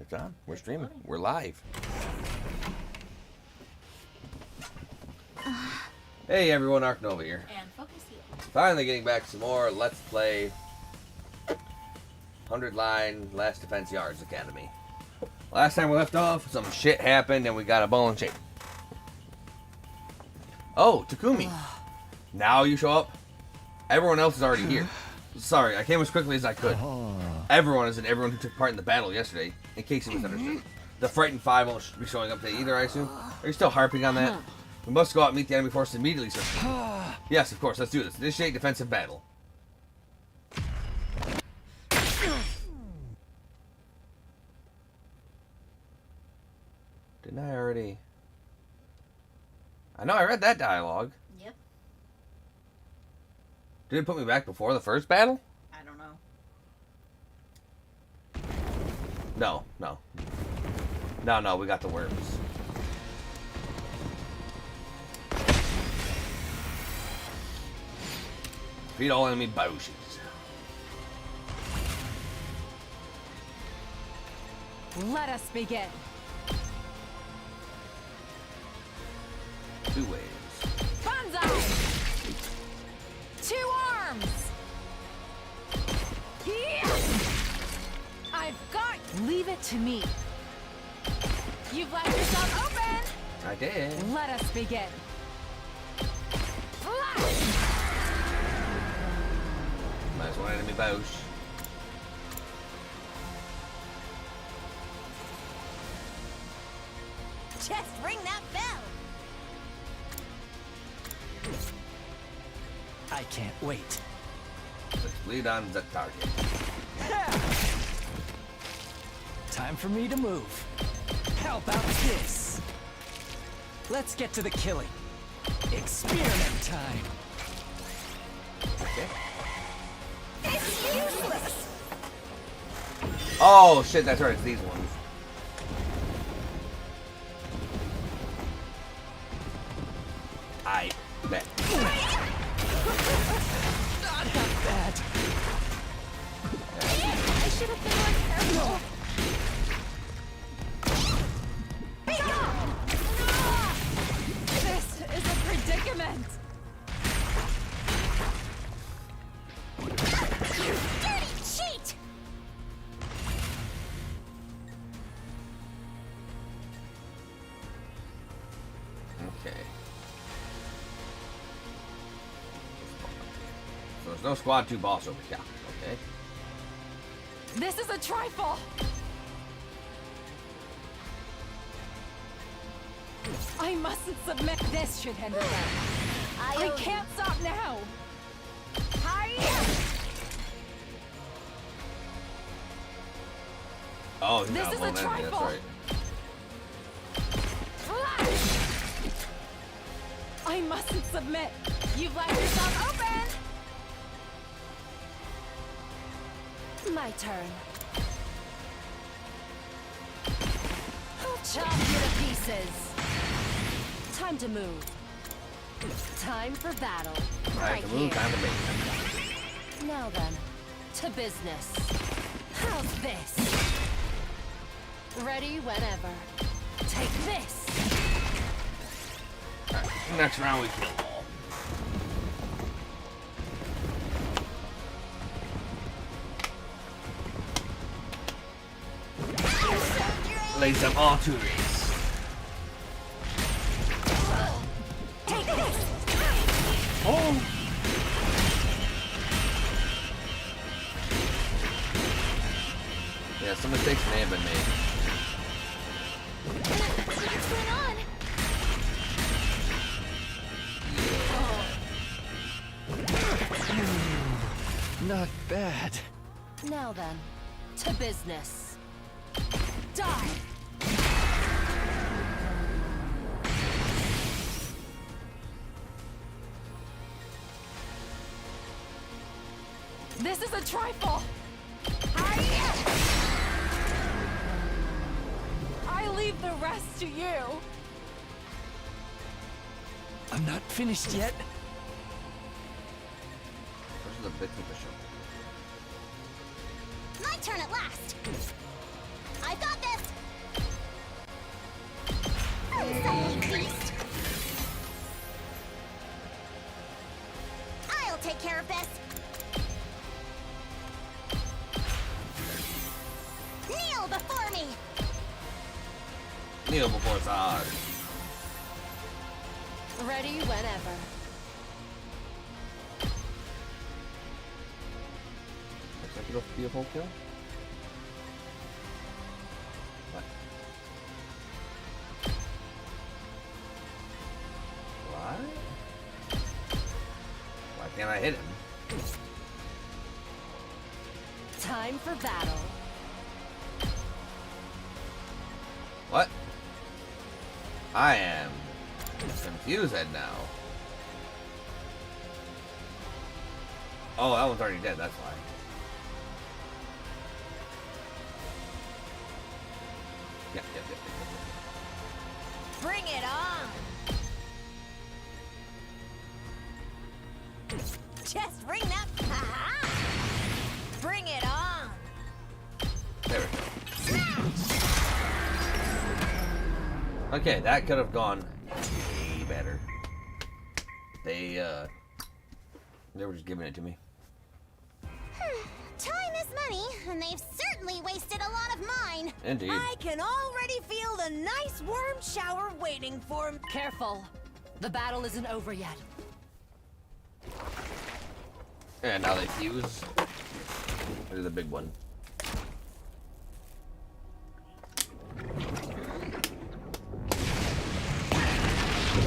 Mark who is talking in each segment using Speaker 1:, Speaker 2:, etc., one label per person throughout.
Speaker 1: It's on. We're streaming. We're live. Hey everyone, Ark Nova here.
Speaker 2: And Focus here.
Speaker 1: Finally getting back to some more Let's Play 100 Line Last Defense Yards Academy. Last time we left off, some shit happened and we got a ball and chain. Oh, Takumi. Now you show up? Everyone else is already here. Sorry, I came as quickly as I could. Everyone is in everyone who took part in the battle yesterday, in case you misunderstood. The Frightened Five won't be showing up today either, I assume. Are you still harping on that? We must go out and meet the enemy forces immediately, sir. Yes, of course, let's do this. Initiate defensive battle. Didn't I already... I know I read that dialogue.
Speaker 2: Yep.
Speaker 1: Did it put me back before the first battle?
Speaker 2: I don't know.
Speaker 1: No, we got the worms. Defeat all enemy Baushis.
Speaker 3: Let us begin.
Speaker 1: 2 waves.
Speaker 3: Banzai! 2 arms! Yeah! I've got... Leave it to me. You've left yourself open!
Speaker 1: I did.
Speaker 3: Let us begin. Flash!
Speaker 1: Nice one enemy Baush.
Speaker 2: Just ring that bell!
Speaker 4: I can't wait.
Speaker 1: Let's lead on the target.
Speaker 4: Time for me to move. How about this? Let's get to the killing. Experiment time.
Speaker 1: Okay.
Speaker 2: It's useless!
Speaker 1: Oh shit, that's right, it's these ones. I bet.
Speaker 4: Not bad.
Speaker 2: I should have been more careful. Be gone!
Speaker 3: This is a predicament.
Speaker 2: Dirty cheat!
Speaker 1: Okay. So there's no squad 2 boss over here. Okay.
Speaker 3: This is a trifle. I mustn't submit. This should hinder them. I can't stop now.
Speaker 1: Oh,
Speaker 3: This is a
Speaker 1: that's
Speaker 3: trifle.
Speaker 1: right.
Speaker 3: Flash! I mustn't submit. You've left yourself open. My turn. I'll chop you to pieces. Time to move. Time for battle.
Speaker 1: Time to move, time to make.
Speaker 3: Now then, to business. How's this? Ready whenever. Take this.
Speaker 1: Alright, next round we kill all. Lay some arteries.
Speaker 2: Take this!
Speaker 1: Oh! Yeah, some mistakes may have been made.
Speaker 2: What's going on?
Speaker 4: Not bad.
Speaker 3: Now then, to business. Die! This is a trifle! I leave the rest to you!
Speaker 4: I'm not finished yet.
Speaker 1: Versus the victim bishop.
Speaker 2: My turn at last! I got this! Unsightly beast! I'll take care of this! Kneel before me!
Speaker 1: Kneel before Zod.
Speaker 3: Ready whenever.
Speaker 1: Looks like it'll be a full kill. What? What? Why can't I hit him?
Speaker 3: Time for battle.
Speaker 1: What? I am confused now. Oh, that one's already dead, that's why. Yep.
Speaker 3: Bring it on!
Speaker 2: Just bring that.
Speaker 3: Bring it on!
Speaker 1: There we go. Okay, that could have gone way better. They were just giving it to me.
Speaker 2: Time is money, and they've certainly wasted a lot of mine.
Speaker 1: Indeed.
Speaker 3: I can already feel the nice worm shower waiting for me. Careful. The battle isn't over yet.
Speaker 1: And now they fuse. Look at the big one.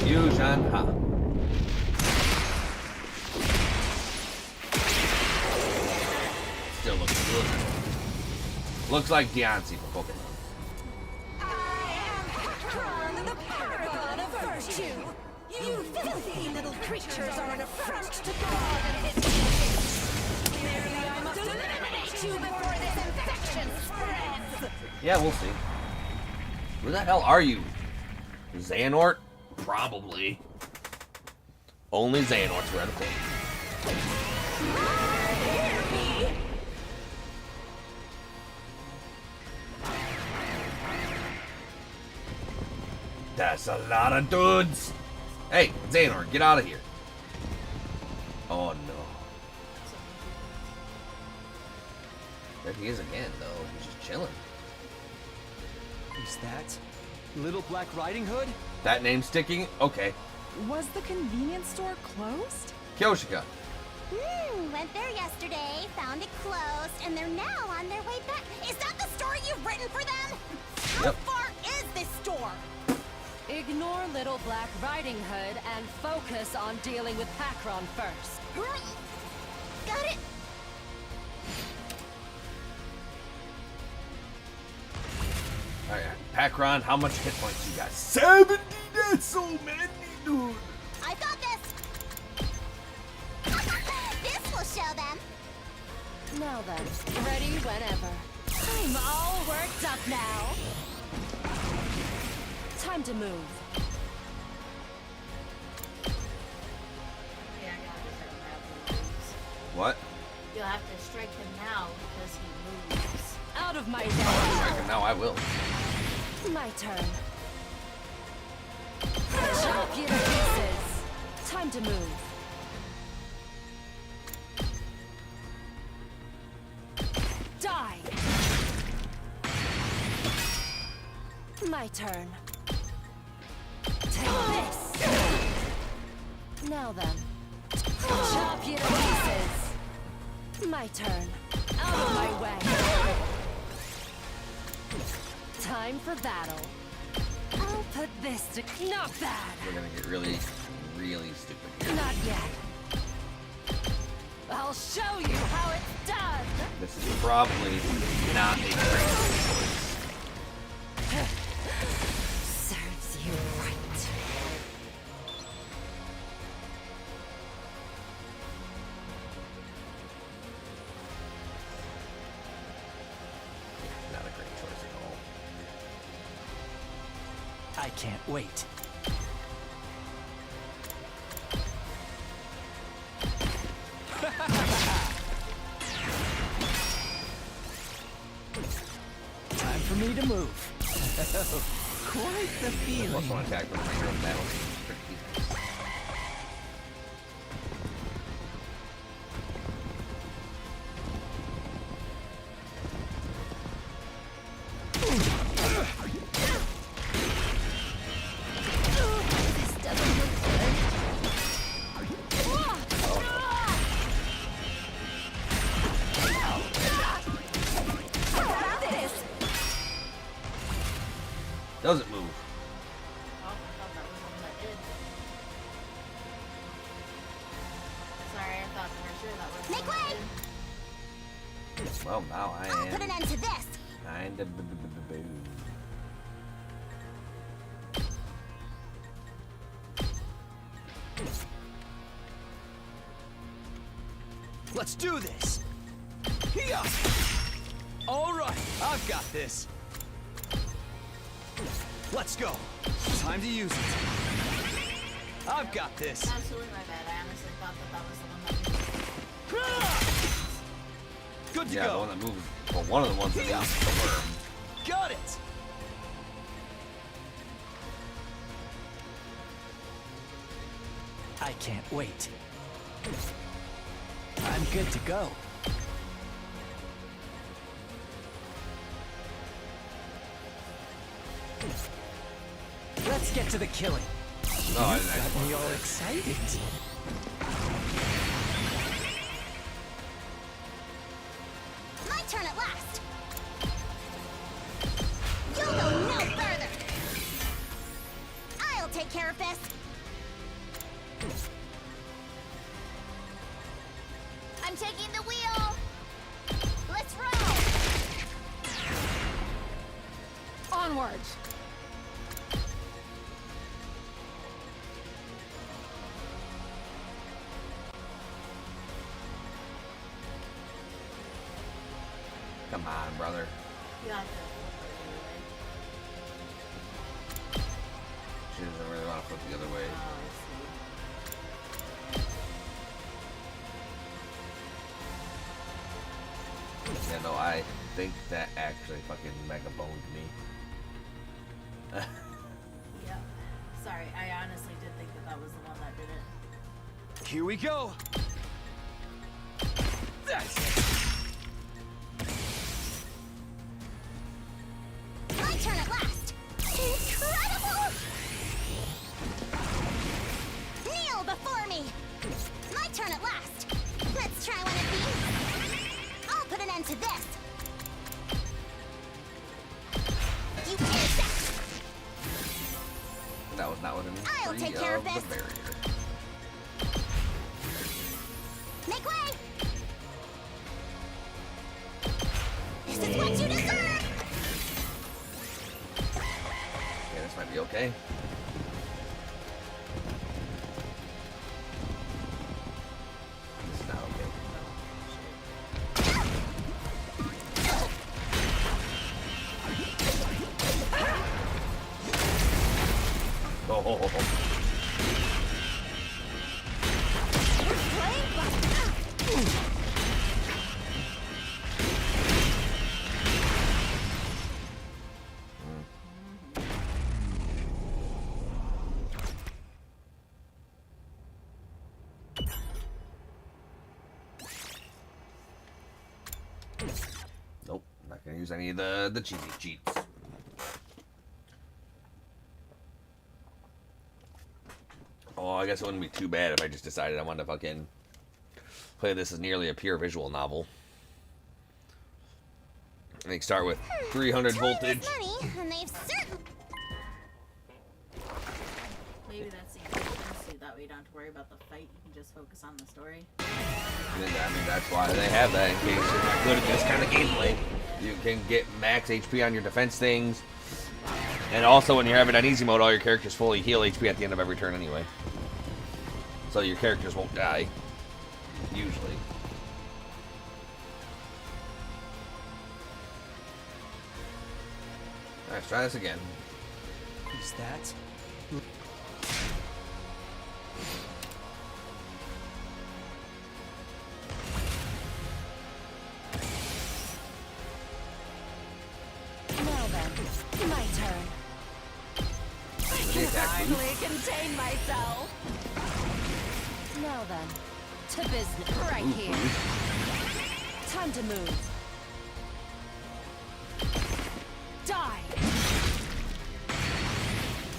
Speaker 1: Fusion, ha. Still looks good. Looks like Deontay for Pokemon.
Speaker 3: The paragon of virtue! You filthy little creatures are an affront to God and his king! Merely I must eliminate you before this infection spreads!
Speaker 1: Yeah, we'll see. Who the hell are you? Xehanort? Probably. Only Xehanort's radical. That's a lot of dudes. Hey, Xehanort, get out of here. Oh no. There he is again, though. He's just chilling.
Speaker 4: Is that Little Black Riding Hood?
Speaker 1: That name sticking? Okay.
Speaker 5: Was the convenience store closed?
Speaker 1: Kyoshika.
Speaker 2: Went there yesterday, found it closed, and they're now on their way back. Is that the story you've written for them? How
Speaker 1: Yep.
Speaker 2: far is this store?
Speaker 3: Ignore Little Black Riding Hood and focus on dealing with Pakron first.
Speaker 2: Got it.
Speaker 1: Alright, Pakron, how much hit points you got? 70! That's so many, dude!
Speaker 2: I got this. This will show them.
Speaker 3: Now then, ready whenever. I'm all worked up now. Time to move.
Speaker 6: Yeah, I gotta just have him moves.
Speaker 1: What?
Speaker 6: You'll have to strike him now because he moves.
Speaker 3: Out of my
Speaker 1: Oh,
Speaker 3: way.
Speaker 1: strike him now, I will.
Speaker 3: My turn. Chop you to pieces. Time to move. Die. My turn. Take this. Now then. Chop you to pieces. My turn. Out of my way. Time for battle. I'll put this to not that.
Speaker 1: We're gonna get really, really stupid here.
Speaker 3: Not yet. I'll show you how it's done.
Speaker 1: This is probably not a great choice.
Speaker 3: Serves you right.
Speaker 1: Not a great choice at all.
Speaker 4: I can't wait. Time for me to move. Quite the feeling.
Speaker 1: Plus one attack when range of battle. Pretty easy.
Speaker 2: This doesn't look good.
Speaker 1: Doesn't move.
Speaker 6: Oh, I thought that was one that did. Sorry, I thought for sure that was
Speaker 2: Make
Speaker 6: one that
Speaker 2: way!
Speaker 6: did.
Speaker 1: Well, now I
Speaker 2: I'll put an
Speaker 1: am
Speaker 2: end to this.
Speaker 1: kind of boo.
Speaker 4: Let's do this. Here. All right, I've got this. Let's go. Time to use it. I've got this.
Speaker 6: Absolutely my bad. I honestly thought that was the one that did.
Speaker 4: Good to
Speaker 1: Yeah, the
Speaker 4: go.
Speaker 1: one that moves. Well, one of the ones that
Speaker 4: Yeah.
Speaker 1: moves the worm.
Speaker 4: Got it. I can't wait. I'm good to go. Let's get to the killing.
Speaker 1: No, I didn't
Speaker 4: Got
Speaker 1: actually
Speaker 4: me
Speaker 1: want
Speaker 4: all
Speaker 1: that.
Speaker 4: excited.
Speaker 2: My turn at last. You'll go no further. I'll take care of this. I'm taking the wheel. Let's roll.
Speaker 5: Onwards.
Speaker 1: Come on, brother.
Speaker 6: You have to flip it anyway.
Speaker 1: She doesn't really want to flip the other way.
Speaker 6: Oh, I see.
Speaker 1: Yeah, no, I think that actually fucking mega boned me.
Speaker 6: Yep. Sorry, I honestly did think that was the one that did it.
Speaker 4: Here we go. That's it.
Speaker 2: My turn at last. Incredible! Kneel before me. My turn at last. Let's try one of these. I'll put an end to this. You insect!
Speaker 1: That was not what I meant.
Speaker 2: I'll
Speaker 1: Free
Speaker 2: take care of
Speaker 1: the
Speaker 2: this.
Speaker 1: barrier.
Speaker 2: Make way! This is what you deserve!
Speaker 1: Okay, this might be okay. This is not okay. No. Oh. Nope, not gonna use any of the cheesy cheats. Oh, I guess it wouldn't be too bad if I just decided I wanted to fucking play this as nearly a pure visual novel. I think start with 300
Speaker 2: Time
Speaker 1: voltage.
Speaker 2: is money, and they've certainly...
Speaker 6: Maybe that's the intention, so that way you don't have to worry about the fight. You can just focus on the story.
Speaker 1: I mean, that's why they have that, in case you're not good at this kind of gameplay. You can get max HP on your defense things. And also, when you're having on easy mode, all your characters fully heal HP at the end of every turn anyway. So your characters won't die. Usually. Alright, let's try this again.
Speaker 4: Who's that?
Speaker 2: Now then, my turn.
Speaker 3: hardly contain myself.
Speaker 2: Now then, to business.
Speaker 3: Right here.
Speaker 2: Time to move.
Speaker 3: Die.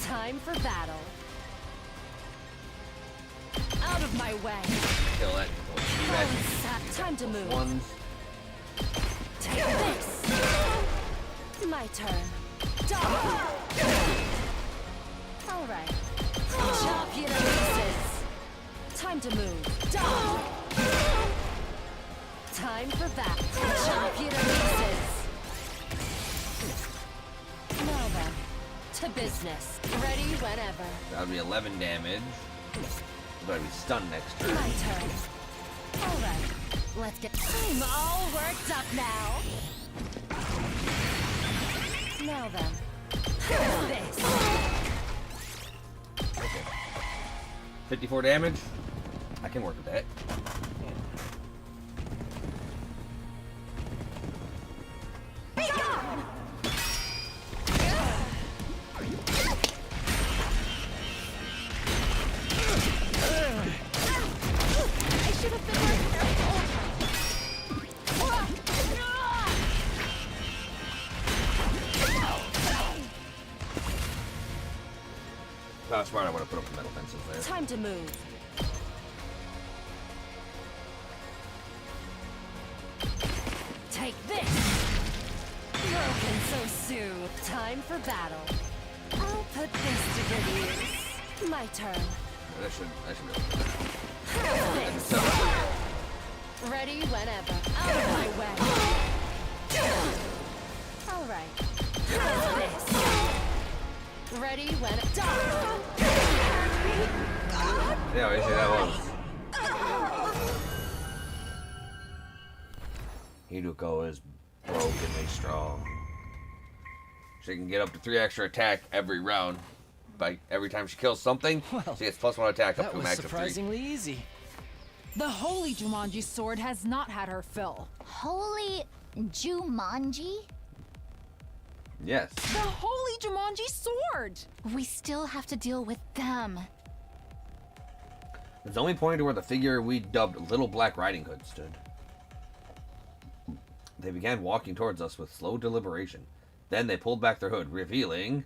Speaker 2: Time for battle. Out of my way.
Speaker 1: Kill that.
Speaker 2: Time to move.
Speaker 1: Ones.
Speaker 2: Take this. My turn. Die. All right. Chop you to pieces. Time to move. Die. Time for that. Chop you to pieces. Now then, to business. Ready whenever.
Speaker 1: That would be 11 damage. I'm gonna be stunned next turn.
Speaker 2: My turn. All right. Let's get. I'm all worked up now. Now then, this.
Speaker 1: 54 damage. I can work with that.
Speaker 3: Be gone.
Speaker 2: I should have been more careful.
Speaker 1: If I was smart, I would have put up the metal fences there.
Speaker 2: Time to move. Take this. Broken so soon. Time for battle. I'll put this to good use. My turn.
Speaker 1: I should be able to do that.
Speaker 2: This. Ready whenever. Out of my way. All right. This. Ready when done.
Speaker 1: Yeah, I see that was. Hiduko is brokenly strong. She can get up to 3 extra attack every round. By every time she kills something,
Speaker 4: Well,
Speaker 1: she gets +1 attack up
Speaker 4: That
Speaker 1: to a
Speaker 4: was
Speaker 1: max of 3.
Speaker 4: surprisingly easy.
Speaker 5: The holy Jumanji sword has not had her fill.
Speaker 2: Holy Jumanji?
Speaker 1: Yes.
Speaker 5: The holy Jumanji sword!
Speaker 2: We still have to deal with them.
Speaker 1: It's only pointed to where the figure we dubbed Little Black Riding Hood stood. They began walking towards us with slow deliberation. Then they pulled back their hood, revealing...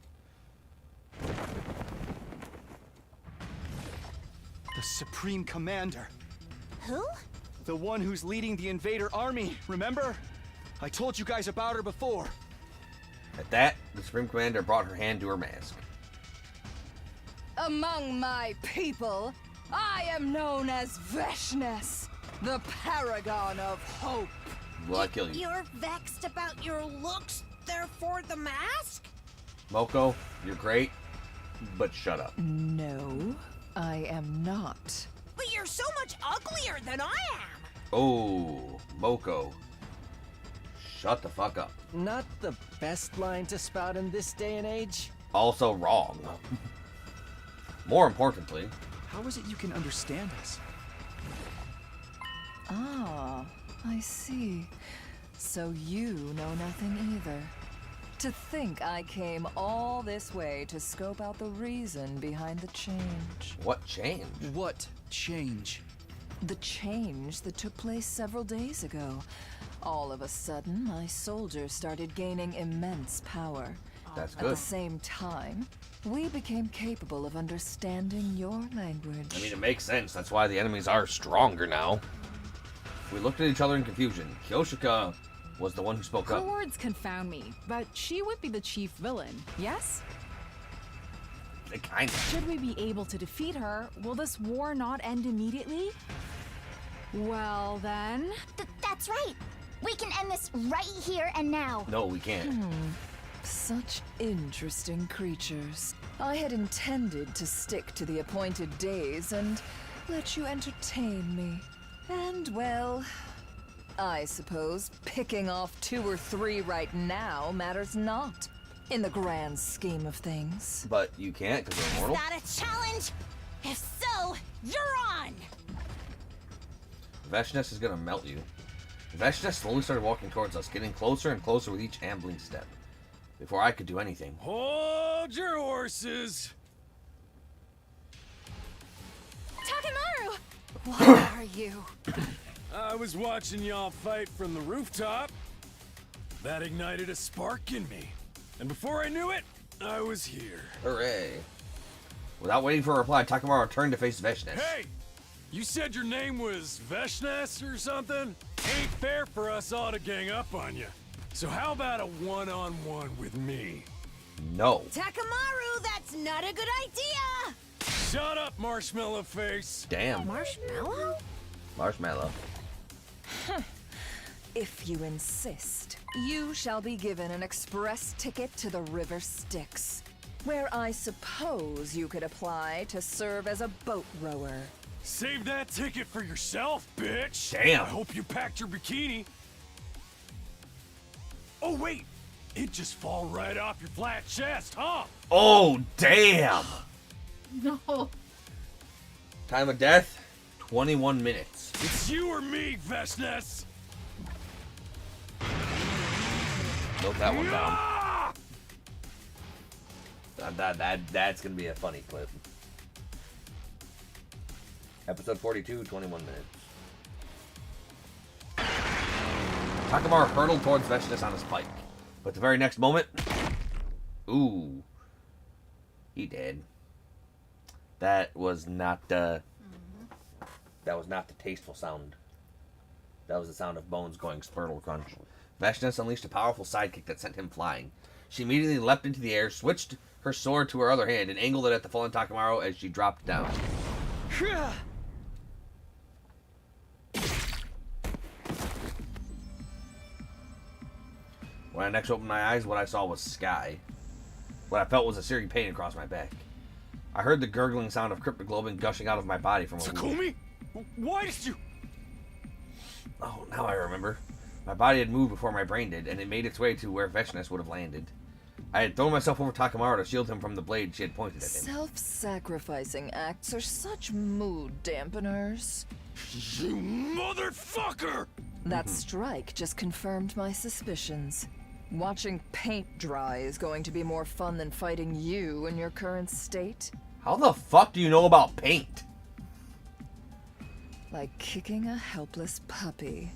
Speaker 7: The Supreme Commander.
Speaker 2: Who?
Speaker 7: The one who's leading the invader army, remember? I told you guys about her before.
Speaker 1: At that, the Supreme Commander brought her hand to her mask.
Speaker 5: Among my people, I am known as Veshness, the paragon of hope.
Speaker 1: Will I kill you?
Speaker 3: You're vexed about your looks, therefore the mask?
Speaker 1: Moko, you're great, but shut up.
Speaker 8: No, I am not.
Speaker 3: But you're so much uglier than I am.
Speaker 1: Oh, Moko. Shut the fuck up.
Speaker 4: Not the best line to spout in this day and age.
Speaker 1: Also wrong. More importantly,
Speaker 7: How is it you can understand us?
Speaker 8: Ah, I see. So you know nothing either. To think I came all this way to scope out the reason behind the change.
Speaker 1: what changed?
Speaker 7: What change?
Speaker 8: The change that took place several days ago. All of a sudden, my soldiers started gaining immense power.
Speaker 1: That's
Speaker 8: At
Speaker 1: good.
Speaker 8: the same time, we became capable of understanding your language.
Speaker 1: I mean, it makes sense. That's why the enemies are stronger now. We looked at each other in confusion. Kyoshika was the one who spoke
Speaker 5: Her
Speaker 1: up.
Speaker 5: words confound me, but she would be the chief villain, yes?
Speaker 1: Kind of.
Speaker 5: Should we be able to defeat her, will this war not end immediately? Well then...
Speaker 2: That's right. We can end this right here and now.
Speaker 1: No, we can't.
Speaker 8: Such interesting creatures. I had intended to stick to the appointed days and let you entertain me. And well, I suppose picking off 2 or 3 right now matters not in the grand scheme of things.
Speaker 1: But you can't because we're immortal.
Speaker 2: Is that a challenge? If so, you're on.
Speaker 1: Veshness is gonna melt you. Veshness slowly started walking towards us, getting closer and closer with each ambling step. Before I could do anything,
Speaker 7: Hold your horses.
Speaker 2: What are you?
Speaker 9: I was watching y'all fight from the rooftop. That ignited a spark in me. And before I knew it, I was here.
Speaker 1: Hooray. Without waiting for a reply, Takamaru turned to face Veshnes.
Speaker 9: Hey! You said your name was Veshnes or something? Ain't fair for us all to gang up on you. So how about a one-on-one with me?
Speaker 1: No.
Speaker 3: Takamaru, that's not a good idea!
Speaker 9: Shut up, marshmallow face!
Speaker 1: Damn.
Speaker 2: Marshmallow?
Speaker 1: Marshmallow.
Speaker 8: If you insist, you shall be given an express ticket to the River Styx, where I suppose you could apply to serve as a boat rower.
Speaker 9: Save that ticket for yourself, bitch!
Speaker 1: Damn.
Speaker 9: I hope you packed your bikini. Oh, wait! It just fall right off your flat chest, huh?
Speaker 1: Oh, damn.
Speaker 6: No.
Speaker 1: Time of death, 21 minutes.
Speaker 9: It's you or me, Veshnes!
Speaker 1: Note that one down.
Speaker 9: Ah!
Speaker 1: That's gonna be a funny clip. Episode 42, 21 minutes. Takamaru hurtled towards Veshnes on his pike, but the very next moment, ooh, he did. That was not the tasteful sound. That was the sound of bones going spurtle crunch. Veshnes unleashed a powerful sidekick that sent him flying. She immediately leapt into the air, switched her sword to her other hand, and angled it at the fallen Takamaru as she dropped down. When I next opened my eyes, what I saw was sky. What I felt was a searing pain across my back. I heard the gurgling sound of cryptoglobin gushing out of my body from a wound.
Speaker 9: Takumi? Why did you...
Speaker 1: Oh, now I remember. My body had moved before my brain did, and it made its way to where Veshnes would have landed. I had thrown myself over Takamaru to shield him from the blade she had pointed at him.
Speaker 8: Self-sacrificing acts are such mood dampeners.
Speaker 9: You motherfucker!
Speaker 8: That strike just confirmed my suspicions. Watching paint dry is going to be more fun than fighting you in your current state.
Speaker 1: How the fuck do you know about paint?
Speaker 8: Like kicking a helpless puppy.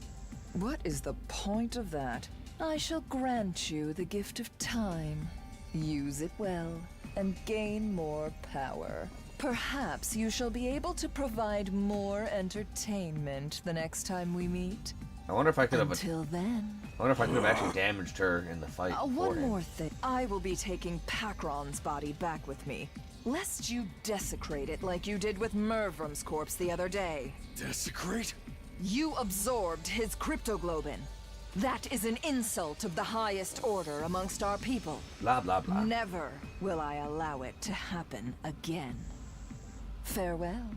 Speaker 8: What is the point of that? I shall grant you the gift of time. Use it well, and gain more power. Perhaps you shall be able to provide more entertainment the next time we meet.
Speaker 1: I wonder if I could have.
Speaker 8: Until then.
Speaker 1: I wonder if I could have actually damaged her in the fight.
Speaker 8: One
Speaker 1: beforehand.
Speaker 8: more thing. I will be taking Pakron's body back with me, lest you desecrate it like you did with Mervrum's corpse the other day.
Speaker 9: Desecrate?
Speaker 8: You absorbed his cryptoglobin. That is an insult of the highest order amongst our people.
Speaker 1: Blah blah blah.
Speaker 8: Never will I allow it to happen again. Farewell.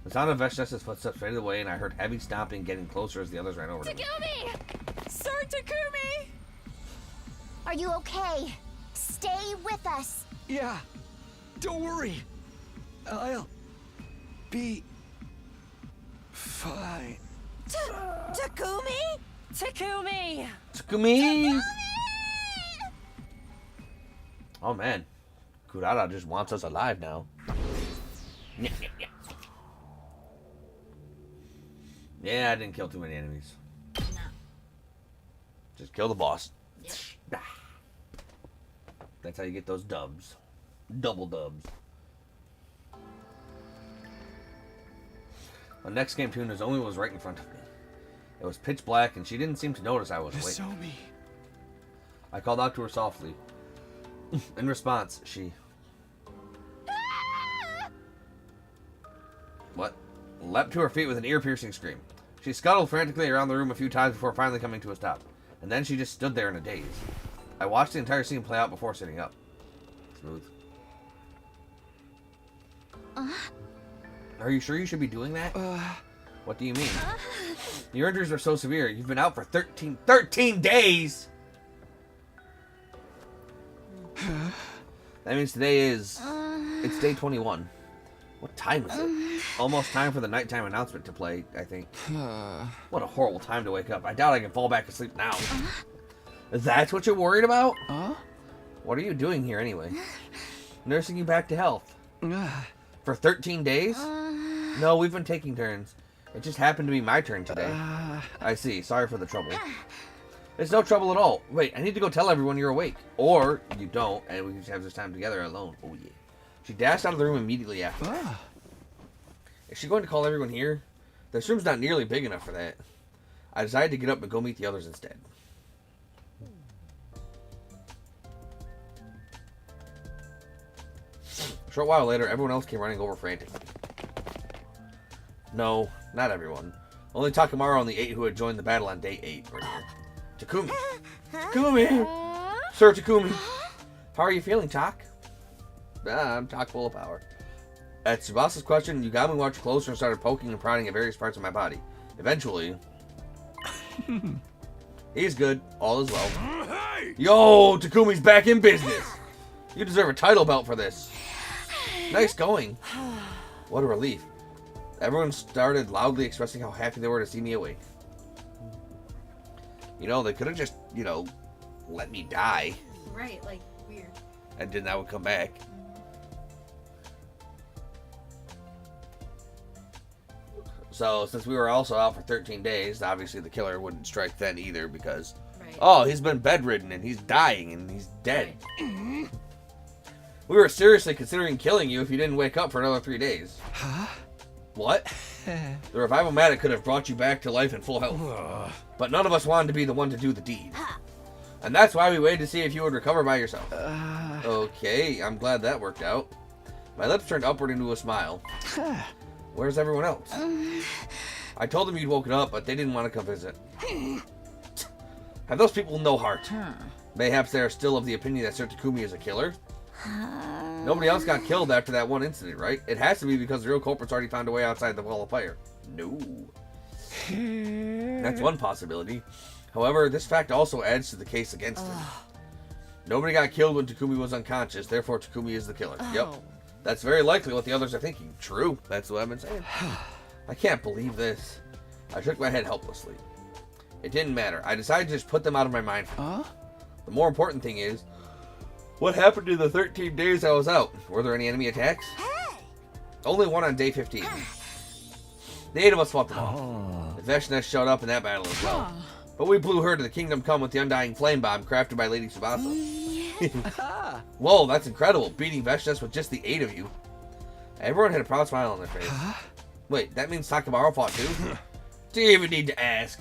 Speaker 1: The sound of Veshnes' footsteps faded away, and I heard heavy stomping getting closer as the others ran over to me.
Speaker 3: Takumi!
Speaker 8: Sir Takumi!
Speaker 3: Are you okay? Stay with us.
Speaker 7: Yeah. Don't worry. I'll be fine.
Speaker 3: Takumi?
Speaker 2: Takumi!
Speaker 1: Takumi! Oh man, Kurara just wants us alive now. Yeah, I didn't kill too many enemies.
Speaker 6: No.
Speaker 1: Just kill the boss.
Speaker 6: Yep.
Speaker 1: That's how you get those dubs. Double dubs. The next game tune Nozomi was right in front of me. It was pitch black, and she didn't seem to notice I was awake.
Speaker 7: Nozomi.
Speaker 1: I called out to her softly. In response, she... What? Leapt to her feet with an ear-piercing scream. She scuttled frantically around the room a few times before finally coming to a stop. And then she just stood there in a daze. I watched the entire scene play out before sitting up. Smooth. Are you sure you should be doing that? What do you mean? Your injuries are so severe. You've been out for 13 days! That means today is... It's day 21. What time is it? Almost time for the nighttime announcement to play, I think. What a horrible time to wake up. I doubt I can fall back asleep now. That's what you're worried about? What are you doing here anyway? Nursing you back to health. For 13 days? No, we've been taking turns. It just happened to be my turn today. I see. Sorry for the trouble. It's no trouble at all. Wait, I need to go tell everyone you're awake. Or you don't, and we can just have this time together alone. Oh, yeah. She dashed out of the room immediately after. Is she going to call everyone here? This room's not nearly big enough for that. I decided to get up and go meet the others instead. A short while later, everyone else came running over frantically. No, not everyone. Only Takamaru and the 8 who had joined the battle on day 8 were here. Takumi! Takumi! Sir Takumi! How are you feeling, Tak? I'm Tak full of power. At Tsubasa's question, Yugami watched closer and started poking and prodding at various parts of my body. Eventually... He's good. All is well. Yo, Takumi's back in business! You deserve a title belt for this. Nice going. What a relief. Everyone started loudly expressing how happy they were to see me awake. You know, they could have just, you know, let me die.
Speaker 6: Right, like, weird.
Speaker 1: And then I would come back. So, since we were also out for 13 days, obviously the killer wouldn't strike then either because...
Speaker 6: Right.
Speaker 1: Oh, he's been bedridden and he's dying and he's dead. Right. We were seriously considering killing you if you didn't wake up for another 3 days.
Speaker 4: Huh?
Speaker 1: What? The revival matic could have brought you back to life in full health. But none of us wanted to be the one to do the deed. And that's why we waited to see if you would recover by yourself. Okay, I'm glad that worked out. My lips turned upward into a smile. Where's everyone else? I told them you'd woken up, but they didn't want to come visit. Have those people no heart? Mayhaps they are still of the opinion that Sir Takumi is a killer? Nobody else got killed after that one incident, right? It has to be because the real culprit's already found a way outside the wall of fire. No. That's one possibility. However, this fact also adds to the case against him. Nobody got killed when Takumi was unconscious, therefore Takumi is the killer. Yep. That's very likely what the others are thinking. True. That's what I've been saying. I can't believe this. I shook my head helplessly. It didn't matter. I decided to just put them out of my mind. The more important thing is, what happened in the 13 days I was out? Were there any enemy attacks? Only one on day 15. The 8 of us fought them off. Veshnes showed up in that battle as well. But we blew her to the kingdom come with the undying flame bomb crafted by Lady Tsubasa. Whoa, that's incredible. Beating Veshnes with just the 8 of you. Everyone had a proud smile on their face. Wait, that means Takamaru fought too? Do you even need to ask?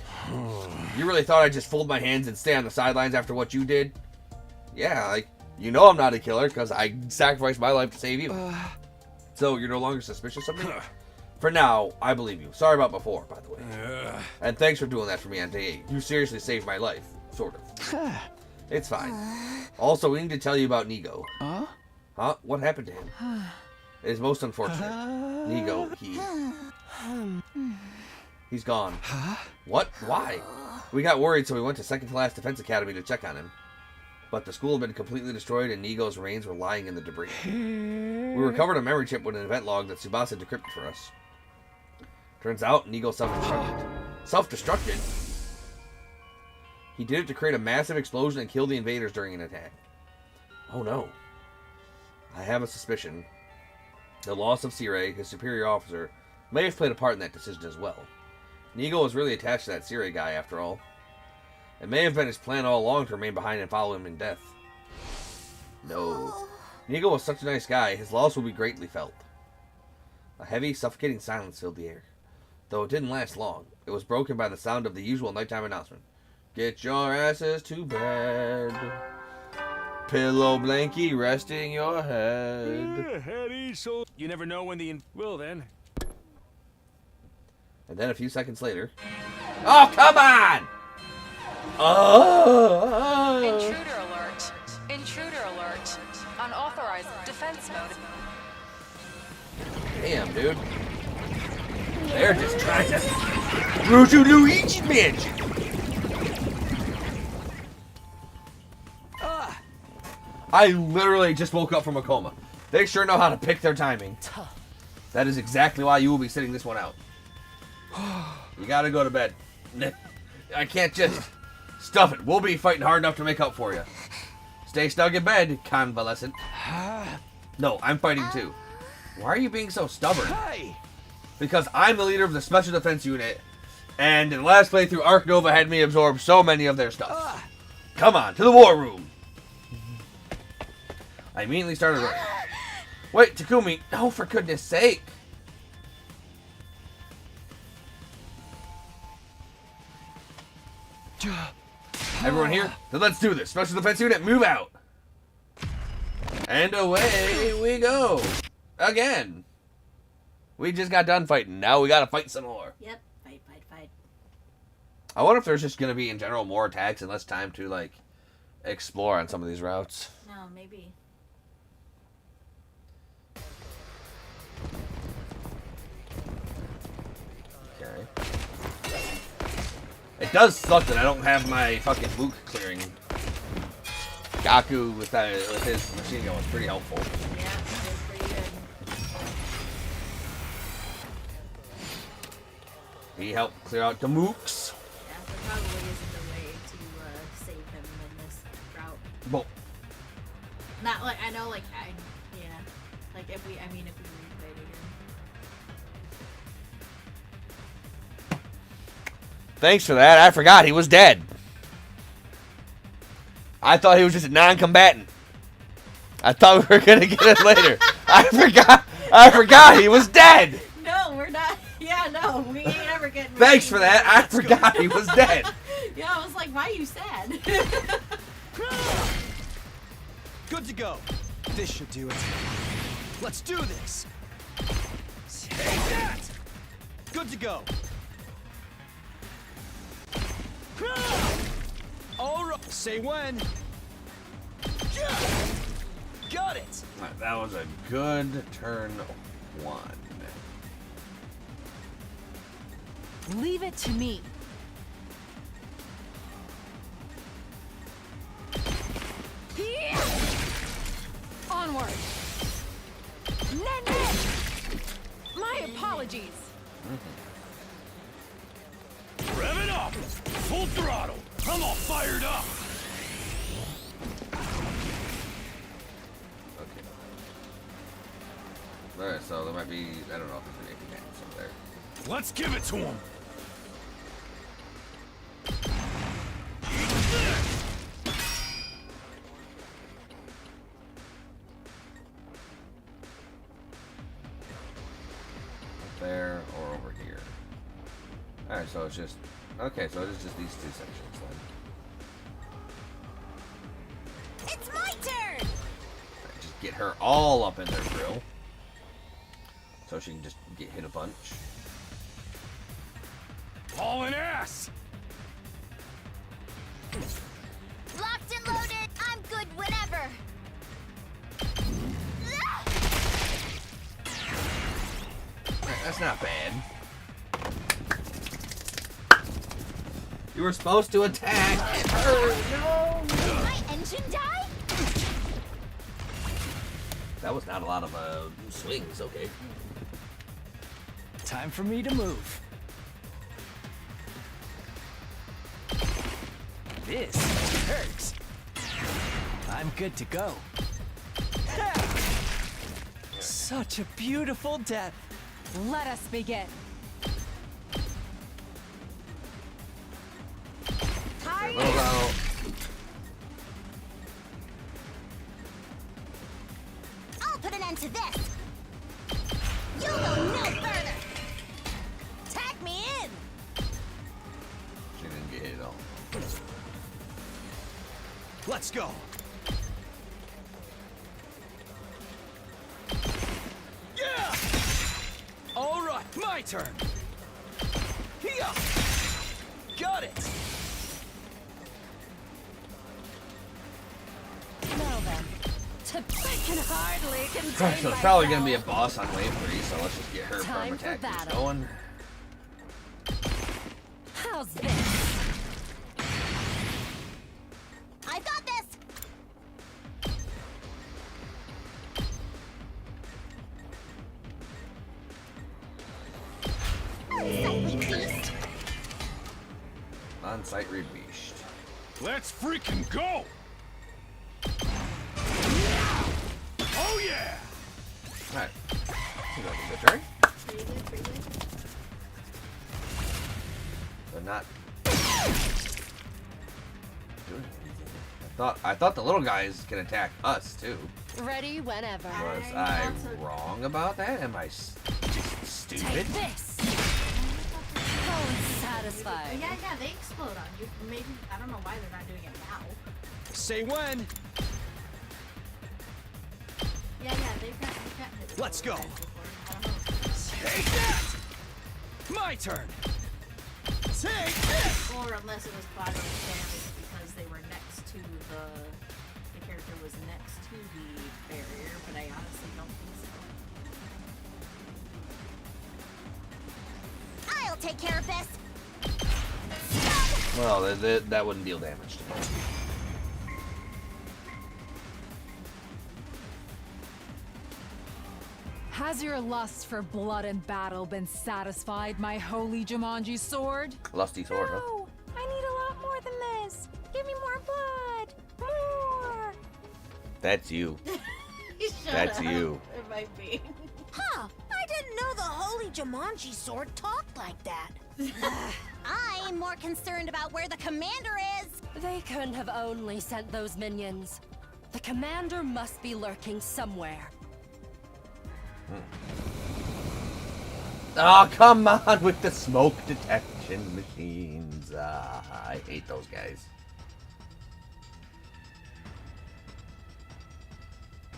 Speaker 1: You really thought I'd just fold my hands and stay on the sidelines after what you did? Yeah, like, you know I'm not a killer because I sacrificed my life to save you. So you're no longer suspicious of me? For now, I believe you. Sorry about before, by the way. And thanks for doing that for me on day 8. You seriously saved my life. Sort of. It's fine. Also, we need to tell you about Nigo. Huh? What happened to him? It is most unfortunate. Nigo, he's gone. What? Why? We got worried, so we went to Second Class Defense Academy to check on him. But the school had been completely destroyed and Nigo's remains were lying in the debris. We recovered a memory chip with an event log that Tsubasa decrypted for us. Turns out, Nigo self-destructed. Self-destructed? He did it to create a massive explosion and kill the invaders during an attack. Oh no. I have a suspicion. The loss of Sirei, his superior officer, may have played a part in that decision as well. Nigo was really attached to that Sirei guy after all. It may have been his plan all along to remain behind and follow him in death. No. Nigo was such a nice guy, his loss will be greatly felt. A heavy, suffocating silence filled the air. Though it didn't last long, it was broken by the sound of the usual nighttime announcement. Get your asses to bed. Pillow blankie resting your head.
Speaker 9: So you never know when well then.
Speaker 1: And then a few seconds later... Oh, come on!
Speaker 5: Intruder alert. Intruder alert. Unauthorized defense mode.
Speaker 1: Damn, dude. They're just trying to... Ruju Luigi bitch! I literally just woke up from a coma. They sure know how to pick their timing. That is exactly why you will be sitting this one out. You gotta go to bed. I can't just... Stuff it. We'll be fighting hard enough to make up for you. Stay snug in bed, convalescent. No, I'm fighting too. Why are you being so stubborn? because I'm the leader of the Special Defense Unit, and in the last playthrough, Ark Nova had me absorb so many of their stuff. Come on, to the war room. I immediately started running. Wait, Takumi, no, for goodness sake. Everyone here? Then let's do this. Special Defense Unit, move out. And away we go. Again. We just got done fighting. Now we gotta fight some more.
Speaker 6: Yep. Fight, fight, fight.
Speaker 1: I wonder if there's just gonna be, in general, more attacks and less time to, like, explore on some of these routes.
Speaker 6: No, maybe.
Speaker 1: Okay. It does suck that I don't have my fucking Luke clearing. Gaku with his machine gun was pretty helpful.
Speaker 6: Yeah, that was pretty good.
Speaker 1: He helped clear out the mooks.
Speaker 6: Yeah, there probably isn't a way to save him in this route.
Speaker 1: Well,
Speaker 6: Not like, I know, like, yeah. Like, if we replay it again.
Speaker 1: thanks for that. I forgot he was dead. I thought he was just a non-combatant. I thought we were gonna get it later. I forgot he was dead.
Speaker 6: No, we're not. Yeah, no, we ain't ever getting.
Speaker 1: Thanks for that. I forgot he was dead.
Speaker 6: Yeah, I was like, why are you sad?
Speaker 7: Good to go. This should do it. Let's do this. Take that. Good to go. All right. Say when. Got it.
Speaker 1: Right, that was a good turn 1.
Speaker 5: Leave it to me. Onward. Nene! My apologies.
Speaker 9: Rev it up! Full throttle! I'm all fired up!
Speaker 1: Okay. Alright, so there might be, I don't know if there's anything else up there.
Speaker 9: Let's give it to him!
Speaker 1: There or over here. Alright, so it's just, okay, so it's just these 2 sections then.
Speaker 3: It's my turn!
Speaker 1: Right, just get her all up in their grill. So she can just get hit a bunch.
Speaker 9: Hauling ass!
Speaker 3: Locked and loaded, I'm good whenever!
Speaker 1: That's not bad. You were supposed to attack her. No.
Speaker 3: My engine die?
Speaker 1: That was not a lot of swings, okay.
Speaker 4: Time for me to move. This hurts. I'm good to go. Such a beautiful death.
Speaker 5: Let us begin.
Speaker 3: I'll put an end to this! You'll go no further! Tag me in!
Speaker 1: She didn't get hit at all.
Speaker 7: Let's go. Yeah! All right, my turn. Here. Got it.
Speaker 5: Now then. I can hardly contain
Speaker 1: So it's
Speaker 5: myself.
Speaker 1: probably gonna be a boss on wave 3, so let's just get her
Speaker 2: Time
Speaker 1: from
Speaker 2: for
Speaker 1: attack
Speaker 2: battle.
Speaker 1: going.
Speaker 2: How's this?
Speaker 3: I got this! Unsightly beast!
Speaker 1: On-site rebeast.
Speaker 9: Let's freaking go! Oh yeah!
Speaker 1: Alright. Good turn.
Speaker 6: Pretty good, pretty good.
Speaker 1: But not doing anything. I thought the little guys can attack us too.
Speaker 2: Ready whenever.
Speaker 1: Was
Speaker 6: I
Speaker 1: I
Speaker 6: also-
Speaker 1: wrong about that? Am I just stupid?
Speaker 2: Take this. Go satisfied.
Speaker 6: Yeah, they explode on you. Maybe, I don't know why they're not doing it now.
Speaker 7: Say when.
Speaker 6: Yeah, they've gotten hit.
Speaker 7: Let's go.
Speaker 6: I don't know.
Speaker 7: Take that! My turn. Take this!
Speaker 6: Or unless it was body damage because they were next to the character was next to the barrier, but I honestly don't think so.
Speaker 3: I'll take care of this.
Speaker 1: Well, that wouldn't deal damage to me.
Speaker 5: Has your lust for blood and battle been satisfied, my holy Jumanji sword?
Speaker 1: Lusty sword, huh?
Speaker 3: No, I need a lot more than this. Give me more blood. More.
Speaker 1: That's you.
Speaker 6: Shut
Speaker 1: That's
Speaker 6: up.
Speaker 1: you.
Speaker 6: It might be.
Speaker 3: Huh, I didn't know the holy Jumanji sword talked like that. I'm more concerned about where the commander is.
Speaker 2: They couldn't have only sent those minions. The commander must be lurking somewhere.
Speaker 1: Oh, come on with the smoke detection machines. I hate those guys.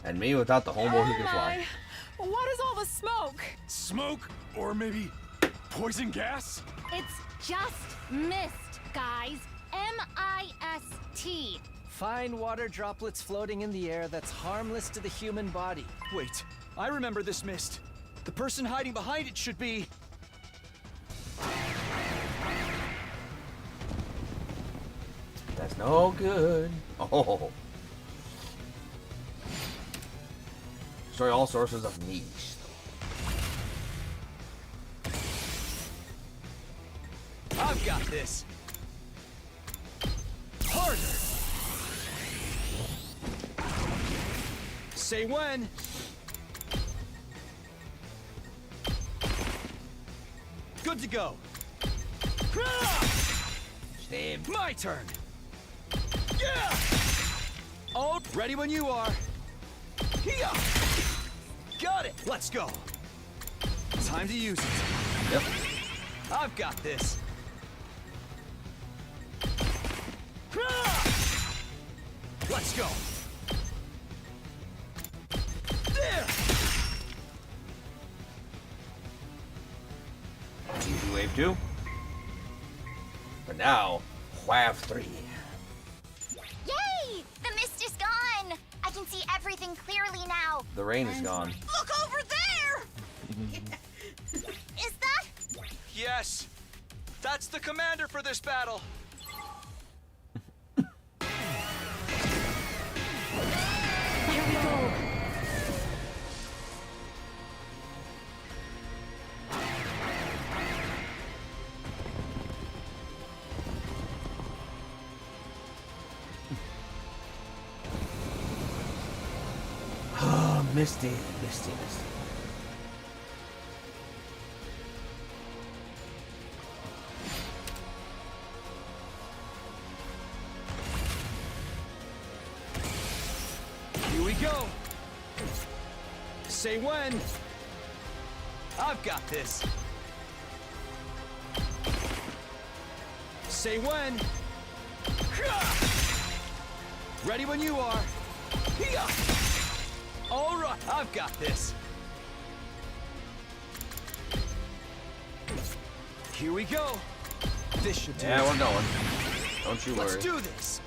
Speaker 1: And me without the homeboy who can fly.
Speaker 5: What is all the smoke?
Speaker 9: Smoke? Or maybe poison gas?
Speaker 3: It's just mist, guys. M-I-S-T.
Speaker 4: Fine water droplets floating in the air that's harmless to the human body.
Speaker 7: Wait, I remember this mist. The person hiding behind it should be...
Speaker 1: That's no good. Oh. Destroy all sources of niche.
Speaker 7: I've got this. Harder. Say when. Good to go.
Speaker 1: Stab.
Speaker 7: My turn. Yeah. Oh, ready when you are. Here. Got it. Let's go. Time to use it.
Speaker 1: Yep.
Speaker 7: I've got this. Let's go. There.
Speaker 1: Easy wave 2. But now, wave 3.
Speaker 3: Yay! The mist is gone. I can see everything clearly now.
Speaker 1: The rain is gone.
Speaker 3: Look over there! Is that?
Speaker 7: Yes. That's the commander for this battle.
Speaker 2: Here we go.
Speaker 1: Oh, Misty, Misty, Misty.
Speaker 7: Here we go. Say when. I've got this. Say when. Ready when you are. Here. All right, I've got this. Here we go. This should do
Speaker 1: Yeah,
Speaker 7: it.
Speaker 1: we're going. Don't you worry.
Speaker 7: Let's do this.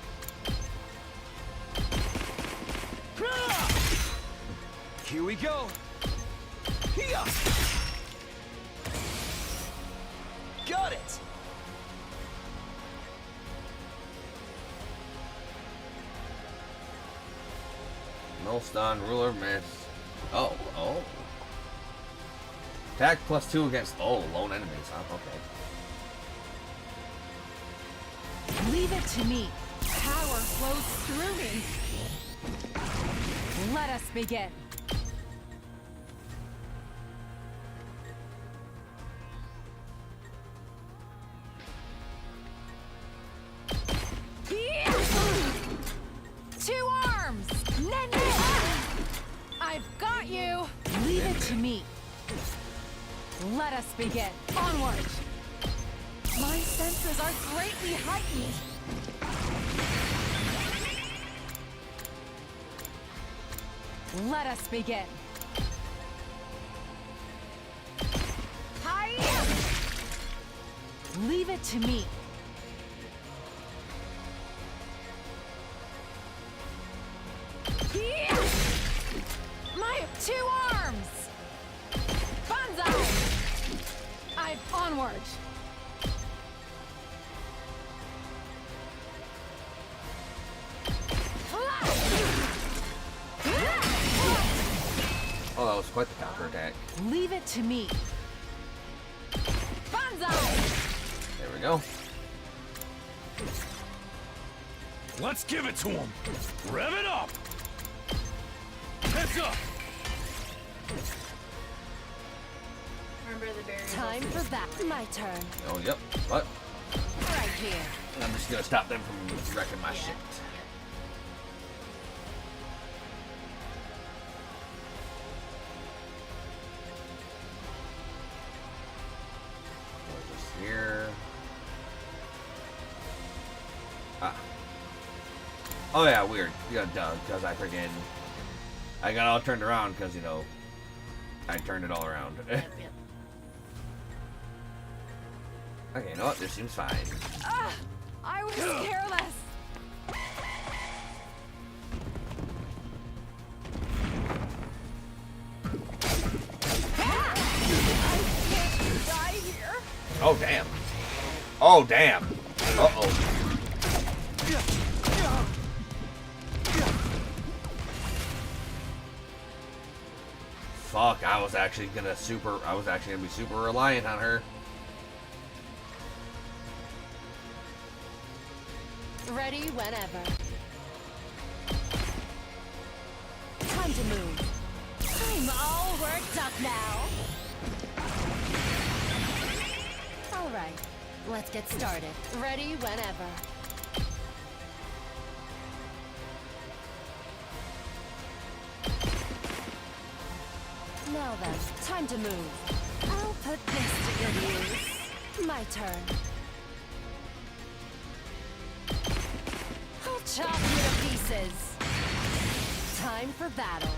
Speaker 7: Here we go. Here. Got it.
Speaker 1: No stun, ruler miss. Oh, oh. Attack +2 against, oh, lone enemies, huh? Okay.
Speaker 5: Leave it to me. Power flows through me. Let us begin. I've got you! Leave it to me. Let us begin. Onward! My senses are greatly heightened. Let us begin. Hi! Leave it to me. My 2 arms! Banzai! I've onward!
Speaker 1: Oh, that was quite the counter attack.
Speaker 5: Leave it to me. Banzai!
Speaker 1: There we go.
Speaker 9: Let's give it to him. Rev it up. Heads up.
Speaker 6: Remember the barrier?
Speaker 2: Time for that. My turn.
Speaker 1: Oh, yep. What?
Speaker 2: Right here.
Speaker 1: I'm just gonna stop them from wrecking my shit. Just here. Ah. Oh yeah, weird. Yeah, duh. Because I got all turned around because you know, I turned it all around.
Speaker 6: Yep.
Speaker 1: Okay, you know what? This seems fine.
Speaker 5: I was careless. I can't die here.
Speaker 1: Oh damn. Oh damn. Uh-oh. Fuck, I was actually gonna be super reliant on her.
Speaker 2: Ready whenever. Time to move. I'm all worked up now. All right, let's get started. Ready whenever. Now then, time to move. I'll put this to good use. My turn. I'll chop you to pieces. Time for battle.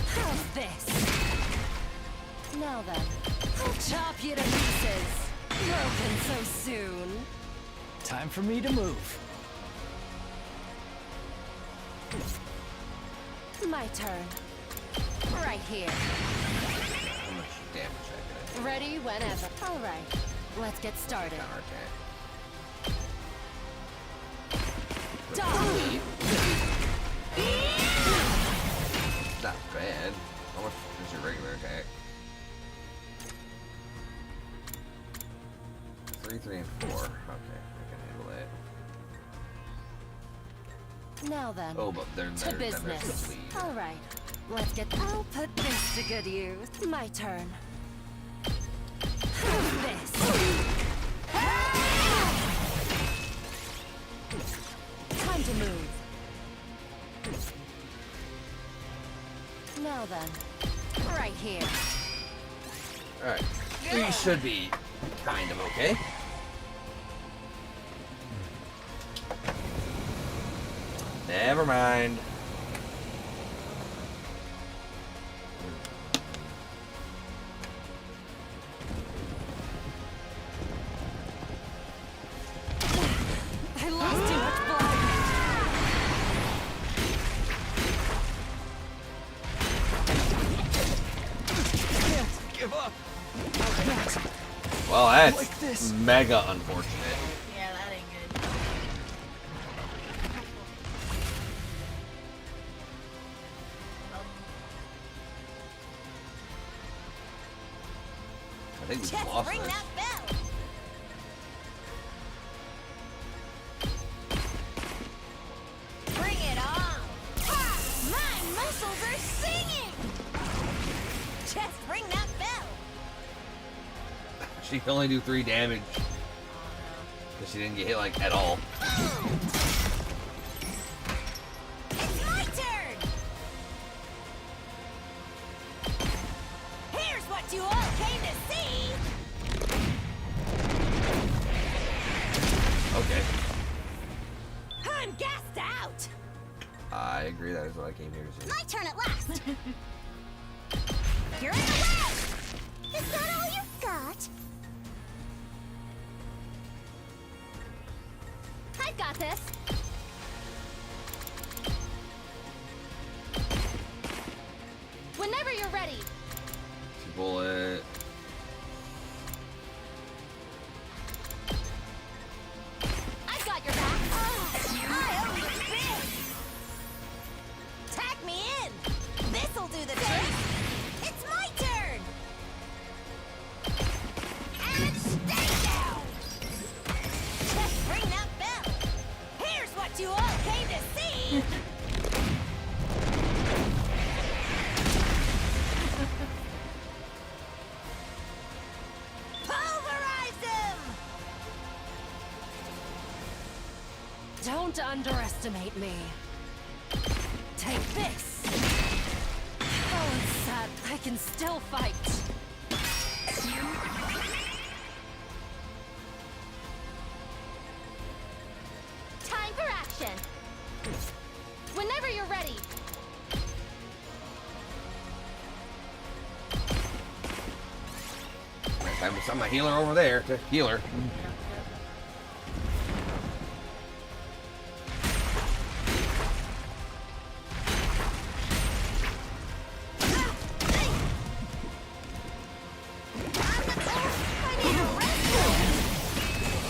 Speaker 2: How's this? Now then, I'll chop you to pieces. Broken so soon.
Speaker 4: Time for me to move.
Speaker 2: My turn. Right here.
Speaker 1: How much damage I did?
Speaker 2: Ready whenever. All right, let's get started.
Speaker 1: Counterattack.
Speaker 2: Dodge.
Speaker 1: Not bad. How much is your regular attack? 3, 3, and 4. Okay, I can handle that.
Speaker 2: Now then,
Speaker 1: Oh, but there's
Speaker 2: to business.
Speaker 1: the lead.
Speaker 2: All right, let's get. I'll put this to good use. My turn. How's this? Time to move. Now then, right here.
Speaker 1: Alright. We should be kind of okay. Never mind.
Speaker 5: I lost too much blood.
Speaker 7: Can't give up.
Speaker 1: Well, that's
Speaker 7: Like this.
Speaker 1: mega unfortunate.
Speaker 6: Yeah, that ain't good.
Speaker 1: I think we
Speaker 3: Just
Speaker 1: lost
Speaker 3: ring
Speaker 1: this.
Speaker 3: that bell. Bring it on. Ha! My muscles are singing. Just ring that bell.
Speaker 1: She can only do 3 damage. Because she didn't get hit like at all.
Speaker 3: It's my turn.
Speaker 1: I agree. That is what I came here to see.
Speaker 3: My turn at last. You're in the way. Is that all you've got? I've got this. Whenever you're ready.
Speaker 1: Bullet.
Speaker 3: I've got your back. I owe you big. Tag me in. This'll do the trick. It's my turn. And stay down. Just ring that bell. Here's what you all came to see. Pulverize him.
Speaker 2: Don't underestimate me. Take this. Oh, it's sad. I can still fight.
Speaker 3: Time for action. Whenever you're ready.
Speaker 1: Time to send my healer over there to heal her.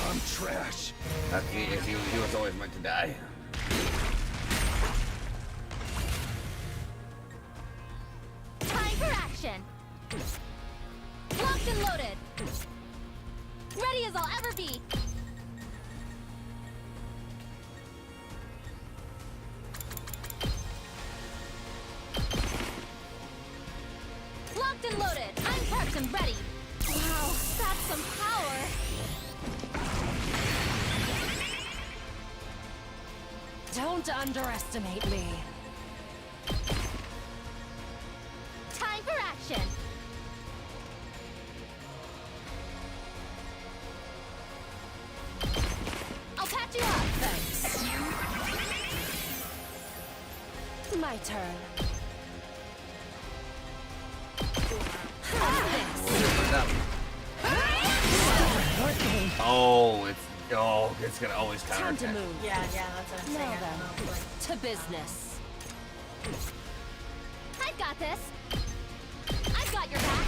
Speaker 7: I'm trash.
Speaker 1: That's he was always meant to die.
Speaker 3: Time for action. Locked and loaded. Ready as I'll ever be. Locked and loaded. I'm prepped and ready. Wow, that's some power.
Speaker 2: Don't underestimate me.
Speaker 3: Time for action. I'll patch you up.
Speaker 2: Thanks. My turn.
Speaker 1: It's gonna always counter
Speaker 2: Time to
Speaker 1: attack.
Speaker 2: move.
Speaker 6: Yeah, that's what I'm saying.
Speaker 2: Now
Speaker 6: I don't
Speaker 2: then,
Speaker 6: know, like,
Speaker 2: to business.
Speaker 3: I've got this. I've got your back.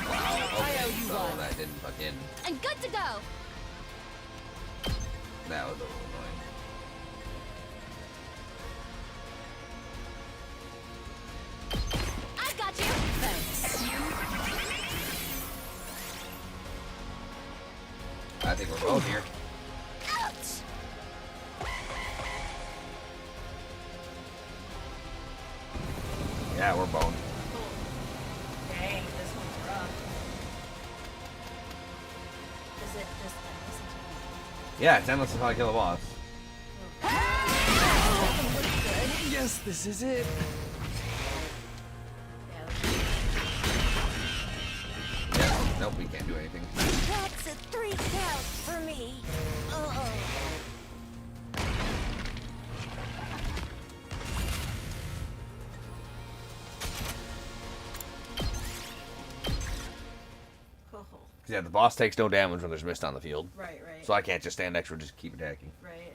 Speaker 1: Wow.
Speaker 2: I
Speaker 1: Okay.
Speaker 2: owe you
Speaker 1: So
Speaker 2: one.
Speaker 1: that didn't fucking.
Speaker 3: And good to go.
Speaker 1: That was a little annoying.
Speaker 3: I've got you.
Speaker 2: Thanks.
Speaker 1: I think we're both here.
Speaker 3: Ouch.
Speaker 1: Yeah, we're boned.
Speaker 6: dang, this one's rough. Is it just endless until
Speaker 1: Yeah, it's endless until I kill a boss.
Speaker 4: Yes, this is it.
Speaker 1: Yeah, nope, we can't do anything.
Speaker 3: That's a 3 count for me. Uh-oh.
Speaker 6: Cool.
Speaker 1: Yeah, the boss takes no damage when there's mist on the field.
Speaker 6: Right, right.
Speaker 1: So I can't just stand next to her and just keep attacking.
Speaker 6: Right.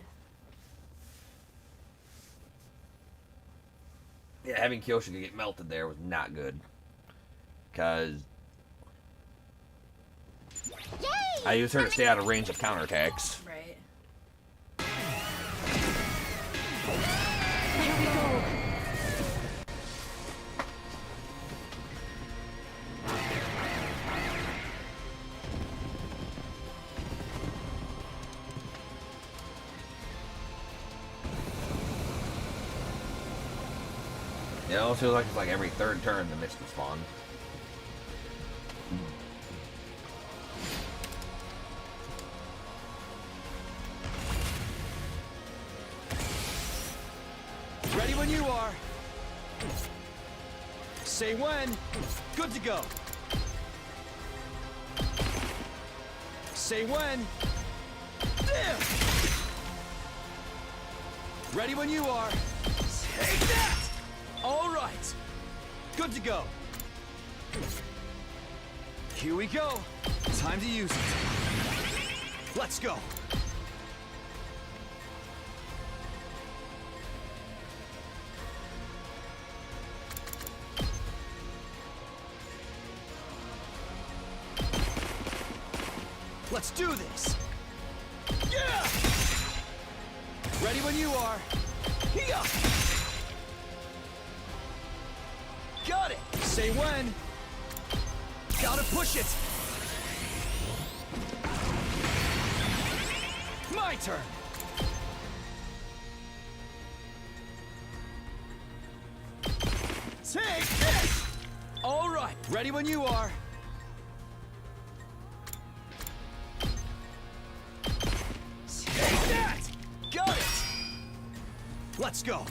Speaker 1: Yeah, having Kyoshi get melted there was not good. Because
Speaker 3: Yay!
Speaker 1: I used her to stay out of range of counterattacks.
Speaker 6: Right.
Speaker 3: Here we go.
Speaker 1: It almost feels like it's like every third turn the mist will spawn.
Speaker 7: Ready when you are. Say when. Good to go. Say when. There. Ready when you are. Take that! All right. Good to go. Here we go. Time to use it. Let's go. Let's do this. Yeah! Ready when you are. Here! Got it! Say when. Gotta push it! My turn! Take this! Alright, ready when you are. Take that! Got it! Let's go!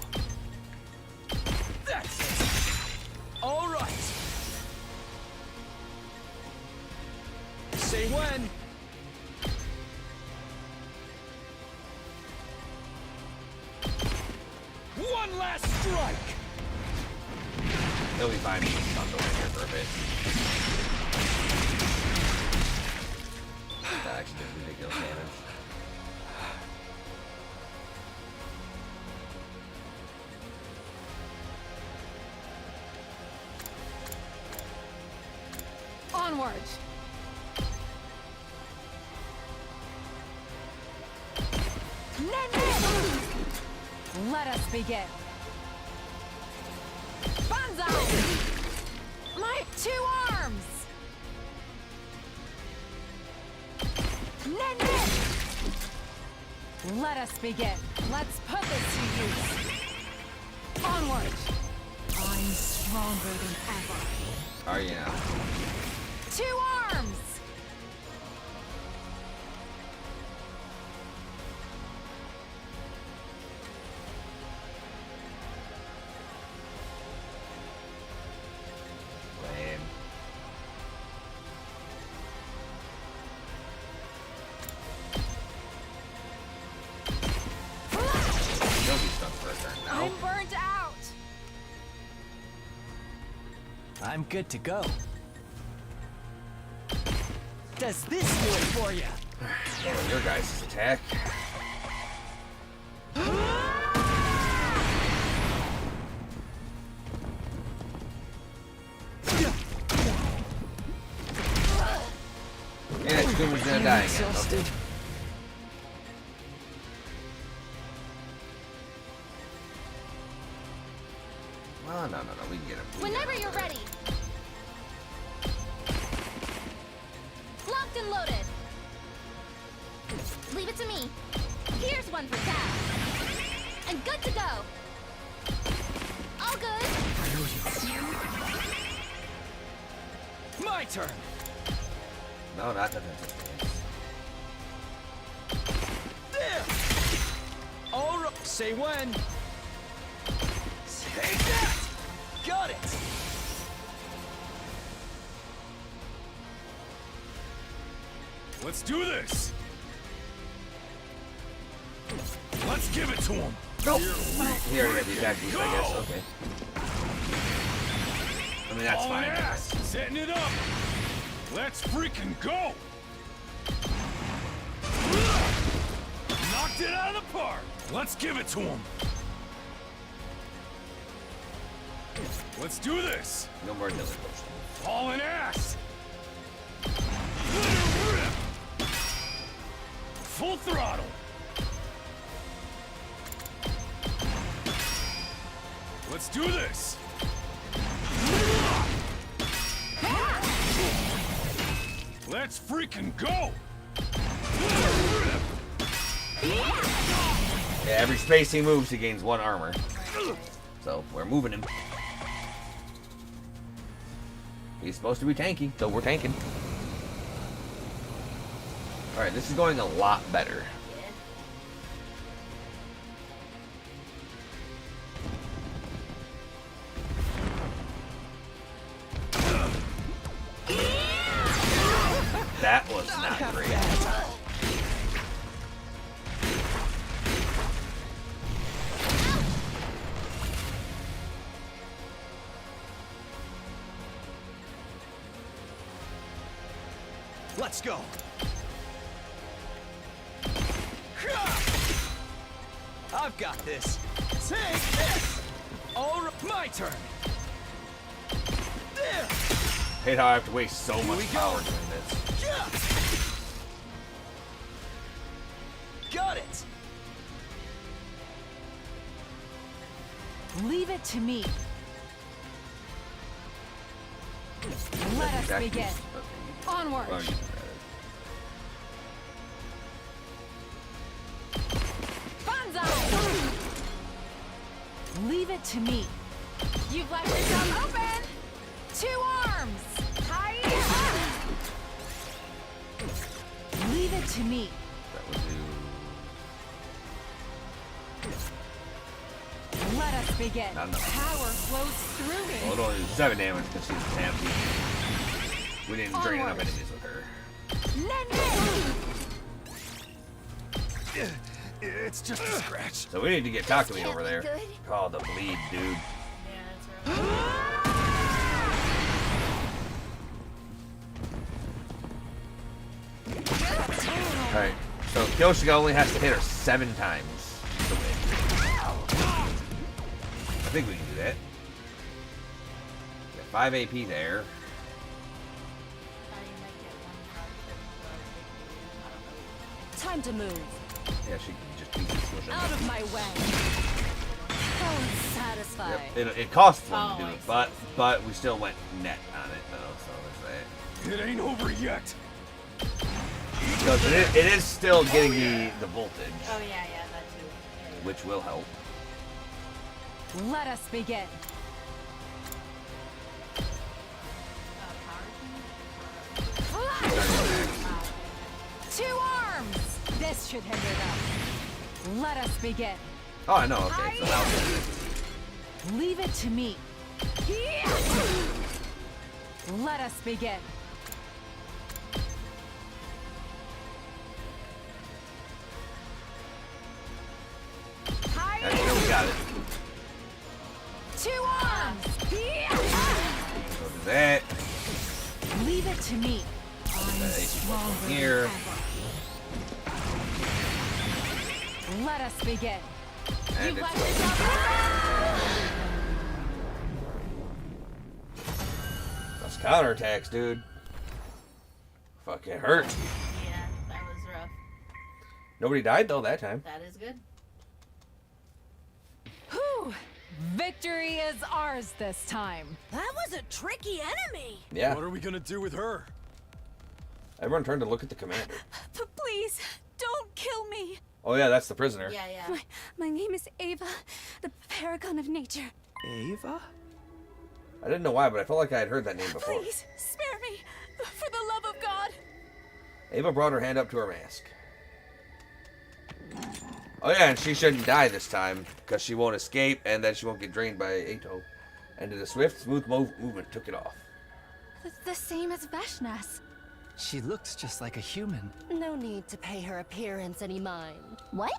Speaker 7: That's it! Alright! Say when. One last strike.
Speaker 1: He'll be fine. He's not going here for a bit. That actually did ridiculous damage.
Speaker 5: Onward! Let us begin. Banzai! My 2 arms! Let us begin. Let's put this to use. Onward! I'm stronger than ever.
Speaker 1: Are you now?
Speaker 5: 2 arms!
Speaker 1: Lame. He'll be stuck for a turn now.
Speaker 5: I'm burnt out!
Speaker 4: I'm good to go. Does this do it for you?
Speaker 1: Oh, your guys' attack. Yeah, Skuma's gonna die again. Okay. Oh, no, we can get him.
Speaker 2: Whenever you're ready. Locked and loaded. Leave it to me. Here's one for Cal. And good to go. All good.
Speaker 7: My turn.
Speaker 1: No, not defensive.
Speaker 7: There. All right. Say when. Take that. Got it.
Speaker 9: Let's do this. Let's give it to him.
Speaker 1: Nope. He already had the attack boost, I guess. Okay. I mean, that's
Speaker 9: All
Speaker 1: fine.
Speaker 9: ass, setting it up. Let's freaking go. Knocked it out of the park. Let's give it to him. Let's do this.
Speaker 1: No more healing potion.
Speaker 9: Hauling ass. Let it rip. Full throttle. Let's do this. Let's freaking go.
Speaker 1: Yeah, every space he moves, he gains 1 armor. So, we're moving him. He's supposed to be tanky, so we're tanking. Alright, this is going a lot better. That was not great.
Speaker 7: Let's go. I've got this. Take this. All right, my turn. There.
Speaker 1: Hate how I have to waste so much
Speaker 7: we go.
Speaker 1: power doing this.
Speaker 7: Yeah. Got it.
Speaker 5: Leave it to me. Let us
Speaker 1: Exactly.
Speaker 5: begin. Onward.
Speaker 1: Oh, you-
Speaker 5: Banzai! Leave it to me. You've left yourself open. 2 arms. Hi-ya! Leave it to me.
Speaker 1: that would do.
Speaker 5: Let us begin.
Speaker 1: Not enough.
Speaker 5: Power flows through me.
Speaker 1: Well, it only did 7 damage because she's a damn beast. We didn't drain enough
Speaker 5: Onward.
Speaker 1: enemies with her.
Speaker 5: Nene!
Speaker 9: It's just a scratch.
Speaker 1: So we need to get Takumi
Speaker 3: can't
Speaker 1: over
Speaker 3: be
Speaker 1: there.
Speaker 3: good.
Speaker 1: Oh, the bleed, dude.
Speaker 6: Yeah, it's rough.
Speaker 1: Alright, so Kyoshika only has to hit her 7 times to win. I think we can do that. Got 5 AP there.
Speaker 6: You might get one from
Speaker 2: Time to move.
Speaker 1: Yeah, she can just beat this Kyoshika.
Speaker 2: Out of my way. Oh, satisfied.
Speaker 1: Yep, it costs one
Speaker 6: Oh,
Speaker 1: to do
Speaker 6: I
Speaker 1: it,
Speaker 6: see.
Speaker 1: but we still went net on it though, so there's that.
Speaker 9: It ain't over yet.
Speaker 1: Because it is still getting the voltage,
Speaker 6: Oh yeah, that too. Yeah.
Speaker 1: which will help.
Speaker 5: Let us begin.
Speaker 6: Power team?
Speaker 5: 2 arms. This should hinder them. Let us begin.
Speaker 1: Oh, I know. Okay, so now
Speaker 5: Leave it to me. Let us begin.
Speaker 1: actually, we got it.
Speaker 5: 2 arms.
Speaker 1: So do that.
Speaker 5: Leave it to me.
Speaker 1: That AC plus 1 here.
Speaker 5: Let us begin.
Speaker 1: And
Speaker 5: You
Speaker 1: it's
Speaker 5: left yourself
Speaker 1: those counterattacks, dude. Fuck, it hurt.
Speaker 6: Yeah, that was rough.
Speaker 1: Nobody died though that time.
Speaker 6: That is good.
Speaker 5: Whew. Victory is ours this time.
Speaker 3: That was a tricky enemy.
Speaker 1: Yeah.
Speaker 9: What are we gonna do with her?
Speaker 1: Everyone turned to look at the commander.
Speaker 3: Please, don't kill me.
Speaker 1: Oh yeah, that's the prisoner.
Speaker 6: Yeah.
Speaker 3: My name is Ava, the paragon of nature.
Speaker 7: Ava?
Speaker 1: I didn't know why, but I felt like I had heard that name before.
Speaker 3: Please, spare me. For the love of God.
Speaker 1: Ava brought her hand up to her mask. Oh yeah, and she shouldn't die this time, because she won't escape, and then she won't get drained by Ato. And in a swift, smooth movement, took it off.
Speaker 3: The same as Veshnas.
Speaker 4: She looks just like a human.
Speaker 2: No need to pay her appearance any mind.
Speaker 3: What?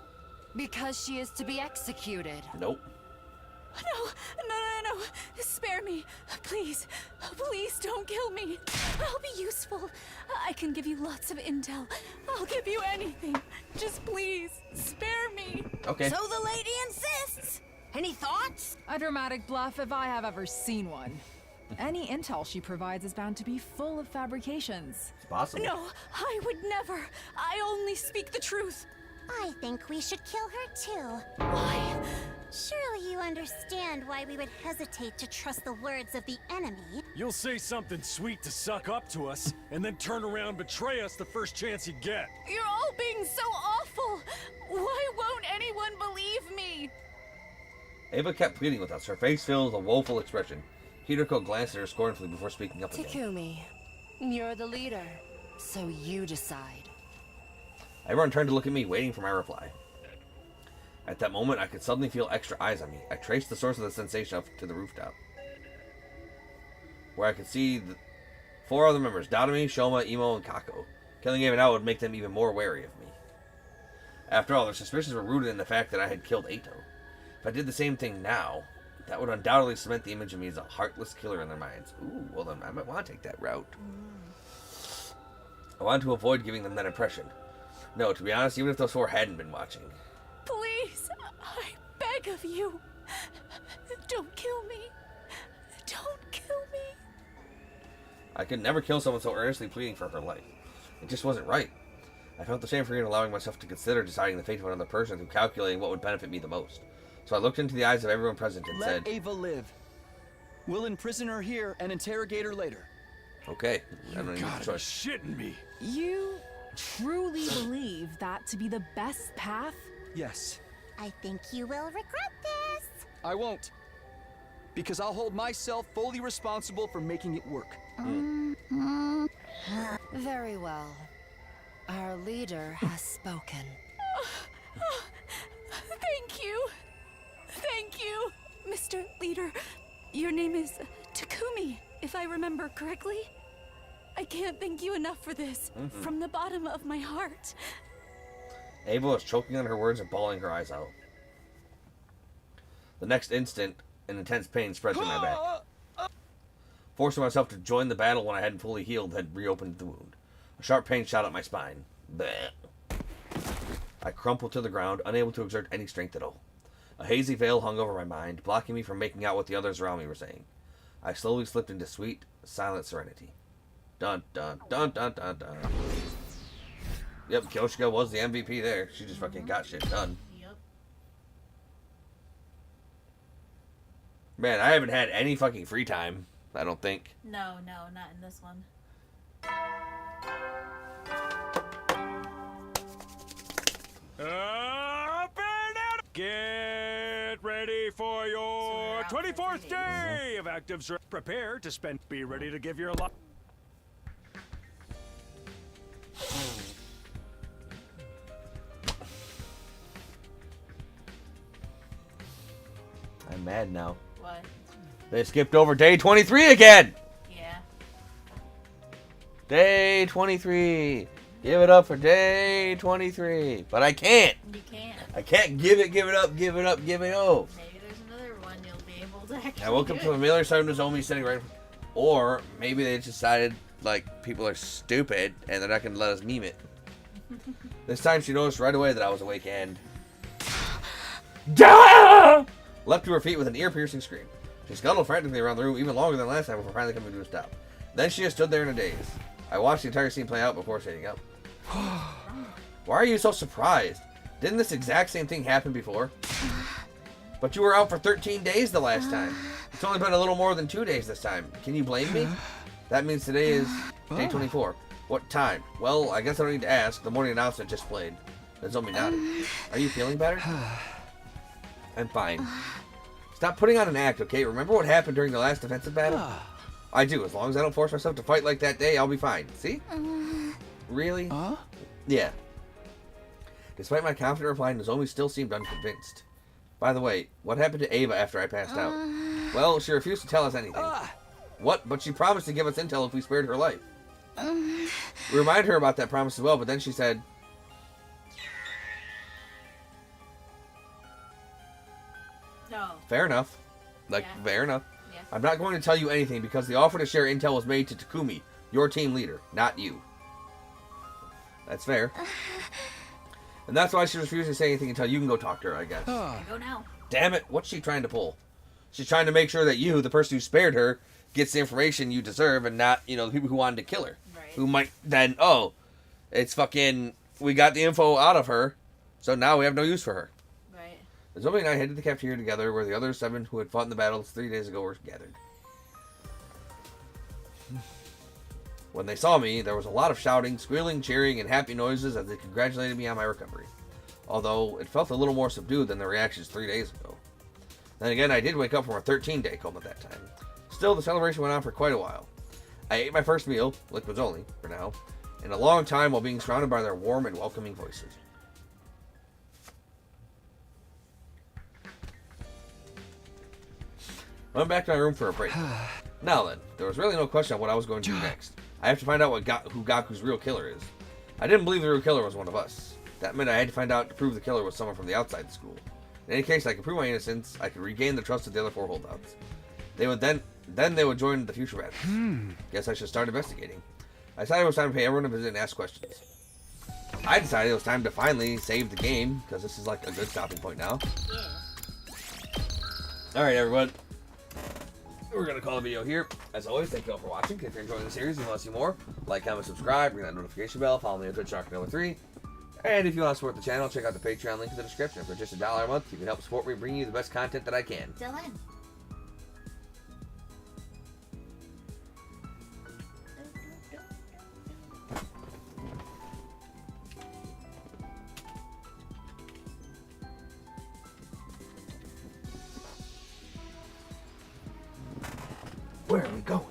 Speaker 2: Because she is to be executed.
Speaker 1: Nope.
Speaker 3: No. Spare me. Please. Please don't kill me. I'll be useful. I can give you lots of intel. I'll give you anything. Just please, spare me.
Speaker 1: Okay.
Speaker 3: So the lady insists. Any thoughts?
Speaker 5: A dramatic bluff if I have ever seen one. Any intel she provides is bound to be full of fabrications.
Speaker 1: It's possible.
Speaker 3: No, I would never. I only speak the truth.
Speaker 10: I think we should kill her too.
Speaker 3: Why?
Speaker 10: Surely you understand why we would hesitate to trust the words of the enemy.
Speaker 9: You'll say something sweet to suck up to us, and then turn around and betray us the first chance you get.
Speaker 3: You're all being so awful. Why won't anyone believe me?
Speaker 1: Ava kept pleading with us, her face filled with a woeful expression. Hideko glanced at her scornfully before speaking up again.
Speaker 2: Takumi, you're the leader, so you decide.
Speaker 1: Everyone turned to look at me, waiting for my reply. At that moment, I could suddenly feel extra eyes on me. I traced the source of the sensation up to the rooftop, where I could see the 4 other members, Dadami, Shoma, Imo, and Kako. Killing Ava now would make them even more wary of me. After all, their suspicions were rooted in the fact that I had killed Ato. If I did the same thing now, that would undoubtedly cement the image of me as a heartless killer in their minds. Ooh, well then I might want to take that route. wanted to avoid giving them that impression. No, to be honest, even if those 4 hadn't been watching.
Speaker 5: Please, I beg of you. Don't kill me. Don't kill me.
Speaker 1: I could never kill someone so earnestly pleading for her life. It just wasn't right. I felt the shame for even allowing myself to consider deciding the fate of another person through calculating what would benefit me the most. So I looked into the eyes of everyone present and said,
Speaker 7: Let Ava live. We'll imprison her here and interrogate her later.
Speaker 1: okay. I don't
Speaker 9: You
Speaker 1: need
Speaker 9: gotta
Speaker 1: a
Speaker 9: be
Speaker 1: choice.
Speaker 9: shitting me.
Speaker 5: You truly believe that to be the best path?
Speaker 7: Yes,
Speaker 10: I think you will regret this.
Speaker 7: I won't. Because I'll hold myself fully responsible for making it work.
Speaker 2: Very well. Our leader has spoken.
Speaker 5: Thank you. Thank you. Mr. Leader, your name is Takumi, if I remember correctly. I can't thank you enough for this. From the bottom of my heart.
Speaker 1: Ava was choking on her words and bawling her eyes out. The next instant, an intense pain spread through my back. Forcing myself to join the battle when I hadn't fully healed had reopened the wound. A sharp pain shot up my spine. Blech. I crumpled to the ground, unable to exert any strength at all. A hazy veil hung over my mind, blocking me from making out what the others around me were saying. I slowly slipped into sweet, silent serenity. Dun dun dun dun dun dun. Yep, Kyoshika was the MVP there. She just fucking got shit done.
Speaker 6: Yep.
Speaker 1: Man, I haven't had any fucking free time, I don't think.
Speaker 6: No, not in this one.
Speaker 9: Up and out! Get ready for your
Speaker 6: So we're out for
Speaker 9: 24th
Speaker 6: 3 days.
Speaker 9: day of active service. Prepare to spend. Be ready to give your life.
Speaker 1: I'm mad now.
Speaker 6: What?
Speaker 1: They skipped over day 23 again!
Speaker 6: Yeah.
Speaker 1: Day 23. Give it up for day 23. But I can't.
Speaker 6: You can't.
Speaker 1: I can't give it up, give it up.
Speaker 6: Maybe there's another one you'll be able to actually
Speaker 1: I woke up
Speaker 6: do
Speaker 1: to a
Speaker 6: it.
Speaker 1: familiar sound of Nozomi sitting right. Or maybe they decided, like, people are stupid and they're not going to let us meme it. This time she noticed right away that I was awake and... leapt to her feet with an ear-piercing scream. She scuttled frantically around the room even longer than last time before finally coming to a stop. Then she just stood there in a daze. I watched the entire scene play out before standing up. Why are you so surprised? Didn't this exact same thing happen before? But you were out for 13 days the last time. It's only been a little more than 2 days this time. Can you blame me? That means today is day 24. What time? Well, I guess I don't need to ask. The morning announcement just played. Nozomi nodded. Are you feeling better? I'm fine. Stop putting on an act, okay? Remember what happened during the last defensive battle? I do. As long as I don't force myself to fight like that day, I'll be fine. See? Really? Yeah. Despite my confident reply, Nozomi still seemed unconvinced. By the way, what happened to Ava after I passed out? Well, she refused to tell us anything. What? But she promised to give us intel if we spared her life. We reminded her about that promise as well, but then she said...
Speaker 6: No.
Speaker 1: Fair enough. Fair enough.
Speaker 6: Yeah.
Speaker 1: I'm not going to tell you anything because the offer to share intel was made to Takumi, your team leader, not you. That's fair. And that's why she refused to say anything until you can go talk to her, I guess.
Speaker 6: Go now.
Speaker 1: Damn it, what's she trying to pull? She's trying to make sure that you, the person who spared her, gets the information you deserve and not, the people who wanted to kill her.
Speaker 6: Right.
Speaker 1: Who might then, it's fucking, we got the info out of her, so now we have no use for her.
Speaker 6: Right.
Speaker 1: Nozomi and I headed to the cafeteria together where the other 7 who had fought in the battles 3 days ago were gathered. When they saw me, there was a lot of shouting, squealing, cheering, and happy noises as they congratulated me on my recovery. Although, it felt a little more subdued than the reactions 3 days ago. Then again, I did wake up from a 13-day coma that time. Still, the celebration went on for quite a while. I ate my first meal, liquids only, for now, in a long time while being surrounded by their warm and welcoming voices. I went back to my room for a break. Now then, there was really no question on what I was going to do next. I have to find out who Gaku's real killer is. I didn't believe the real killer was one of us. That meant I had to find out to prove the killer was someone from the outside the school. In any case, I could prove my innocence, I could regain the trust of the other 4 holdouts. They would then they would join the future battle. Guess I should start investigating. I decided it was time to pay everyone to visit and ask questions. I decided it was time to finally save the game, because this is like a good stopping point now. Alright, everyone. We're going to call the video here. As always, thank you all for watching. If you're enjoying the series and you want to see more, like, comment, subscribe, ring that notification bell, follow me on Twitch, Shark3. And if you want to support the channel, check out the Patreon link in the description. For just $1 a month, you can help support me bringing you the best content that I can.
Speaker 6: Dylan.
Speaker 1: Where are we going?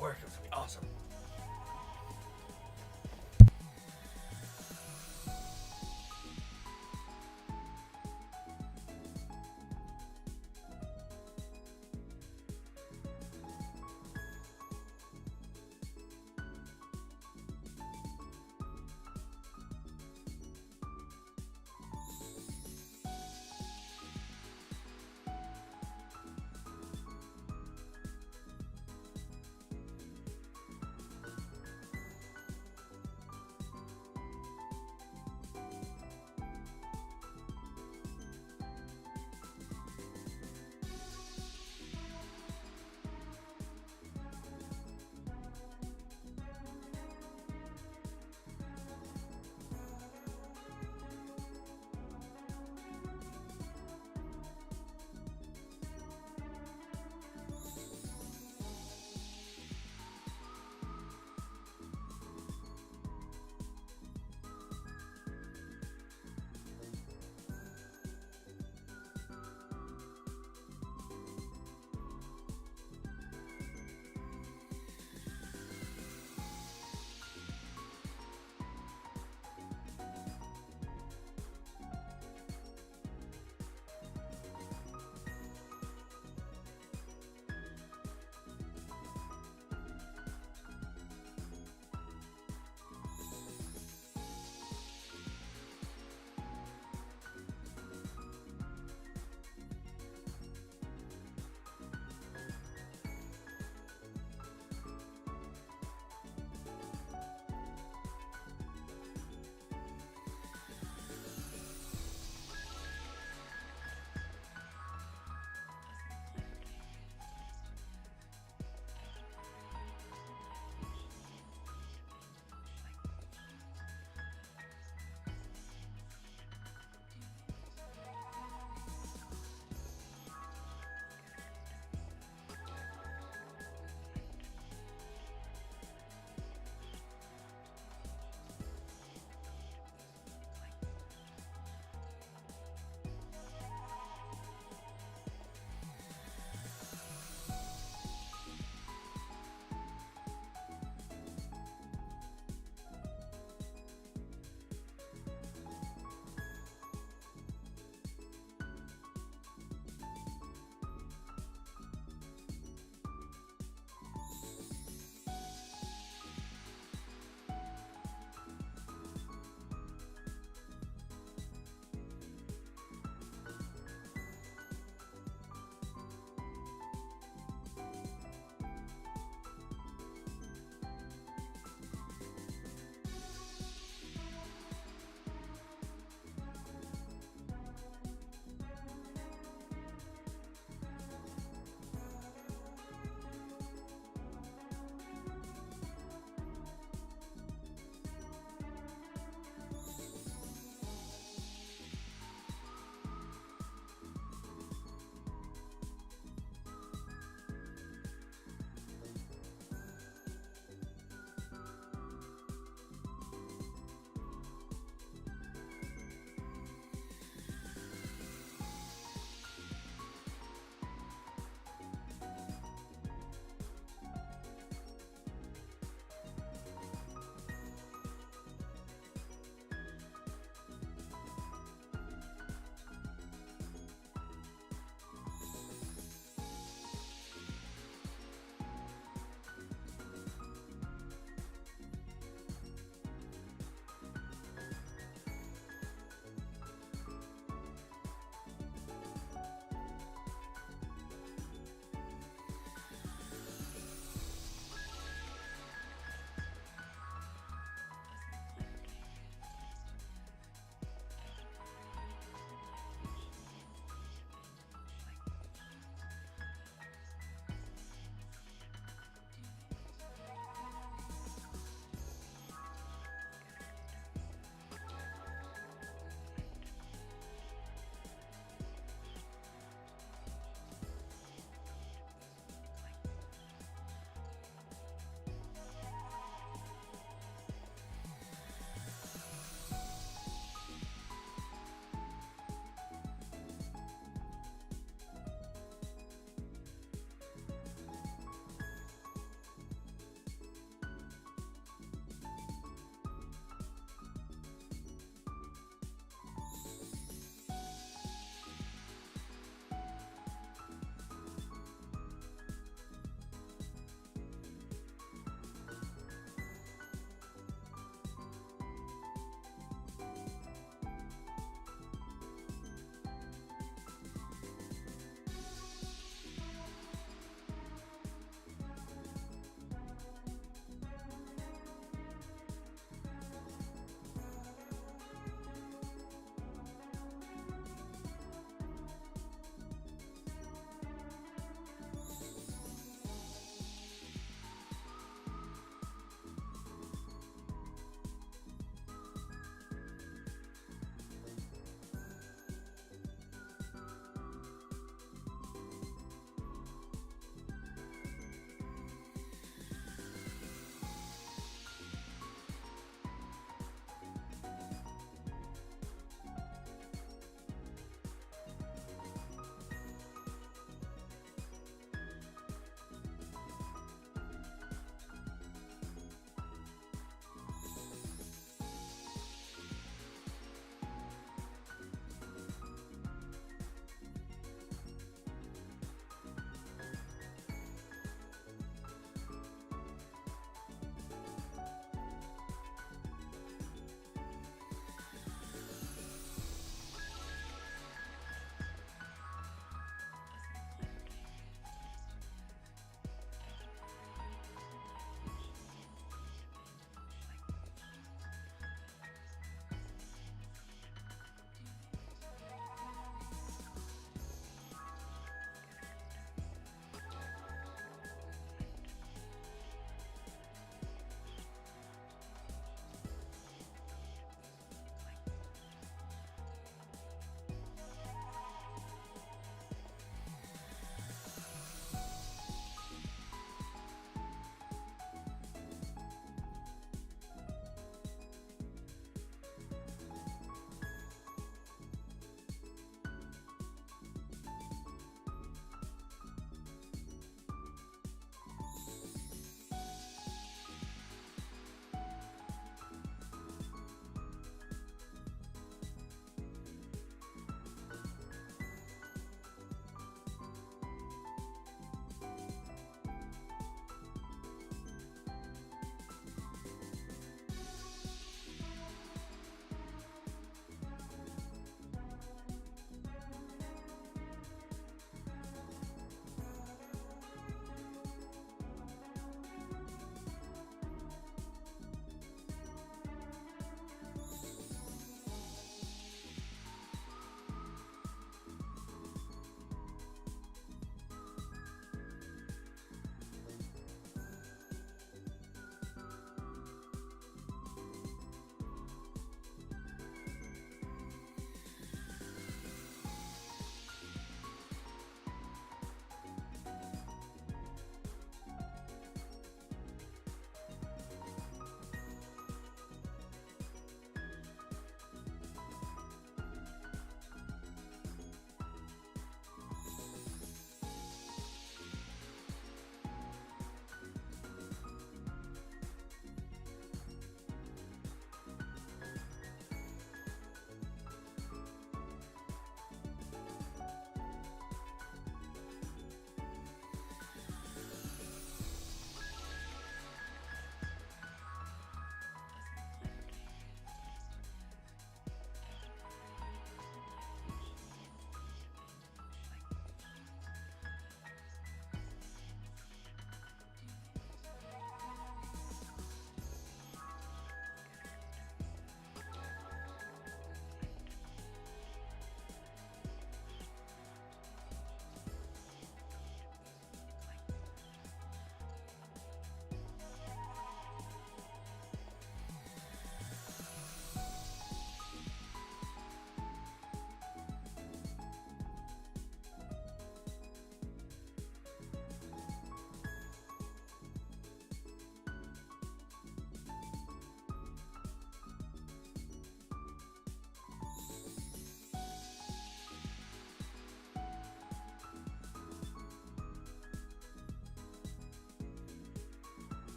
Speaker 1: Work. It was gonna be awesome.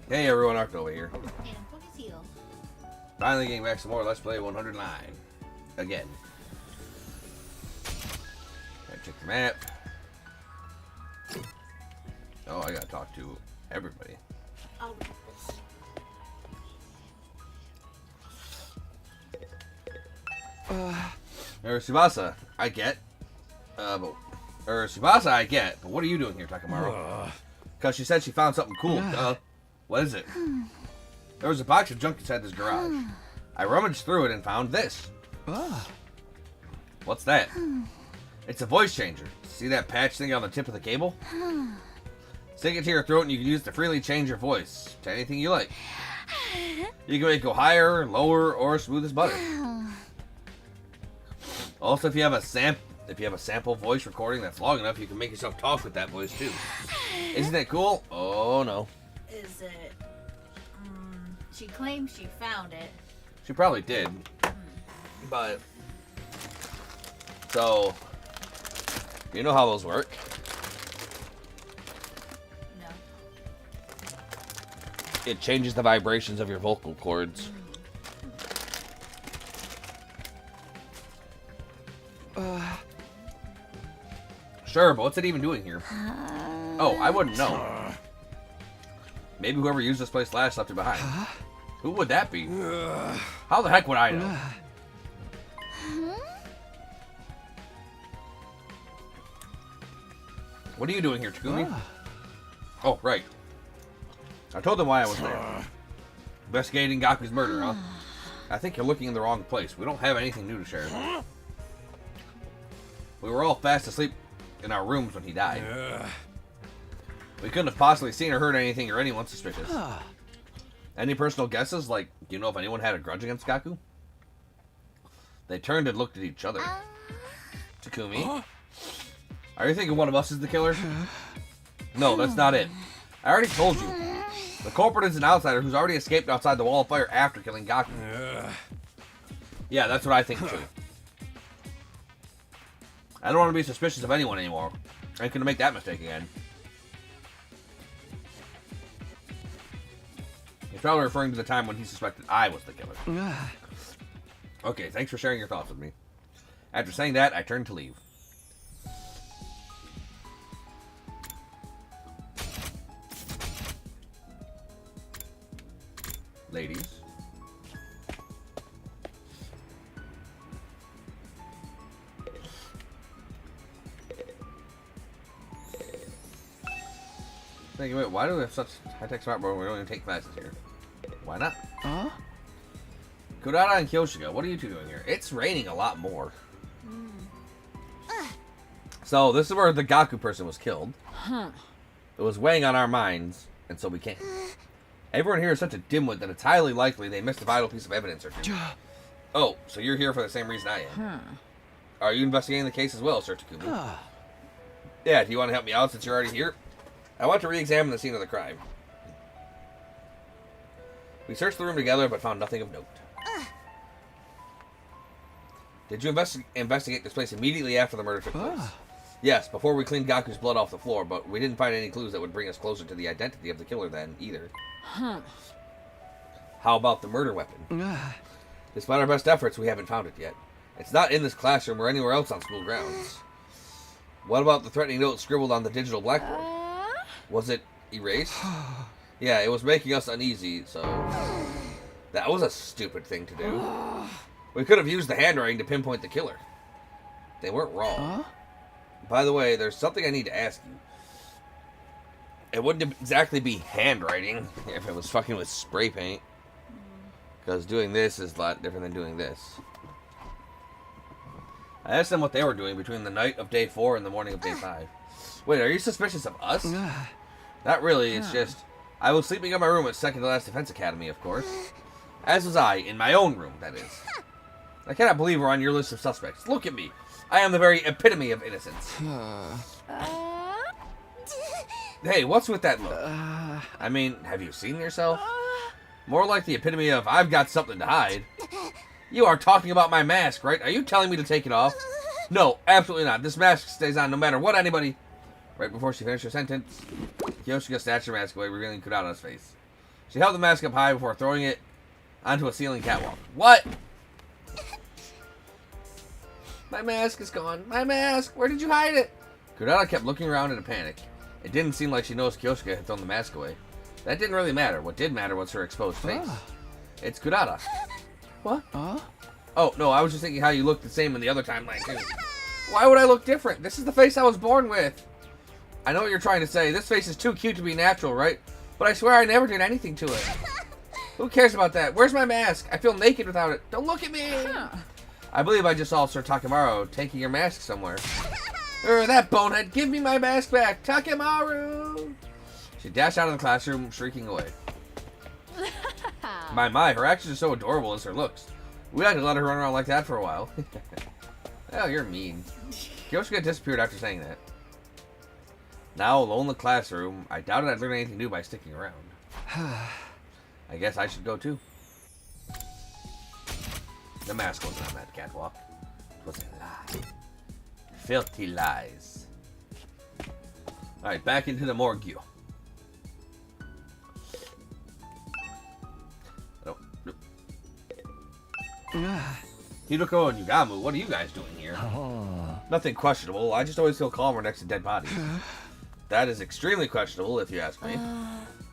Speaker 1: Hey everyone, October here.
Speaker 6: And Pokesteel.
Speaker 1: Finally getting back some more Let's Play 109. Again. Gotta check the map. Oh, I gotta talk to everybody.
Speaker 6: I'll read this.
Speaker 1: Tsubasa, I get. Tsubasa, I get. But what are you doing here, Takamaru? Because she said she found something cool. What is it? There was a box of junk inside this garage. I rummaged through it and found this. What's that? It's a voice changer. See that patch thing on the tip of the cable? Stick it to your throat and you can use it to freely change your voice to anything you like. You can make it go higher, lower, or smooth as butter. Also, if you have a sample voice recording that's long enough, you can make yourself talk with that voice too. Isn't that cool? Oh no.
Speaker 6: Is it? She claims she found it.
Speaker 1: She probably did. But so you know how those work?
Speaker 6: No.
Speaker 1: It changes the vibrations of your vocal cords. Sure, but what's it even doing here? Oh, I wouldn't know. Maybe whoever used this place last left it behind. Who would that be? How the heck would I know? What are you doing here, Takumi? Oh, right. I told them why I was there. Investigating Gaku's murder, huh? I think you're looking in the wrong place. We don't have anything new to share. We were all fast asleep in our rooms when he died. We couldn't have possibly seen or heard anything or anyone suspicious. Any personal guesses? Like, do you know if anyone had a grudge against Gaku? They turned and looked at each other. Takumi? Are you thinking one of us is the killer? No, that's not it. I already told you. The culprit is an outsider who's already escaped outside the wall of fire after killing Gaku. Yeah, that's what I think too. I don't want to be suspicious of anyone anymore. I ain't gonna make that mistake again. He's probably referring to the time when he suspected I was the killer. Okay, thanks for sharing your thoughts with me. After saying that, I turned to leave. Ladies. Thinking, wait, why do we have such high-tech smartboard when we don't even take classes here? Why not? Kurata and Kyoshiga, what are you two doing here? It's raining a lot more. So, this is where the Gaku person was killed. It was weighing on our minds, and so we came. Everyone here is such a dimwit that it's highly likely they missed a vital piece of evidence or two. Oh, so you're here for the same reason I am. Are you investigating the case as well, Sir Takumi? Yeah, do you want to help me out since you're already here? I want to re-examine the scene of the crime. We searched the room together, but found nothing of note. Did you investigate this place immediately after the murder took place? Yes, before we cleaned Gaku's blood off the floor, but we didn't find any clues that would bring us closer to the identity of the killer then, either. How about the murder weapon? Despite our best efforts, we haven't found it yet. It's not in this classroom or anywhere else on school grounds. What about the threatening note scribbled on the digital blackboard? Was it erased? Yeah, it was making us uneasy, so... That was a stupid thing to do. We could have used the handwriting to pinpoint the killer. They weren't wrong. By the way, there's something I need to ask you. It wouldn't exactly be handwriting if it was fucking with spray paint. Because doing this is a lot different than doing this. I asked them what they were doing between the night of day 4 and the morning of day 5. Wait, are you suspicious of us? Not really, it's just... I was sleeping in my room at second to last Defense Academy, of course. As was I, in my own room, that is. I cannot believe we're on your list of suspects. Look at me. I am the very epitome of innocence. Hey, what's with that look? I mean, have you seen yourself? More like the epitome of, I've got something to hide. You are talking about my mask, right? Are you telling me to take it off? No, absolutely not. This mask stays on no matter what anybody... Right before she finished her sentence, Kyoshiga snatched her mask away, revealing Kurata's face. She held the mask up high before throwing it onto a ceiling catwalk. What? My mask is gone. My mask! Where did you hide it? Kudata kept looking around in a panic. It didn't seem like she noticed Kyosuke had thrown the mask away. That didn't really matter. What did matter was her exposed face. It's Kudata. What? Oh, no, I was just thinking how you looked the same in the other timeline, too. Why would I look different? This is the face I was born with. I know what you're trying to say. This face is too cute to be natural, right? But I swear I never did anything to it. Who cares about that? Where's my mask? I feel naked without it. Don't look at me. I believe I just saw Sir Takemaru taking your mask somewhere. That bonehead, give me my mask back. Takemaru. She dashed out of the classroom, shrieking away. My, her actions are so adorable as her looks. We had to let her run around like that for a while. Oh, you're mean. Kyosuke disappeared after saying that. Now alone in the classroom, I doubted I'd learn anything new by sticking around. I guess I should go too. The mask wasn't on that catwalk. It was a lie. Filthy lies. Alright, back into the morgue. Hidoko and Yugamu, what are you guys doing here? Nothing questionable. I just always feel calmer next to dead bodies. That is extremely questionable, if you ask me.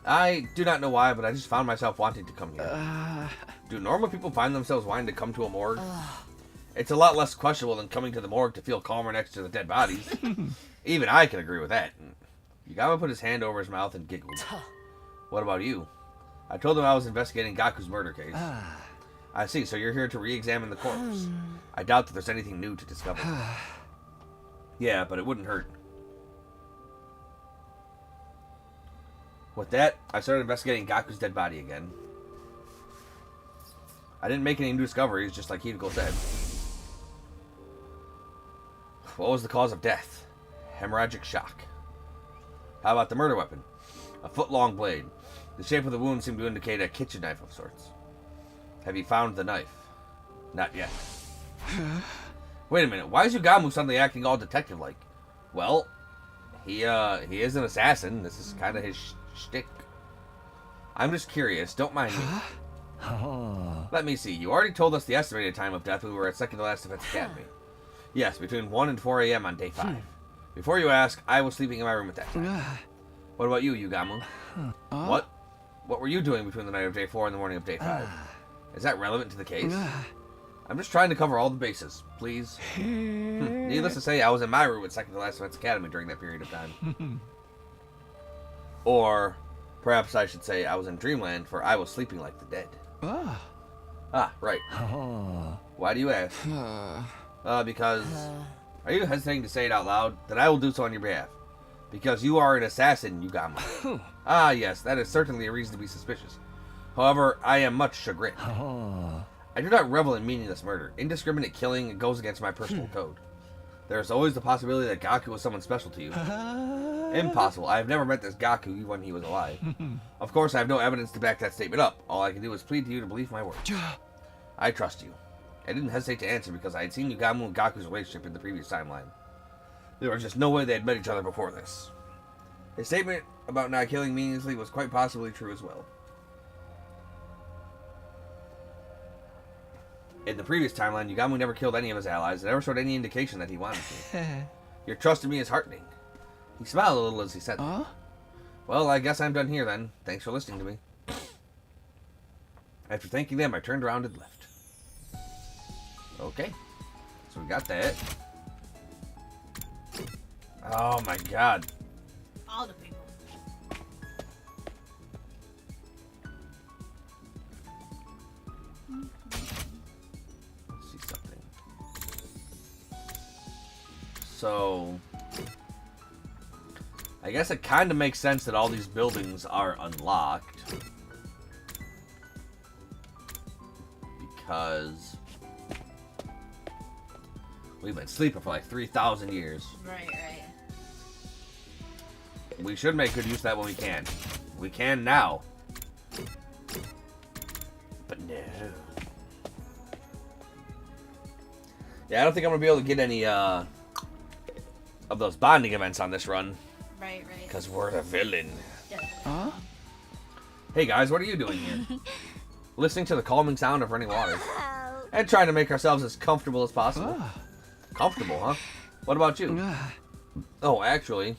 Speaker 1: I do not know why, but I just found myself wanting to come here. Do normal people find themselves wanting to come to a morgue? It's a lot less questionable than coming to the morgue to feel calmer next to the dead bodies. Even I can agree with that. Yugamu put his hand over his mouth and giggled. What about you? I told him I was investigating Gaku's murder case. I see, so you're here to re-examine the corpse. I doubt that there's anything new to discover. Yeah, but it wouldn't hurt. With that, I started investigating Gaku's dead body again. I didn't make any new discoveries, just like Hideko said. What was the cause of death? Hemorrhagic shock. How about the murder weapon? A foot-long blade. The shape of the wound seemed to indicate a kitchen knife of sorts. Have you found the knife? Not yet. Wait a minute, why is Yugamu suddenly acting all detective-like? Well, he is an assassin. This is kind of his shtick. I'm just curious, don't mind me. Let me see, you already told us the estimated time of death when we were at Second to Last Defense Academy. Yes, between 1 and 4 a.m. on day 5. Before you ask, I was sleeping in my room at that time. What about you, Yugamu? What were you doing between the night of day 4 and the morning of day 5? Is that relevant to the case? I'm just trying to cover all the bases, please. Needless to say, I was in my room at Second to Last Defense Academy during that period of time. Or, perhaps I should say, I was in Dreamland, for I was sleeping like the dead. Right. Why do you ask? Because... Are you hesitating to say it out loud? Then I will do so on your behalf. Because you are an assassin, Yugamu. Yes, that is certainly a reason to be suspicious. However, I am much chagrined. I do not revel in meaningless murder. Indiscriminate killing goes against my personal code. There is always the possibility that Gaku was someone special to you. Impossible. I have never met this Gaku when he was alive. Of course, I have no evidence to back that statement up. All I can do is plead to you to believe my words. I trust you. I didn't hesitate to answer because I had seen Yugamu and Gaku's relationship in the previous timeline. There was just no way they had met each other before this. His statement about not killing meaninglessly was quite possibly true as well. In the previous timeline, Yugamu never killed any of his allies and never showed any indication that he wanted to. Your trust in me is heartening. He smiled a little as he said that. Well, I guess I'm done here then. Thanks for listening to me. After thanking them, I turned around and left. Okay. So we got that. Oh my god.
Speaker 6: All the people.
Speaker 1: Let's see something. So... I guess it kind of makes sense that all these buildings are unlocked. Because... we've been sleeping for like 3,000 years.
Speaker 6: Right.
Speaker 1: We should make good use of that when we can. We can now. But no. Yeah, I don't think I'm going to be able to get any of those bonding events on this run.
Speaker 6: Right.
Speaker 1: Because we're the villain.
Speaker 6: Yeah.
Speaker 1: Hey guys, what are you doing here? Listening to the calming sound of running water.
Speaker 10: Oh,
Speaker 1: And trying to make ourselves as comfortable as possible. Comfortable, huh? What about you? Oh, actually,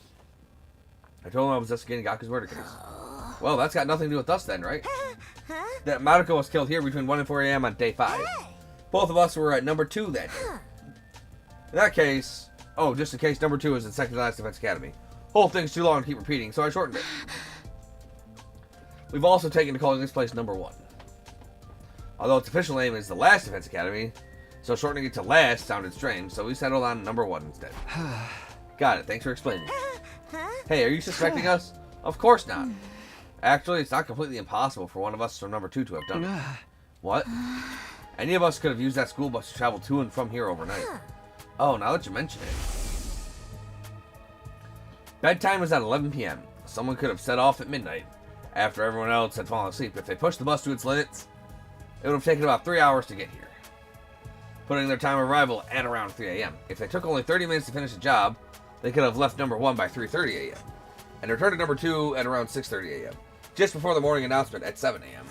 Speaker 1: I told him I was investigating Gaku's murder case. Well, that's got nothing to do with us then, right? That Madoka was killed here between 1 and 4 a.m. on day 5. Both of us were at number 2 that day. In that case, oh, just in case, number 2 is in second to last Defense Academy. Whole thing's too long to keep repeating, so I shortened it. We've also taken to calling this place number 1. Although its official name is the Last Defense Academy, so shortening it to last sounded strange, so we settled on number 1 instead. Got it, thanks for explaining. Hey, are you suspecting us? Of course not. Actually, it's not completely impossible for one of us from number 2 to have done it. What? Any of us could have used that school bus to travel to and from here overnight. Oh, now that you mention it. Bedtime was at 11 p.m. Someone could have set off at midnight, after everyone else had fallen asleep. If they pushed the bus to its limits, it would have taken about 3 hours to get here, putting their time of arrival at around 3 a.m. If they took only 30 minutes to finish the job, they could have left number 1 by 3:30 a.m. and returned to number 2 at around 6:30 a.m., just before the morning announcement at 7 a.m.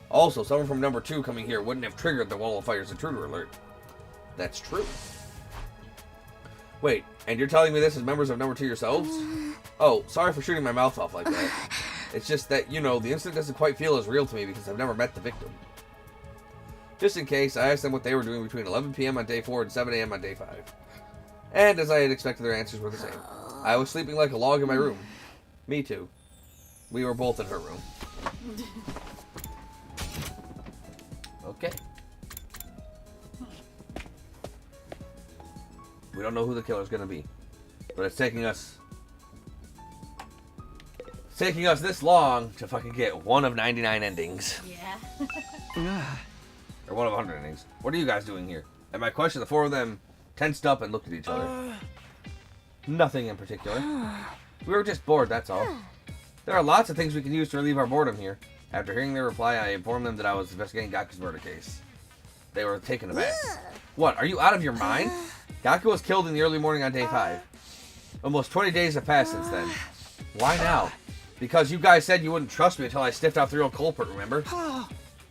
Speaker 1: Also, someone from number 2 coming here wouldn't have triggered the Wall of Fire's intruder alert. That's true. Wait, and you're telling me this is members of number 2 yourselves? Oh, sorry for shooting my mouth off like that. It's just that, you know, the incident doesn't quite feel as real to me because I've never met the victim. Just in case, I asked them what they were doing between 11 p.m. on day 4 and 7 a.m. on day 5. And as I had expected, their answers were the same. I was sleeping like a log in my room. Me too. We were both in her room. Okay. We don't know who the killer's gonna be, but it's taking us this long to fucking get one of 99 endings.
Speaker 6: Yeah.
Speaker 1: Or one of 100 endings. What are you guys doing here? At my question, the 4 of them tensed up and looked at each other. Nothing in particular. We were just bored, that's all. There are lots of things we can use to relieve our boredom here. After hearing their reply, I informed them that I was investigating Gaku's murder case. They were taken aback. What, are you out of your mind? Gaku was killed in the early morning on day 5. Almost 20 days have passed since then. Why now? Because you guys said you wouldn't trust me until I sniffed out the real culprit, remember?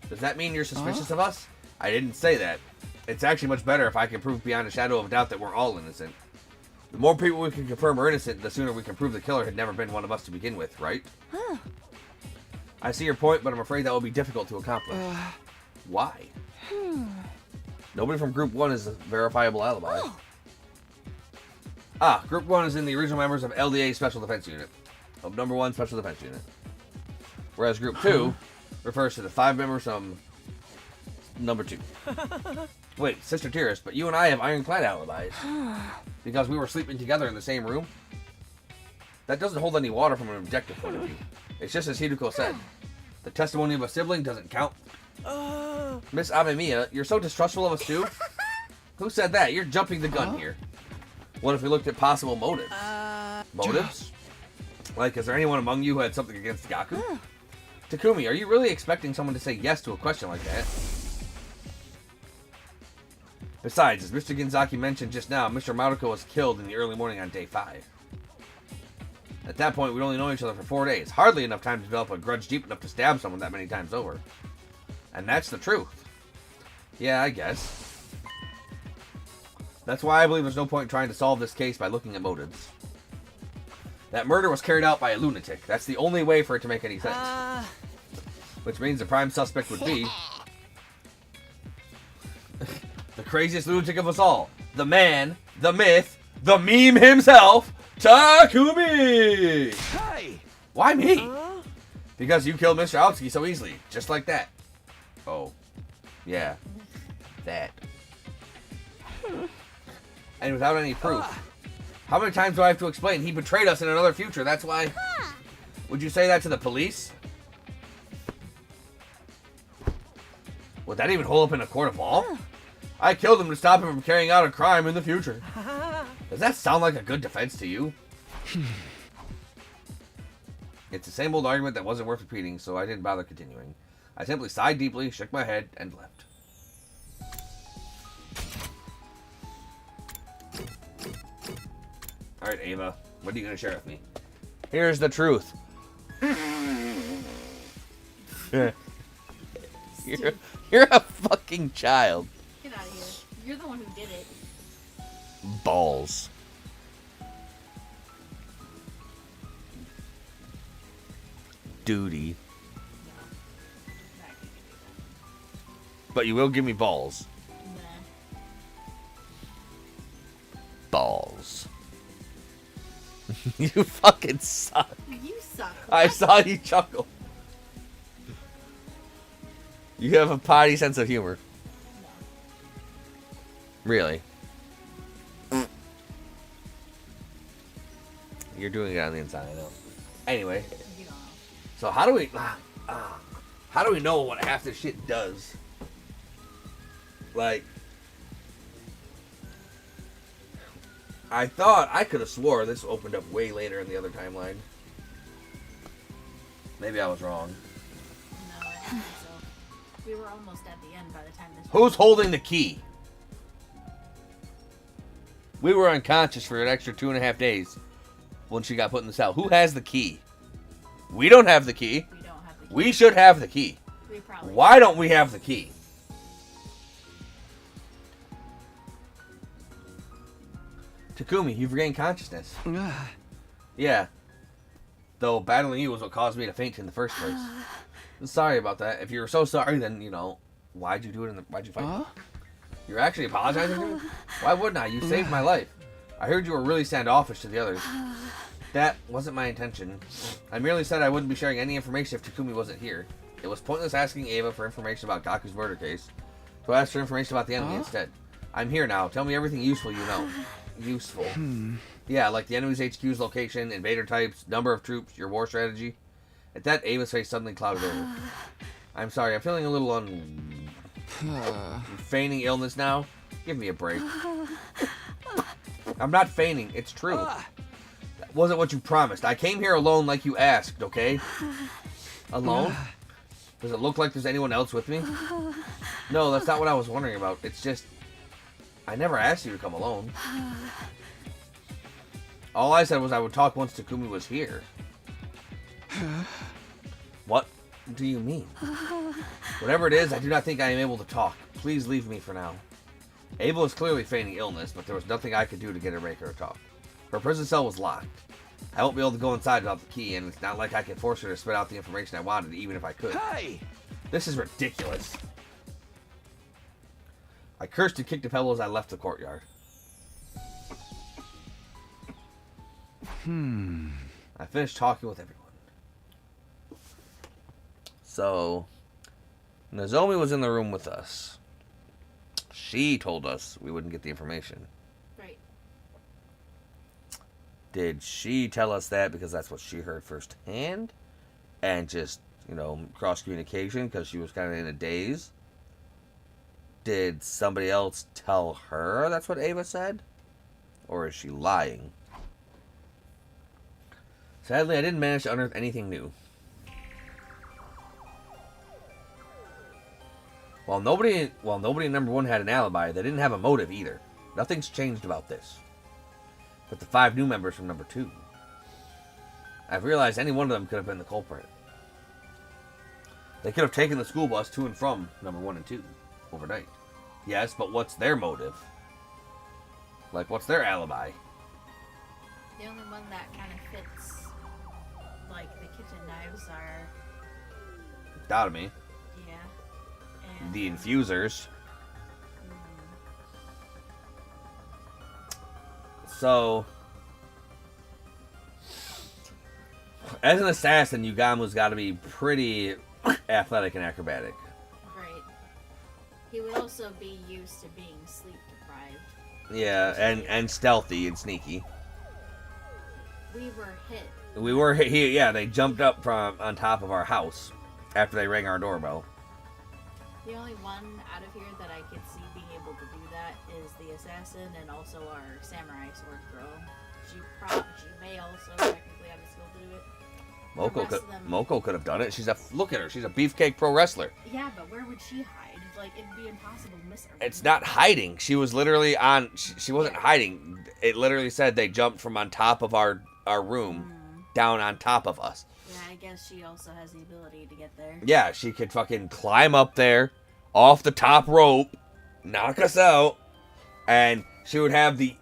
Speaker 1: Does that mean you're suspicious of us? I didn't say that. It's actually much better if I can prove beyond a shadow of a doubt that we're all innocent. The more people we can confirm are innocent, the sooner we can prove the killer had never been one of us to begin with, right? I see your point, but I'm afraid that will be difficult to accomplish. Why? Nobody from Group 1 is a verifiable alibi. Group 1 is in the original members of LDA Special Defense Unit, of number 1 Special Defense Unit. Whereas Group 2 refers to the 5 members from number 2. Wait, Sister Tearist, but you and I have ironclad alibis. Because we were sleeping together in the same room? That doesn't hold any water from an objective point of view. It's just as Hideko said. The testimony of a sibling doesn't count. Miss Amemiya, you're so distrustful of us too? Who said that? You're jumping the gun here. What if we looked at possible motives? Motives? Like, is there anyone among you who had something against Gaku? Takumi, are you really expecting someone to say yes to a question like that? Besides, as Mr. Ginzaki mentioned just now, Mr. Maruko was killed in the early morning on day 5. At that point, we'd only known each other for 4 days. Hardly enough time to develop a grudge deep enough to stab someone that many times over. And that's the truth. Yeah, I guess. That's why I believe there's no point in trying to solve this case by looking at motives. That murder was carried out by a lunatic. That's the only way for it to make any sense. Which means the prime suspect would be... the craziest lunatic of us all. The man, the myth, the meme himself, Takumi!
Speaker 7: Hey!
Speaker 1: Why me? Because you killed Mr. Aotsuki so easily. Just like that. Oh. Yeah. That. And without any proof. How many times do I have to explain? He betrayed us in another future, that's why. Would you say that to the police? Would that even hold up in a court of law? I killed him to stop him from carrying out a crime in the future. Does that sound like a good defense to you? It's the same old argument that wasn't worth repeating, so I didn't bother continuing. I simply sighed deeply, shook my head, and left. Alright, Ava, what are you going to share with me? Here's the truth. You're a fucking child.
Speaker 6: Get out of here. You're the one who did it.
Speaker 1: Balls. Duty. But you will give me balls.
Speaker 6: Nah.
Speaker 1: Balls. You fucking suck.
Speaker 6: You suck.
Speaker 1: I saw you chuckle. You have a potty sense of humor.
Speaker 6: No.
Speaker 1: Really? You're doing it on the inside, I know. Anyway,
Speaker 6: You don't know.
Speaker 1: so how do we know what half this shit does? Like, I thought I could have swore this opened up way later in the other timeline. Maybe I was wrong.
Speaker 6: No, I don't think so. We were almost at the end by the time this.
Speaker 1: Who's holding the key? We were unconscious for an extra 2.5 days when she got put in the cell. Who has the key? We don't have the key.
Speaker 6: We don't have the key.
Speaker 1: We should have the key.
Speaker 6: We probably.
Speaker 1: Why don't we have the key? Takumi, you've regained consciousness. Yeah. Though battling you was what caused me to faint in the first place. Sorry about that. If you were so sorry, then, you know, why'd you do it why'd you fight me? You're actually apologizing to me? Why wouldn't I? You saved my life. I heard you were really standoffish to the others. That wasn't my intention. I merely said I wouldn't be sharing any information if Takumi wasn't here. It was pointless asking Ava for information about Gaku's murder case. So I asked for information about the enemy instead. I'm here now. Tell me everything useful you know. Useful. Yeah, like the enemy's HQ's location, invader types, number of troops, your war strategy. At that, Ava's face suddenly clouded over. I'm sorry, I'm feeling a little You're feigning illness now? Give me a break. I'm not feigning, it's true. That wasn't what you promised. I came here alone like you asked, okay? Alone? Does it look like there's anyone else with me? No, that's not what I was wondering about. It's just... I never asked you to come alone. All I said was I would talk once Takumi was here. What do you mean? Whatever it is, I do not think I am able to talk. Please leave me for now. Ava was clearly feigning illness, but there was nothing I could do to get her to make her talk. Her prison cell was locked. I won't be able to go inside without the key, and it's not like I can force her to spit out the information I wanted, even if I could.
Speaker 7: Hey!
Speaker 1: This is ridiculous. I cursed and kicked the pebble as I left the courtyard. I finished talking with everyone. So, Nozomi was in the room with us. She told us we wouldn't get the information.
Speaker 6: Right.
Speaker 1: Did she tell us that because that's what she heard firsthand? And just, you know, cross communication because she was kind of in a daze? Did somebody else tell her that's what Ava said? Or is she lying? Sadly, I didn't manage to unearth anything new. While nobody in number 1 had an alibi, they didn't have a motive either. Nothing's changed about this. But the 5 new members from number 2. I've realized any one of them could have been the culprit. They could have taken the school bus to and from number 1 and 2 overnight. Yes, but what's their motive? Like, what's their alibi?
Speaker 6: The only one that kind of fits, like, the kitchen knives are...
Speaker 1: Dotomy.
Speaker 6: Yeah. And,
Speaker 1: The infusers. So, as an assassin, Yugamu's got to be pretty athletic and acrobatic.
Speaker 6: Right. He would also be used to being sleep deprived.
Speaker 1: Yeah, and stealthy and sneaky.
Speaker 6: We were hit.
Speaker 1: We were here. Yeah, they jumped up from on top of our house after they rang our doorbell.
Speaker 6: The only one out of here that I could see being able to do that is the assassin and also our samurai sword girl. She may also technically have the skill to do it.
Speaker 1: Moko could have done it. Look at her. She's a beefcake pro wrestler.
Speaker 6: Yeah, but where would she hide? Like, it'd be impossible to miss her.
Speaker 1: It's not hiding. She was literally on. She wasn't hiding. It literally said they jumped from on top of our room down on top of us.
Speaker 6: Yeah. Yeah, I guess she also has the ability to get there.
Speaker 1: Yeah, she could fucking climb up there, off the top rope, knock us out, and she would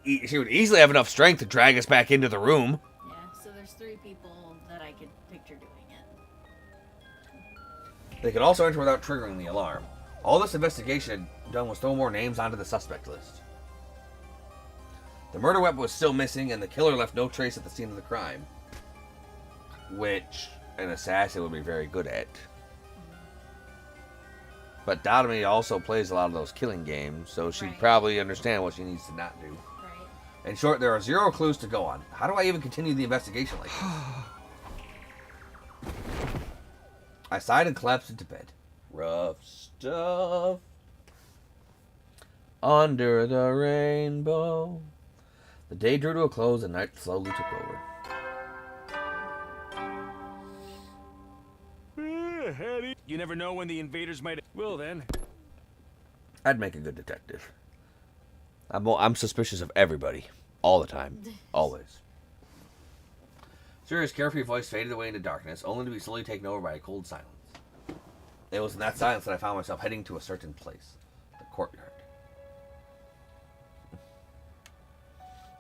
Speaker 1: easily have enough strength to drag us back into the room.
Speaker 6: Yeah, so there's 3 people that I could picture doing it.
Speaker 1: They could also enter without triggering the alarm. All this investigation done was throw more names onto the suspect list. The murder weapon was still missing, and the killer left no trace at the scene of the crime, which an assassin would be very good at. But Dotamy also plays a lot of those killing games, so she'd probably understand what she needs to not do.
Speaker 6: Right.
Speaker 1: In short, there are 0 clues to go on. How do I even continue the investigation like this? I sighed and collapsed into bed. Rough stuff. Under the rainbow. The day drew to a close and night slowly took over.
Speaker 9: You never know when the invaders might... Well, then.
Speaker 1: I'd make a good detective. I'm suspicious of everybody. All the time. Always. Sirius' carefree voice faded away into darkness, only to be slowly taken over by a cold silence. It was in that silence that I found myself heading to a certain place. The courtyard.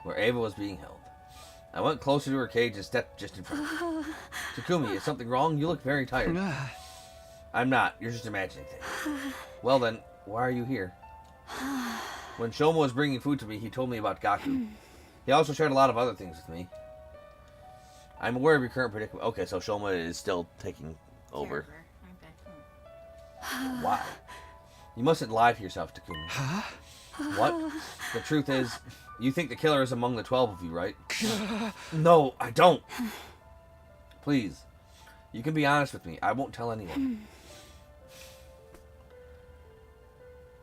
Speaker 1: Where Ava was being held. I went closer to her cage and stepped just in front of her. Takumi, is something wrong? You look very tired. I'm not. You're just imagining things. Well then, why are you here? When Shoma was bringing food to me, he told me about Gaku. He also shared a lot of other things with me. I'm aware of your current predicament. Okay, so Shoma is still taking over.
Speaker 6: Okay.
Speaker 1: Why? You mustn't lie to yourself, Takumi. What? The truth is, you think the killer is among the 12 of you, right? No, I don't. Please. You can be honest with me. I won't tell anyone.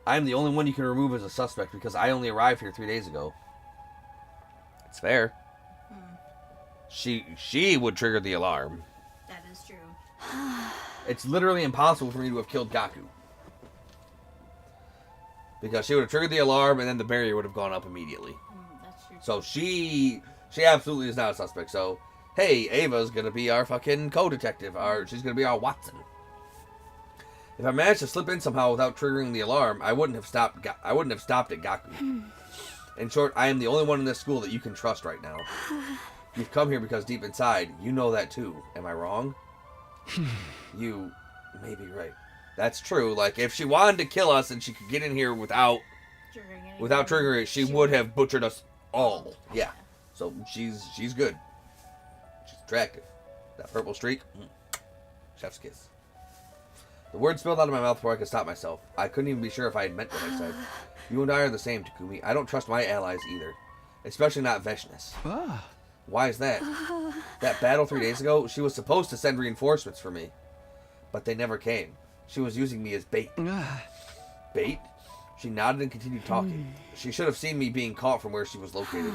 Speaker 1: I am the only one you can remove as a suspect because I only arrived here 3 days ago. It's fair. She would trigger the alarm.
Speaker 6: That is true.
Speaker 1: It's literally impossible for me to have killed Gaku. Because she would have triggered the alarm and then the barrier would have gone up immediately.
Speaker 6: That's true.
Speaker 1: So she absolutely is not a suspect. So, hey, Ava's going to be our fucking co-detective. She's going to be our Watson. If I managed to slip in somehow without triggering the alarm, I wouldn't have stopped at Gaku. In short, I am the only one in this school that you can trust right now. You've come here because deep inside, you know that too. Am I wrong? You may be right. That's true. Like, if she wanted to kill us and she could get in here without triggering it, she would have butchered us all. Yeah. So she's good. She's attractive. That purple streak, chef's kiss. The words spilled out of my mouth before I could stop myself. I couldn't even be sure if I had meant what I said. You and I are the same, Takumi. I don't trust my allies either. Especially not Veshness. Why is that? That battle 3 days ago, she was supposed to send reinforcements for me. But they never came. She was using me as bait. Bait? She nodded and continued talking. She should have seen me being caught from where she was located.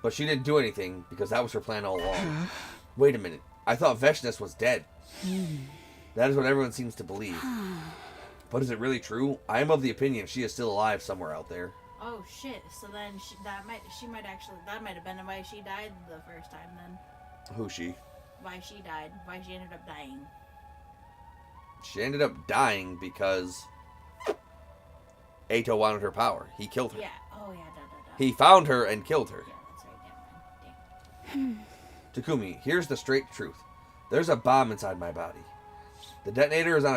Speaker 1: But she didn't do anything, because that was her plan all along. Wait a minute. I thought Veshness was dead. That is what everyone seems to believe. But is it really true? I am of the opinion she is still alive somewhere out there.
Speaker 6: Oh shit! So then that might have been why she died the first time. Then
Speaker 1: Who she?
Speaker 6: why she died? Why she ended up dying?
Speaker 1: She ended up dying because Ato wanted her power. He killed her.
Speaker 6: Yeah. Oh yeah.
Speaker 1: He found her and killed her.
Speaker 6: Yeah, that's right. Never mind. Damn.
Speaker 1: Takumi, here's the straight truth. There's a bomb inside my body. The detonator is on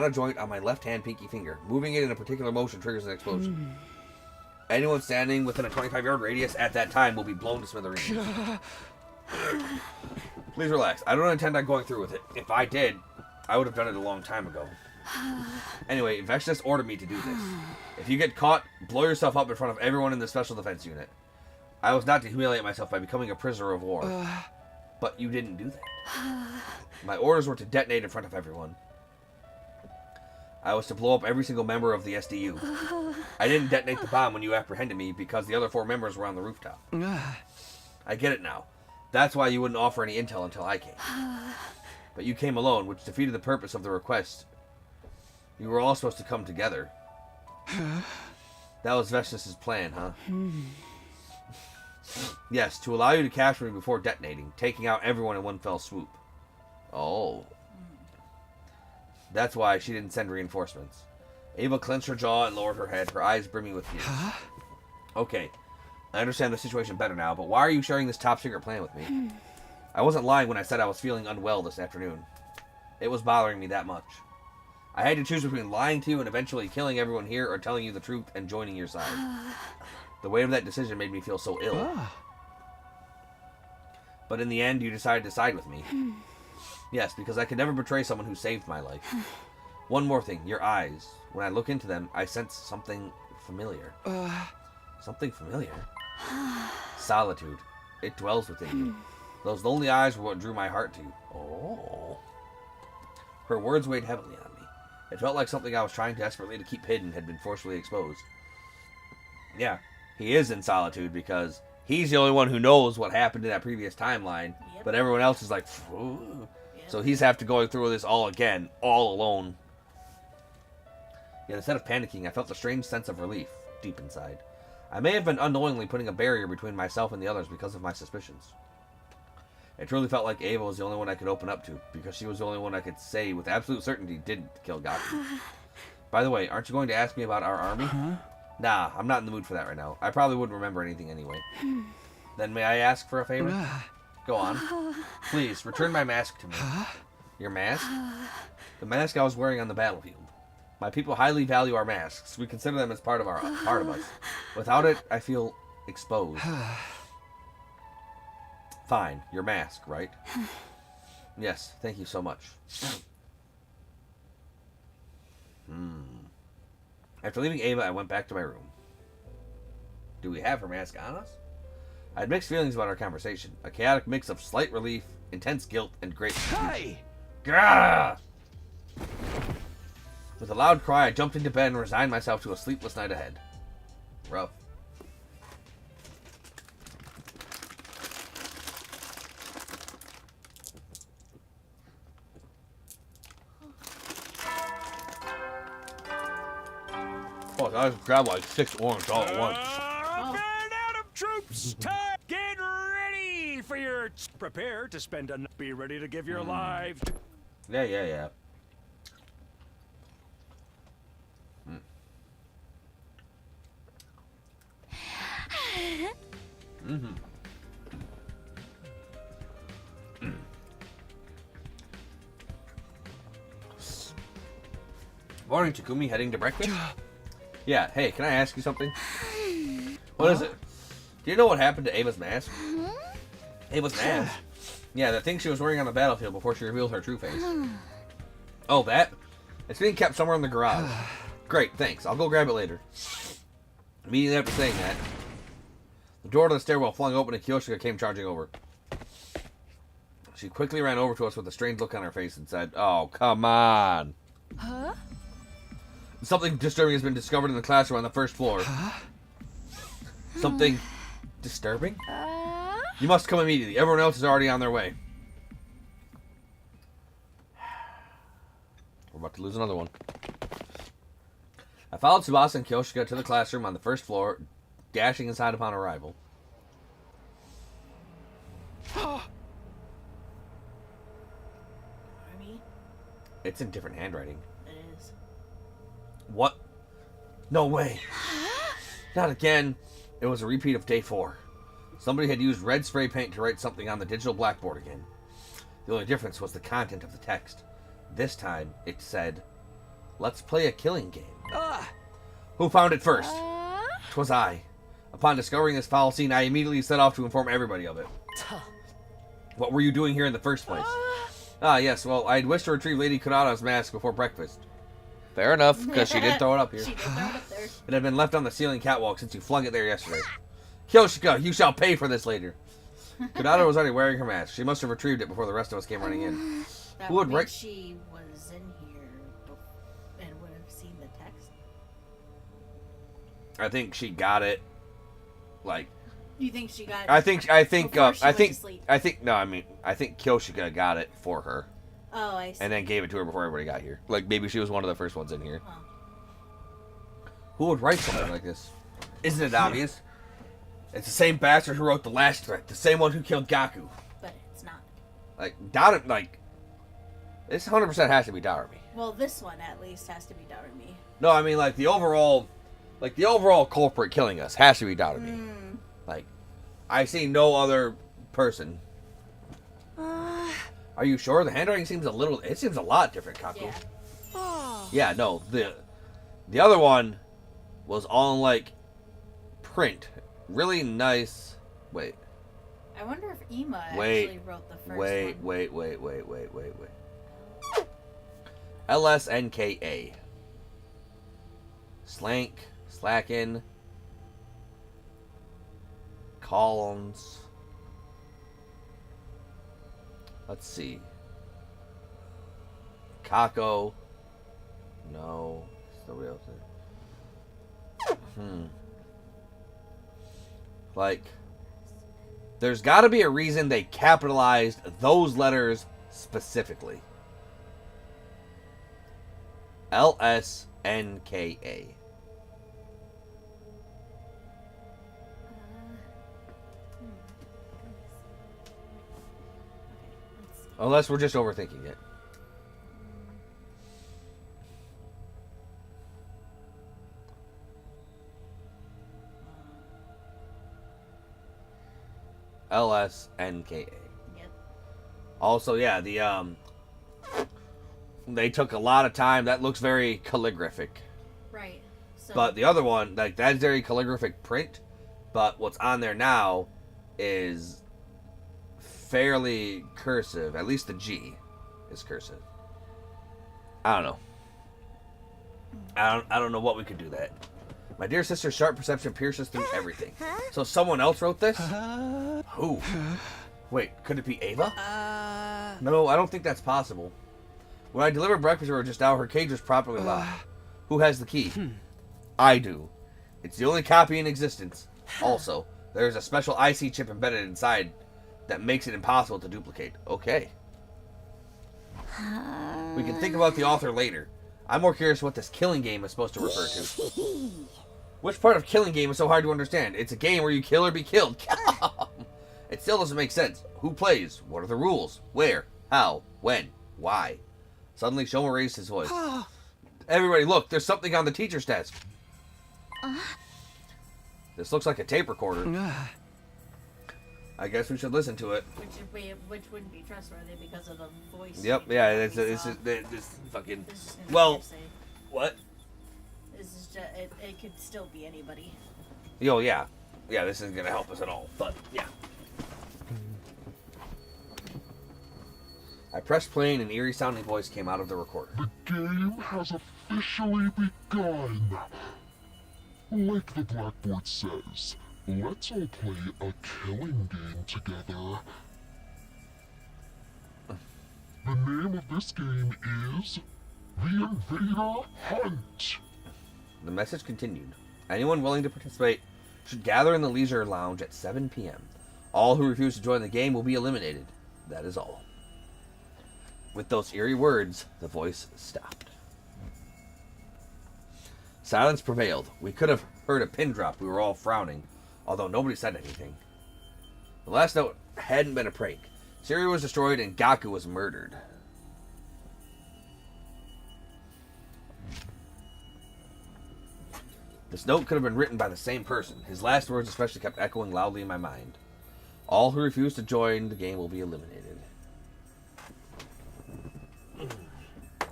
Speaker 1: a joint on my left-hand pinky finger. Moving it in a particular motion triggers an explosion. Anyone standing within a 25-yard radius at that time will be blown to smithereens. Please relax. I don't intend on going through with it. If I did, I would have done it a long time ago. Anyway, Veshness ordered me to do this. If you get caught, blow yourself up in front of everyone in the Special Defense Unit. I was not to humiliate myself by becoming a prisoner of war. But you didn't do that. My orders were to detonate in front of everyone. I was to blow up every single member of the SDU. I didn't detonate the bomb when you apprehended me because the other 4 members were on the rooftop. I get it now. That's why you wouldn't offer any intel until I came. But you came alone, which defeated the purpose of the request. You were all supposed to come together. That was Veshness's plan, huh? Yes, to allow you to capture me before detonating, taking out everyone in one fell swoop. Oh. That's why she didn't send reinforcements. Ava clenched her jaw and lowered her head, her eyes brimming with tears. Okay, I understand the situation better now, but why are you sharing this top secret plan with me? I wasn't lying when I said I was feeling unwell this afternoon. It was bothering me that much. I had to choose between lying to you and eventually killing everyone here or telling you the truth and joining your side. The weight of that decision made me feel so ill. But in the end, you decided to side with me. Yes, because I could never betray someone who saved my life. One more thing, your eyes. When I look into them, I sense something familiar. Something familiar? Solitude. It dwells within you. Those lonely eyes were what drew my heart to you. Oh. Her words weighed heavily on me. It felt like something I was trying desperately to keep hidden had been forcefully exposed. Yeah, he is in solitude because he's the only one who knows what happened in that previous timeline, but everyone else is like, ooh. So he's have to go through this all again, all alone. Yet instead of panicking, I felt a strange sense of relief deep inside. I may have been unknowingly putting a barrier between myself and the others because of my suspicions. It truly felt like Ava was the only one I could open up to, because she was the only one I could say with absolute certainty didn't kill Gaku. By the way, aren't you going to ask me about our army? Nah, I'm not in the mood for that right now. I probably wouldn't remember anything anyway. Then may I ask for a favor? Go on. Please, return my mask to me. Your mask? The mask I was wearing on the battlefield. My people highly value our masks. We consider them as part of us. Without it, I feel exposed. Fine, your mask, right? Yes, thank you so much. After leaving Ava, I went back to my room. Do we have her mask on us? I had mixed feelings about our conversation. A chaotic mix of slight relief, intense guilt, and great... Hey! Gah! With a loud cry, I jumped into bed and resigned myself to a sleepless night ahead. Rough. Fuck, I just grabbed like 6 orange all at once.
Speaker 9: Band out of troops! Time! Get ready for your... Prepare to spend a... Be ready to give your lives.
Speaker 1: Yeah. Morning, Takumi. Heading to breakfast? Yeah, hey, can I ask you something? What is it? Do you know what happened to Ava's mask? Ava's mask? Yeah, the thing she was wearing on the battlefield before she revealed her true face. Oh, that? It's being kept somewhere in the garage. Great, thanks. I'll go grab it later. Immediately after saying that, the door to the stairwell flung open and Kyoshika came charging over. She quickly ran over to us with a strange look on her face and said, "Oh, come on."
Speaker 8: Huh?
Speaker 1: Something disturbing has been discovered in the classroom on the first floor. Something disturbing? You must come immediately. Everyone else is already on their way. We're about to lose another one. I followed Tsubasa and Kyoshika to the classroom on the first floor, dashing inside upon arrival. It's in different handwriting.
Speaker 6: It is.
Speaker 1: What? No way. Not again. It was a repeat of day 4. Somebody had used red spray paint to write something on the digital blackboard again. The only difference was the content of the text. This time, it said, "Let's play a killing game." Who found it first? 'Twas I. Upon discovering this foul scene, I immediately set off to inform everybody of it. What were you doing here in the first place? Yes, well, I'd wished to retrieve Lady Kurata's mask before breakfast. Fair enough, because she did throw it up here.
Speaker 6: She did throw it up there.
Speaker 1: It had been left on the ceiling catwalk since you flung it there yesterday. Kyoshika, you shall pay for this later. Kurata was already wearing her mask. She must have retrieved it before the rest of us came running in.
Speaker 6: That
Speaker 1: Who
Speaker 6: would
Speaker 1: would
Speaker 6: mean
Speaker 1: write?
Speaker 6: she was in here and would have seen the text.
Speaker 1: I think she got it. Like,
Speaker 6: You think she got?
Speaker 1: I think
Speaker 6: before she went to sleep?
Speaker 1: I think Kyoshika got it for her
Speaker 6: Oh, I see.
Speaker 1: and then gave it to her before everybody got here. Like, maybe she was one of the first ones in here.
Speaker 6: Huh.
Speaker 1: Who would write something like this? Isn't it obvious? It's the same bastard who wrote the last threat. The same one who killed Gaku.
Speaker 6: But it's not.
Speaker 1: Like, Darami, like, this 100% has to be Darami.
Speaker 6: Well, this one at least has to be Darami.
Speaker 1: No, I mean, like, the overall culprit killing us has to be Darami. Like, I see no other person. Are you sure? The handwriting seems a lot different, Kaku.
Speaker 6: Yeah.
Speaker 1: Yeah, no, the other one was all in, like, print. Really nice. Wait.
Speaker 6: I wonder if Ema actually wrote the first one.
Speaker 1: Wait. LSNKA. Slank, Slacken, Columns. Let's see. Kako. No. It's nobody else there. Like, there's got to be a reason they capitalized those letters specifically. LSNKA. Unless we're just overthinking it. LSNKA.
Speaker 6: Yep.
Speaker 1: Also, yeah, they took a lot of time. That looks very calligraphic.
Speaker 6: Right. So,
Speaker 1: But the other one, like, that's very calligraphic print. But what's on there now is fairly cursive. At least the G is cursive. I don't know. I don't know what we could do that. My dear sister's sharp perception pierces through everything. So someone else wrote this? Who? Wait, could it be Ava? No, I don't think that's possible. When I delivered breakfast to her just now, her cage was properly locked. Who has the key? I do. It's the only copy in existence. Also, there is a special IC chip embedded inside that makes it impossible to duplicate. Okay. We can think about the author later. I'm more curious what this killing game is supposed to refer to. Which part of killing game is so hard to understand? It's a game where you kill or be killed. It still doesn't make sense. Who plays? What are the rules? Where? How? When? Why? Suddenly, Shoma raised his voice. Everybody, look! There's something on the teacher's desk. This looks like a tape recorder. I guess we should listen to it.
Speaker 6: Which wouldn't be trustworthy because of the voice.
Speaker 1: Yep. Yeah. This fucking.
Speaker 6: This is
Speaker 1: Well.
Speaker 6: hearsay.
Speaker 1: What?
Speaker 6: This is just, it could still be anybody.
Speaker 1: Yo, yeah. Yeah, this isn't gonna help us at all, but yeah. I pressed play and an eerie sounding voice came out of the recorder.
Speaker 11: The game has officially begun. Like the blackboard says, let's all play a killing game together. The name of this game is The Invader Hunt.
Speaker 1: The message continued. Anyone willing to participate should gather in the leisure lounge at 7 p.m. All who refuse to join the game will be eliminated. That is all. With those eerie words, the voice stopped. Silence prevailed. We could have heard a pin drop. We were all frowning, although nobody said anything. The last note hadn't been a prank. Syria was destroyed and Gaku was murdered. This note could have been written by the same person. His last words especially kept echoing loudly in my mind. All who refuse to join the game will be eliminated.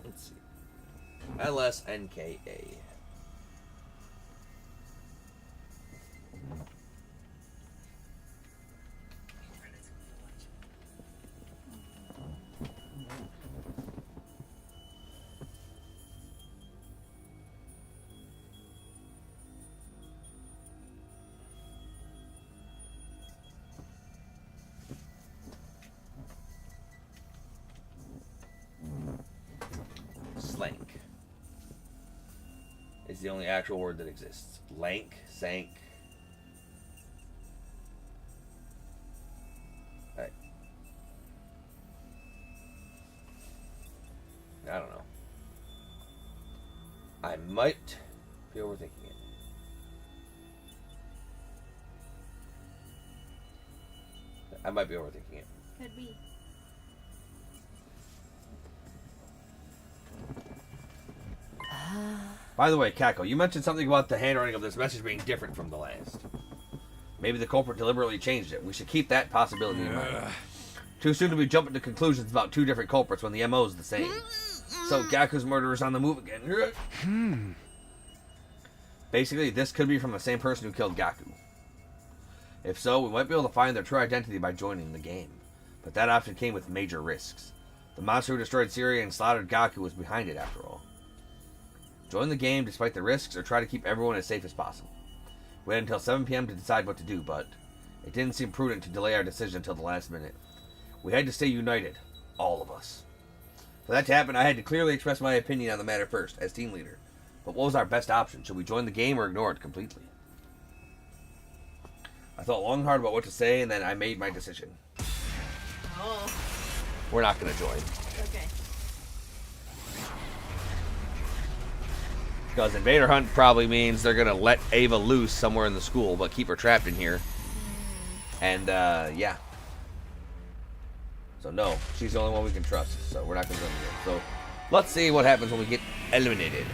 Speaker 1: Let's see. LSNKA. Slank is the only actual word that exists. Lank, sank. Right. I don't know. I might be overthinking it. I might be overthinking it.
Speaker 6: Could be.
Speaker 1: By the way, Kako, you mentioned something about the handwriting of this message being different from the last. Maybe the culprit deliberately changed it. We should keep that possibility in mind. Too soon to be jumping to conclusions about two different culprits when the MO is the same. So Gaku's murderer's on the move again. Basically, this could be from the same person who killed Gaku. If so, we might be able to find their true identity by joining the game. But that option came with major risks. The monster who destroyed Syria and slaughtered Gaku was behind it after all. Join the game despite the risks, or try to keep everyone as safe as possible. We had until 7 p.m. to decide what to do, but it didn't seem prudent to delay our decision until the last minute. We had to stay united. All of us. For that to happen, I had to clearly express my opinion on the matter first, as team leader. But what was our best option? Should we join the game or ignore it completely? I thought long and hard about what to say, and then I made my decision.
Speaker 6: Oh.
Speaker 1: We're not going to join.
Speaker 6: Okay.
Speaker 1: Because Invader Hunt probably means they're going to let Ava loose somewhere in the school, but keep her trapped in here. And, yeah. So, no. She's the only one we can trust. So, we're not going to join the game. So, let's see what happens when we get eliminated.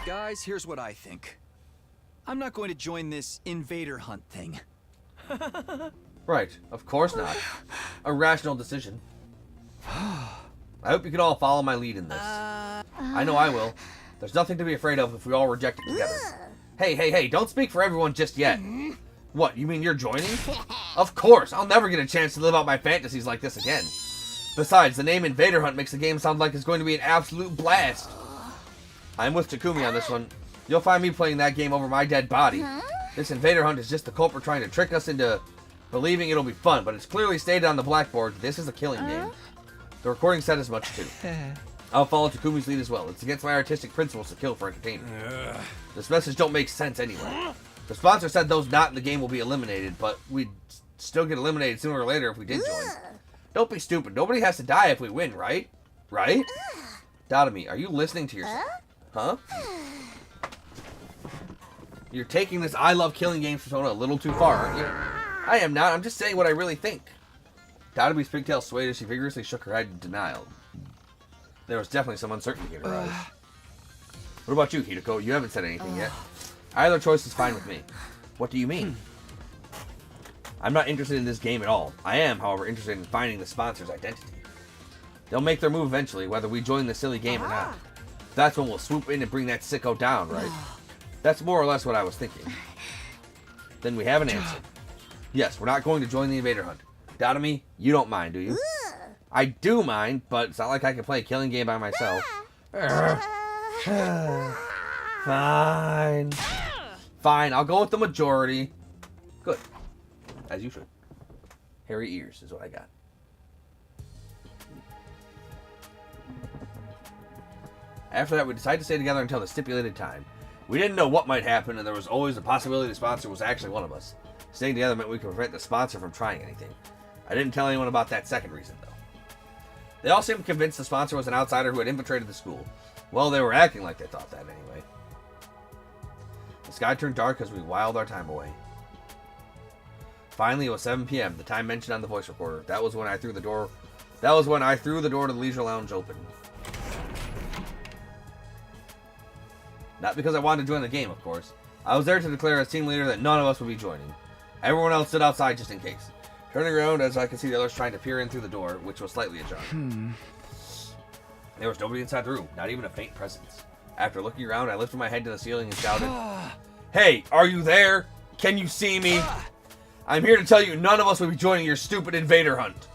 Speaker 7: Guys, here's what I think. I'm not going to join this Invader Hunt thing.
Speaker 1: Right. Of course not. A rational decision. I hope you can all follow my lead in this. I know I will. There's nothing to be afraid of if we all reject it together. Hey, don't speak for everyone just yet. What, you mean you're joining? Of course, I'll never get a chance to live out my fantasies like this again. Besides, the name Invader Hunt makes the game sound like it's going to be an absolute blast. I'm with Takumi on this one. You'll find me playing that game over my dead body. This Invader Hunt is just the culprit trying to trick us into believing it'll be fun, but it's clearly stated on the blackboard, this is a killing game. The recording said as much too. I'll follow Takumi's lead as well. It's against my artistic principles to kill for entertainment. This message don't make sense anyway. The sponsor said those not in the game will be eliminated, but we'd still get eliminated sooner or later if we did join. Don't be stupid. Nobody has to die if we win, right? Right? Dotami, are you listening to yourself? Huh? You're taking this I love killing games persona a little too far, aren't you? I am not. I'm just saying what I really think. Dotami's pigtail swayed as she vigorously shook her head in denial. There was definitely some uncertainty in her eyes. What about you, Hideko? You haven't said anything yet. Either choice is fine with me. What do you mean? I'm not interested in this game at all. I am, however, interested in finding the sponsor's identity. They'll make their move eventually, whether we join the silly game or not. That's when we'll swoop in and bring that sicko down, right? That's more or less what I was thinking. Then we have an answer. Yes, we're not going to join the Invader Hunt. Dotami, you don't mind, do you? I do mind, but it's not like I can play a killing game by myself. Fine. Fine, I'll go with the majority. Good. As you should. Hairy ears is what I got. After that, we decided to stay together until the stipulated time. We didn't know what might happen, and there was always the possibility the sponsor was actually one of us. Staying together meant we could prevent the sponsor from trying anything. I didn't tell anyone about that second reason, though. They all seemed convinced the sponsor was an outsider who had infiltrated the school. Well, they were acting like they thought that anyway. The sky turned dark as we whiled our time away. Finally, it was 7 p.m., the time mentioned on the voice recorder. That was when I threw the door to the leisure lounge open. Not because I wanted to join the game, of course. I was there to declare as team leader that none of us would be joining. Everyone else stood outside just in case. Turning around as I could see the others trying to peer in through the door, which was slightly ajar. There was nobody inside the room, not even a faint presence. After looking around, I lifted my head to the ceiling and shouted, "Hey, are you there? Can you see me? I'm here to tell you none of us will be joining your stupid Invader Hunt."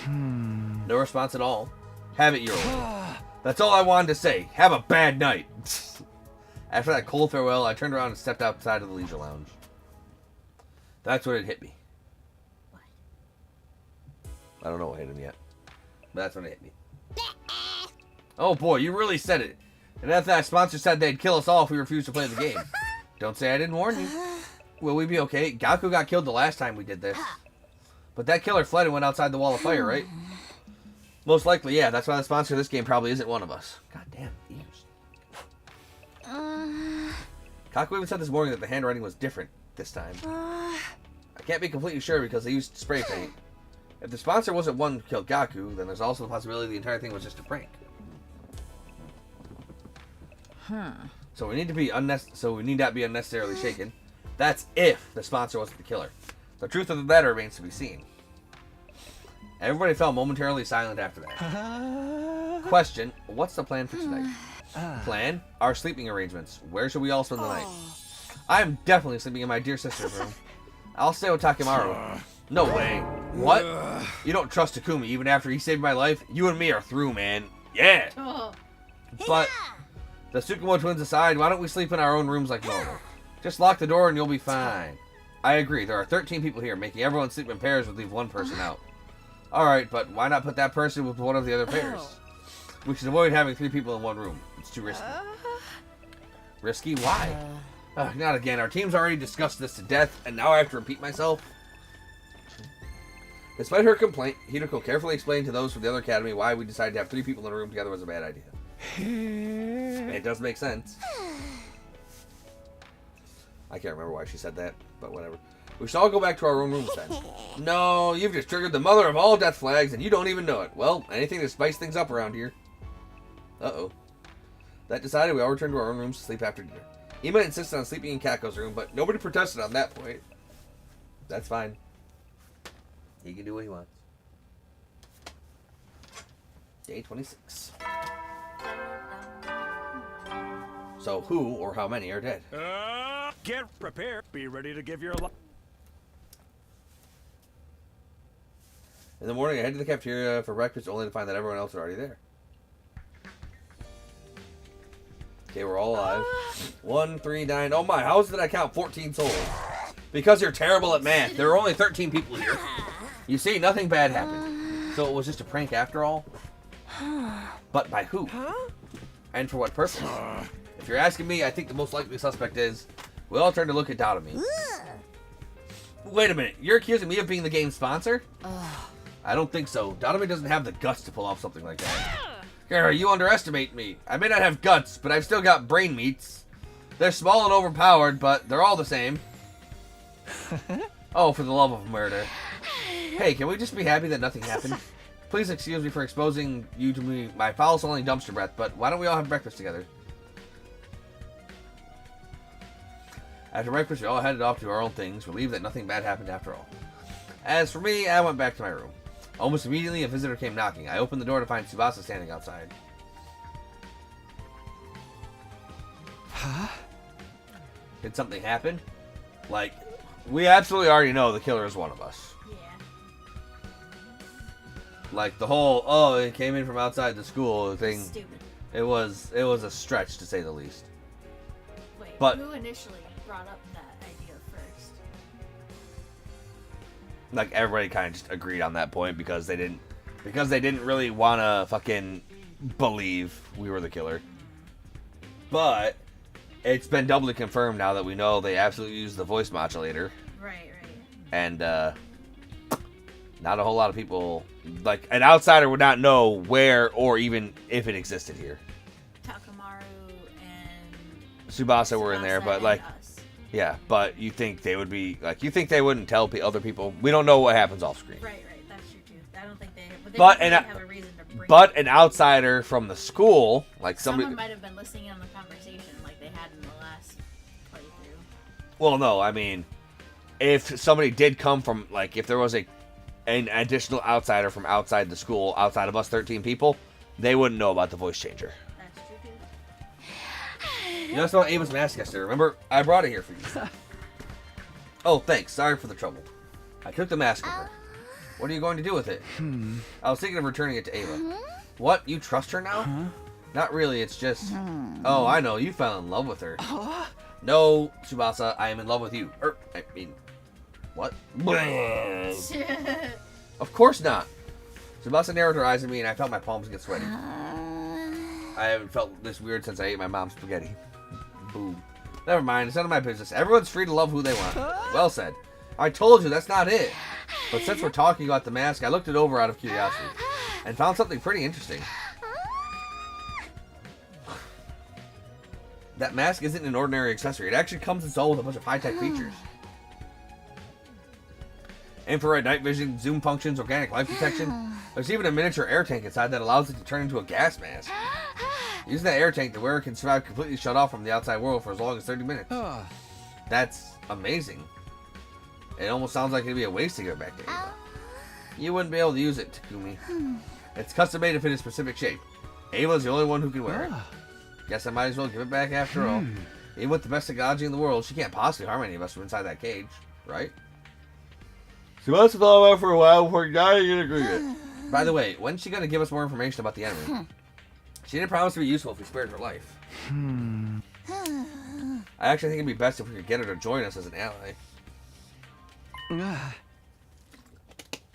Speaker 1: No response at all. Have it your way. That's all I wanted to say. Have a bad night. After that cold farewell, I turned around and stepped outside of the leisure lounge. That's when it hit me.
Speaker 6: What?
Speaker 1: I don't know what hit him yet. But that's when it hit me. Oh boy, you really said it. And after that, sponsor said they'd kill us all if we refused to play the game. Don't say I didn't warn you. Will we be okay? Gaku got killed the last time we did this. But that killer fled and went outside the wall of fire, right? Most likely, yeah. That's why the sponsor of this game probably isn't one of us. God damn, ears. Kaku even said this morning that the handwriting was different this time. I can't be completely sure because they used spray paint. If the sponsor wasn't one who killed Gaku, then there's also the possibility the entire thing was just a prank. So we need not be unnecessarily shaken. That's if the sponsor wasn't the killer. The truth of the matter remains to be seen. Everybody fell momentarily silent after that. Question, what's the plan for tonight? Plan? Our sleeping arrangements. Where should we all spend the night? I am definitely sleeping in my dear sister's room. I'll stay with Takemaru. No way. What? You don't trust Takumi even after he saved my life? You and me are through, man. Yeah. But the Tsukumo twins aside, why don't we sleep in our own rooms like normal? Just lock the door and you'll be fine. I agree. There are 13 people here. Making everyone sleep in pairs would leave one person out. Alright, but why not put that person with one of the other pairs? We should avoid having 3 people in one room. It's too risky. Risky? Why? Not again. Our team's already discussed this to death, and now I have to repeat myself. Despite her complaint, Hideko carefully explained to those from the other academy why we decided to have 3 people in a room together was a bad idea. It does make sense. I can't remember why she said that, but whatever. We should all go back to our own rooms then. No, you've just triggered the mother of all death flags, and you don't even know it. Well, anything to spice things up around here. Uh-oh. That decided, we all returned to our own rooms to sleep after dinner. Ima insisted on sleeping in Kako's room, but nobody protested on that point. That's fine. He can do what he wants. Day 26. So who or how many are dead?
Speaker 9: Get prepared. Be ready to give your life.
Speaker 1: In the morning, I head to the cafeteria for breakfast only to find that everyone else is already there. Okay, we're all alive. 1, 3, 9. Oh my, how did I count 14 souls? Because you're terrible at math. There are only 13 people here. You see, nothing bad happened. So it was just a prank after all? But by who? And for what purpose? If you're asking me, I think the most likely suspect is... We all turn to look at Dotomi. Wait a minute, you're accusing me of being the game's sponsor? I don't think so. Dotomi doesn't have the guts to pull off something like that. Girl, you underestimate me. I may not have guts, but I've still got brain meats. They're small and overpowered, but they're all the same. Oh, for the love of murder. Hey, can we just be happy that nothing happened? Please excuse me for exposing you to me, my foul-smelling dumpster breath, but why don't we all have breakfast together? After breakfast, we all headed off to our own things, relieved that nothing bad happened after all. As for me, I went back to my room. Almost immediately, a visitor came knocking. I opened the door to find Tsubasa standing outside.
Speaker 4: Huh?
Speaker 1: Did something happen? Like, we absolutely already know the killer is one of us.
Speaker 6: Yeah.
Speaker 1: Like, the whole, oh, it came in from outside the school thing.
Speaker 6: Stupid.
Speaker 1: It was a stretch, to say the least.
Speaker 6: Wait,
Speaker 1: But-
Speaker 6: who initially brought up that idea first?
Speaker 1: Like, everybody kind of just agreed on that point because they didn't really want to fucking believe we were the killer. But it's been doubly confirmed now that we know they absolutely used the voice modulator.
Speaker 6: Right.
Speaker 1: And not a whole lot of people, like, an outsider would not know where or even if it existed here.
Speaker 6: Takemaru and
Speaker 1: Tsubasa were in there, but
Speaker 6: and
Speaker 1: like,
Speaker 6: us.
Speaker 1: yeah, but you think they would be, like, you think they wouldn't tell other people? We don't know what happens off screen.
Speaker 6: Right. That's true too. I don't think they.
Speaker 1: But
Speaker 6: They have a reason to bring.
Speaker 1: But an outsider from the school, like
Speaker 6: someone
Speaker 1: somebody.
Speaker 6: might have been listening in on the conversation like they had in the last playthrough.
Speaker 1: Well, no, I mean, if somebody did come from, like, if there was an additional outsider from outside the school, outside of us 13 people, they wouldn't know about the voice changer.
Speaker 6: That's true too.
Speaker 1: You know, I saw Ava's mask yesterday. Remember, I brought it here for you. Oh, thanks. Sorry for the trouble. I took the mask with her. What are you going to do with it? I was thinking of returning it to Ava. What? You trust her now? Not really. It's just... Oh, I know. You fell in love with her. No, Tsubasa. I am in love with you. I mean... What? Of course not. Tsubasa narrowed her eyes at me and I felt my palms get sweaty. I haven't felt this weird since I ate my mom's spaghetti. Boom. Never mind. It's none of my business. Everyone's free to love who they want. Well said. I told you, that's not it. But since we're talking about the mask, I looked it over out of curiosity and found something pretty interesting. That mask isn't an ordinary accessory. It actually comes installed with a bunch of high-tech features. Infrared night vision, zoom functions, organic life detection. There's even a miniature air tank inside that allows it to turn into a gas mask. Using that air tank, the wearer can survive completely shut off from the outside world for as long as 30 minutes. That's amazing. It almost sounds like it'd be a waste to give it back to Ava. You wouldn't be able to use it, Takumi. It's custom made to fit a specific shape. Ava's the only one who can wear it. Guess I might as well give it back after all. Even with the best technology in the world, she can't possibly harm any of us from inside that cage, right? She must have thought about it for a while before dying in agreement. By the way, when's she going to give us more information about the enemy? She didn't promise to be useful if we spared her life. I actually think it'd be best if we could get her to join us as an ally.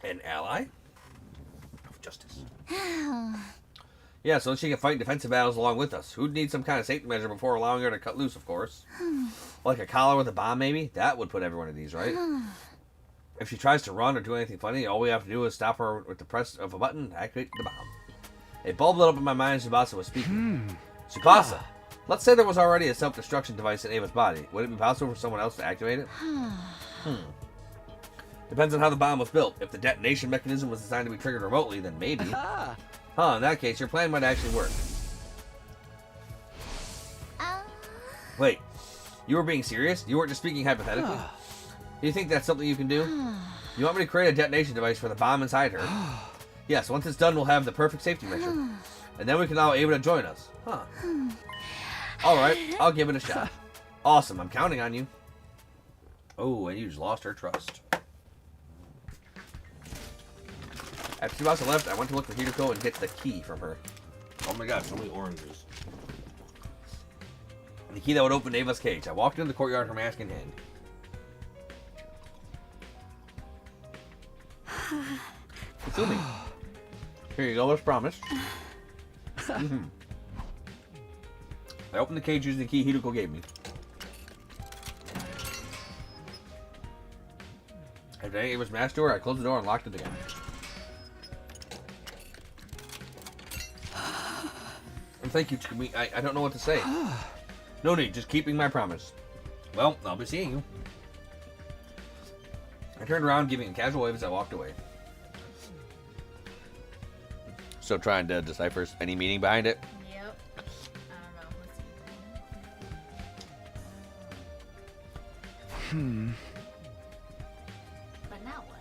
Speaker 1: An ally? Of justice. Yeah, so she can fight defensive battles along with us. Who'd need some kind of safety measure before allowing her to cut loose, of course? Like a collar with a bomb, maybe? That would put everyone at ease, right? If she tries to run or do anything funny, all we have to do is stop her with the press of a button to activate the bomb. A bulb lit up in my mind as Tsubasa was speaking. Tsubasa! Let's say there was already a self-destruction device in Ava's body. Would it be possible for someone else to activate it? Depends on how the bomb was built. If the detonation mechanism was designed to be triggered remotely, then maybe. In that case, your plan might actually work. Wait, you were being serious? You weren't just speaking hypothetically? Do you think that's something you can do? You want me to create a detonation device for the bomb inside her? Yes, once it's done, we'll have the perfect safety measure. And then we can allow Ava to join us. Alright, I'll give it a shot. Awesome, I'm counting on you. Oh, and you just lost her trust. After Tsubasa left, I went to look for Hideko and get the key from her.
Speaker 12: Oh my god, so many oranges.
Speaker 1: The key that would open Ava's cage. I walked into the courtyard, her mask in hand. Kasumi. Here you go, as promised. I opened the cage using the key Hideko gave me. After Ava's mask door, I closed the door and locked it again. And thank you, Takumi. I don't know what to say. No need, just keeping my promise. Well, I'll be seeing you. I turned around, giving a casual wave as I walked away. Still trying to decipher any meaning behind it?
Speaker 6: Yep. I don't know. Let's see. But now what?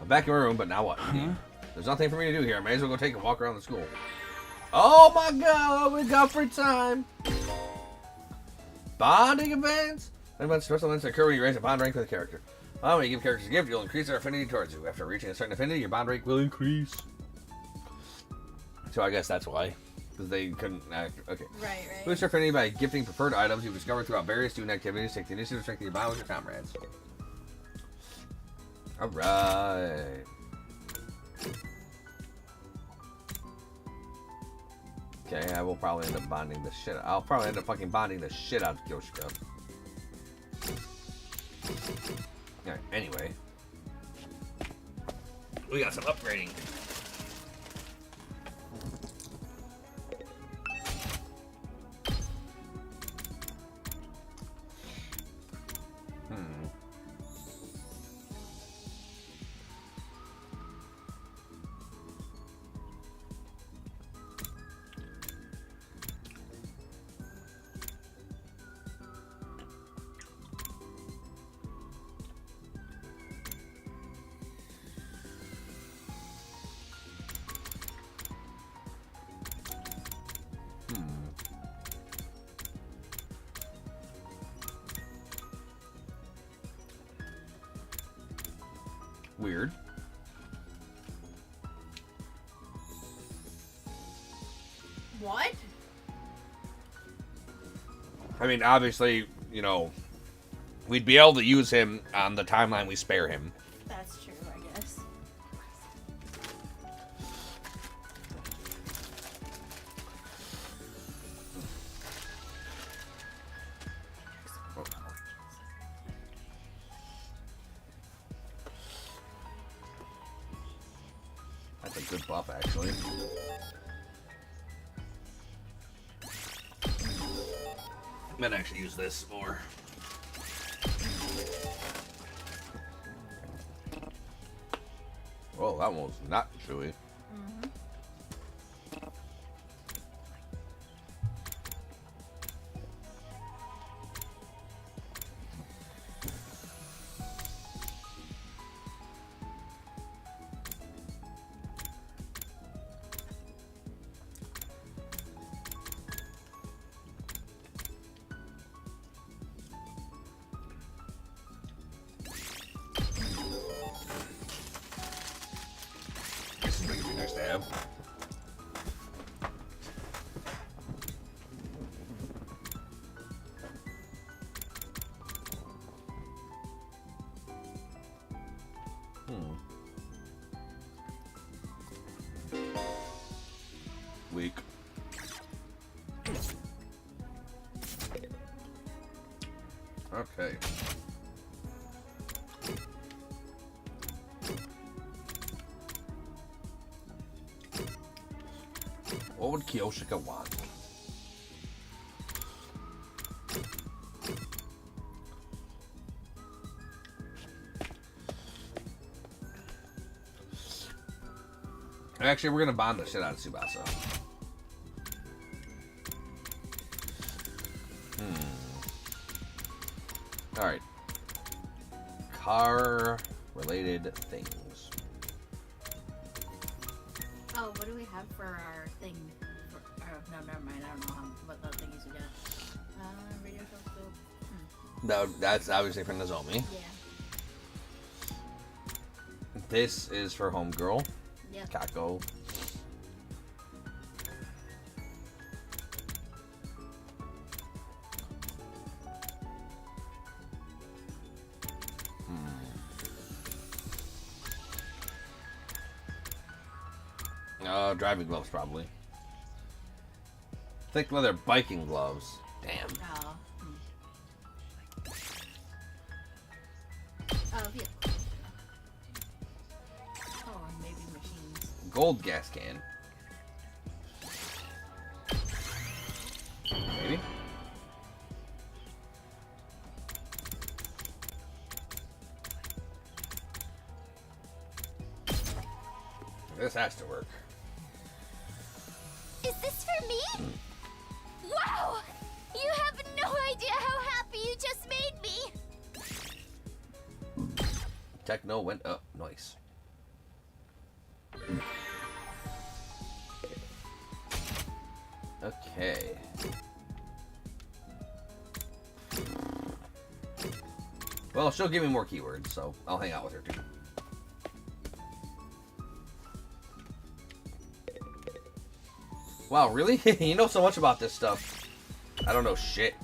Speaker 1: I'm back in my room, but now what? There's nothing for me to do here. I may as well go take a walk around the school. Oh my god, we got free time! Bonding events? Special events occur when you raise a bond rank with a character. When you give characters a gift, you'll increase their affinity towards you. After reaching a certain affinity, your bond rank will increase. So I guess that's why. Because they couldn't act. Okay.
Speaker 6: Right.
Speaker 1: Boost your affinity by gifting preferred items you've discovered throughout various student activities. Take the initiative to strengthen your bond with your comrades. Alright. Okay, I will probably end up bonding the shit. I'll probably end up fucking bonding the shit out of Yoshiko. Alright, anyway. We got some upgrading. Weird.
Speaker 6: What?
Speaker 1: I mean, obviously, you know, we'd be able to use him on the timeline we spare him.
Speaker 6: That's true, I guess.
Speaker 1: That's a good buff, actually. might actually use this more. Oh, that one was not chewy. This is gonna be nice to have. Weak. Okay. What would Kiyoshika want? Actually, we're gonna bond the shit out of Tsubasa. Alright. Car-related things.
Speaker 6: Oh, what do we have for our thing? No, never mind. I don't know what the thing is we got. Radio telescope.
Speaker 1: That's obviously for Nozomi.
Speaker 6: Yeah.
Speaker 1: This is for Homegirl.
Speaker 6: Yep.
Speaker 1: Kako. Driving gloves, probably. Thick leather biking gloves. Damn.
Speaker 6: Oh. Oh, yeah. Oh, and maybe machines.
Speaker 1: Gold gas can. Maybe. This has to work.
Speaker 10: Is this for me? Wow! You have no idea how happy you just made me!
Speaker 1: Techno went up. Nice. Okay. Well, she'll give me more keywords, so I'll hang out with her too. Wow, really? You know so much about this stuff. I don't know shit.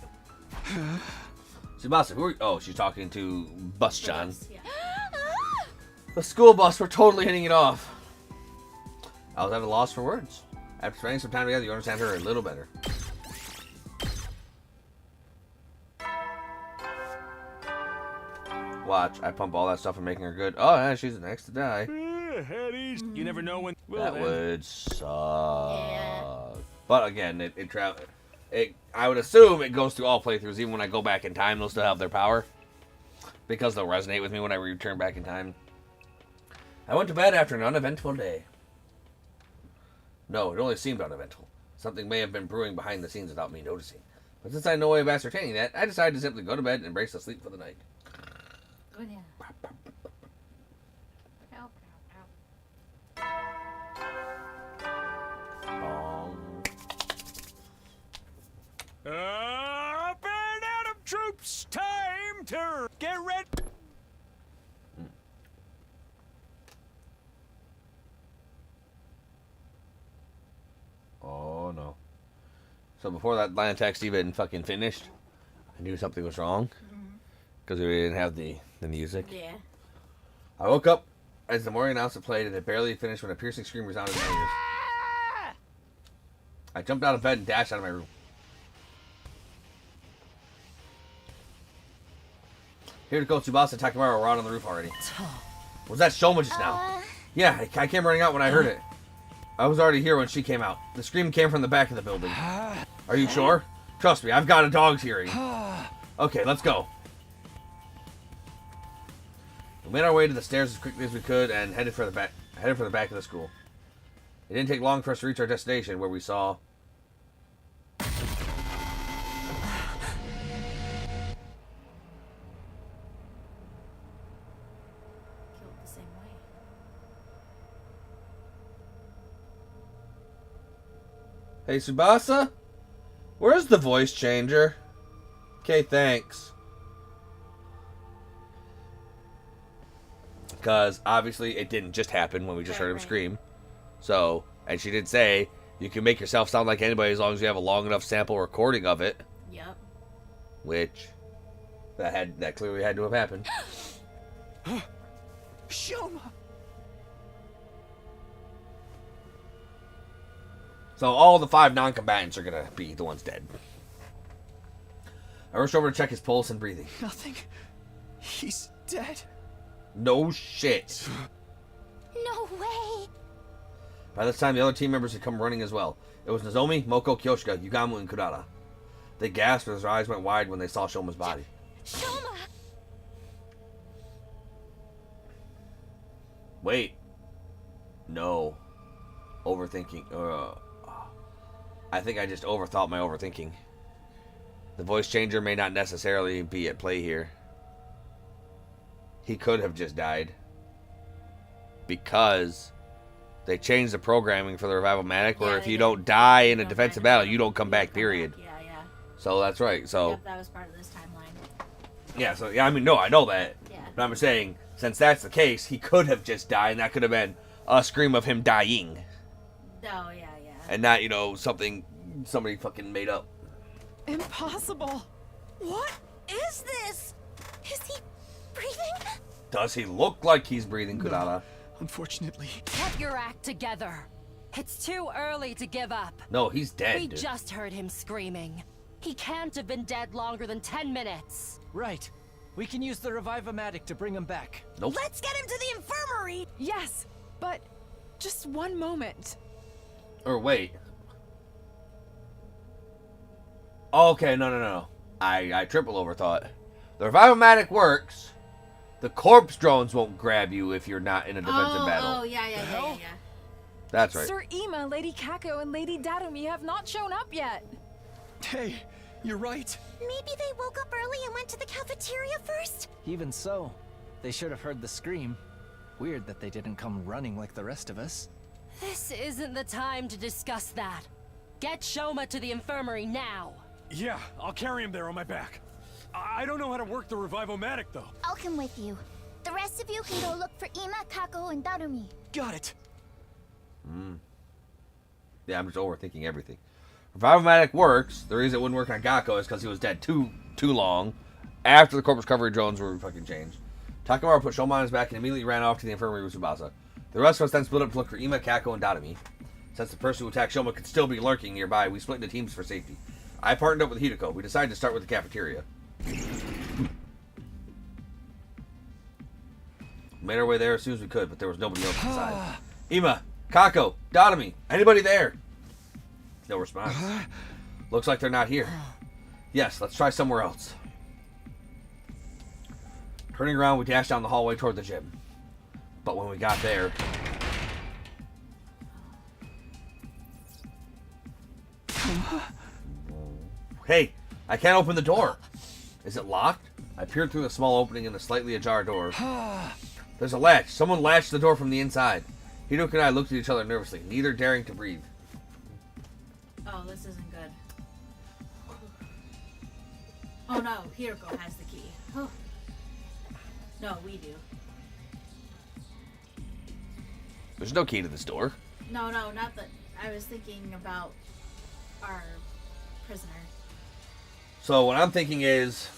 Speaker 1: Tsubasa, who are you? Oh, she's talking to Bus John.
Speaker 6: Yeah.
Speaker 1: The school bus, we're totally hitting it off. I was at a loss for words. After spending some time together, you understand her a little better. Watch, I pump all that stuff and making her good. Oh, yeah, she's the next to die.
Speaker 9: Head east. You never know when.
Speaker 1: That would suck.
Speaker 6: Yeah.
Speaker 1: But again, I would assume it goes through all playthroughs. Even when I go back in time, they'll still have their power. Because they'll resonate with me when I return back in time. I went to bed after an uneventful day. No, it only seemed uneventful. Something may have been brewing behind the scenes without me noticing. But since I had no way of ascertaining that, I decided to simply go to bed and embrace the sleep for the night.
Speaker 6: Oh, yeah. Ow, ow, ow.
Speaker 9: Up and out of troops. Time to get ready.
Speaker 1: Oh no. So before that line of text even fucking finished, I knew something was wrong. Because we didn't have the music.
Speaker 6: Yeah.
Speaker 1: I woke up as the morning announcement played and it barely finished when a piercing scream resounded in my ears. I jumped out of bed and dashed out of my room. Here to go, Tsubasa and Takemaru were out on the roof already. Was that Shoma just now? Yeah, I came running out when I heard it. I was already here when she came out. The scream came from the back of the building. Are you sure? Trust me, I've got a dog's hearing. Okay, let's go. We made our way to the stairs as quickly as we could and headed for the back of the school. It didn't take long for us to reach our destination, where we saw...
Speaker 6: Killed the same way.
Speaker 1: Hey, Tsubasa? Where's the voice changer? Okay, thanks. Because, obviously, it didn't just happen when we just heard him scream. So, and she did say, you can make yourself sound like anybody as long as you have a long enough sample recording of it.
Speaker 6: Yep.
Speaker 1: Which, that clearly had to have happened.
Speaker 4: Shoma!
Speaker 1: So all the 5 non-combatants are going to be the ones dead. I rushed over to check his pulse and breathing.
Speaker 4: Nothing. He's dead.
Speaker 1: No shit.
Speaker 10: No way!
Speaker 1: By this time, the other team members had come running as well. It was Nozomi, Moko, Kyoshika, Yugamu, and Kurara. They gasped as their eyes went wide when they saw Shoma's body.
Speaker 10: Shoma!
Speaker 1: Wait. No. Overthinking. I think I just overthought my overthinking. The voice changer may not necessarily be at play here. He could have just died. Because they changed the programming for the Revival-Matic, where if you don't die in a defensive battle, you don't come back, period.
Speaker 6: Yeah.
Speaker 1: So that's right. So
Speaker 6: Yep, that was part of this timeline.
Speaker 1: yeah, so yeah, I mean, no, I know that.
Speaker 6: Yeah.
Speaker 1: But I'm saying, since that's the case, he could have just died, and that could have been a scream of him dying.
Speaker 6: Oh, yeah.
Speaker 1: And not, you know, something somebody fucking made up.
Speaker 5: Impossible.
Speaker 10: What is this? Is he breathing?
Speaker 1: Does he look like he's breathing, Kurara?
Speaker 4: Unfortunately.
Speaker 2: Get your act together. It's too early to give up.
Speaker 1: No, he's dead.
Speaker 2: We just heard him screaming. He can't have been dead longer than 10 minutes.
Speaker 4: Right. We can use the Revive-O-Matic to bring him back.
Speaker 1: Nope.
Speaker 10: Let's get him to the infirmary!
Speaker 5: Yes, but just one moment.
Speaker 1: Or wait. Okay, no. I triple overthought. The Revival-Matic works. The corpse drones won't grab you if you're not in a defensive battle.
Speaker 6: Oh, yeah.
Speaker 1: That's right.
Speaker 5: Sir Ima, Lady Kako, and Lady Darumi have not shown up yet.
Speaker 4: Hey, you're right.
Speaker 10: Maybe they woke up early and went to the cafeteria first?
Speaker 4: Even so, they should have heard the scream. Weird that they didn't come running like the rest of us.
Speaker 2: This isn't the time to discuss that. Get Shoma to the infirmary now.
Speaker 9: Yeah, I'll carry him there on my back. I don't know how to work the Revival-Matic, though.
Speaker 10: I'll come with you. The rest of you can go look for Ima, Kako, and Darumi.
Speaker 4: Got it.
Speaker 1: Yeah, I'm just overthinking everything. Revival-Matic works. The reason it wouldn't work on Gakko is because he was dead too long after the corpse recovery drones were fucking changed. Takamaru put Shoma on his back and immediately ran off to the infirmary with Tsubasa. The rest of us then split up to look for Ima, Kako, and Darumi. Since the person who attacked Shoma could still be lurking nearby, we split into teams for safety. I partnered up with Hideko. We decided to start with the cafeteria. Made our way there as soon as we could, but there was nobody else inside. Ima, Kako, Darumi, anybody there? No response. Looks like they're not here. Yes, let's try somewhere else. Turning around, we dashed down the hallway toward the gym. But when we got there... Hey, I can't open the door. Is it locked? I peered through the small opening in the slightly ajar door. There's a latch. Someone latched the door from the inside. Hideko and I looked at each other nervously, neither daring to breathe.
Speaker 6: Oh, this isn't good. Oh no, Hiroko has the key. Oh. No, we do.
Speaker 1: There's no key to this door.
Speaker 6: No, not that. I was thinking about our prisoner.
Speaker 1: So what I'm thinking is,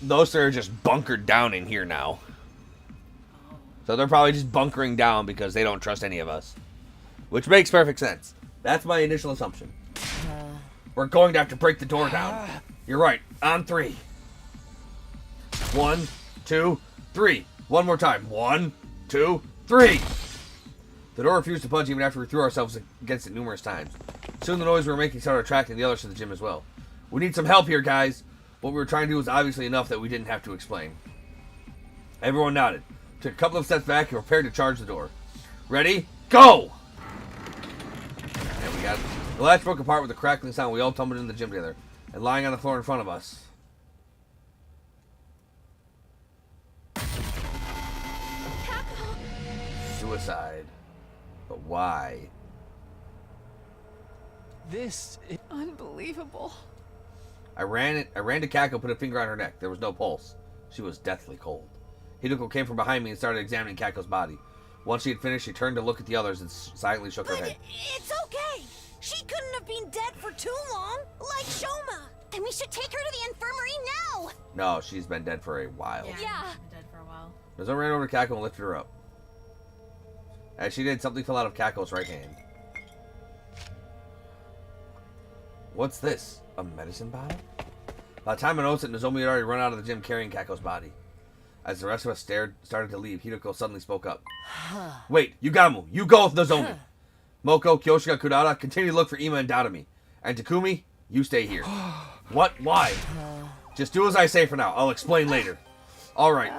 Speaker 1: those three are just bunkered down in here now. So they're probably just bunkering down because they don't trust any of us. Which makes perfect sense. That's my initial assumption. We're going to have to break the door down. You're right. On 3. 1, 2, 3. One more time. 1, 2, 3. The door refused to budge even after we threw ourselves against it numerous times. Soon the noise we were making started attracting the others to the gym as well. We need some help here, guys. What we were trying to do was obviously enough that we didn't have to explain. Everyone nodded, took a couple of steps back, and prepared to charge the door. Ready? Go! And we got it. The latch broke apart with a crackling sound. We all tumbled into the gym together. And lying on the floor in front of us. Suicide. But why?
Speaker 4: This is
Speaker 8: Unbelievable.
Speaker 1: I ran to Kako, put a finger on her neck. There was no pulse. She was deathly cold. Hideko came from behind me and started examining Kako's body. Once she had finished, she turned to look at the others and silently shook her head.
Speaker 3: It's okay. She couldn't have been dead for too long, like Shoma.
Speaker 10: Then we should take her to the infirmary now.
Speaker 1: No, she's been dead for a while.
Speaker 6: Yeah.
Speaker 5: Yeah.
Speaker 6: She's been dead for a while.
Speaker 1: Nozomi ran over to Kako and lifted her up. As she did, something fell out of Kako's right hand. What's this? A medicine bottle? By the time I noticed it, Nozomi had already run out of the gym carrying Kako's body. As the rest of us started to leave, Hideko suddenly spoke up. Wait, Yugamu, you go with Nozomi. Moko, Kyoshika, Kurata, continue to look for Ima and Dadami. And Takumi, you stay here. What? Why? Just do as I say for now. I'll explain later. Alright.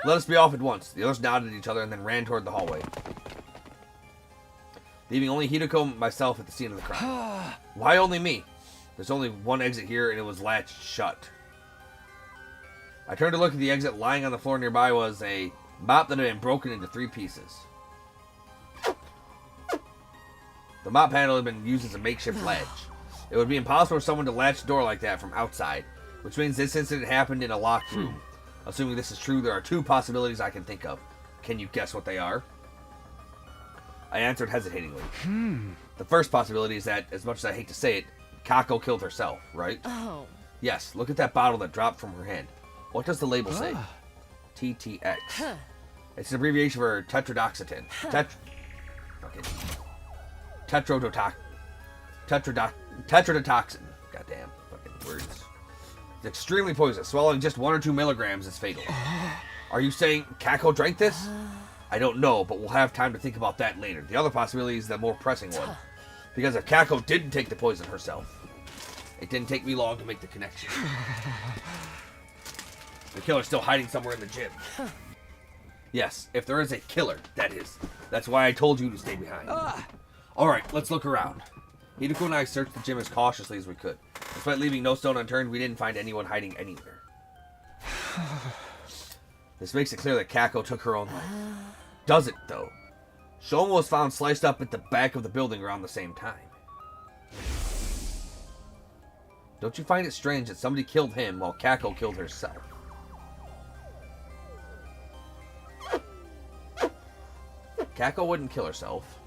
Speaker 1: Let us be off at once. The others nodded at each other and then ran toward the hallway. Leaving only Hideko and myself at the scene of the crime. Why only me? There's only one exit here and it was latched shut. I turned to look at the exit. Lying on the floor nearby was a mop that had been broken into 3 pieces. The mop handle had been used as a makeshift latch. It would be impossible for someone to latch a door like that from outside, which means this incident happened in a locked room. Assuming this is true, there are 2 possibilities I can think of. Can you guess what they are? I answered hesitatingly. The first possibility is that, as much as I hate to say it, Kako killed herself, right?
Speaker 5: Oh.
Speaker 1: Yes, look at that bottle that dropped from her hand. What does the label say? TTX. It's an abbreviation for tetrodotoxin. Tetrodotoxin. Goddamn fucking words. It's extremely poisonous. Swallowing just 1 or 2 milligrams is fatal. Are you saying Kako drank this? I don't know, but we'll have time to think about that later. The other possibility is the more pressing one. Because if Kako didn't take the poison herself, it didn't take me long to make the connection. The killer's still hiding somewhere in the gym. Yes, if there is a killer, that is. That's why I told you to stay behind. Alright, let's look around. Hideko and I searched the gym as cautiously as we could. Despite leaving no stone unturned, we didn't find anyone hiding anywhere. This makes it clear that Kako took her own life. Does it, though? Shoma was found sliced up at the back of the building around the same time. Don't you find it strange that somebody killed him while Kako killed herself? Kako wouldn't kill herself.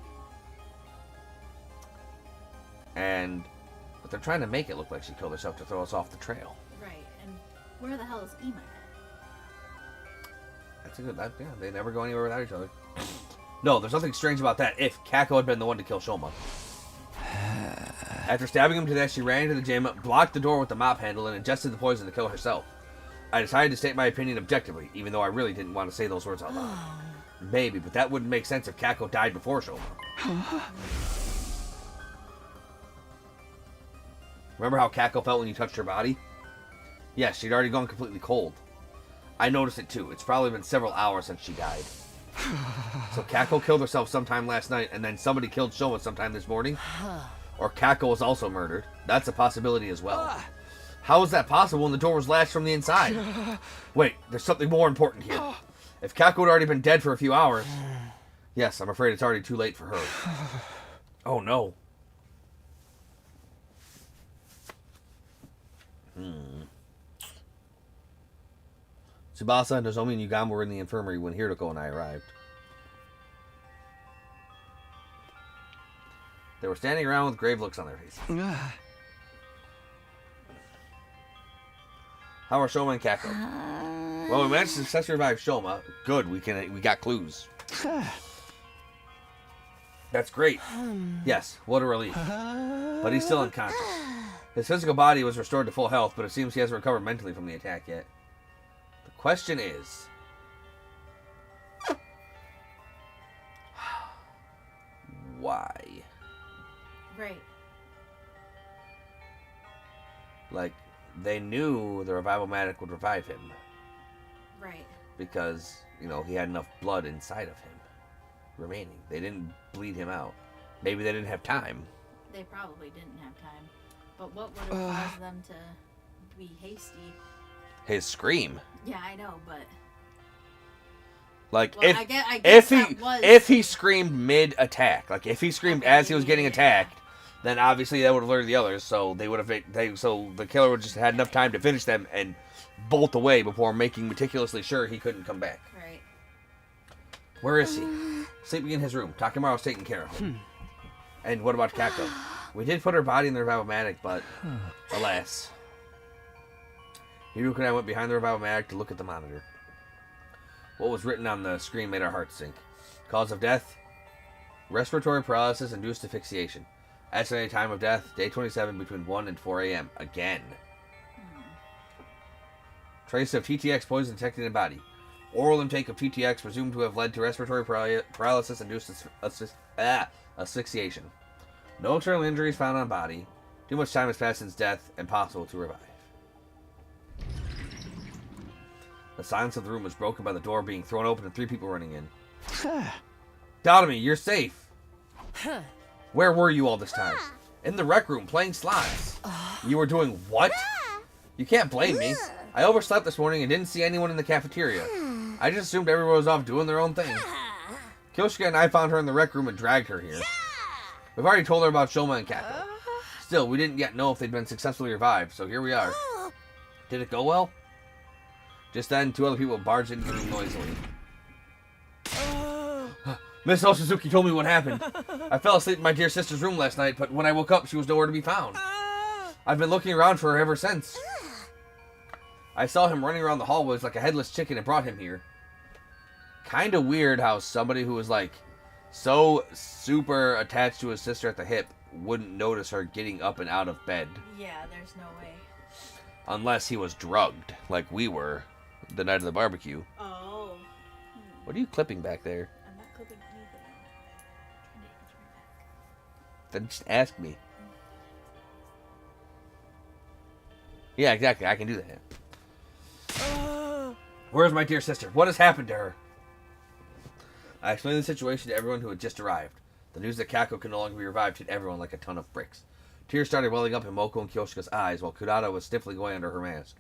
Speaker 1: But they're trying to make it look like she killed herself to throw us off the trail.
Speaker 6: Right, and where the hell is Ima at?
Speaker 1: That's a good, yeah, they never go anywhere without each other. No, there's nothing strange about that if Kako had been the one to kill Shoma. After stabbing him to death, she ran into the gym, blocked the door with the mop handle, and ingested the poison to kill herself. I decided to state my opinion objectively, even though I really didn't want to say those words out loud. Maybe, but that wouldn't make sense if Kako died before Shoma. Remember how Kako felt when you touched her body? Yes, she'd already gone completely cold. I noticed it too. It's probably been several hours since she died. So Kako killed herself sometime last night, and then somebody killed Shoma sometime this morning? Or Kako was also murdered. That's a possibility as well. How is that possible when the door was latched from the inside? Wait, there's something more important here. If Kako had already been dead for a few hours... Yes, I'm afraid it's already too late for her. Oh no. Tsubasa, Nozomi, and Yugamu were in the infirmary when Hiroko and I arrived. They were standing around with grave looks on their faces. How are Shoma and Kako? Well, we managed to successfully revive Shoma. Good, we got clues. That's great. Yes, what a relief. But he's still unconscious. His physical body was restored to full health, but it seems he hasn't recovered mentally from the attack yet. The question is... why?
Speaker 6: Right.
Speaker 1: Like, they knew the revival-matic would revive him.
Speaker 6: Right.
Speaker 1: Because, you know, he had enough blood inside of him remaining. They didn't bleed him out. Maybe they didn't have time.
Speaker 6: They probably didn't have time. But what would have caused them to be hasty?
Speaker 1: His scream.
Speaker 6: Yeah, I know, but...
Speaker 1: Like,
Speaker 6: Well, I guess
Speaker 1: if he screamed mid-attack, like, if he screamed as he was getting attacked, then obviously that would have alerted the others, so they would have... So the killer would just had enough time to finish them and bolt away before making meticulously sure he couldn't come back.
Speaker 6: Right.
Speaker 1: Where is he? Sleeping in his room. Takemaru's taking care of him. And what about Kako? We did put her body in the revival-matic, but alas. Hiruka and I went behind the revival-matic to look at the monitor. What was written on the screen made our hearts sink. Cause of death? Respiratory paralysis induced asphyxiation. Estimated time of death, day 27 between 1 and 4 a.m. Again. Trace of TTX poison detected in body. Oral intake of TTX presumed to have led to respiratory paralysis induced asphyxiation. No external injuries found on body. Too much time has passed since death. Impossible to revive. The silence of the room was broken by the door being thrown open and 3 people running in. Dotomi, you're safe. Where were you all this time? In the rec room, playing slots. You were doing what? You can't blame me. I overslept this morning and didn't see anyone in the cafeteria. I just assumed everyone was off doing their own thing. Kyoshika and I found her in the rec room and dragged her here. We've already told her about Shoma and Kako. Still, we didn't yet know if they'd been successfully revived, so here we are. Did it go well? Just then, 2 other people barged into the room noisily. Miss Oshizuki told me what happened. I fell asleep in my dear sister's room last night, but when I woke up, she was nowhere to be found. I've been looking around for her ever since. I saw him running around the hallways like a headless chicken and brought him here. Kinda weird how somebody who was like so super attached to his sister at the hip wouldn't notice her getting up and out of bed.
Speaker 6: Yeah, there's no way.
Speaker 1: Unless he was drugged, like we were the night of the barbecue.
Speaker 6: Oh.
Speaker 1: What are you clipping back there?
Speaker 6: I'm not clipping anything.
Speaker 1: Then just ask me. Yeah, exactly. I can do that. Where's my dear sister? What has happened to her? I explained the situation to everyone who had just arrived. The news that Kako could no longer be revived hit everyone like a ton of bricks. Tears started welling up in Moko and Kyoshika's eyes while Kurata was stiffly going under her mask.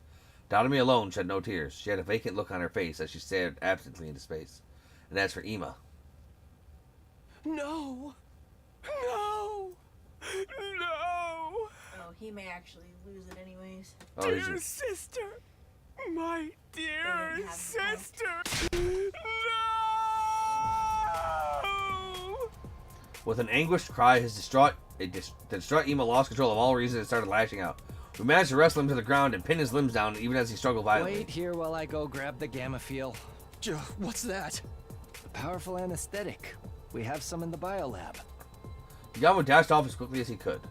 Speaker 1: Dotomi alone shed no tears. She had a vacant look on her face as she stared absently into space. And as for Ima...
Speaker 9: No! No! No!
Speaker 6: Oh, he may actually lose it anyways.
Speaker 1: Oh,
Speaker 9: dear sister! My dear sister! No!
Speaker 1: With an anguished cry, the distraught Ima lost control of all reason and started lashing out. We managed to wrestle him to the ground and pin his limbs down even as he struggled violently.
Speaker 4: Wait here while I go grab the Gamma-Feel.
Speaker 7: What's that?
Speaker 4: A powerful anesthetic. We have some in the biolab.
Speaker 1: Yagamo dashed off as quickly as he could.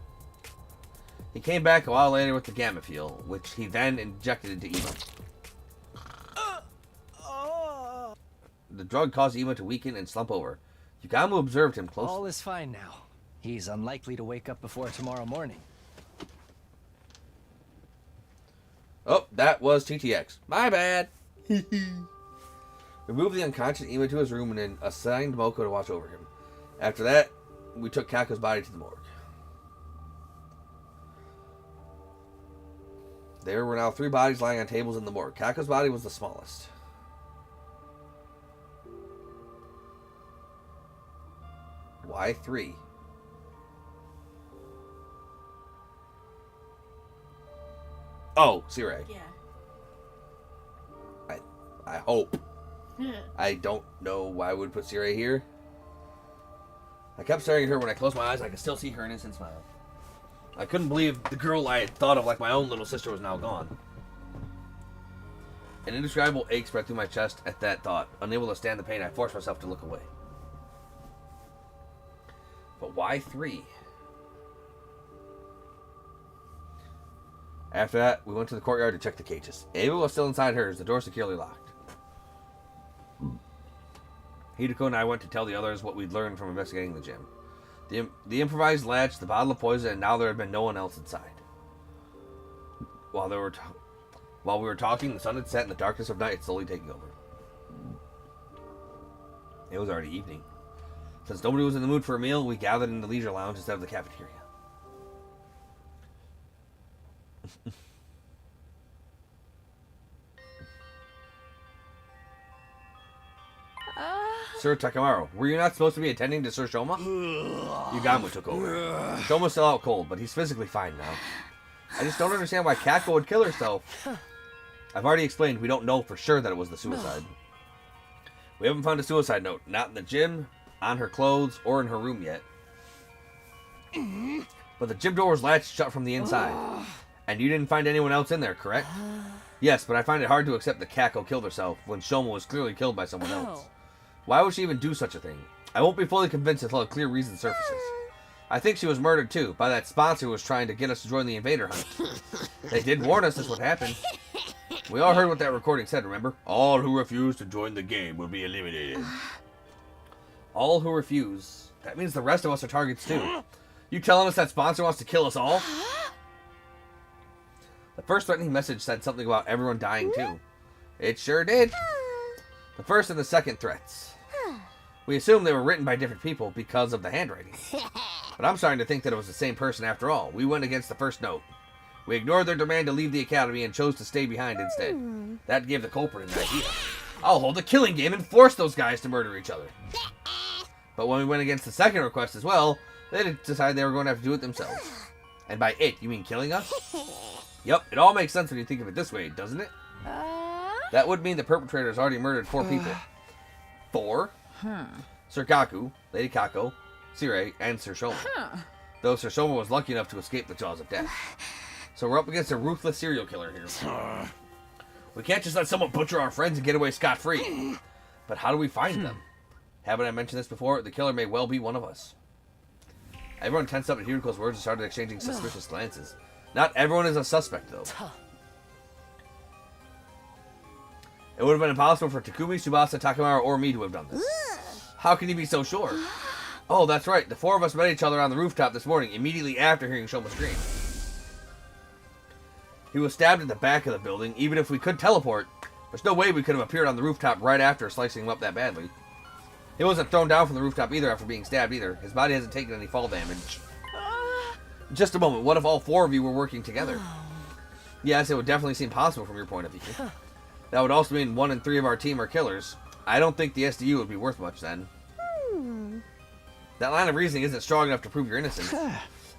Speaker 1: He came back a while later with the Gamma-Feel, which he then injected into Ima. The drug caused Ima to weaken and slump over. Yagamo observed him closely.
Speaker 4: All is fine now. He's unlikely to wake up before tomorrow morning.
Speaker 1: Oh, that was TTX. My bad. We moved the unconscious Ima to his room and then assigned Moko to watch over him. After that, we took Kako's body to the morgue. There were now 3 bodies lying on tables in the morgue. Kako's body was the smallest. Why 3? Oh, Sirai.
Speaker 6: Yeah.
Speaker 1: I hope. I don't know why I would put Sirai here. I kept staring at her. When I closed my eyes, I could still see her innocent smile. I couldn't believe the girl I had thought of like my own little sister was now gone. An indescribable ache spread through my chest at that thought. Unable to stand the pain, I forced myself to look away. But why 3? After that, we went to the courtyard to check the cages. Ava was still inside hers, the door securely locked. Hideko and I went to tell the others what we'd learned from investigating the gym. The improvised latch, the bottle of poison, and now there had been no one else inside. While we were talking, the sun had set and the darkness of night had slowly taken over. It was already evening. Since nobody was in the mood for a meal, we gathered in the leisure lounge instead of the cafeteria. Sir Takamaru, were you not supposed to be attending to Sir Shoma? Yugamu took over. Shoma's still out cold, but he's physically fine now. I just don't understand why Kako would kill herself. I've already explained we don't know for sure that it was the suicide. We haven't found a suicide note, not in the gym, on her clothes, or in her room yet. But the gym door was latched shut from the inside. And you didn't find anyone else in there, correct? Yes, but I find it hard to accept that Kako killed herself when Shoma was clearly killed by someone else. Why would she even do such a thing? I won't be fully convinced until a clear reason surfaces. I think she was murdered too, by that sponsor who was trying to get us to join the invader hunt. They did warn us this would happen. We all heard what that recording said, remember? All who refuse to join the game will be eliminated. All who refuse. That means the rest of us are targets too. You telling us that sponsor wants to kill us all? The first threatening message said something about everyone dying too. It sure did. The first and the second threats. We assumed they were written by different people because of the handwriting. But I'm starting to think that it was the same person after all. We went against the first note. We ignored their demand to leave the academy and chose to stay behind instead. That gave the culprit an idea. I'll hold a killing game and force those guys to murder each other. But when we went against the second request as well, they decided they were going to have to do it themselves. And by it, you mean killing us? Yep, it all makes sense when you think of it this way, doesn't it? That would mean the perpetrator has already murdered 4 people. 4? Sir Gaku, Lady Kako, Sire, and Sir Shoma. Though Sir Shoma was lucky enough to escape the jaws of death. So we're up against a ruthless serial killer here. We can't just let someone butcher our friends and get away scot-free. But how do we find them? Haven't I mentioned this before? The killer may well be one of us. Everyone tensed up at Hiriko's words and started exchanging suspicious glances. Not everyone is a suspect, though. It would have been impossible for Takumi, Tsubasa, Takamaru, or me to have done this. How can you be so sure? Oh, that's right. The 4 of us met each other on the rooftop this morning, immediately after hearing Shoma scream. He was stabbed at the back of the building. Even if we could teleport, there's no way we could have appeared on the rooftop right after slicing him up that badly. He wasn't thrown down from the rooftop either after being stabbed either. His body hasn't taken any fall damage. Just a moment. What if all 4 of you were working together? Yes, it would definitely seem possible from your point of view. That would also mean 1 in 3 of our team are killers. I don't think the SDU would be worth much then. That line of reasoning isn't strong enough to prove your innocence.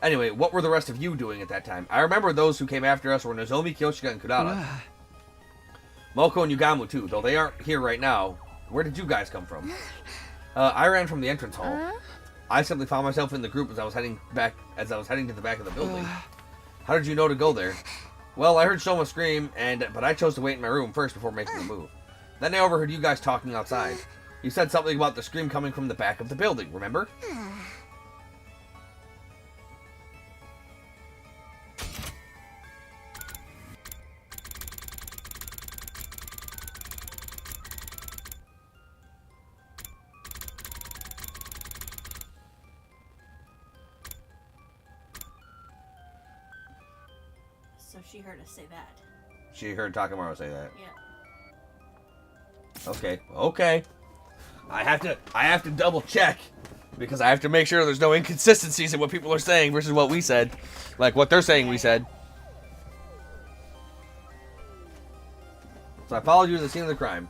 Speaker 1: Anyway, what were the rest of you doing at that time? I remember those who came after us were Nozomi, Kyoshika, and Kudara. Moko and Yugamu too, though they aren't here right now. Where did you guys come from? I ran from the entrance hall. I simply found myself in the group as I was heading to the back of the building. How did you know to go there? Well, I heard Shoma scream, but I chose to wait in my room first before making the move. Then I overheard you guys talking outside. You said something about the scream coming from the back of the building, remember?
Speaker 6: So she heard us say that.
Speaker 1: She heard Takamaru say that.
Speaker 6: Yeah.
Speaker 1: Okay. I have to double check because I have to make sure there's no inconsistencies in what people are saying versus what we said. Like what they're saying we said. So I followed you to the scene of the crime.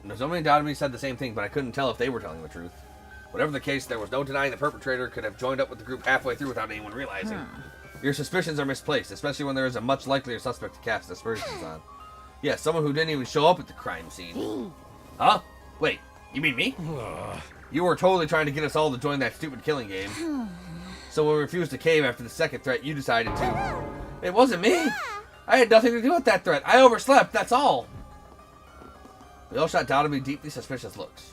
Speaker 1: Nozomi and Dadami said the same thing, but I couldn't tell if they were telling the truth. Whatever the case, there was no denying the perpetrator could have joined up with the group halfway through without anyone realizing. Your suspicions are misplaced, especially when there is a much likelier suspect to cast aspersions on. Yeah, someone who didn't even show up at the crime scene. Huh? Wait, you mean me? You were totally trying to get us all to join that stupid killing game. So when we refused to cave after the second threat, you decided to... It wasn't me! I had nothing to do with that threat. I overslept, that's all. We all shot down at me deeply suspicious looks.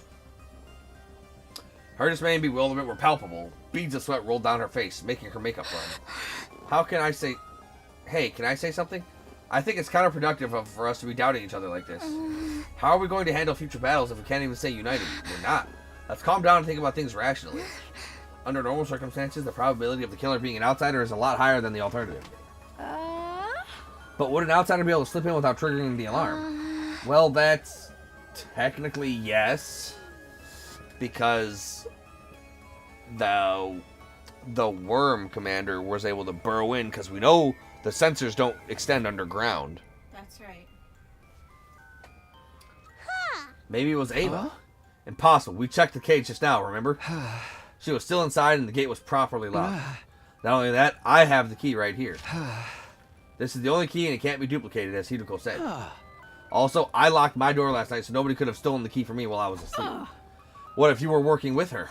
Speaker 1: Her dismay and bewilderment were palpable. Beads of sweat rolled down her face, making her makeup run. How can I say... Hey, can I say something? I think it's counterproductive for us to be doubting each other like this. How are we going to handle future battles if we can't even stay united? We're not. Let's calm down and think about things rationally. under normal circumstances, the probability of the killer being an outsider is a lot higher than the alternative. But would an outsider be able to slip in without triggering the alarm? Well, that's technically yes, because the worm commander was able to burrow in, because we know the sensors don't extend underground.
Speaker 6: That's right.
Speaker 1: Maybe it was Ava. Impossible. We checked the cage just now, remember? She was still inside and the gate was properly locked. Not only that, I have the key right here. This is the only key and it can't be duplicated, as Hideko said. Also, I locked my door last night so nobody could have stolen the key from me while I was asleep. What if you were working with her?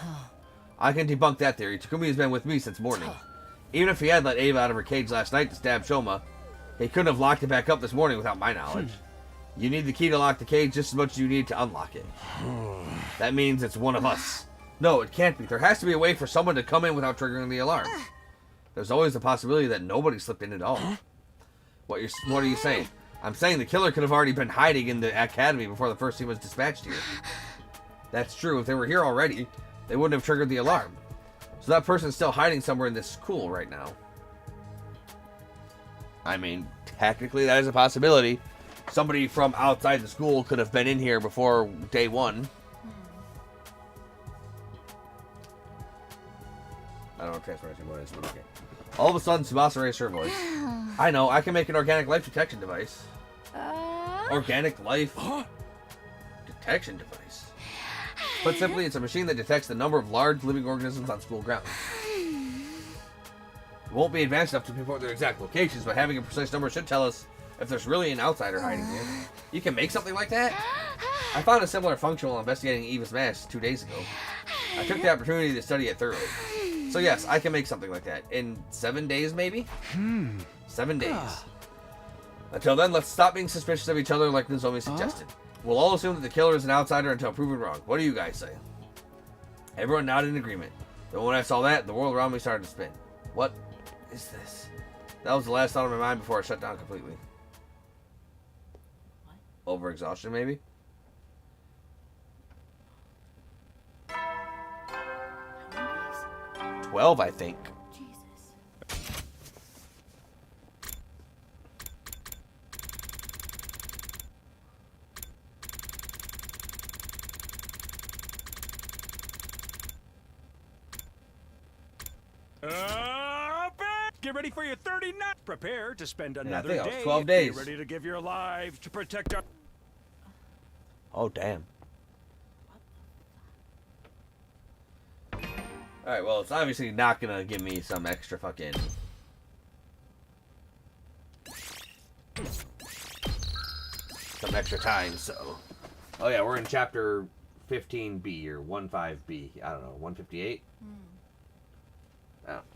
Speaker 1: I can debunk that theory. Takumi has been with me since morning. Even if he had let Ava out of her cage last night to stab Shoma, he couldn't have locked it back up this morning without my knowledge. You need the key to lock the cage just as much as you need to unlock it. That means it's one of us. No, it can't be. There has to be a way for someone to come in without triggering the alarm. There's always the possibility that nobody slipped in at all. What are you saying? I'm saying the killer could have already been hiding in the academy before the first team was dispatched here. That's true. If they were here already, they wouldn't have triggered the alarm. So that person's still hiding somewhere in this school right now. I mean, technically that is a possibility. Somebody from outside the school could have been in here before day one. I don't know transformation what is, but okay. All of a sudden, Tsubasa raised her voice. I know, I can make an organic life detection device. Organic life detection device. Put simply, it's a machine that detects the number of large living organisms on school grounds. It won't be advanced enough to pinpoint their exact locations, but having a precise number should tell us if there's really an outsider hiding here. You can make something like that? I found a similar function while investigating Eva's match 2 days ago. I took the opportunity to study it thoroughly. So yes, I can make something like that. In 7 days, maybe? 7 days. Until then, let's stop being suspicious of each other like Nozomi suggested. We'll all assume that the killer is an outsider until proven wrong. What do you guys say? Everyone nodded in agreement. Then when I saw that, the world around me started to spin. What is this? That was the last thought on my mind before it shut down completely. Overexhaustion, maybe?
Speaker 6: How many days?
Speaker 1: 12, I think.
Speaker 6: Jesus.
Speaker 7: Get ready for your 30 knot. Prepare to spend
Speaker 1: I
Speaker 7: another
Speaker 1: think that was
Speaker 7: day.
Speaker 1: 12 days.
Speaker 7: Be ready to give your lives to protect our...
Speaker 1: Oh, damn. Alright, well, it's obviously not gonna give me some extra fucking... some extra time, so... Oh yeah, we're in chapter 15B, or 15B. I don't know, 158?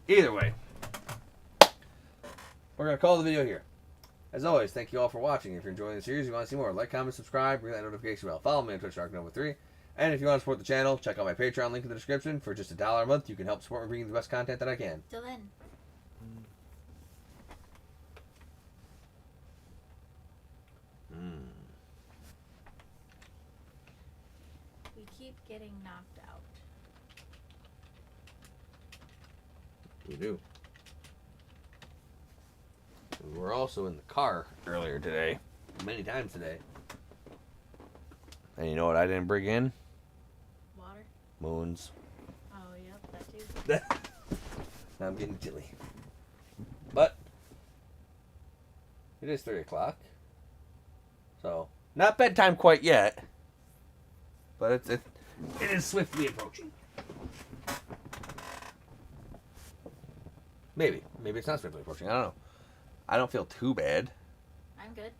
Speaker 1: Either way. We're gonna call the video here. As always, thank you all for watching. If you're enjoying the series, you want to see more, like, comment, subscribe, ring that notification bell. Follow me on Twitch, Dark3. And if you want to support the channel, check out my Patreon link in the description. For just $1 a month, you can help support me bringing the best content that I can.
Speaker 6: Till then. We keep getting knocked out.
Speaker 1: We do. We were also in the car earlier today. Many times today. And you know what I didn't bring in?
Speaker 6: Water?
Speaker 1: Moons.
Speaker 6: Oh, yep, that too.
Speaker 1: Now I'm getting chilly. But it is 3 o'clock. So, not bedtime quite yet. But it is swiftly approaching. Maybe. Maybe it's not swiftly approaching. I don't know. I don't feel too bad.
Speaker 6: I'm good.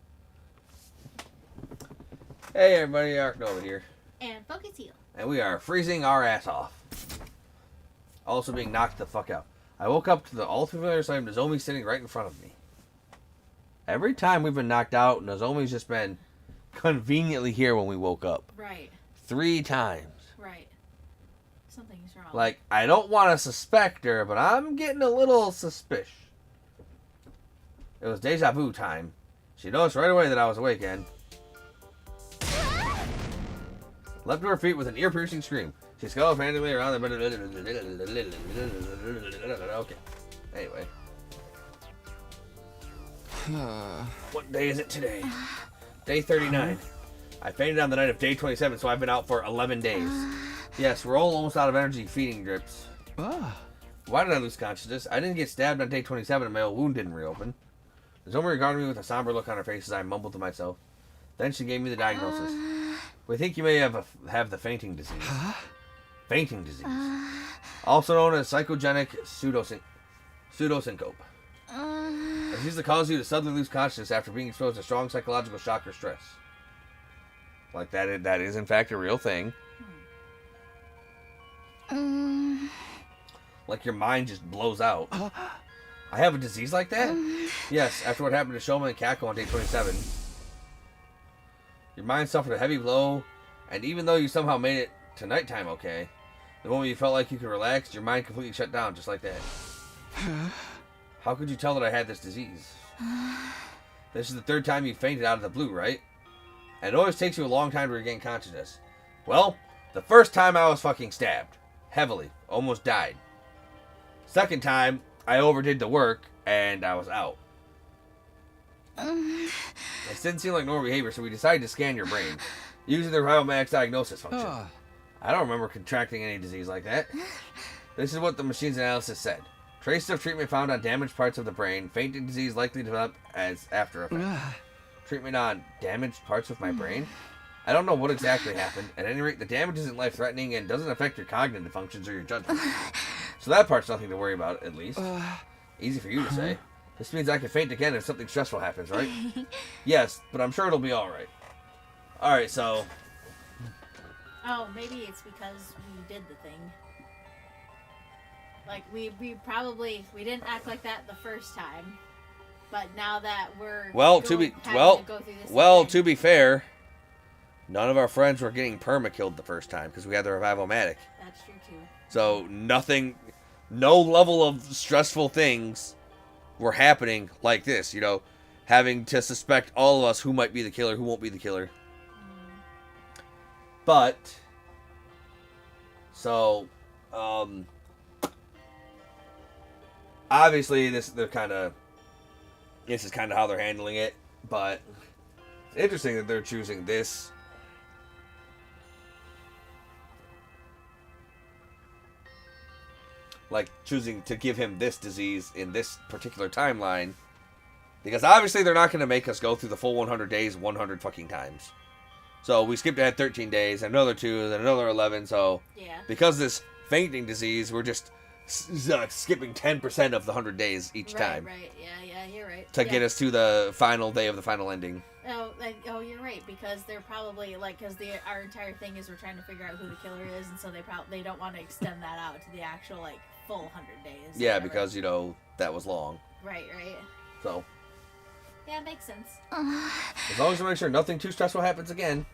Speaker 1: Hey everybody, Ark Nova here.
Speaker 6: And Focus Heal.
Speaker 1: And we are freezing our ass off. Also being knocked the fuck out. I woke up to the all too familiar sight of Nozomi sitting right in front of me. Every time we've been knocked out, Nozomi's just been conveniently here when we woke up.
Speaker 6: Right.
Speaker 1: 3 times.
Speaker 6: Right. Something's wrong.
Speaker 1: Like, I don't want to suspect her, but I'm getting a little suspicious. It was deja vu time. She noticed right away that I was awake and leapt to her feet with an ear-piercing scream. She scuttled frantically around the... Okay. Anyway. What day is it today? Day 39. I fainted on the night of day 27, so I've been out for 11 days. Yes, we're all almost out of energy feeding drips. Why did I lose consciousness? I didn't get stabbed on day 27 and my old wound didn't reopen. The woman regarded me with a somber look on her face as I mumbled to myself. Then she gave me the diagnosis. We think you may have the fainting disease. Fainting disease. Also known as psychogenic pseudosyncope. A disease that causes you to suddenly lose consciousness after being exposed to strong psychological shock or stress. Like that is in fact a real thing. Like your mind just blows out. I have a disease like that? Yes, after what happened to Shoma and Kako on day 27. Your mind suffered a heavy blow, and even though you somehow made it to nighttime okay, the moment you felt like you could relax, your mind completely shut down just like that. How could you tell that I had this disease? This is the third time you fainted out of the blue, right? And it always takes you a long time to regain consciousness. Well, the first time I was fucking stabbed. Heavily. Almost died. Second time, I overdid the work, and I was out. This didn't seem like normal behavior, so we decided to scan your brain, using the biomax diagnosis function. I don't remember contracting any disease like that. This is what the machine's analysis said. Traces of treatment found on damaged parts of the brain. Fainting disease likely to develop as after effect. Treatment on damaged parts of my brain? I don't know what exactly happened. At any rate, the damage isn't life-threatening and doesn't affect your cognitive functions or your judgment. So that part's nothing to worry about, at least. Easy for you to say. This means I can faint again if something stressful happens, right? Yes, but I'm sure it'll be alright. Alright, so...
Speaker 6: Oh, maybe it's because we did the thing. Like, we didn't act like that the first time. But now that we're
Speaker 1: to be fair, none of our friends were getting perma-killed the first time because we had the revival-matic.
Speaker 6: That's true, too.
Speaker 1: So no level of stressful things were happening like this, you know, having to suspect all of us who might be the killer, who won't be the killer. But, so, obviously this is kind of how they're handling it, but it's interesting that they're choosing this. Like, choosing to give him this disease in this particular timeline. Because obviously they're not going to make us go through the full 100 days 100 fucking times. So we skipped ahead 13 days, another 2, then another 11. So
Speaker 6: yeah. Because
Speaker 1: this fainting disease, we're just skipping 10% of the 100 days each time.
Speaker 6: Right, yeah, you're right.
Speaker 1: To get us to the final day of the final ending.
Speaker 6: Oh, you're right, because they're probably, like, because our entire thing is we're trying to figure out who the killer is, and so they don't want to extend that out to the actual, like, full 100 days.
Speaker 1: Yeah, because, you know, that was long.
Speaker 6: Right.
Speaker 1: So.
Speaker 6: Yeah, it makes sense.
Speaker 1: As long as we make sure nothing too stressful happens again.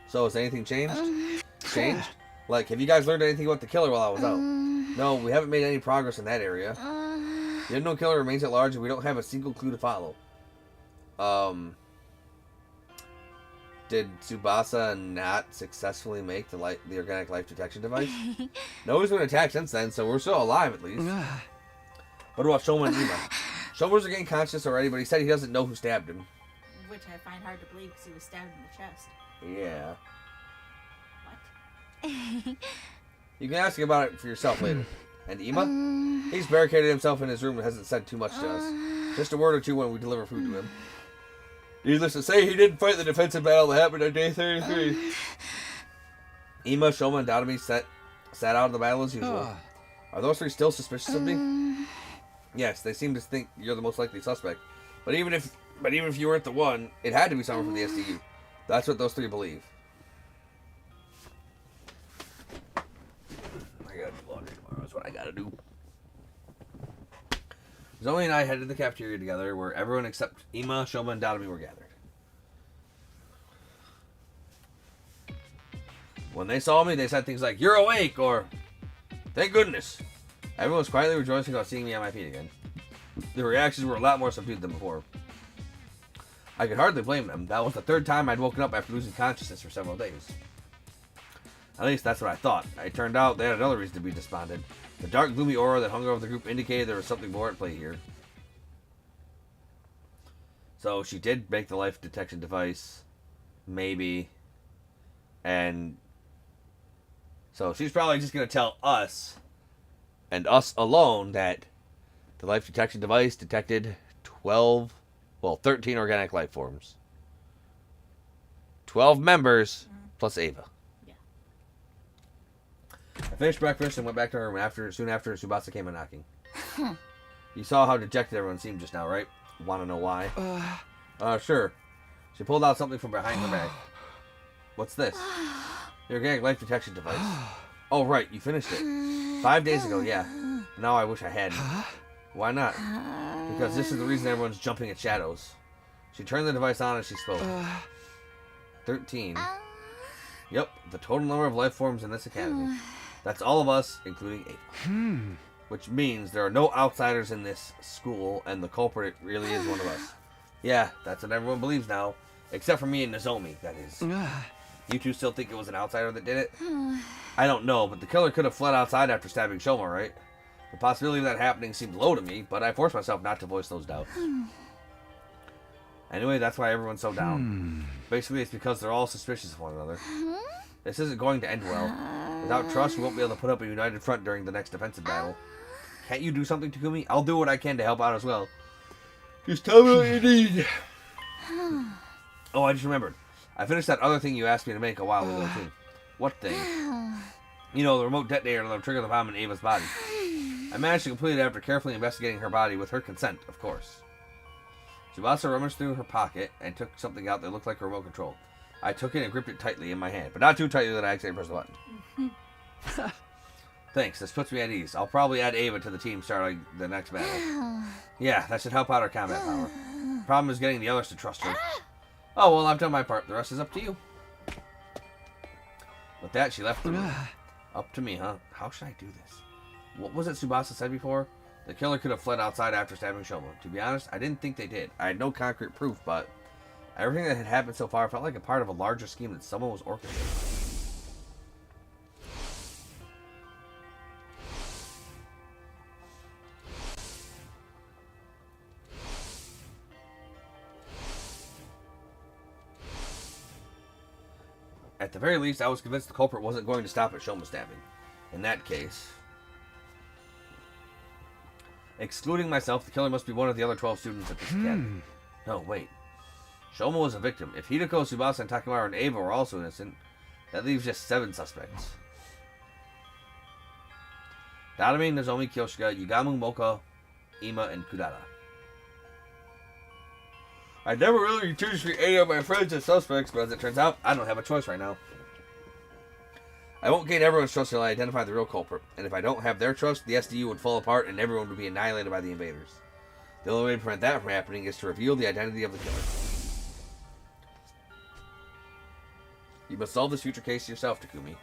Speaker 1: So, has anything changed? Changed? Like, have you guys learned anything about the killer while I was out? No, we haven't made any progress in that area. The unknown killer remains at large and we don't have a single clue to follow. Did Tsubasa not successfully make the organic life detection device? No one's been attacked since then, so we're still alive at least. What about Shoma and Ima? Shoma's regained consciousness already, but he said he doesn't know who stabbed him.
Speaker 6: Which I find hard to believe because he was stabbed in the chest.
Speaker 1: Yeah.
Speaker 6: What?
Speaker 1: You can ask about it for yourself later. And Ima? He's barricaded himself in his room and hasn't said too much to us. Just a word or two when we deliver food to him. Needless to say, he didn't fight the defensive battle that happened on day 33. Ima, Shoma, and Dadami sat out of the battle as usual. Are those three still suspicious of me? Yes, they seem to think you're the most likely suspect. But even if you weren't the one, it had to be someone from the SDU. That's what those three believe. I gotta do laundry tomorrow. That's what I gotta do. Zoe and I headed to the cafeteria together, where everyone except Ima, Shoma, and Dadami were gathered. When they saw me, they said things like, "You're awake," or "Thank goodness." Everyone was quietly rejoicing about seeing me on my feet again. The reactions were a lot more subdued than before. I could hardly blame them. That was the third time I'd woken up after losing consciousness for several days. At least that's what I thought. It turned out they had another reason to be despondent. The dark, gloomy aura that hung over the group indicated there was something more at play here. So she did make the life detection device. Maybe. And so she's probably just going to tell us, and us alone, that the life detection device detected 13 organic life forms. 12 members, plus Ava.
Speaker 6: Yeah.
Speaker 1: I finished breakfast and went back to her room soon after Tsubasa came a knocking. You saw how dejected everyone seemed just now, right? Want to know why? Sure. She pulled out something from behind her bag. What's this? The organic life detection device. Oh, right, you finished it. 5 days ago, yeah. Now I wish I hadn't. Why not? Because this is the reason everyone's jumping at shadows. She turned the device on and she spoke. 13. Yep, the total number of life forms in this academy. That's all of us, including Ava. Which means there are no outsiders in this school, and the culprit really is one of us. Yeah, that's what everyone believes now. Except for me and Nozomi, that is. You two still think it was an outsider that did it? I don't know, but the killer could have fled outside after stabbing Shoma, right? The possibility of that happening seemed low to me, but I forced myself not to voice those doubts. Anyway, that's why everyone's so down. Basically, it's because they're all suspicious of one another. This isn't going to end well. Without trust, we won't be able to put up a united front during the next defensive battle. Can't you do something, Takumi? I'll do what I can to help out as well. Just tell me what you need. Oh, I just remembered. I finished that other thing you asked me to make a while ago, too. What thing? You know, the remote detonator that'll trigger the bomb in Ava's body. I managed to complete it after carefully investigating her body with her consent, of course. Tsubasa rummaged through her pocket and took something out that looked like a remote control. I took it and gripped it tightly in my hand, but not too tightly that I accidentally pressed the button. Thanks, this puts me at ease. I'll probably add Ava to the team starting the next battle. Yeah, that should help out our combat power. Problem is getting the others to trust her. Oh, well, I've done my part. The rest is up to you. With that, she left the room. Up to me, huh? How should I do this? What was it Tsubasa said before? The killer could have fled outside after stabbing Shoma. To be honest, I didn't think they did. I had no concrete proof, but everything that had happened so far felt like a part of a larger scheme that someone was orchestrating. At the very least, I was convinced the culprit wasn't going to stop at Shoma's stabbing. In that case, excluding myself, the killer must be one of the other 12 students at this academy. No, wait. Shoma was a victim. If Hideko, Tsubasa, and Takemaru and Ava were also innocent, that leaves just 7 suspects. Dadame, Nozomi, Kyoshika, Yugamu, Moka, Ima, and Kudara. I never really choose for any of my friends as suspects, but as it turns out, I don't have a choice right now. I won't gain everyone's trust until I identify the real culprit, and if I don't have their trust, the SDU would fall apart and everyone would be annihilated by the invaders. The only way to prevent that from happening is to reveal the identity of the killer. You must solve this future case yourself, Takumi.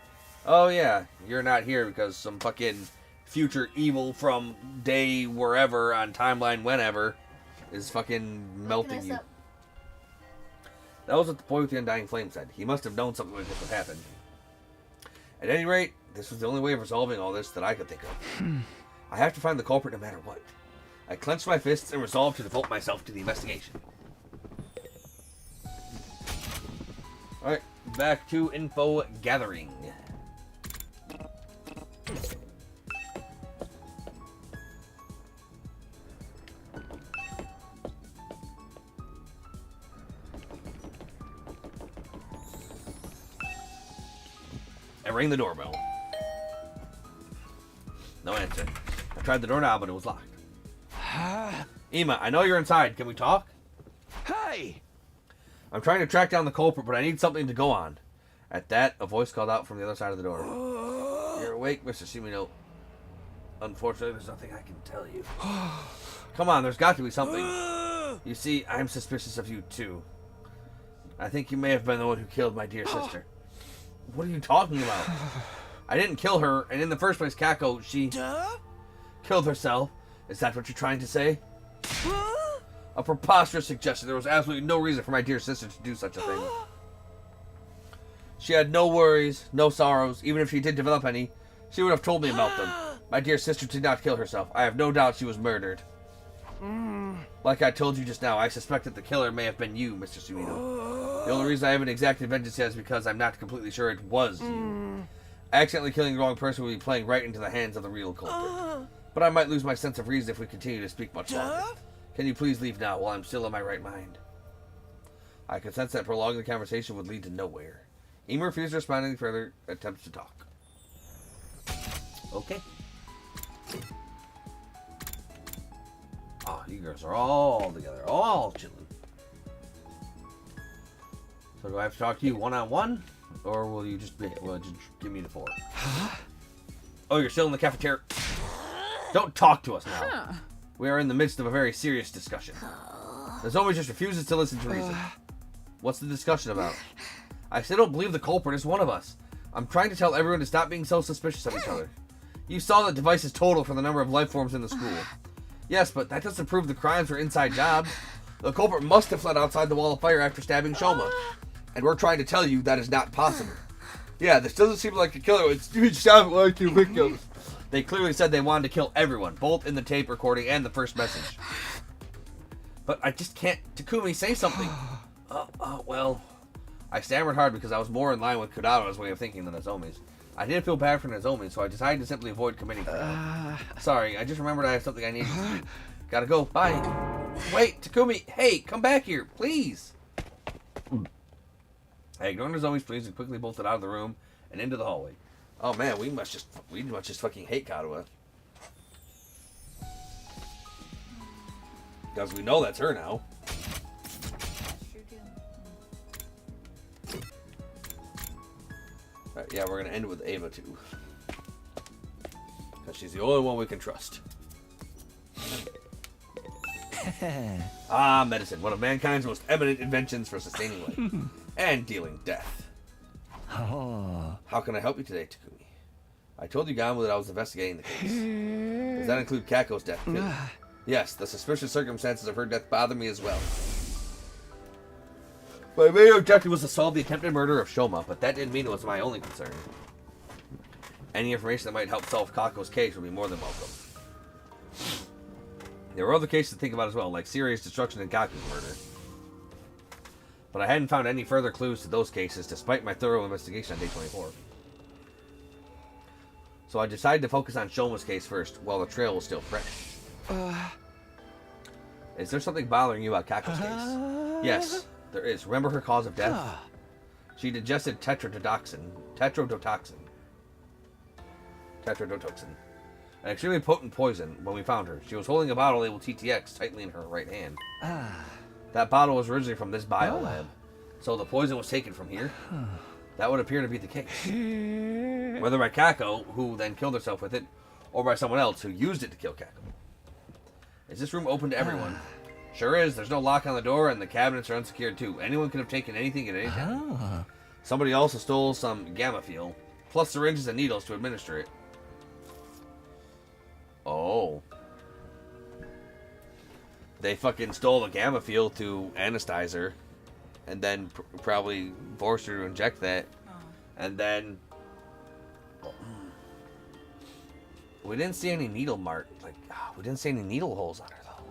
Speaker 1: Oh yeah, you're not here because some fucking future evil from day wherever on timeline whenever is fucking melting you. That was what the boy with the undying flame said. He must have known something like this would happen. At any rate, this was the only way of resolving all this that I could think of. I have to find the culprit no matter what. I clenched my fists and resolved to devote myself to the investigation. Alright, back to info gathering. I rang the doorbell. No answer. I tried the doorknob, but it was locked. Ima, I know you're inside. Can we talk?
Speaker 7: Hey!
Speaker 1: I'm trying to track down the culprit, but I need something to go on. At that, a voice called out from the other side of the door. You're awake, Mr. Shimino. Unfortunately, there's nothing I can tell you. Come on, there's got to be something. You see, I'm suspicious of you, too. I think you may have been the one who killed my dear sister. What are you talking about? I didn't kill her, and in the first place, Kako, she killed herself. Is that what you're trying to say? A preposterous suggestion. There was absolutely no reason for my dear sister to do such a thing. She had no worries, no sorrows. Even if she did develop any, she would have told me about them. My dear sister did not kill herself. I have no doubt she was murdered. Like I told you just now, I suspect that the killer may have been you, Mr. Suino. The only reason I haven't exacted vengeance yet is because I'm not completely sure it was you. Accidentally killing the wrong person would be playing right into the hands of the real culprit. But I might lose my sense of reason if we continue to speak much longer. Can you please leave now while I'm still in my right mind? I could sense that prolonging the conversation would lead to nowhere. Ema refused to respond to any further attempts to talk. Okay. Oh, you girls are all together, all chilling. So do I have to talk to you one-on-one? Or will you just give me the floor? Oh, you're still in the cafeteria. Don't talk to us now. We are in the midst of a very serious discussion. Nozomi just refuses to listen to reason. What's the discussion about? I still don't believe the culprit is one of us. I'm trying to tell everyone to stop being so suspicious of each other. You saw the device's total for the number of life forms in the school. Yes, but that doesn't prove the crimes were inside jobs. The culprit must have fled outside the wall of fire after stabbing Shoma. And we're trying to tell you that is not possible. Yeah, this doesn't seem like a killer would stop like two victims. They clearly said they wanted to kill everyone, both in the tape recording and the first message. But I just can't. Takumi, say something. Well, I stammered hard because I was more in line with Kodada's way of thinking than Nozomi's. I didn't feel bad for Nozomi, so I decided to simply avoid committing crime. Sorry, I just remembered I have something I need to do. Gotta go, bye. Wait, Takumi, hey, come back here, please. I ignored Nozomi's pleas and quickly bolted out of the room and into the hallway. Oh man, we must just fucking hate Kadoa. Because we know that's her now. Right, yeah, we're gonna end with Ava too. Because she's the only one we can trust. Medicine, one of mankind's most eminent inventions for sustaining life and dealing death. How can I help you today, Takumi? I told you, Gamu, that I was investigating the case. Does that include Kako's death, too? Yes, the suspicious circumstances of her death bother me as well. My main objective was to solve the attempted murder of Shoma, but that didn't mean it was my only concern. Any information that might help solve Kako's case would be more than welcome. There were other cases to think about as well, like serious destruction and Kako's murder. But I hadn't found any further clues to those cases, despite my thorough investigation on day 24. So I decided to focus on Shoma's case first, while the trail was still fresh. Is there something bothering you about Kako's case? Yes, there is. Remember her cause of death? She digested tetrodotoxin. An extremely potent poison when we found her. She was holding a bottle labeled TTX tightly in her right hand. That bottle was originally from this biolab. So the poison was taken from here. That would appear to be the case. Whether by Kako, who then killed herself with it, or by someone else who used it to kill Kako. Is this room open to everyone? Sure is. There's no lock on the door, and the cabinets are unsecured too. Anyone could have taken anything at any time. Somebody also stole some gamma fuel, plus syringes and needles to administer it. Oh. They fucking stole the gamma fuel to anesthetize her, and then probably forced her to inject that, and then we didn't see any needle mark. We didn't see any needle holes on her though.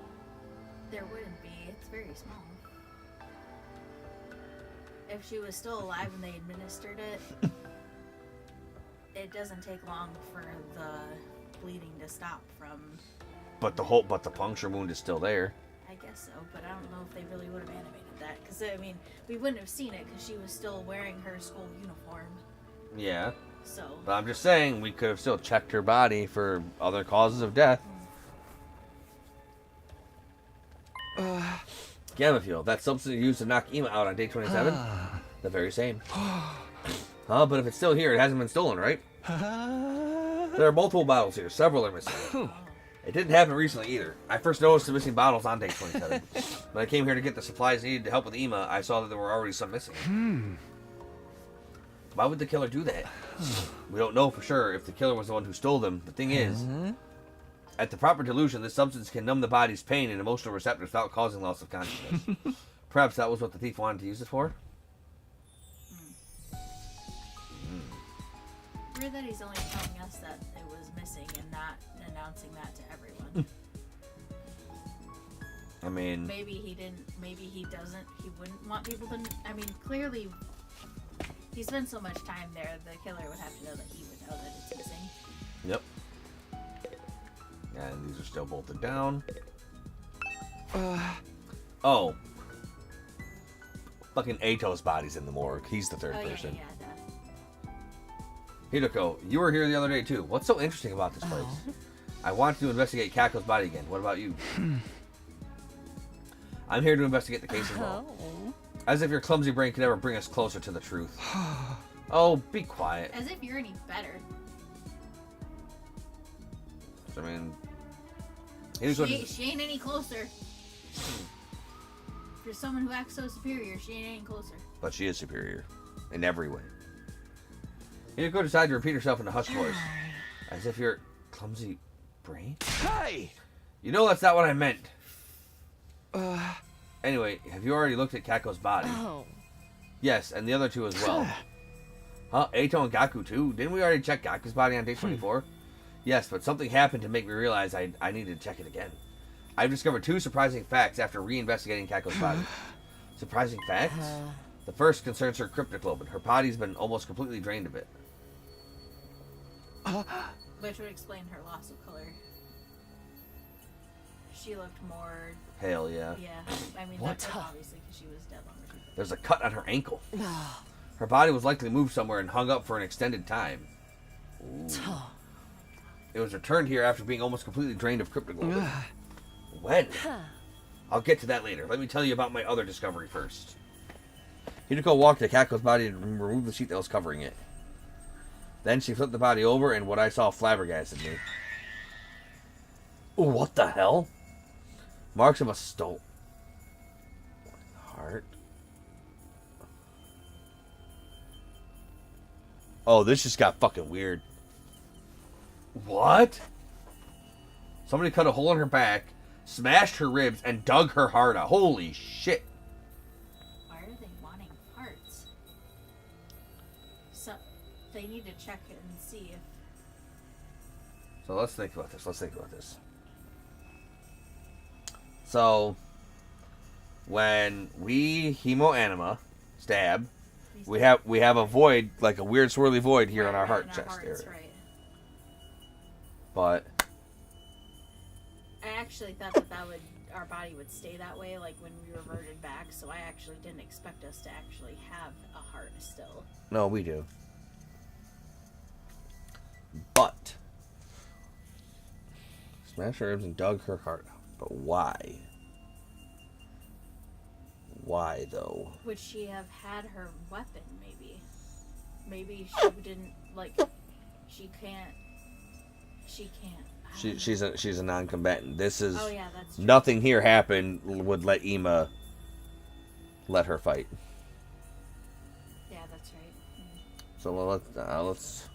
Speaker 6: There wouldn't be. It's very small. If she was still alive when they administered it, it doesn't take long for the bleeding to stop from.
Speaker 1: But the puncture wound is still there.
Speaker 6: I guess so, but I don't know if they really would have animated that. Because, I mean, we wouldn't have seen it because she was still wearing her school uniform.
Speaker 1: Yeah.
Speaker 6: So.
Speaker 1: But I'm just saying, we could have still checked her body for other causes of death. Gamma fuel, that substance used to knock Ema out on day 27? The very same. But if it's still here, it hasn't been stolen, right? There are multiple bottles here. Several are missing. It didn't happen recently either. I first noticed the missing bottles on day 27. When I came here to get the supplies needed to help with Ema, I saw that there were already some missing. Why would the killer do that? We don't know for sure if the killer was the one who stole them. The thing is, at the proper dilution, this substance can numb the body's pain and emotional receptors without causing loss of consciousness. Perhaps that was what the thief wanted to use it for?
Speaker 6: weird that he's only telling us that it was missing and not announcing that to everyone.
Speaker 1: I mean,
Speaker 6: Maybe he didn't. Maybe he doesn't. He wouldn't want people to. I mean, clearly, he spent so much time there. The killer would have to know that he would know that it's missing.
Speaker 1: yep. And these are still bolted down. Oh. Fucking Ato's body's in the morgue. He's the third person. Hideko, you were here the other day too. What's so interesting about this place? I want to investigate Kako's body again. What about you? I'm here to investigate the case as well. As if your clumsy brain could ever bring us closer to the truth. Oh, be quiet.
Speaker 6: As if you're any better.
Speaker 1: I mean,
Speaker 6: She ain't any closer. For someone who acts so superior, she ain't any closer.
Speaker 1: but she is superior in every way. Hideko decided to repeat herself in a hushed voice, as if your clumsy brain.
Speaker 7: Hey!
Speaker 1: You know that's not what I meant. Anyway, have you already looked at Kako's body?
Speaker 2: Oh.
Speaker 1: Yes, and the other two as well. Huh? Eito and Gaku too? Didn't we already check Gaku's body on day 24? Yes, but something happened to make me realize I needed to check it again. I've discovered two surprising facts after re-investigating Kako's body. Surprising facts? The first concerns her cryptoglobin. Her body's been almost completely drained of it.
Speaker 6: Which would explain her loss of color. She looked more...
Speaker 1: Hell yeah.
Speaker 6: Yeah, I mean,
Speaker 1: What?
Speaker 6: that's obviously because she was dead longer.
Speaker 1: There's a cut on her ankle. Her body was likely moved somewhere and hung up for an extended time. Ooh. It was returned here after being almost completely drained of cryptoglobin. When? I'll get to that later. Let me tell you about my other discovery first. Hideko walked to Kako's body and removed the sheet that was covering it. Then she flipped the body over, and what I saw flabbergasted me. What the hell? Marks of a stole. Heart. Oh, this just got fucking weird. What? Somebody cut a hole in her back, smashed her ribs, and dug her heart out. Holy shit.
Speaker 6: Why are they wanting parts? So, they need to check it and see if...
Speaker 1: So let's think about this. So, when we hemoanima stab, we have a void, like a weird swirly void here on our heart chest area.
Speaker 6: Right.
Speaker 1: But
Speaker 6: I actually thought that would our body would stay that way, like when we reverted back. So I actually didn't expect us to actually have a heart still.
Speaker 1: no, we do. But smashed her ribs and dug her heart out. But why? Why though?
Speaker 6: Would she have had her weapon? Maybe she didn't like. She can't.
Speaker 1: She's a non-combatant. This is
Speaker 6: Oh yeah, that's true.
Speaker 1: nothing here happened would let Ima let her fight.
Speaker 6: Yeah, that's right.
Speaker 1: So let's.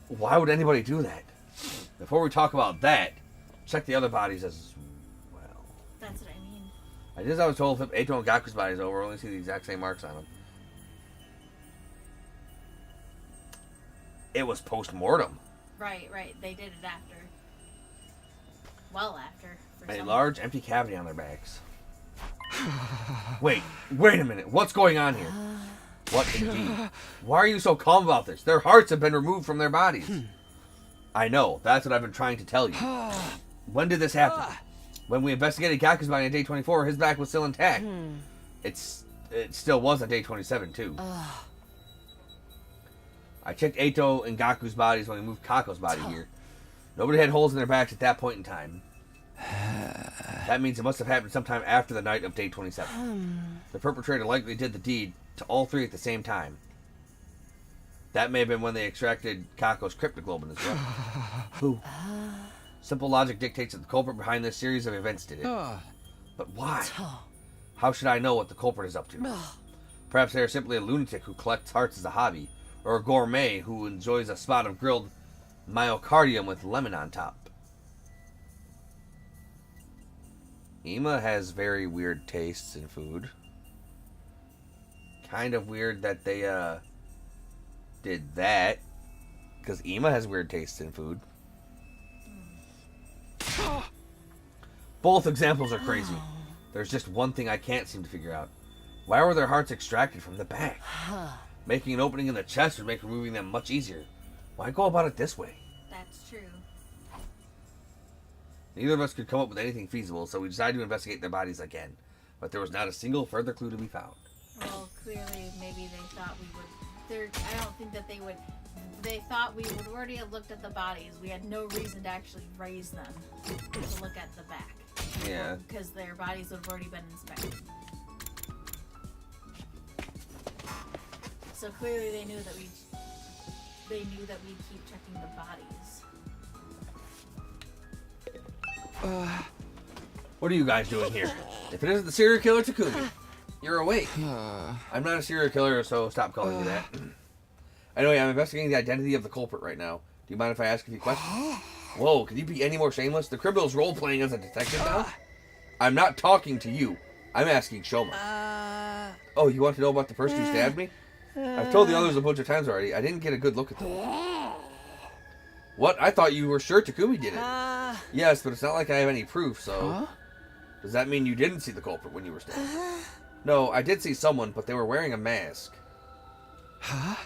Speaker 1: Why would anybody do that? Before we talk about that, check the other bodies as well.
Speaker 6: That's what I mean.
Speaker 1: I just was told if Eito and Gaku's bodies over, we only see the exact same marks on them. It was post-mortem.
Speaker 6: Right. They did it after. Well, after.
Speaker 1: A large empty cavity on their backs. Wait a minute. What's going on here? What indeed? Why are you so calm about this? Their hearts have been removed from their bodies. I know. That's what I've been trying to tell you. When did this happen? When we investigated Gaku's body on day 24, his back was still intact. It still was on day 27, too. I checked Eito and Gaku's bodies when we moved Kako's body here. Nobody had holes in their backs at that point in time. That means it must have happened sometime after the night of day 27. The perpetrator likely did the deed to all three at the same time. That may have been when they extracted Kako's cryptoglobin as well. Who? Simple logic dictates that the culprit behind this series of events did it. But why? How should I know what the culprit is up to? Perhaps they are simply a lunatic who collects hearts as a hobby, or a gourmet who enjoys a spot of grilled myocardium with lemon on top. Ima has very weird tastes in food. kind of weird that they did that, because Ema has weird tastes in food. Both examples are crazy. There's just one thing I can't seem to figure out. Why were their hearts extracted from the back? Making an opening in the chest would make removing them much easier. Why go about it this way?
Speaker 6: That's true.
Speaker 1: Neither of us could come up with anything feasible, so we decided to investigate their bodies again. But there was not a single further clue to be found.
Speaker 6: Well, clearly, maybe they thought we would. I don't think that they would. They thought we would already have looked at the bodies. We had no reason to actually raise them to look at the back.
Speaker 1: Yeah.
Speaker 6: Because their bodies would have already been inspected. So clearly, they knew that we'd keep checking the bodies.
Speaker 1: What are you guys doing here? If it isn't the serial killer Takumi, you're awake. I'm not a serial killer, so stop calling me that. Anyway, I'm investigating the identity of the culprit right now. Do you mind if I ask a few questions? Whoa, can you be any more shameless? The criminal's role-playing as a detective now? I'm not talking to you. I'm asking Shoma. Oh, you want to know about the person who stabbed me? I've told the others a bunch of times already. I didn't get a good look at them. What? I thought you were sure Takumi did it. Yes, but it's not like I have any proof, so... Does that mean you didn't see the culprit when you were stabbed? No, I did see someone, but they were wearing a mask. How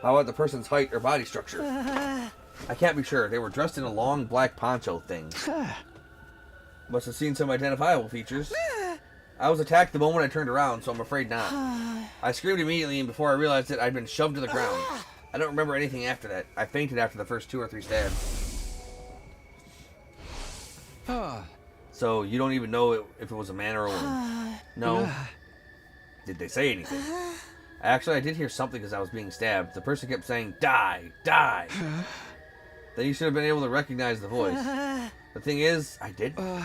Speaker 1: about the person's height or body structure? I can't be sure. They were dressed in a long black poncho thing. Must have seen some identifiable features. I was attacked the moment I turned around, so I'm afraid not. I screamed immediately, and before I realized it, I'd been shoved to the ground. I don't remember anything after that. I fainted after the first 2 or 3 stabs. So you don't even know if it was a man or a woman? No. Did they say anything? Actually, I did hear something as I was being stabbed. The person kept saying, "Die, die." Then you should have been able to recognize the voice. The thing is, I didn't.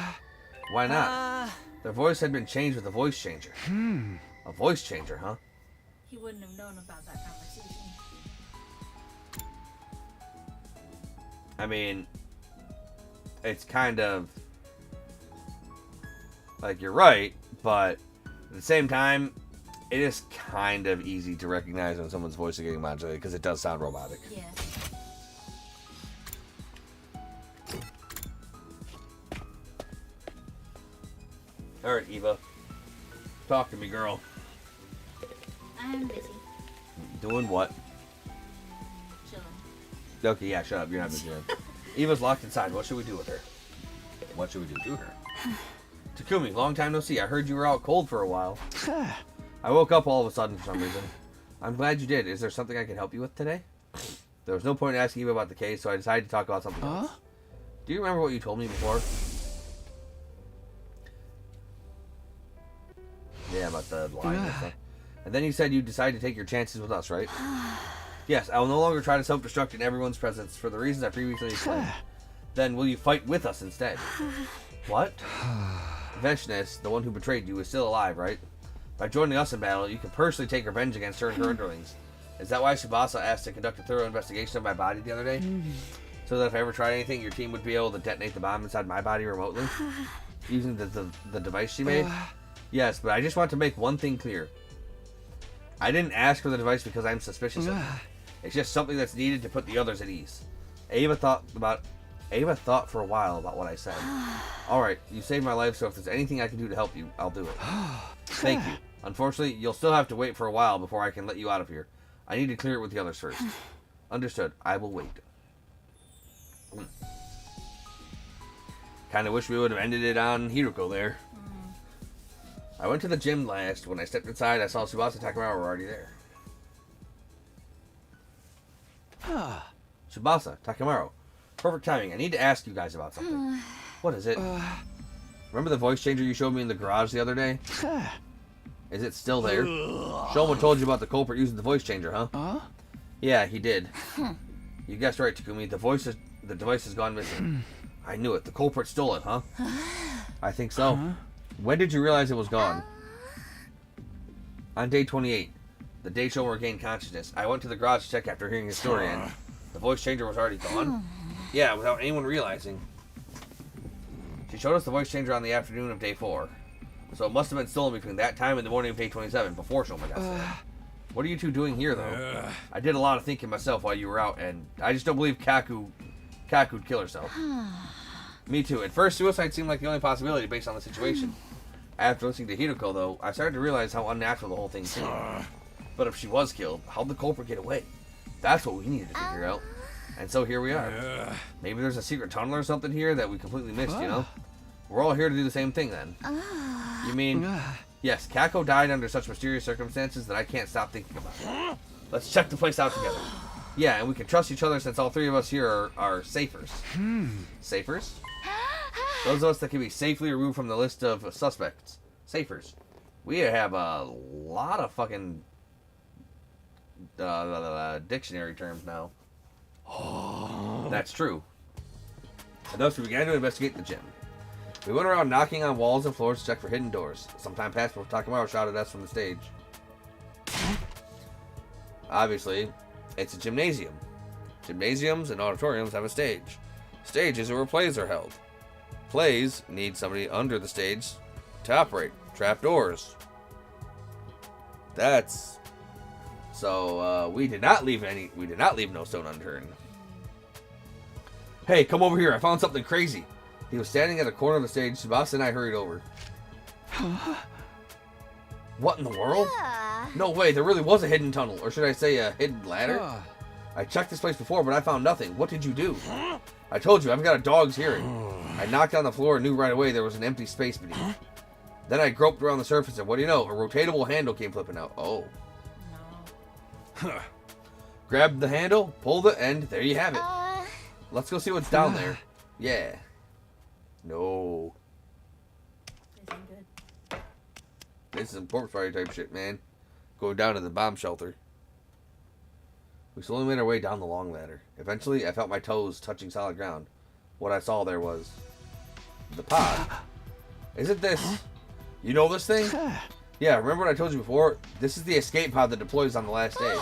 Speaker 1: Why not? Their voice had been changed with a voice changer. A voice changer, huh?
Speaker 6: He wouldn't have known about that conversation.
Speaker 1: I mean, it's kind of like you're right, but at the same time, it is kind of easy to recognize when someone's voice is getting modulated because it does sound robotic.
Speaker 6: Yeah.
Speaker 1: Alright, Eva. Talk to me, girl.
Speaker 6: I'm busy.
Speaker 1: Doing what?
Speaker 6: Chilling.
Speaker 1: Okay, yeah, shut up. You're not busy then. Eva's locked inside. What should we do with her? What should we do to her? Takumi, long time no see. I heard you were out cold for a while. I woke up all of a sudden for some reason. I'm glad you did. Is there something I can help you with today? There was no point in asking Eva about the case, so I decided to talk about something else. Do you remember what you told me before? Yeah, about the line and stuff. And then you said you decided to take your chances with us, right? Yes, I will no longer try to self-destruct in everyone's presence for the reasons I previously explained. Then will you fight with us instead? What? Veshnes, the one who betrayed you, is still alive, right? By joining us in battle, you can personally take revenge against her and her underlings. Is that why Tsubasa asked to conduct a thorough investigation of my body the other day? So that if I ever tried anything, your team would be able to detonate the bomb inside my body remotely? Using the device she made? Yes, but I just want to make one thing clear. I didn't ask for the device because I'm suspicious of it. It's just something that's needed to put the others at ease. Ava thought for a while about what I said. Alright, you saved my life, so if there's anything I can do to help you, I'll do it. Thank you. Unfortunately, you'll still have to wait for a while before I can let you out of here. I need to clear it with the others first. Understood. I will wait. Kinda wish we would have ended it on Hiruko there. I went to the gym last. When I stepped inside, I saw Tsubasa and Takamaru were already there. Tsubasa, Takamaru. Perfect timing. I need to ask you guys about something. What is it? Remember the voice changer you showed me in the garage the other day? Is it still there? Shoma told you about the culprit using the voice changer, huh? Yeah, he did. You guessed right, Takumi. The device has gone missing. I knew it. The culprit stole it, huh? I think so. When did you realize it was gone? On day 28, the day Shoma regained consciousness. I went to the garage to check after hearing his story, and the voice changer was already gone. Yeah, without anyone realizing. She showed us the voice changer on the afternoon of day 4. So it must have been stolen between that time and the morning of page 27 before Shoma got saved. What are you two doing here, though? I did a lot of thinking myself while you were out, and I just don't believe Kaku'd kill herself. Me too. At first, suicide seemed like the only possibility based on the situation. After listening to Hideko, though, I started to realize how unnatural the whole thing seemed. But if she was killed, how'd the culprit get away? That's what we needed to figure out. And so here we are. Maybe there's a secret tunnel or something here that we completely missed, you know? We're all here to do the same thing, then. You mean... Yes, Kako died under such mysterious circumstances that I can't stop thinking about it. Let's check the place out together. Yeah, and we can trust each other since all three of us here are safers. Safers? Those of us that can be safely removed from the list of suspects. Safers. We have a lot of fucking dictionary terms now. That's true. And thus we began to investigate the gym. We went around knocking on walls and floors to check for hidden doors. Sometime past before Takamaru shouted at us from the stage. Obviously, it's a gymnasium. Gymnasiums and auditoriums have a stage. Stages are where plays are held. Plays need somebody under the stage to operate. Trapdoors. That's... So, we did not leave no stone unturned. Hey, come over here. I found something crazy. He was standing at the corner of the stage. Tsubasa and I hurried over. What in the world? No way, there really was a hidden tunnel. Or should I say a hidden ladder? I checked this place before, but I found nothing. What did you do? I told you, I've got a dog's hearing. I knocked on the floor and knew right away there was an empty space beneath. Then I groped around the surface, and what do you know? A rotatable handle came flipping out. Oh.
Speaker 6: No.
Speaker 1: Grabbed the handle, pulled it, and there you have it. Let's go see what's down there. Yeah. No.
Speaker 6: Isn't good.
Speaker 1: This is some corpse party type shit, man. Going down to the bomb shelter. We slowly made our way down the long ladder. Eventually, I felt my toes touching solid ground. What I saw there was... the pod. Isn't this... You know this thing? Yeah, remember what I told you before? This is the escape pod that deploys on the last day.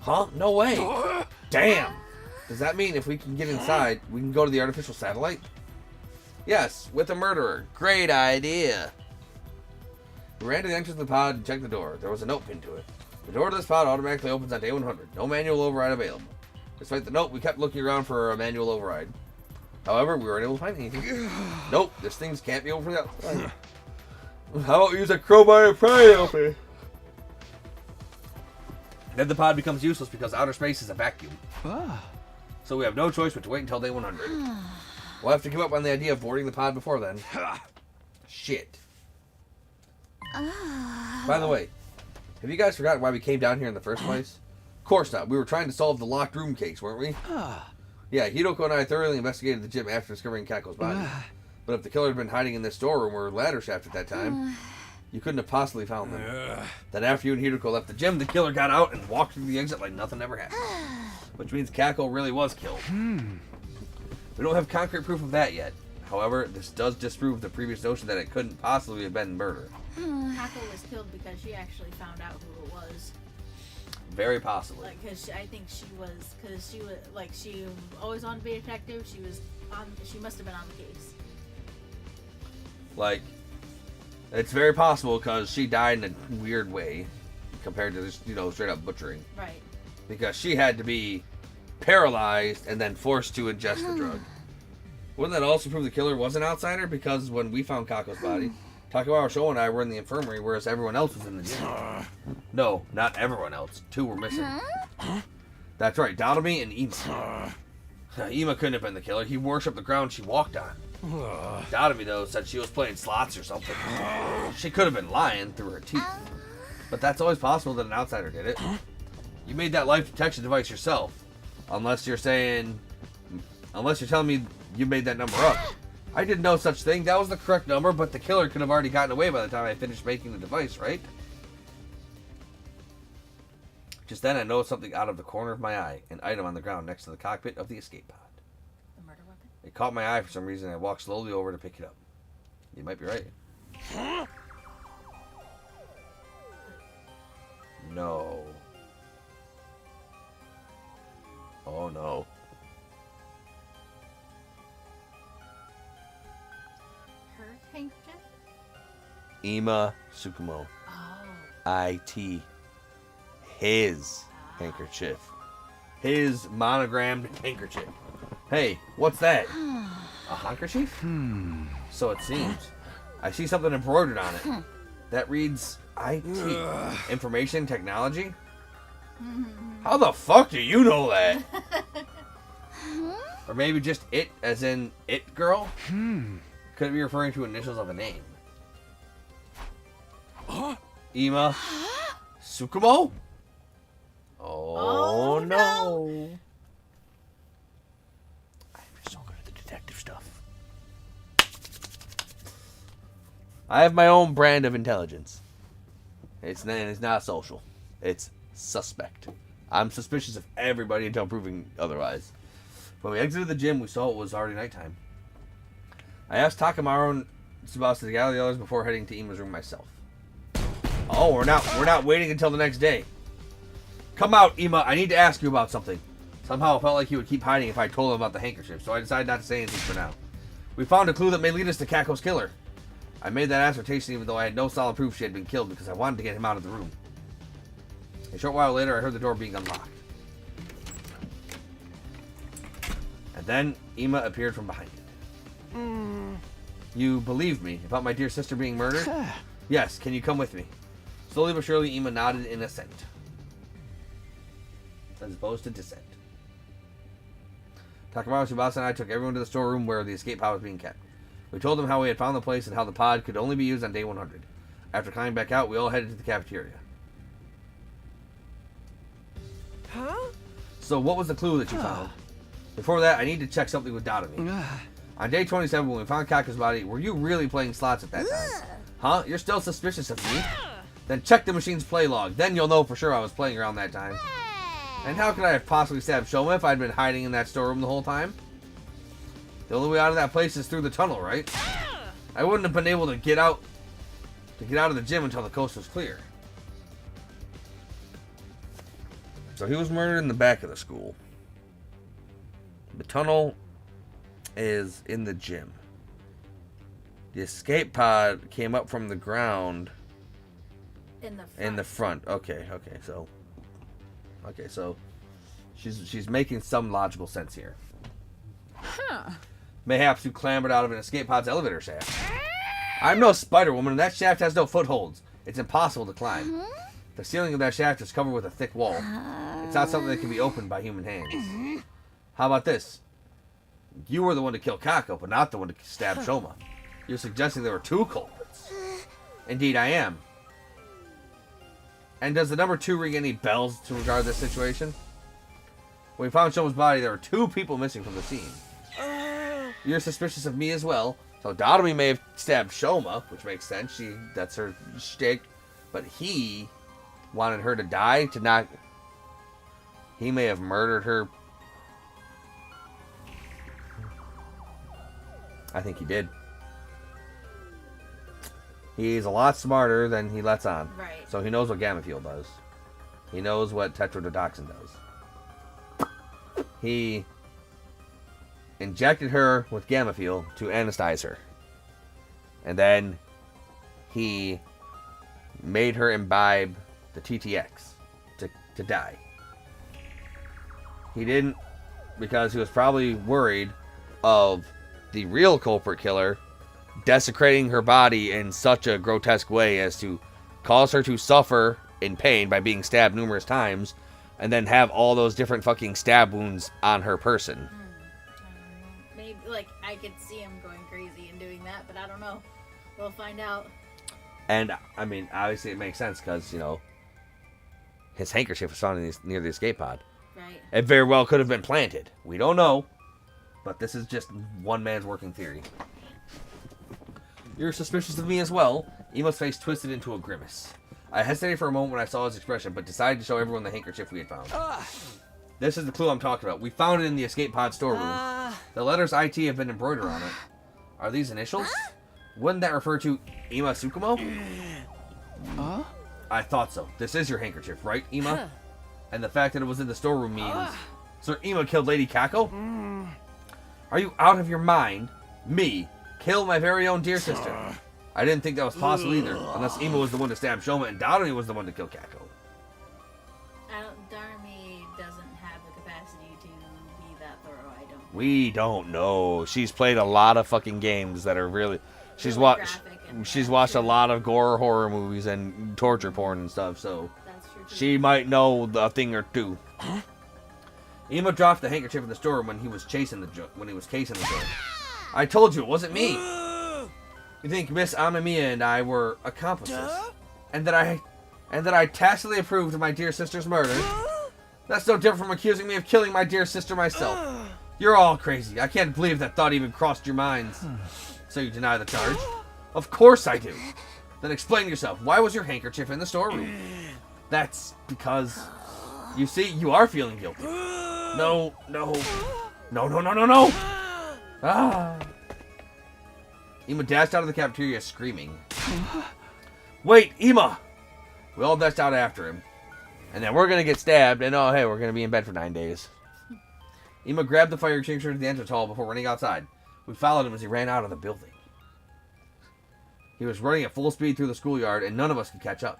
Speaker 1: Huh? No way! Damn! Does that mean if we can get inside, we can go to the artificial satellite? Yes, with a murderer. Great idea. We ran to the entrance of the pod and checked the door. There was a note pinned to it. The door to this pod automatically opens on day 100. No manual override available. Despite the note, we kept looking around for a manual override. However, we weren't able to find anything. Nope, this thing can't be open from the outside. How about we use a crowbar and pry it open? Then the pod becomes useless because outer space is a vacuum. So we have no choice but to wait until day 100. We'll have to give up on the idea of boarding the pod before then. Shit. By the way, have you guys forgotten why we came down here in the first place? Of course not. We were trying to solve the locked room case, weren't we? Yeah, Hideko and I thoroughly investigated the gym after discovering Kako's body. But if the killer had been hiding in this storeroom or ladder shaft at that time, you couldn't have possibly found them. Then after you and Hideko left the gym, the killer got out and walked through the exit like nothing ever happened. Which means Kako really was killed. We don't have concrete proof of that yet. However, this does disprove the previous notion that it couldn't possibly have been murder.
Speaker 6: Kako was killed because she actually found out who it was.
Speaker 1: Very possibly.
Speaker 6: Like, cause I think she always wanted to be a detective. She must have been on the case.
Speaker 1: Like, it's very possible because she died in a weird way compared to this, straight up butchering.
Speaker 6: Right.
Speaker 1: Because she had to be paralyzed and then forced to ingest the drug. Wouldn't that also prove the killer was an outsider? Because when we found Kako's body, Takamaru Sho and I were in the infirmary, whereas everyone else was in the gym. No, not everyone else. 2 were missing. That's right, Dalami and Ima. Ima couldn't have been the killer. He worshipped the ground she walked on. Dalami, though, said she was playing slots or something. She could have been lying through her teeth. But that's always possible that an outsider did it. You made that life detection device yourself. Unless you're telling me you made that number up. I did no such thing. That was the correct number, but the killer could have already gotten away by the time I finished making the device, right? Just then I noticed something out of the corner of my eye. An item on the ground next to the cockpit of the escape pod.
Speaker 6: The murder weapon?
Speaker 1: It caught my eye for some reason and I walked slowly over to pick it up. You might be right. No. Oh no.
Speaker 6: Her handkerchief?
Speaker 1: Ima Tsukumo. IT. His handkerchief. His monogrammed handkerchief. Hey, what's that? A handkerchief? So it seems. I see something embroidered on it. That reads IT. Information technology? How the fuck do you know that? Or maybe just it, as in it girl? Could it be referring to initials of a name? Ima Tsukumo? Oh no. I'm so good at the detective stuff. I have my own brand of intelligence. It's not social. It's suspect. I'm suspicious of everybody until proving otherwise. When we exited the gym, we saw it was already nighttime. I asked Takamaru and Tsubasa to gather the others before heading to Ima's room myself. Oh, we're not waiting until the next day. Come out, Ima. I need to ask you about something. Somehow I felt like he would keep hiding if I told him about the handkerchief, so I decided not to say anything for now. We found a clue that may lead us to Kako's killer. I made that assertion even though I had no solid proof she had been killed because I wanted to get him out of the room. A short while later, I heard the door being unlocked. And then Ima appeared from behind it. You believe me about my dear sister being murdered? Yes, can you come with me? Slowly but surely, Ima nodded in assent. As opposed to dissent. Takamaru, Tsubasa, and I took everyone to the storeroom where the escape pod was being kept. We told them how we had found the place and how the pod could only be used on day 100. After climbing back out, we all headed to the cafeteria.
Speaker 3: Huh?
Speaker 1: So, what was the clue that you found? Before that, I need to check something with Dotami. On day 27, when we found Kako's body, were you really playing slots at that time? Huh? You're still suspicious of me? Then check the machine's play log. Then you'll know for sure I was playing around that time. And how could I have possibly stabbed Shoma if I'd been hiding in that storeroom the whole time? The only way out of that place is through the tunnel, right? I wouldn't have been able to get out of the gym until the coast was clear. So he was murdered in the back of the school. The tunnel is in the gym. The escape pod came up from the ground in the front. Okay, so she's making some logical sense here. Mayhaps you clambered out of an escape pod's elevator shaft. I'm no Spider-Woman, and that shaft has no footholds. It's impossible to climb. The ceiling of that shaft is covered with a thick wall. It's not something that can be opened by human hands. How about this? You were the one to kill Kako, but not the one to stab Shoma. You're suggesting there were two culprits. Indeed, I am. And does the number 2 ring any bells to regard this situation? When we found Shoma's body, there were 2 people missing from the scene. You're suspicious of me as well. So Dotami may have stabbed Shoma, which makes sense. That's her shtick. But he wanted her to die to not... He may have murdered her. I think he did. He's a lot smarter than he lets on.
Speaker 6: Right.
Speaker 1: So he knows what gamma fuel does. He knows what tetrodotoxin does. He injected her with gamma fuel to anesthetize her. And then he made her imbibe the TTX to die. He didn't because he was probably worried of the real culprit killer desecrating her body in such a grotesque way as to cause her to suffer in pain by being stabbed numerous times and then have all those different fucking stab wounds on her person.
Speaker 6: Maybe, I could see him going crazy and doing that, but I don't know. We'll find out.
Speaker 1: And, I mean, obviously it makes sense because, his handkerchief was found near the escape pod.
Speaker 6: Right.
Speaker 1: It very well could have been planted. We don't know. But this is just one man's working theory. You're suspicious of me as well. Ima's face twisted into a grimace. I hesitated for a moment when I saw his expression, but decided to show everyone the handkerchief we had found. This is the clue I'm talking about. We found it in the escape pod storeroom. The letters IT have been embroidered on it. Are these initials? Wouldn't that refer to Ima Tsukumo? I thought so. This is your handkerchief, right, Ima? And the fact that it was in the storeroom means... So Ima killed Lady Kako? Are you out of your mind? Me, kill my very own dear sister. I didn't think that was possible either, unless Ema was the one to stab Shoma and Darumi was the one to kill Kako.
Speaker 6: Darumi doesn't have the capacity to be that thorough, I don't.
Speaker 1: We don't know. She's played a lot of fucking games that are really... She's
Speaker 6: Really
Speaker 1: watched...
Speaker 6: graphic and
Speaker 1: She's
Speaker 6: bad,
Speaker 1: watched a
Speaker 6: too.
Speaker 1: lot of gore horror movies and torture porn and stuff, so...
Speaker 6: That's true. Too.
Speaker 1: She might know a thing or two. Ema dropped the handkerchief in the store when he was casing the door. I told you it wasn't me. You think Miss Amamiya and I were accomplices, and that I tacitly approved of my dear sister's murder? That's no different from accusing me of killing my dear sister myself. You're all crazy. I can't believe that thought even crossed your minds. So you deny the charge? Of course I do. Then explain yourself. Why was your handkerchief in the storeroom? That's because, you see, you are feeling guilty. No. Ah. Ema dashed out of the cafeteria screaming. Wait, Ema! We all dashed out after him. And then we're gonna get stabbed, and oh hey, we're gonna be in bed for 9 days. Ema grabbed the fire extinguisher at the entrance hall before running outside. We followed him as he ran out of the building. He was running at full speed through the schoolyard, and none of us could catch up.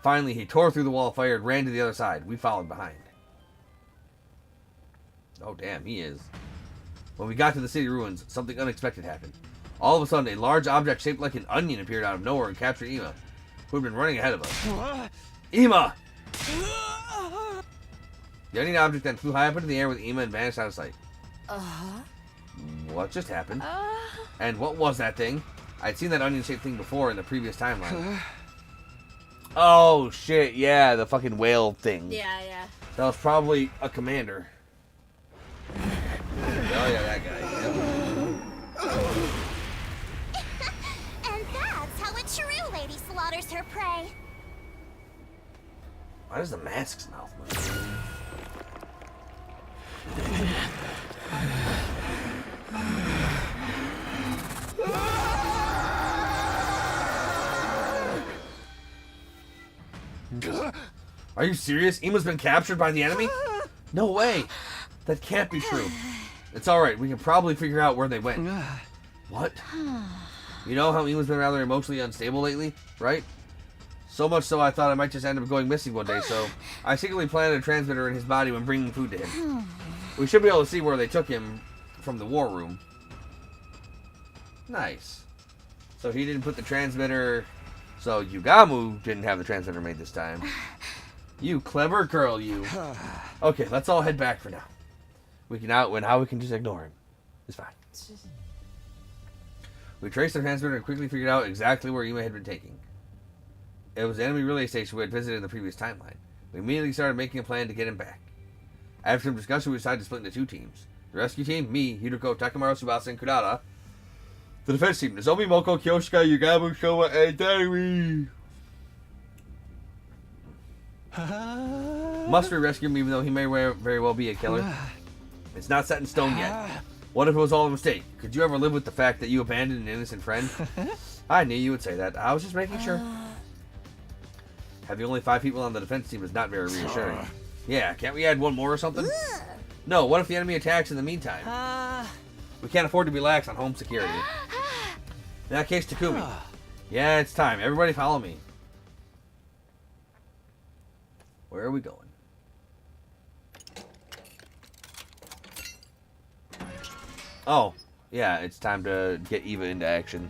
Speaker 1: Finally, he tore through the wall of fire and ran to the other side. We followed behind. Oh damn, he is. When we got to the city ruins, something unexpected happened. All of a sudden, a large object shaped like an onion appeared out of nowhere and captured Ema, who had been running ahead of us. Ema! The onion object then flew high up into the air with Ema and vanished out of sight. What just happened? And what was that thing? I'd seen that onion-shaped thing before in the previous timeline. Oh, shit, yeah, the fucking whale thing.
Speaker 6: Yeah.
Speaker 1: That was probably a commander. Oh, yeah, that guy. Yep.
Speaker 10: And that's how a true lady slaughters her prey.
Speaker 1: Why does the mask's mouth move? Are you serious? Ema's been captured by the enemy? No way. That can't be true. It's alright. We can probably figure out where they went. What? You know how Ema's been rather emotionally unstable lately, right? So much so I thought I might just end up going missing one day, so I secretly planted a transmitter in his body when bringing food to him. We should be able to see where they took him from the war room. Nice. So he didn't put the transmitter... So Yugamu didn't have the transmitter made this time. You clever girl, you. Okay, let's all head back for now. We can now we can just ignore him. It's fine. We traced the transmitter and quickly figured out exactly where Ema had been taken. It was the enemy relay station we had visited in the previous timeline. We immediately started making a plan to get him back. After some discussion, we decided to split into two teams. The rescue team, me, Hideko, Takamaru, Tsubasa, and Kurata. The defense team, Nozomi, Moko, Kyoshika, Yugamu, Showa, and Darui. Must we rescue him even though he may very well be a killer? It's not set in stone yet. What if it was all a mistake? Could you ever live with the fact that you abandoned an innocent friend? I knew you would say that. I was just making sure. Having only 5 people on the defense team is not very reassuring. Yeah, can't we add one more or something? No, what if the enemy attacks in the meantime? We can't afford to be lax on home security. In that case, Takumi. Yeah, it's time. Everybody follow me. Where are we going? Oh, yeah, it's time to get Eva into action.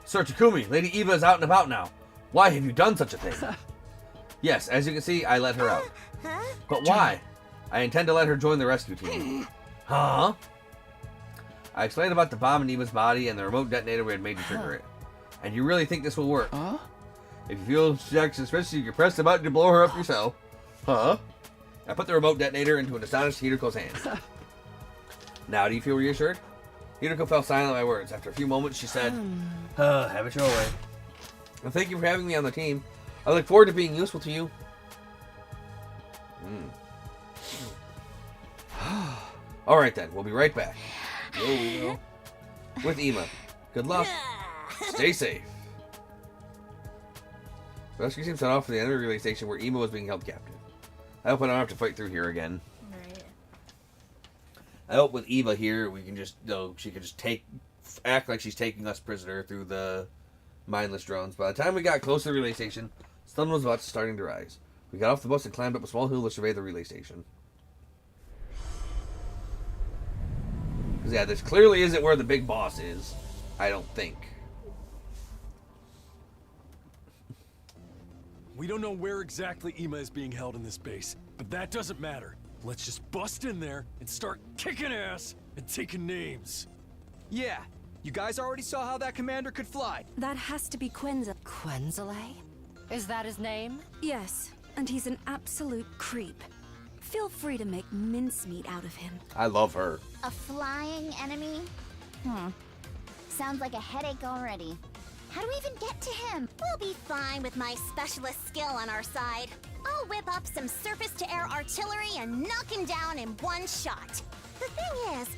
Speaker 1: Sir Takumi, Lady Eva is out and about now. Why have you done such a thing? Yes, as you can see, I let her out. But why? I intend to let her join the rescue team. Huh? I explained about the bomb in Eva's body and the remote detonator we had made to trigger it. And you really think this will work? If you feel Jack suspicious, you can press the button to blow her up yourself. Huh? I put the remote detonator into an astonished Hideko's hands. Now do you feel reassured? Hideko fell silent at my words. After a few moments, she said, have it your way. Well, thank you for having me on the team. I look forward to being useful to you. Alright then, we'll be right back. Yo. With Ema. Good luck. Stay safe. The rescue team set off for the enemy relay station where Ema was being held captive. I hope I don't have to fight through here again.
Speaker 6: Right.
Speaker 1: I hope with Eva here, we can just, she can just act like she's taking us prisoner through the mindless drones. By the time we got close to the relay station, sun was starting to rise. We got off the bus and climbed up a small hill to survey the relay station. Because, yeah, this clearly isn't where the big boss is. I don't think.
Speaker 9: We don't know where exactly Ema is being held in this base, but that doesn't matter. Let's just bust in there and start kicking ass and taking names.
Speaker 7: Yeah, you guys already saw how that commander could fly.
Speaker 5: That has to be Quenza.
Speaker 2: Quenzele? Is that his name?
Speaker 5: Yes, and he's an absolute creep. Feel free to make mincemeat out of him.
Speaker 1: I love her.
Speaker 10: A flying enemy? Sounds like a headache already. How do we even get to him? We'll be fine with my specialist skill on our side. I'll whip up some surface-to-air artillery and knock him down in one shot. The thing is,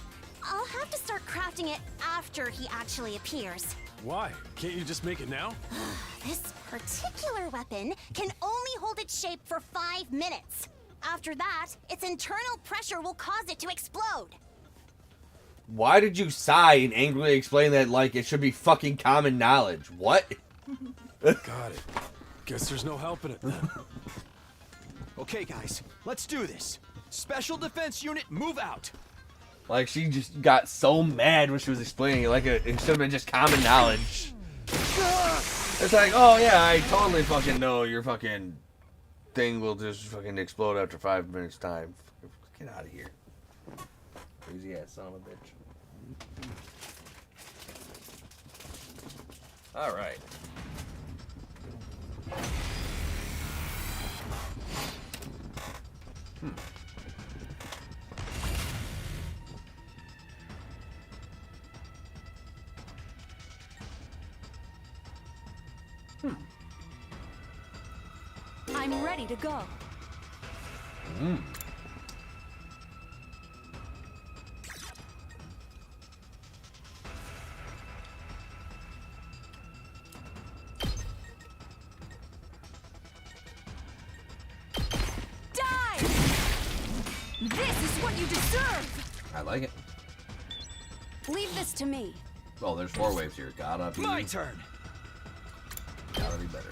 Speaker 10: I'll have to start crafting it after he actually appears.
Speaker 9: Why? Can't you just make it now?
Speaker 10: This particular weapon can only hold its shape for 5 minutes. After that, its internal pressure will cause it to explode.
Speaker 1: Why did you sigh and angrily explain that like it should be fucking common knowledge? What?
Speaker 9: Got it. Guess there's no helping it then.
Speaker 7: Okay, guys, let's do this. Special Defense Unit, move out.
Speaker 1: Like, she just got so mad when she was explaining it. Like, it should have been just common knowledge. It's like, oh yeah, I totally fucking know your fucking thing will just fucking explode after 5 minutes time. Get out of here. Crazy ass son of a bitch. Alright.
Speaker 5: I'm ready to go. Die! This is what you deserve!
Speaker 1: I like it.
Speaker 5: Leave this to me.
Speaker 1: Oh, there's 4 waves here. Gotta be.
Speaker 7: My turn.
Speaker 1: Gotta be better.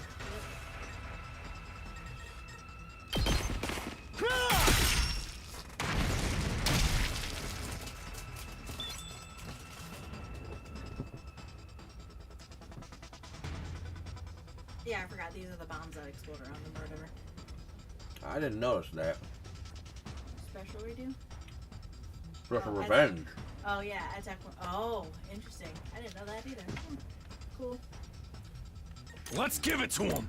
Speaker 6: Yeah, I forgot. These are the bombs that explode around them or whatever.
Speaker 12: I didn't notice that.
Speaker 6: Special redo?
Speaker 12: Special
Speaker 6: Oh,
Speaker 12: revenge.
Speaker 6: Oh, yeah. Attack one. Oh, interesting. I didn't know that either. Cool.
Speaker 9: Let's give it to him.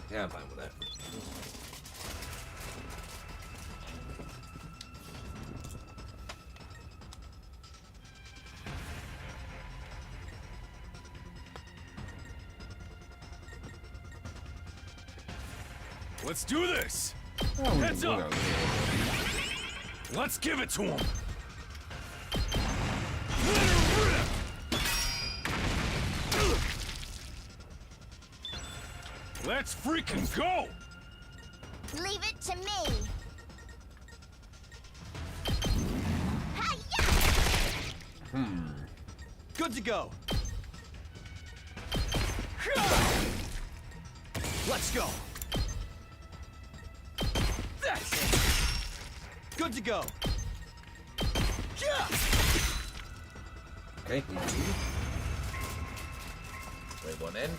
Speaker 12: Yeah, I'm fine with that.
Speaker 9: Let's do this. Heads up. Let's give it to him. Let her rip. Let's freaking go.
Speaker 10: Leave it to me.
Speaker 7: Good to go. Let's go. That's it. Good to go.
Speaker 1: Okay, wave 1 in.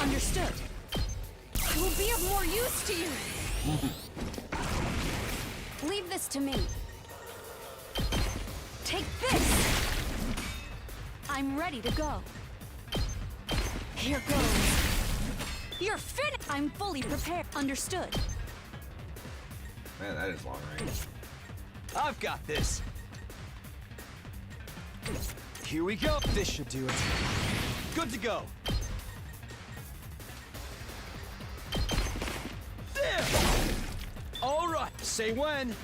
Speaker 5: Understood. It will be of more use to you. Leave this to me. Take this. I'm ready to go. Here goes. You're finished. I'm fully prepared. Understood.
Speaker 1: Man, that is long range.
Speaker 7: I've got this. Here we go. This should do it. Good to go. There. All right, say when.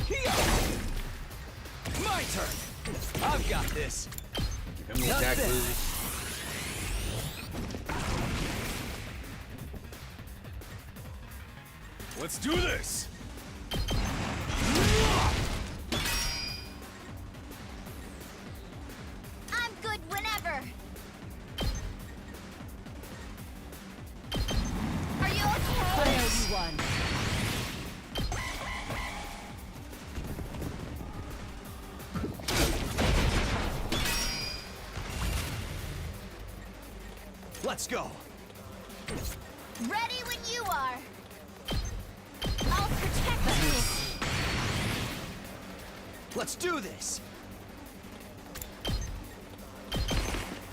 Speaker 7: Here. My turn. I've got this.
Speaker 1: Give him the attack
Speaker 7: Nothing.
Speaker 1: moves.
Speaker 9: Let's do this!
Speaker 10: I'm good whenever. Are you okay?
Speaker 2: I owe you one.
Speaker 7: Let's go.
Speaker 10: Ready when you are. I'll protect you.
Speaker 7: Let's do this.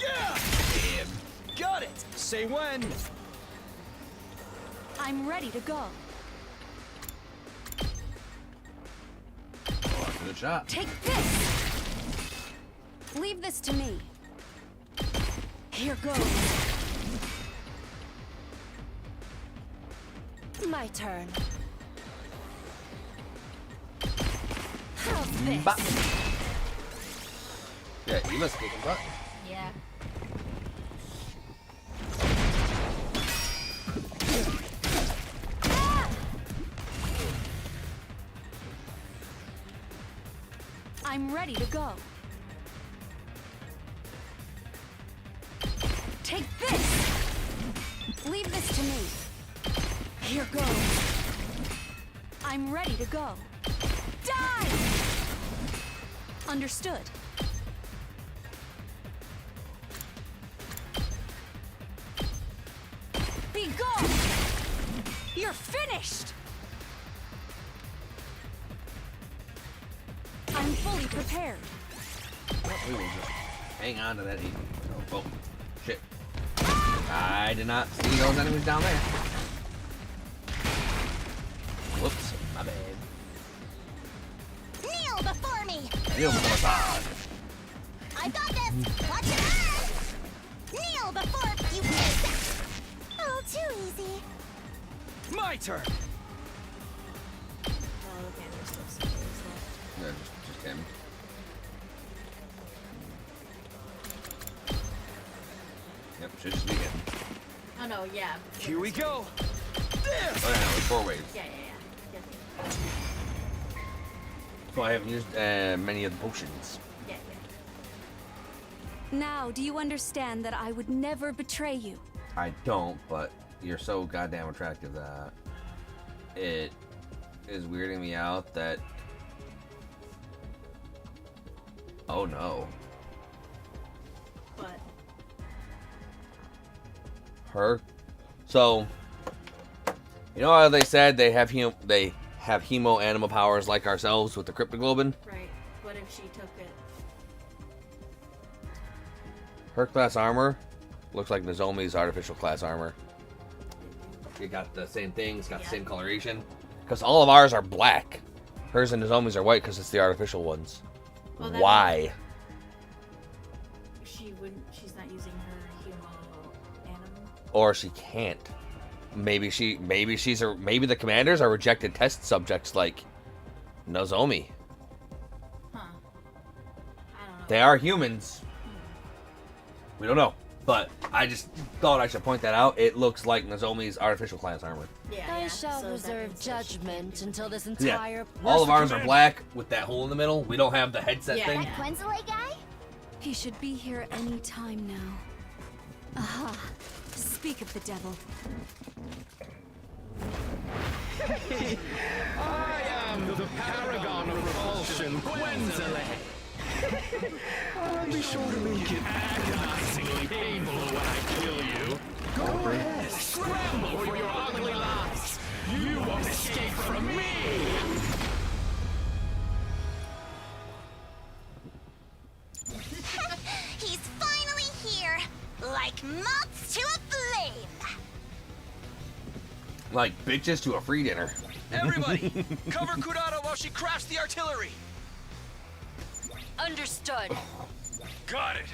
Speaker 7: Yeah. Got it. Say when.
Speaker 5: I'm ready to go.
Speaker 1: Oh, that's a good shot.
Speaker 5: Take this! Leave this to me. Here goes.
Speaker 2: My turn. How's this?
Speaker 1: Bop. Yeah, you must kick him butt.
Speaker 6: Yeah.
Speaker 5: I'm ready to go. Take this! Leave this to me. Here goes. I'm ready to go. Die! Understood. Be gone! You're finished! I'm fully prepared.
Speaker 1: We will just hang on to that heat. Oh, shit. I did not see those enemies down there. Whoops, my bad.
Speaker 10: Kneel before me.
Speaker 1: Heal massage.
Speaker 10: I got this. Watch it out. Kneel before you miss that. Oh, too easy.
Speaker 7: My turn.
Speaker 6: Oh, okay, there's still some ways left.
Speaker 1: Yeah, just him. Yep, should just be him.
Speaker 6: Oh no, yeah.
Speaker 7: Here we go. There.
Speaker 1: Oh, yeah, no, it's 4 waves.
Speaker 6: Yeah.
Speaker 1: So I haven't used many of the potions.
Speaker 6: Yeah.
Speaker 5: Now, do you understand that I would never betray you?
Speaker 1: I don't, but you're so goddamn attractive that it is weirding me out that. Oh no.
Speaker 6: But
Speaker 1: Her. So, you know how they said they have hemo animal powers like ourselves with the cryptoglobin?
Speaker 6: right. What if she took it?
Speaker 1: Her class armor looks like Nozomi's artificial class armor. It got the same thing, it's got the same coloration. Because all of ours are black. Hers and Nozomi's are white because it's the artificial ones.
Speaker 6: Well, that
Speaker 1: Why?
Speaker 6: She wouldn't. She's not using her humo animal.
Speaker 1: Or she can't. Maybe the commanders are rejected test subjects like Nozomi.
Speaker 6: Huh. I don't know.
Speaker 1: They are humans. We don't know. But I just thought I should point that out. It looks like Nozomi's artificial class armor.
Speaker 2: I shall reserve judgment until this
Speaker 1: Yeah.
Speaker 2: entire.
Speaker 1: All of ours are black with that hole in the middle. We don't have the headset thing.
Speaker 10: That Quenzele guy?
Speaker 5: He should be here any time now. Aha. Speak of the devil.
Speaker 13: I am the paragon of repulsion, Quenzele. I'll be sure to make it agonizingly painful when I kill you. Go ahead, scramble for your ugly lives. You won't escape from me.
Speaker 10: He's finally here, like moths to a flame.
Speaker 1: Like bitches to a free dinner.
Speaker 7: Everybody, cover Kurata while she crafts the artillery.
Speaker 2: Understood.
Speaker 9: Got it!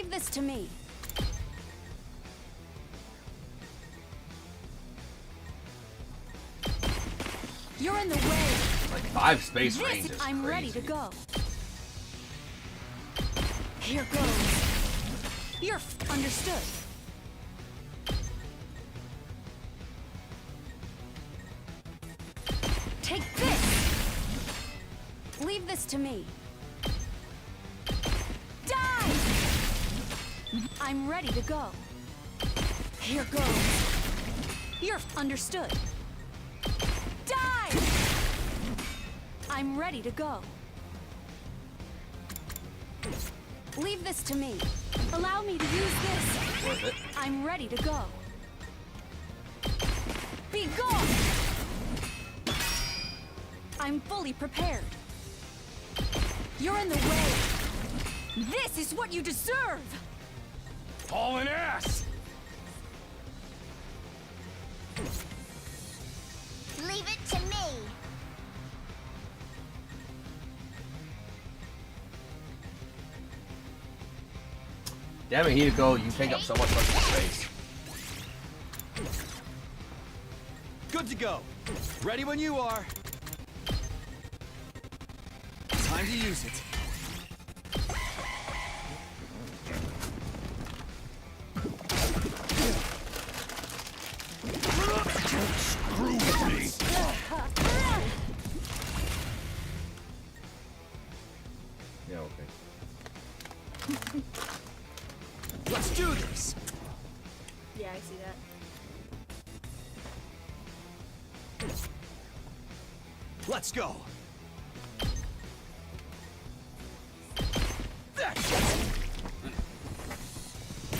Speaker 2: Leave this to me. You're in the way.
Speaker 1: Like 5 space ranges.
Speaker 2: I'm ready to go. Here goes. You're understood. Take this. Leave this to me. Die! I'm ready to go. Here goes. You're understood. Die! I'm ready to go. Leave this to me. Allow me to use this.
Speaker 1: Worth it.
Speaker 2: I'm ready to go. Be gone! I'm fully prepared. You're in the way. This is what you deserve!
Speaker 9: Hauling ass!
Speaker 10: Leave it to me.
Speaker 1: Damn it, Hideko, you take up so much fucking space.
Speaker 7: Good to go. Ready when you are. Time to use it.
Speaker 9: Screw with me!
Speaker 1: Yeah, okay.
Speaker 7: Let's do this.
Speaker 6: Yeah, I see that.
Speaker 7: Let's go. That's it.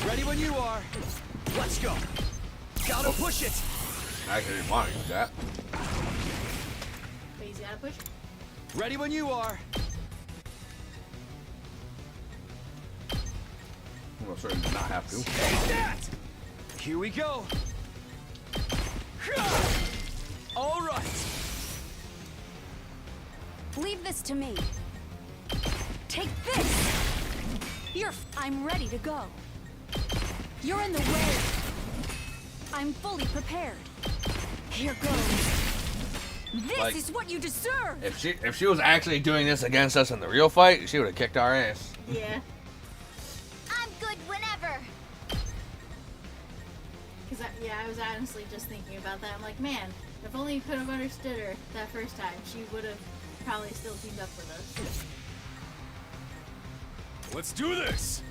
Speaker 7: Ready when you are. Let's go. Gotta push it.
Speaker 1: I actually didn't want to use that.
Speaker 6: But he's gotta push.
Speaker 7: Ready when you are.
Speaker 1: Well, certainly did not have to.
Speaker 7: Take that. Here we go. All right.
Speaker 2: Leave this to me. Take this! I'm ready to go. You're in the way. I'm fully prepared. Here goes. This
Speaker 1: Like,
Speaker 2: is what you deserve!
Speaker 1: If she was actually doing this against us in the real fight, she would have kicked our ass.
Speaker 6: Yeah.
Speaker 10: I'm good whenever.
Speaker 6: Because, I was honestly just thinking about that. I'm like, man, if only you could have understood her that first time, she would have probably still teamed up with us.
Speaker 9: Let's do this!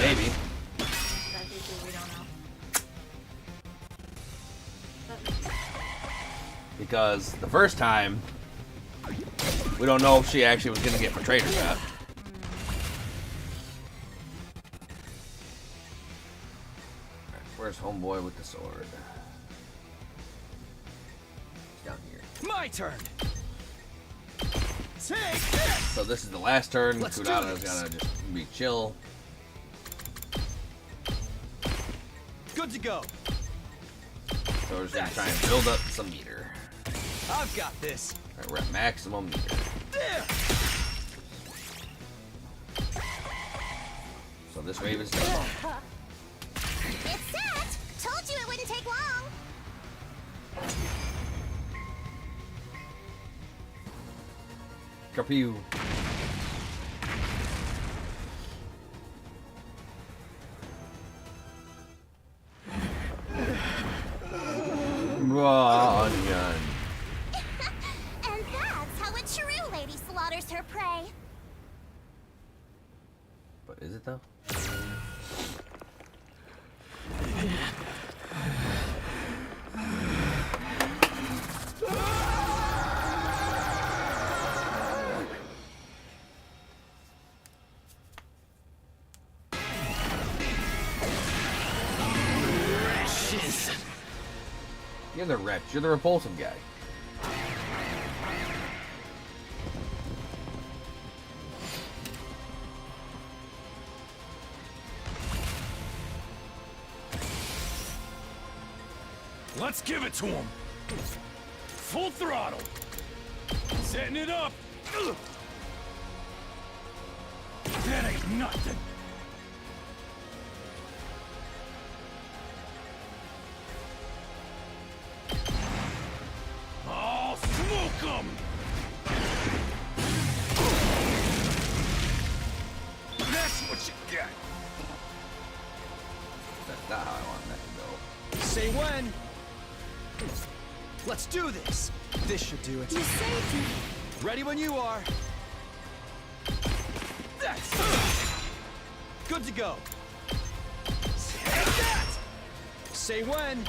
Speaker 1: Maybe.
Speaker 6: That feature we don't know. But,
Speaker 1: Because the first time, we don't know if she actually was going to get betrayed or not. Where's homeboy with the sword? He's down here.
Speaker 7: My turn. Take this.
Speaker 1: So this is the last turn.
Speaker 7: Let's do
Speaker 1: Kudata's
Speaker 7: this.
Speaker 1: gonna just be chill.
Speaker 7: Good to go.
Speaker 1: So we're just gonna try and build up some meter.
Speaker 7: I've got this.
Speaker 1: Alright, we're at maximum meter.
Speaker 7: There.
Speaker 1: So this wave is done.
Speaker 10: It's set. Told you it wouldn't take long.
Speaker 1: Carpew. Onion.
Speaker 10: And that's how a true lady slaughters her prey.
Speaker 1: But is it though? You're the wretch. You're the repulsive guy.
Speaker 9: Let's give it to him! Full throttle! Setting it up! Then Nothing. I'll smoke 'em! That's what you get.
Speaker 1: That's not how I want that to go.
Speaker 4: Say when. Let's do this. This should do it.
Speaker 5: You saved me.
Speaker 4: Ready when you are. That's good to go. Take that. Say when.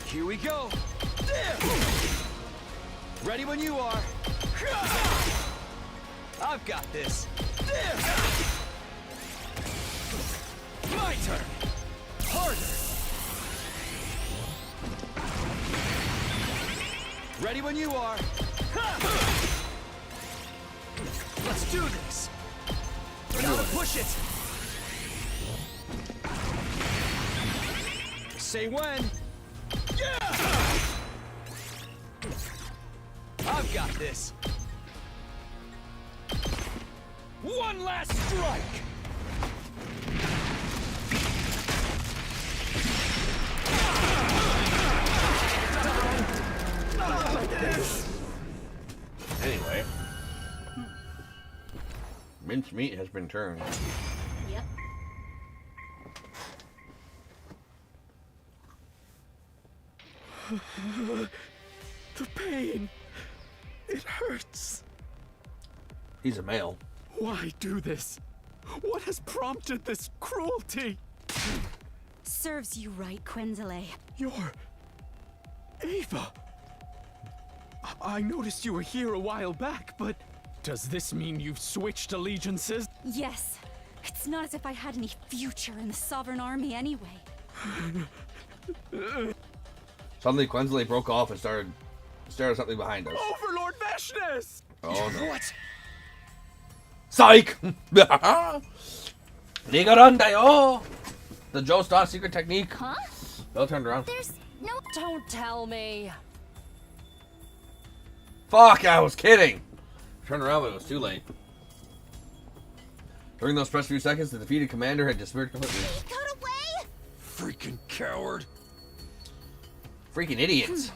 Speaker 4: Here we go. There. Ready when you are. I've got this. There. My turn. Harder. Ready when you are. Let's do this. Gotta push it. Say when. Yeah! I've got this. One last strike.
Speaker 12: Anyway.
Speaker 1: Minced meat has been turned.
Speaker 6: Yep.
Speaker 13: The pain. It hurts.
Speaker 1: He's a male.
Speaker 13: Why do this? What has prompted this cruelty?
Speaker 5: Serves you right, Quenzele.
Speaker 13: You're... Ava. I noticed you were here a while back, but... Does this mean you've switched allegiances?
Speaker 5: Yes. It's not as if I had any future in the Sovereign Army anyway.
Speaker 1: Suddenly, Quenzele broke off and started something behind us.
Speaker 13: Overlord Vashnes!
Speaker 1: Oh no!
Speaker 4: What?
Speaker 1: Psych! Ligarandayo! The Joestar secret technique.
Speaker 10: Huh?
Speaker 1: Belle turned around.
Speaker 10: There's no...
Speaker 2: Don't tell me.
Speaker 1: Fuck! I was kidding.
Speaker 12: Turned around, but it was too late.
Speaker 1: During those first few seconds, the defeated commander had disappeared completely.
Speaker 10: He got away?
Speaker 9: Freaking coward.
Speaker 1: Freaking idiots.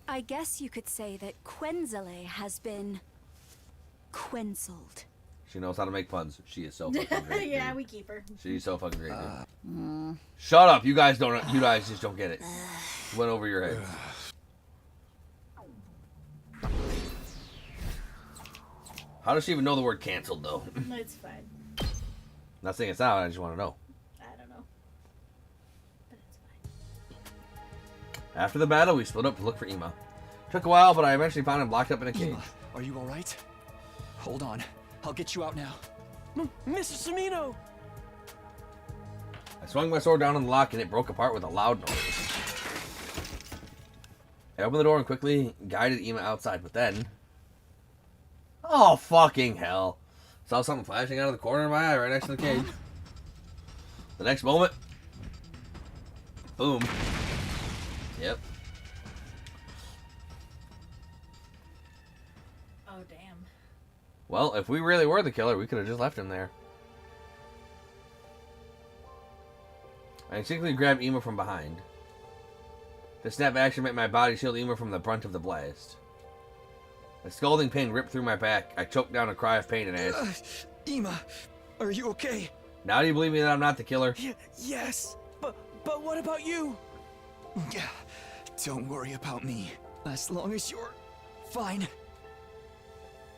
Speaker 5: I guess you could say that Quenzele has been... quenzled.
Speaker 1: She knows how to make puns. She is so fucking great.
Speaker 6: Yeah,
Speaker 1: dude.
Speaker 6: we keep her.
Speaker 1: She's so fucking great. Shut up! You guys don't. You guys just don't get it. Went over your head. How does she even know the word canceled though?
Speaker 6: It's fine.
Speaker 1: Not saying it's out. I just want to know.
Speaker 6: I don't know. But it's fine.
Speaker 1: After the battle, we split up to look for Ima. Took a while, but I eventually found him locked up in a cage.
Speaker 4: Ima, are you all right? Hold on. I'll get you out now.
Speaker 13: Mr. Samino!
Speaker 1: I swung my sword down on the lock and it broke apart with a loud noise. I opened the door and quickly guided Ima outside, but then... Oh, fucking hell. Saw something flashing out of the corner of my eye right next to the cage. The next moment... Boom. Yep.
Speaker 6: Oh, damn.
Speaker 1: Well, if we really were the killer, we could have just left him there. I instinctively grabbed Ima from behind. The snap action made my body shield Ima from the brunt of the blast. A scalding pain ripped through my back. I choked down a cry of pain and asked,
Speaker 4: Ima, are you okay?
Speaker 1: "Now do you believe me that I'm not the killer?"
Speaker 4: Yes, but what about you? Yeah, don't worry about me. As long as you're fine.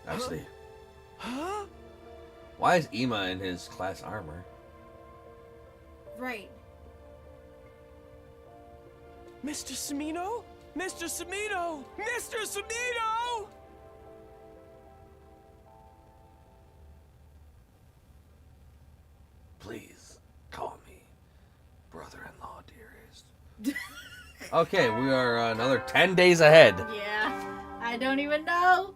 Speaker 1: Actually,
Speaker 4: Huh?
Speaker 1: why is Ima in his class armor?
Speaker 6: Right.
Speaker 13: Mr. Samino? Mr. Samino! Mr. Samino!
Speaker 1: Please call me brother-in-law, dearest. Okay, we are another 10 days ahead.
Speaker 6: Yeah. I don't even know.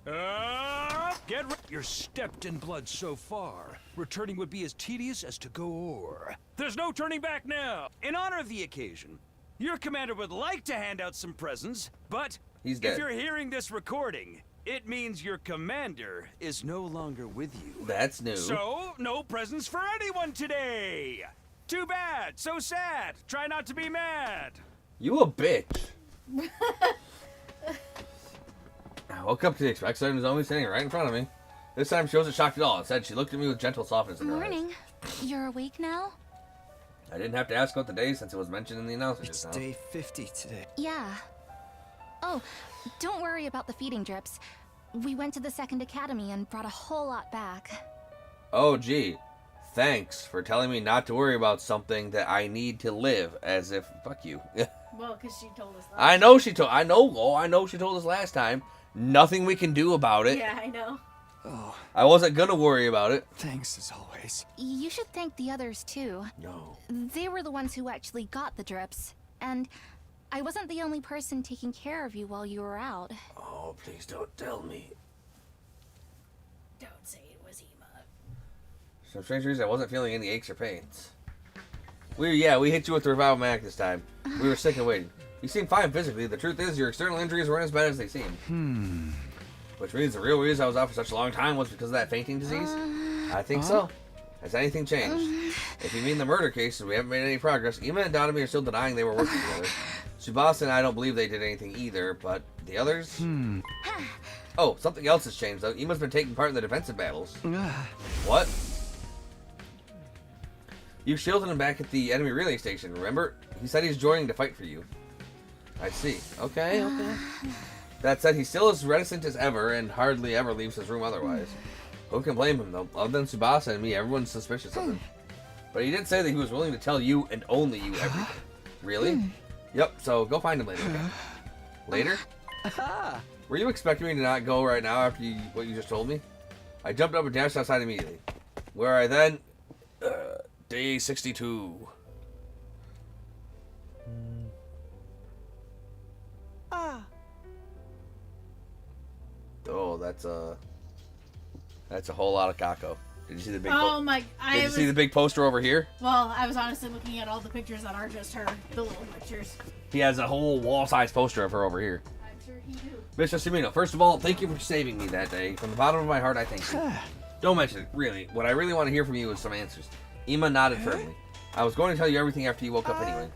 Speaker 9: Get ready. You're stepped in blood so far. Returning would be as tedious as to go o'er. There's no turning back now. In honor of the occasion, your commander would like to hand out some presents, but
Speaker 1: He's
Speaker 9: if
Speaker 1: dead.
Speaker 9: you're hearing this recording,
Speaker 7: It means your commander is no longer with you.
Speaker 1: That's new.
Speaker 7: So, no presents for anyone today. Too bad. So sad. Try not to be mad.
Speaker 1: You a bitch. I woke up to the expect sign was always sitting right in front of me. This time she wasn't shocked at all. Instead, she looked at me with gentle softness in her eyes.
Speaker 10: Morning. You're awake now?
Speaker 1: I didn't have to ask about the day since it was mentioned in the announcement
Speaker 4: It's
Speaker 1: just now.
Speaker 4: day 50 today.
Speaker 10: Yeah. Oh, don't worry about the feeding drips. We went to the second academy and brought a whole lot back.
Speaker 1: Oh, gee. Thanks for telling me not to worry about something that I need to live, as if, fuck you.
Speaker 6: Well, because she told us that.
Speaker 1: I know she told us last time. Nothing we can do about it.
Speaker 6: Yeah, I know.
Speaker 4: Oh,
Speaker 1: I wasn't gonna worry about it.
Speaker 4: thanks as always.
Speaker 10: You should thank the others too.
Speaker 1: No.
Speaker 10: They were the ones who actually got the drips. And I wasn't the only person taking care of you while you were out.
Speaker 1: Oh, please don't tell me.
Speaker 6: Don't say it was Ema.
Speaker 1: For some strange reason, I wasn't feeling any aches or pains. We hit you with the revival manic this time. We were sick and waiting. You seem fine physically. The truth is, your external injuries weren't as bad as they seem. Which means the real reason I was out for such a long time was because of that fainting disease? I think so. Has anything changed? If you mean the murder cases, we haven't made any progress. Ema and Donami are still denying they were working together. Tsubasa and I don't believe they did anything either, but the others? Oh, something else has changed though. Ema's been taking part in the defensive battles. What? You shielded him back at the enemy relay station, remember? He said he's joining to fight for you. I see. Okay. That said, he's still as reticent as ever and hardly ever leaves his room otherwise. Who can blame him, though? Other than Tsubasa and me, everyone's suspicious of him. But he did say that he was willing to tell you and only you everything. Really? Yep, so go find him later, okay? Later? Were you expecting me to not go right now after what you just told me? I jumped up and dashed outside immediately. Where I then... Day 62. Oh, that's a whole lot of caco. Did you see the big?
Speaker 6: Oh my!
Speaker 1: Did you see the big poster over here?
Speaker 6: Well, I was honestly looking at all the pictures that are just her, the little pictures.
Speaker 1: He has a whole wall-sized poster of her over here.
Speaker 6: I'm sure he do.
Speaker 1: Mr. Sumino, first of all, thank you for saving me that day. From the bottom of my heart, I thank you. Don't mention it, really. What I really want to hear from you is some answers. Ema nodded firmly. I was going to tell you everything after you woke up anyway.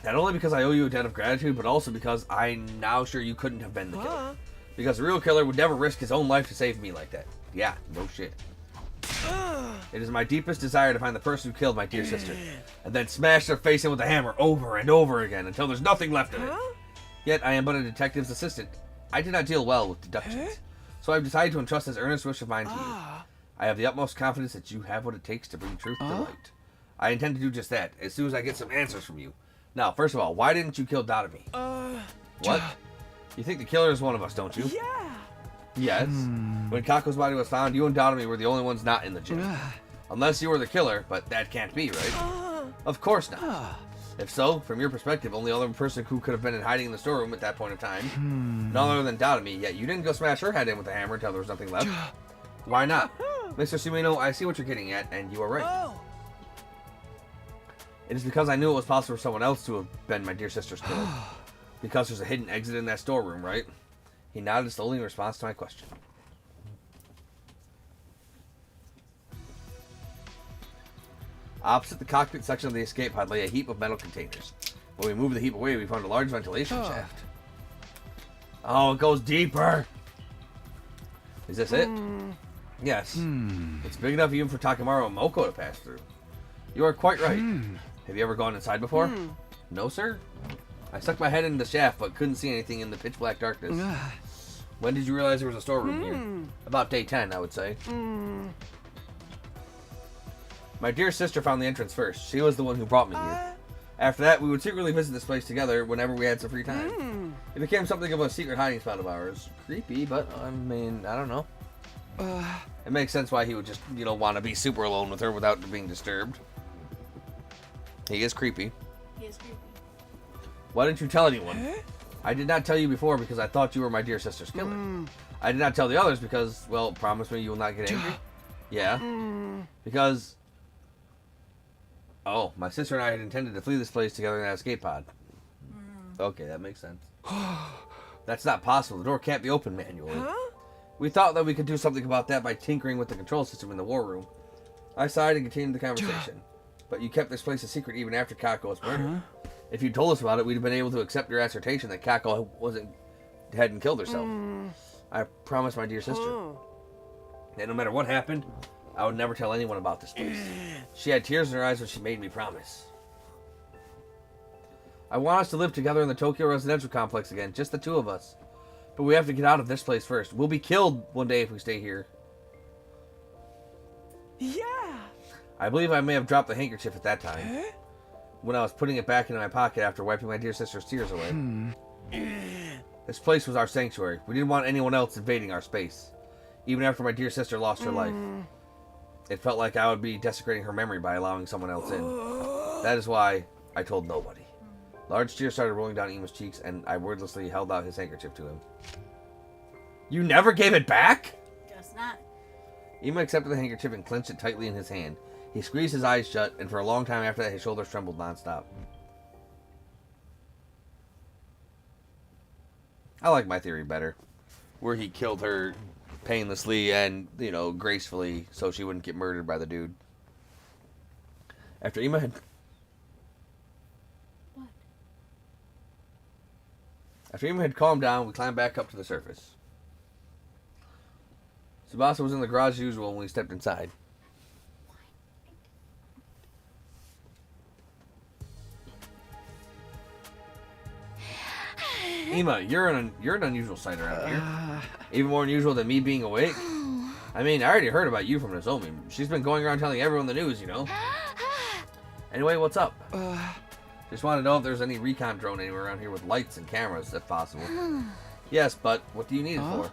Speaker 1: Not only because I owe you a debt of gratitude, but also because I'm now sure you couldn't have been the killer. Because the real killer would never risk his own life to save me like that. Yeah, no shit. It is my deepest desire to find the person who killed my dear sister, and then smash their face in with a hammer over and over again until there's nothing left of it. Yet I am but a detective's assistant. I did not deal well with deductions, so I've decided to entrust this earnest wish of mine to you. I have the utmost confidence that you have what it takes to bring truth to light. I intend to do just that, as soon as I get some answers from you. Now, first of all, why didn't you kill Dotami? What? You think the killer is one of us, don't you?
Speaker 4: Yeah.
Speaker 1: Yes. When Kako's body was found, you and Dotami were the only ones not in the gym. Unless you were the killer, but that can't be, right? Of course not. If so, from your perspective, only other person who could have been hiding in the storeroom at that point of time, none other than Dotami, yet you didn't go smash her head in with a hammer until there was nothing left. Why not? Mr. Sumino, I see what you're getting at, and you are right. It is because I knew it was possible for someone else to have been my dear sister's killer. Because there's a hidden exit in that storeroom, right? He nodded slowly in response to my question. Opposite the cockpit section of the escape pod lay a heap of metal containers. When we moved the heap away, we found a large ventilation shaft. Oh, it goes deeper! Is this it? Yes. It's big enough even for Takemaru and Moko to pass through. You are quite right. Have you ever gone inside before? No, sir? I stuck my head in the shaft, but couldn't see anything in the pitch black darkness. When did you realize there was a storeroom here? About day 10, I would say. My dear sister found the entrance first. She was the one who brought me here. After that, we would secretly visit this place together whenever we had some free time. It became something of a secret hiding spot of ours. Creepy, but, I mean, I don't know. It makes sense why he would just, want to be super alone with her without being disturbed. He is creepy.
Speaker 6: He is creepy.
Speaker 1: Why didn't you tell anyone? I did not tell you before because I thought you were my dear sister's killer. I did not tell the others because, well, promise me you will not get angry. Yeah. Because... Oh, my sister and I had intended to flee this place together in that escape pod. Okay, that makes sense. That's not possible. The door can't be opened manually. We thought that we could do something about that by tinkering with the control system in the war room. I sighed and continued the conversation. But you kept this place a secret even after Kako was murdered. If you told us about it, we'd have been able to accept your assertion that Kako hadn't killed herself. I promised my dear sister that no matter what happened, I would never tell anyone about this place. She had tears in her eyes when she made me promise. I want us to live together in the Tokyo residential complex again, just the two of us. But we have to get out of this place first. We'll be killed one day if we stay here.
Speaker 4: Yeah.
Speaker 1: I believe I may have dropped the handkerchief at that time. When I was putting it back into my pocket after wiping my dear sister's tears away. This place was our sanctuary. We didn't want anyone else invading our space. Even after my dear sister lost her life. It felt like I would be desecrating her memory by allowing someone else in. That is why I told nobody. Large tears started rolling down Ima's cheeks, and I wordlessly held out his handkerchief to him. You never gave it back?
Speaker 6: Guess not.
Speaker 1: Ima accepted the handkerchief and clenched it tightly in his hand. He squeezed his eyes shut, and for a long time after that, his shoulders trembled nonstop. I like my theory better. Where he killed her painlessly and, gracefully so she wouldn't get murdered by the dude. After Ima had...
Speaker 6: What?
Speaker 1: After Ima had calmed down, we climbed back up to the surface. Tsubasa was in the garage as usual when we stepped inside. Ima, you're an unusual sight around here. Even more unusual than me being awake. I mean, I already heard about you from Nozomi. She's been going around telling everyone the news, Anyway, what's up? Just want to know if there's any recon drone anywhere around here with lights and cameras, if possible. Yes, but what do you need it for?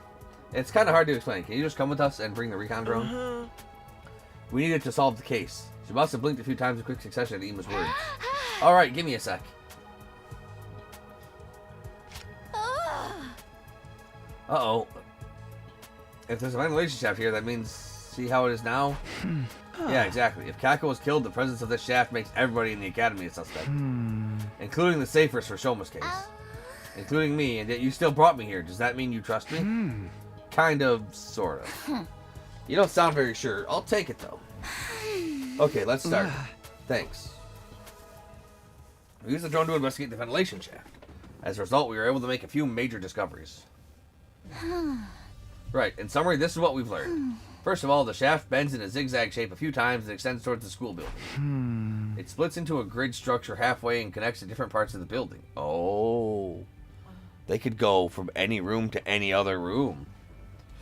Speaker 1: It's kind of hard to explain. Can you just come with us and bring the recon drone? We need it to solve the case. Tsubasa blinked a few times in quick succession at Ima's words. Alright, give me a sec. Uh-oh. If there's a ventilation shaft here, that means... See how it is now? Yeah, exactly. If Kako was killed, the presence of this shaft makes everybody in the academy a suspect. Including the safers for Shoma's case. Including me, and yet you still brought me here. Does that mean you trust me? Kind of, sort of. You don't sound very sure. I'll take it, though. Okay, let's start. Thanks. We used the drone to investigate the ventilation shaft. As a result, we were able to make a few major discoveries. Right, in summary, this is what we've learned. First of all, the shaft bends in a zigzag shape a few times and extends towards the school building. It splits into a grid structure halfway and connects to different parts of the building. Oh. They could go from any room to any other room.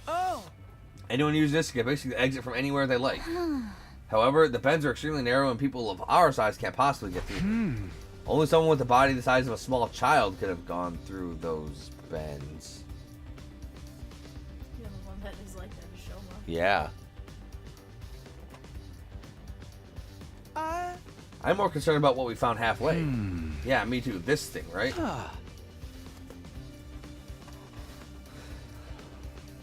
Speaker 4: Oh.
Speaker 1: Anyone using this can basically exit from anywhere they like. However, the bends are extremely narrow and people of our size can't possibly get through them. Only someone with a body the size of a small child could have gone through those bends.
Speaker 6: The only one that is like that is Shoma.
Speaker 1: Yeah. I'm more concerned about what we found halfway. Yeah, me too. This thing, right?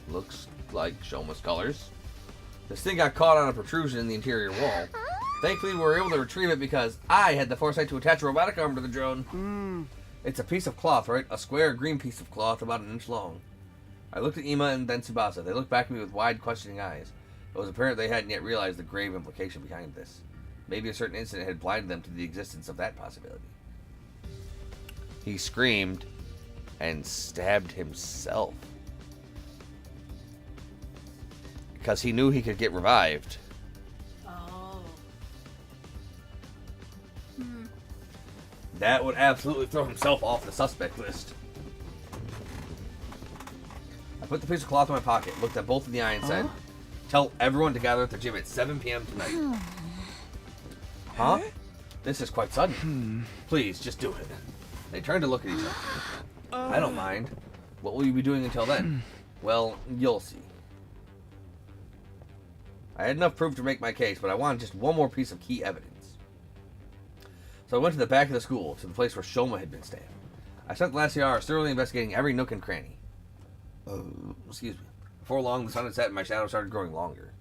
Speaker 1: Looks like Shoma's colors. This thing got caught on a protrusion in the interior wall. Thankfully, we were able to retrieve it because I had the foresight to attach a robotic arm to the drone. It's a piece of cloth, right? A square green piece of cloth about an inch long. I looked at Ima and then Tsubasa. They looked back at me with wide, questioning eyes. It was apparent they hadn't yet realized the grave implication behind this. Maybe a certain incident had blinded them to the existence of that possibility. He screamed and stabbed himself. Because he knew he could get revived.
Speaker 6: Oh.
Speaker 1: That would absolutely throw himself off the suspect list. I put the piece of cloth in my pocket, looked at both in the eye and said, tell everyone to gather at the gym at 7 p.m. tonight. Huh? This is quite sudden. Please, just do it. They turned to look at each other. I don't mind. What will you be doing until then? Well, you'll see. I had enough proof to make my case, but I wanted just one more piece of key evidence. So I went to the back of the school, to the place where Shoma had been stabbed. I spent the last few hours thoroughly investigating every nook and cranny. Excuse me. Before long, the sun had set and my shadow started growing longer.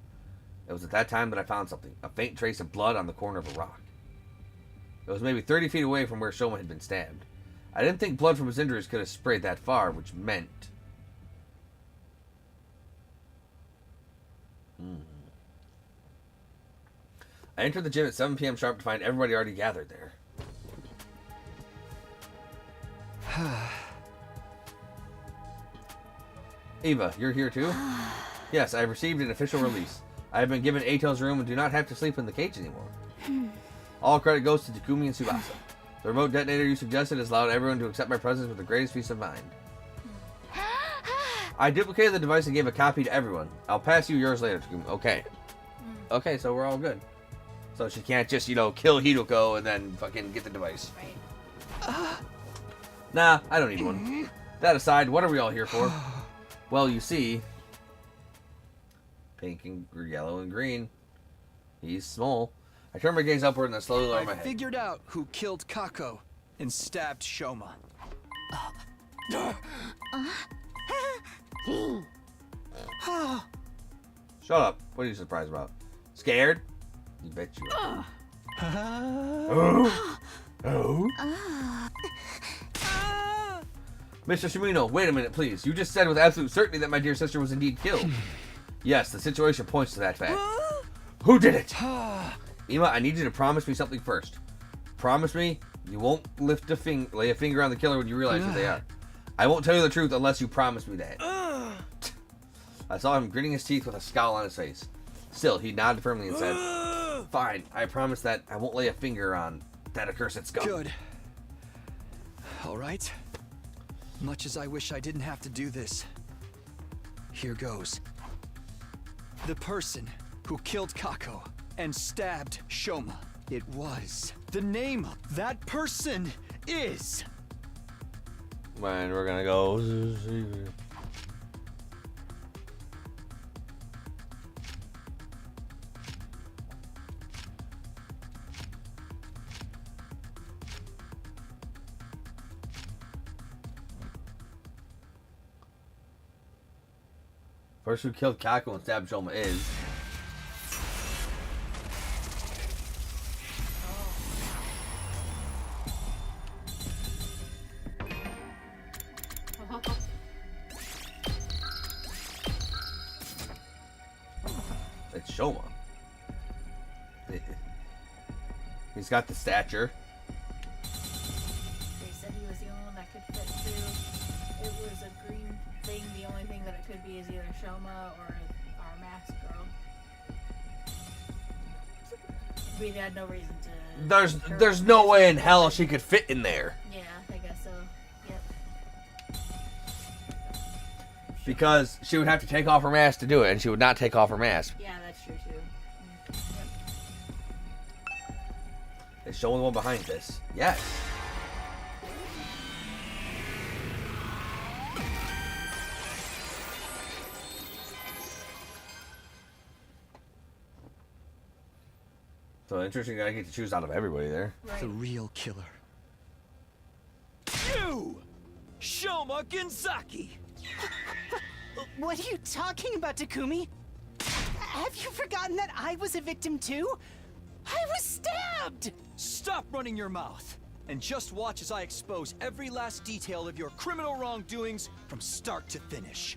Speaker 1: It was at that time that I found something, a faint trace of blood on the corner of a rock. It was maybe 30 feet away from where Shoma had been stabbed. I didn't think blood from his injuries could have sprayed that far, which meant... I entered the gym at 7 p.m. sharp to find everybody already gathered there. Eva, you're here too? Yes, I have received an official release. I have been given Ato's room and do not have to sleep in the cage anymore. All credit goes to Takumi and Tsubasa. The remote detonator you suggested has allowed everyone to accept my presence with the greatest peace of mind. I duplicated the device and gave a copy to everyone. I'll pass you yours later, Takumi. Okay. Okay, so we're all good. So she can't just, kill Hidoko and then fucking get the device. Nah, I don't need one. That aside, what are we all here for? Well, you see... Pink and yellow and green. He's small. I turn my gaze upward and I slowly lower my head.
Speaker 4: I figured out who killed Kako and stabbed Shoma.
Speaker 1: Shut up. What are you surprised about? Scared? You bet you are. Mr. Shimino, wait a minute, please. You just said with absolute certainty that my dear sister was indeed killed. Yes, the situation points to that fact. Who did it? Ima, I need you to promise me something first. Promise me you won't lay a finger on the killer when you realize who they are. I won't tell you the truth unless you promise me that. I saw him gritting his teeth with a scowl on his face. Still, he nodded firmly and said, Fine, I promise that I won't lay a finger on that accursed scum.
Speaker 4: Good. All right. Much as I wish I didn't have to do this, here goes. The person who killed Kako and stabbed Shoma. It was. The name of that person is...
Speaker 1: And we're gonna go... Person who killed Kako and stabbed Shoma is... It's Shoma. He's got the stature.
Speaker 6: They said he was the only one that could fit through. It was a green thing. The only thing that it could be is either Shoma or our masked girl. We had no reason to...
Speaker 1: There's no way in hell she could fit in there.
Speaker 6: Yeah, I guess so. Yep.
Speaker 1: Because she would have to take off her mask to do it, and she would not take off her mask.
Speaker 6: Yeah, that's true too.
Speaker 1: Is Shoma the one behind this? Yes. So interesting that I get to choose out of everybody there.
Speaker 6: Right.
Speaker 4: The real killer. You! Shoma Genzaki!
Speaker 14: What are you talking about, Takumi? Have you forgotten that I was a victim too? I was stabbed!
Speaker 4: Stop running your mouth! And just watch as I expose every last detail of your criminal wrongdoings from start to finish.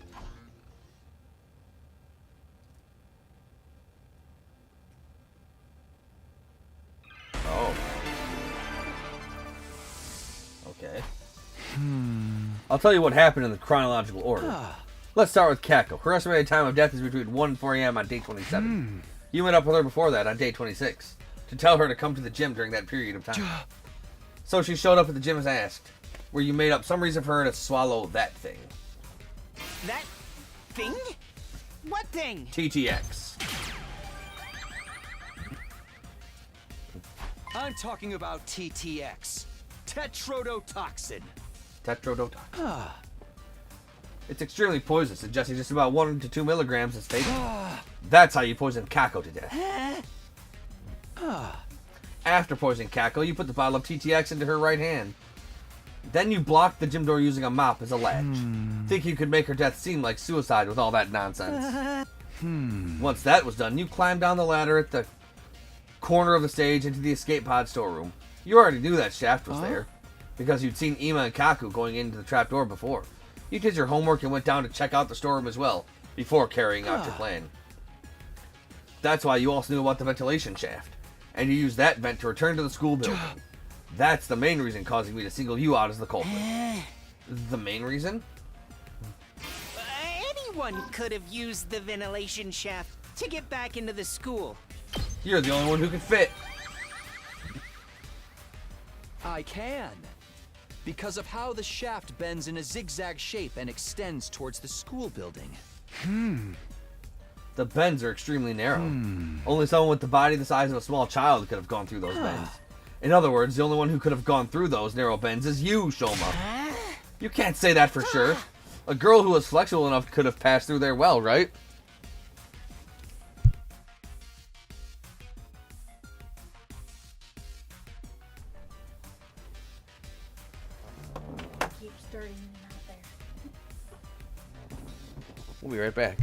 Speaker 1: Oh. Okay. I'll tell you what happened in the chronological order. Let's start with Kako. Her estimated time of death is between 1 and 4 a.m. on day 27. You met up with her before that on day 26 to tell her to come to the gym during that period of time. So she showed up at the gym as asked, where you made up some reason for her to swallow that thing.
Speaker 14: That thing? What thing?
Speaker 1: TTX.
Speaker 4: I'm talking about TTX. Tetrodotoxin.
Speaker 1: Tetrodotoxin. It's extremely poisonous, suggesting just about 1 to 2 milligrams is fatal. That's how you poison Kako to death. After poisoning Kako, you put the bottle of TTX into her right hand. Then you blocked the gym door using a mop as a ledge. Think you could make her death seem like suicide with all that nonsense. Once that was done, you climbed down the ladder at the corner of the stage into the escape pod storeroom. You already knew that shaft was there. because you'd seen Ima and Kaku going into the trapdoor before. You did your homework and went down to check out the storeroom as well, before carrying out your plan. That's why you also knew about the ventilation shaft, and you used that vent to return to the school building. That's the main reason causing me to single you out as the culprit. The main reason?
Speaker 14: Anyone could have used the ventilation shaft to get back into the school.
Speaker 1: You're the only one who can fit.
Speaker 4: I can. Because of how the shaft bends in a zigzag shape and extends towards the school building.
Speaker 1: The bends are extremely narrow. Only someone with the body the size of a small child could have gone through those bends. In other words, the only one who could have gone through those narrow bends is you, Shoma. You can't say that for sure. A girl who was flexible enough could have passed through there well, right?
Speaker 6: Keep starting out there.
Speaker 1: We'll be right back.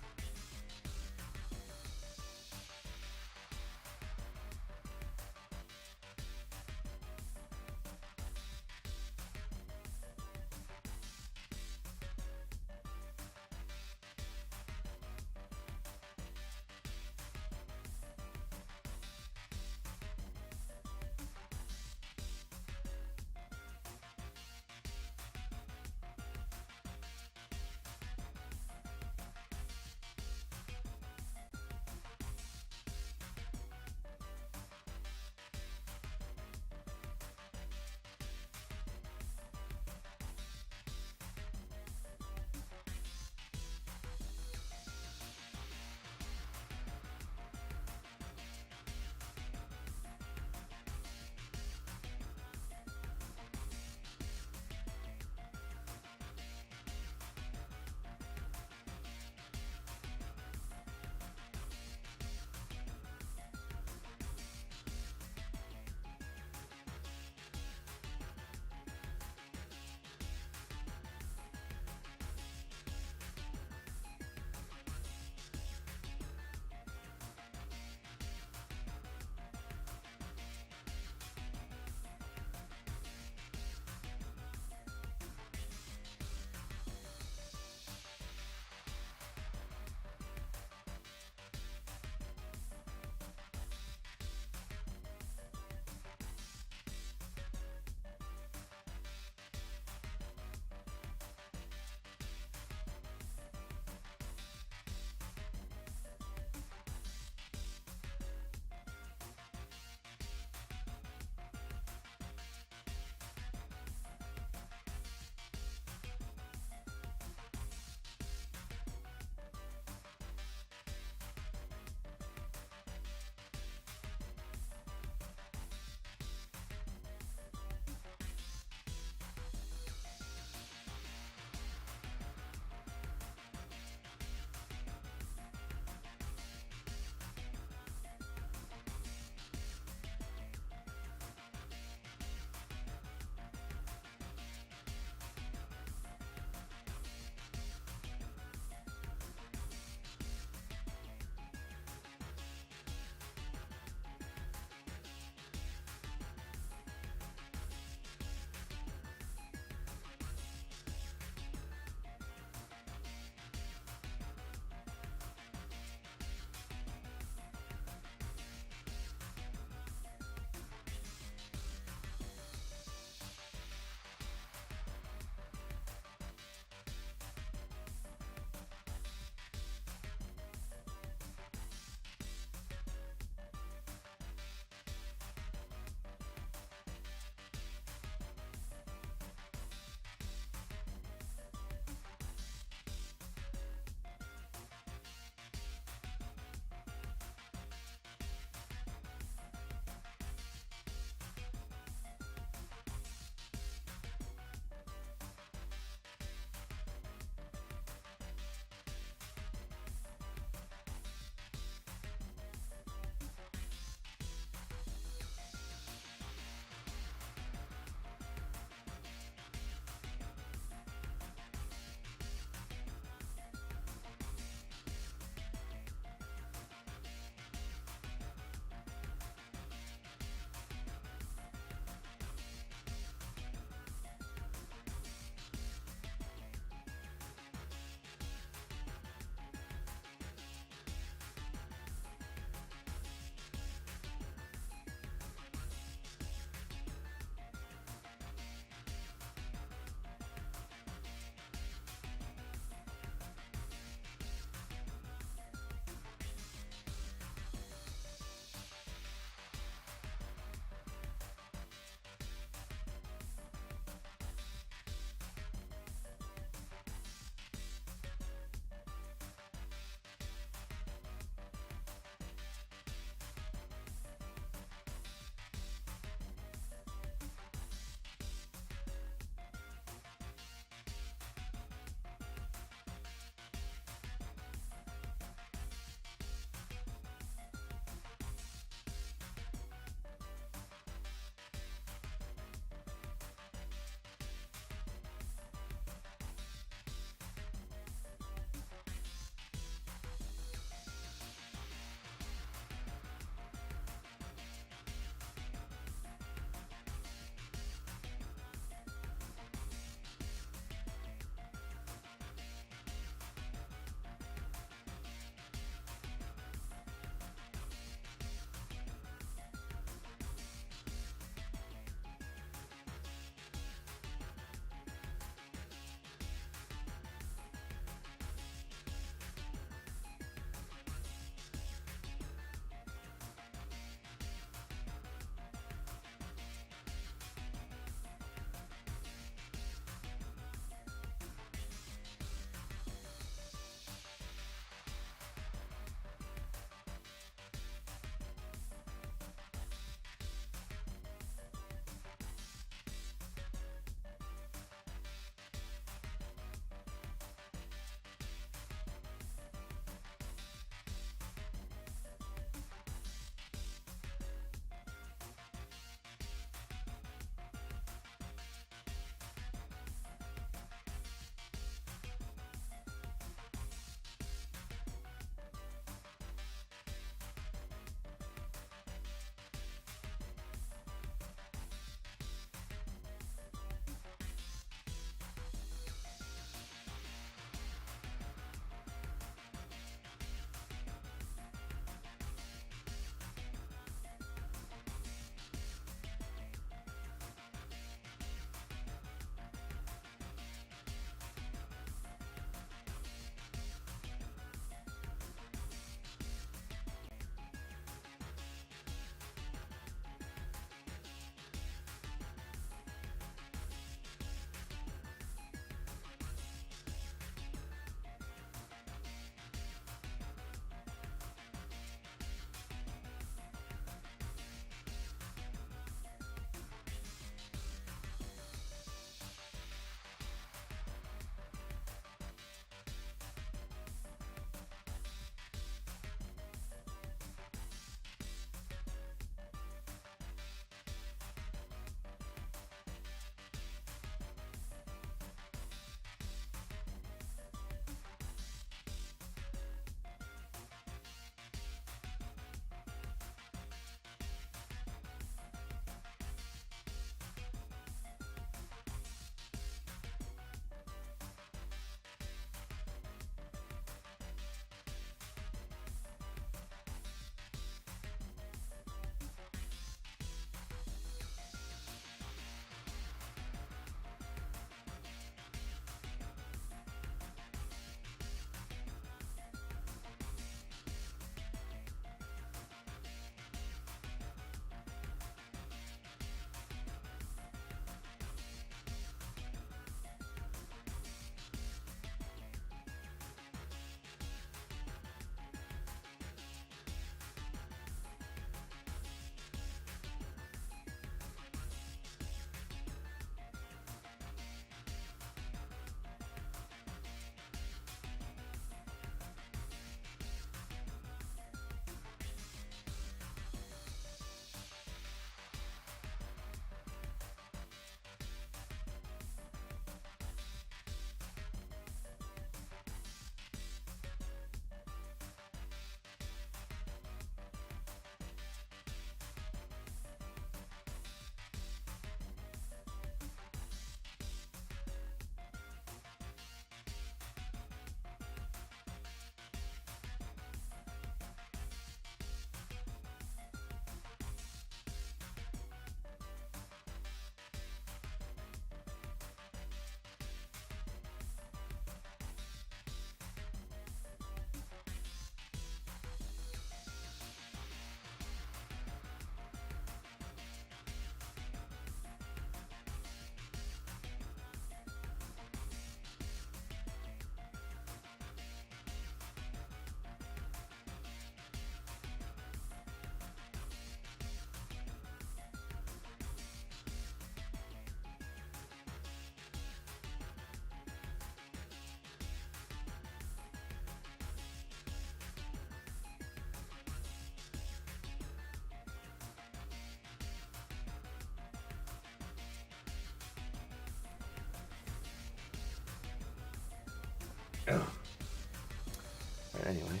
Speaker 1: Anyway,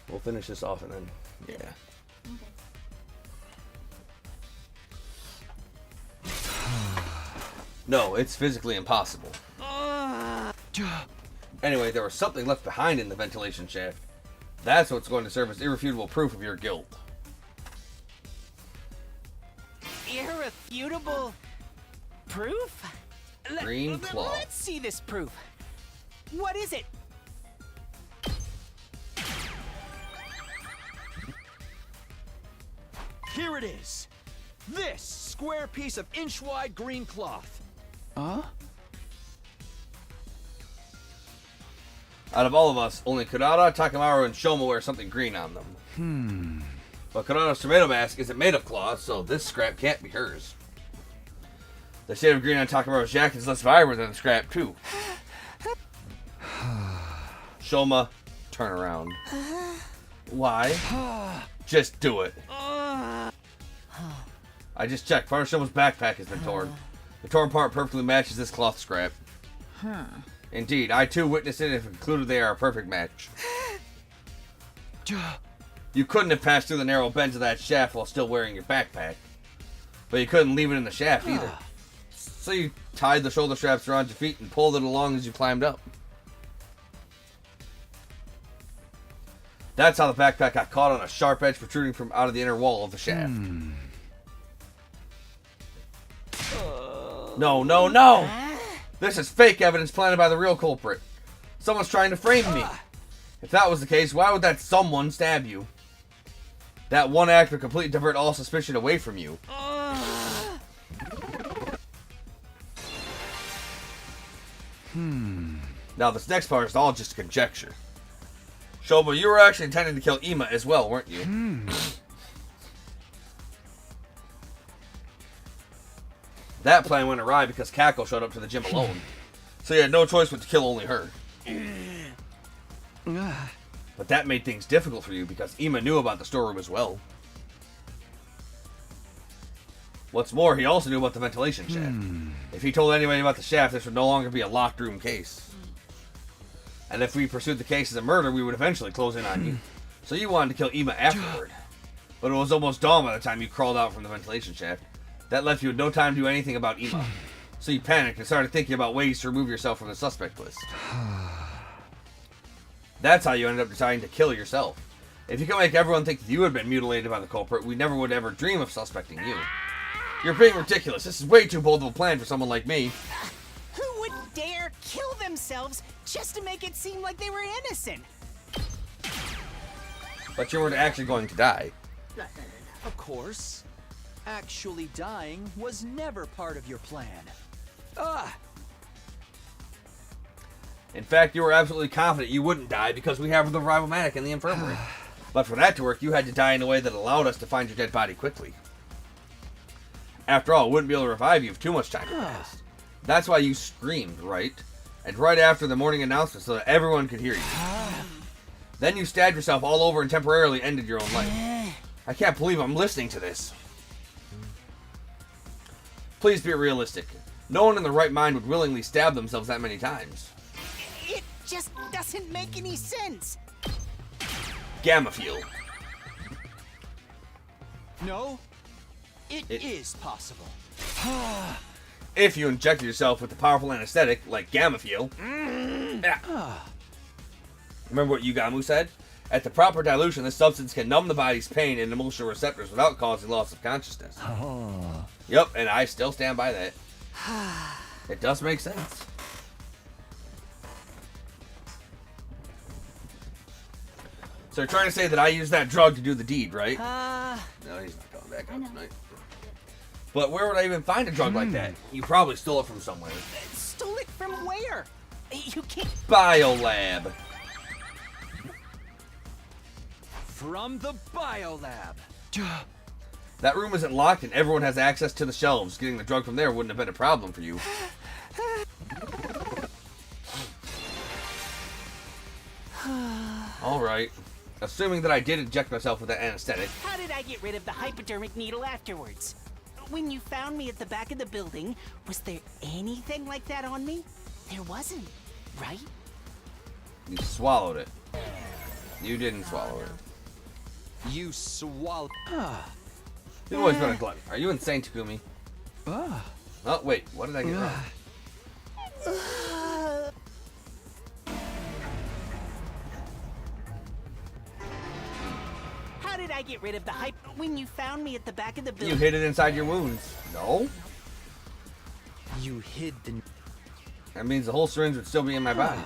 Speaker 1: we'll finish this off and then, yeah. No, it's physically impossible. Anyway, there was something left behind in the ventilation shaft. That's what's going to serve as irrefutable proof of your guilt.
Speaker 14: Irrefutable proof?
Speaker 1: Green claw.
Speaker 14: Let's see this proof. What is it?
Speaker 7: Here it is. This square piece of inch-wide green cloth.
Speaker 4: Huh?
Speaker 1: Out of all of us, only Kurata, Takamaru, and Shoma wear something green on them. But Kurata's tomato mask isn't made of cloth, so this scrap can't be hers. The shade of green on Takamaru's jacket is less vibrant than the scrap, too. Shoma, turn around. Why? Just do it. I just checked. Part of Shoma's backpack has been torn. The torn part perfectly matches this cloth scrap. Indeed, I too witnessed it and have concluded they are a perfect match. You couldn't have passed through the narrow bends of that shaft while still wearing your backpack. But you couldn't leave it in the shaft either. So you tied the shoulder straps around your feet and pulled it along as you climbed up. That's how the backpack got caught on a sharp edge protruding from out of the inner wall of the shaft. No, no, no! This is fake evidence planted by the real culprit. Someone's trying to frame me. If that was the case, why would that someone stab you? That one act would completely divert all suspicion away from you. Now this next part is all just conjecture. Shoma, you were actually intending to kill Ima as well, weren't you? That plan went awry because Kako showed up to the gym alone. So you had no choice but to kill only her. But that made things difficult for you because Ima knew about the storeroom as well. What's more, he also knew about the ventilation shaft. If he told anybody about the shaft, this would no longer be a locked room case. And if we pursued the case as a murder, we would eventually close in on you. So you wanted to kill Ima afterward. But it was almost dawn by the time you crawled out from the ventilation shaft. That left you with no time to do anything about Ima. So you panicked and started thinking about ways to remove yourself from the suspect list. That's how you ended up deciding to kill yourself. If you could make everyone think that you had been mutilated by the culprit, we never would ever dream of suspecting you. You're being ridiculous. This is way too bold of a plan for someone like me.
Speaker 14: Who would dare kill themselves just to make it seem like they were innocent?
Speaker 1: But you weren't actually going to die.
Speaker 4: Of course. Actually dying was never part of your plan.
Speaker 1: In fact, you were absolutely confident you wouldn't die because we have the revival-matic in the infirmary. But for that to work, you had to die in a way that allowed us to find your dead body quickly. After all, it wouldn't be able to revive you if too much time had passed. That's why you screamed, right? And right after the morning announcement so that everyone could hear you. Then you stabbed yourself all over and temporarily ended your own life. I can't believe I'm listening to this. Please be realistic. No one in their right mind would willingly stab themselves that many times.
Speaker 14: It just doesn't make any sense.
Speaker 1: Gamma fuel.
Speaker 4: No, it is possible.
Speaker 1: If you injected yourself with the powerful anesthetic, like gamma fuel. Remember what Yugamu said? At the proper dilution, this substance can numb the body's pain and emotional receptors without causing loss of consciousness. Yep, and I still stand by that. It does make sense. So you're trying to say that I used that drug to do the deed, right? No, he's not coming back out tonight. But where would I even find a drug like that? You probably stole it from somewhere.
Speaker 14: Stole it from where? You can't.
Speaker 1: Biolab.
Speaker 4: From the biolab.
Speaker 1: That room isn't locked and everyone has access to the shelves. Getting the drug from there wouldn't have been a problem for you. Alright. Assuming that I did inject myself with that anesthetic.
Speaker 14: How did I get rid of the hypodermic needle afterwards? When you found me at the back of the building, was there anything like that on me? There wasn't, right?
Speaker 1: You swallowed it. You didn't swallow it.
Speaker 4: You swallowed.
Speaker 1: You've always been a glutton. Are you insane, Takumi? Oh, wait. What did I get wrong?
Speaker 14: How did I get rid of the hype when you found me at the back of the
Speaker 1: You
Speaker 14: building?
Speaker 1: hid it inside your wounds. No?
Speaker 4: You hid the.
Speaker 1: That means the whole syringe would still be in my body.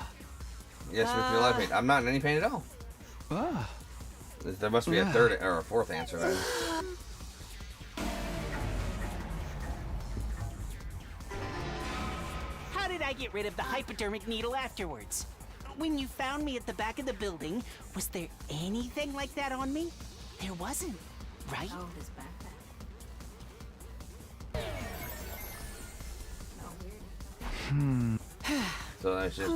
Speaker 1: Yes, with your life pain. I'm not in any pain at all. There must be a third or a fourth answer then.
Speaker 14: How did I get rid of the hypodermic needle afterwards? When you found me at the back of the building, was there anything like that on me? There wasn't, right?
Speaker 6: Oh, his backpack. Oh, weird.
Speaker 1: So that's just.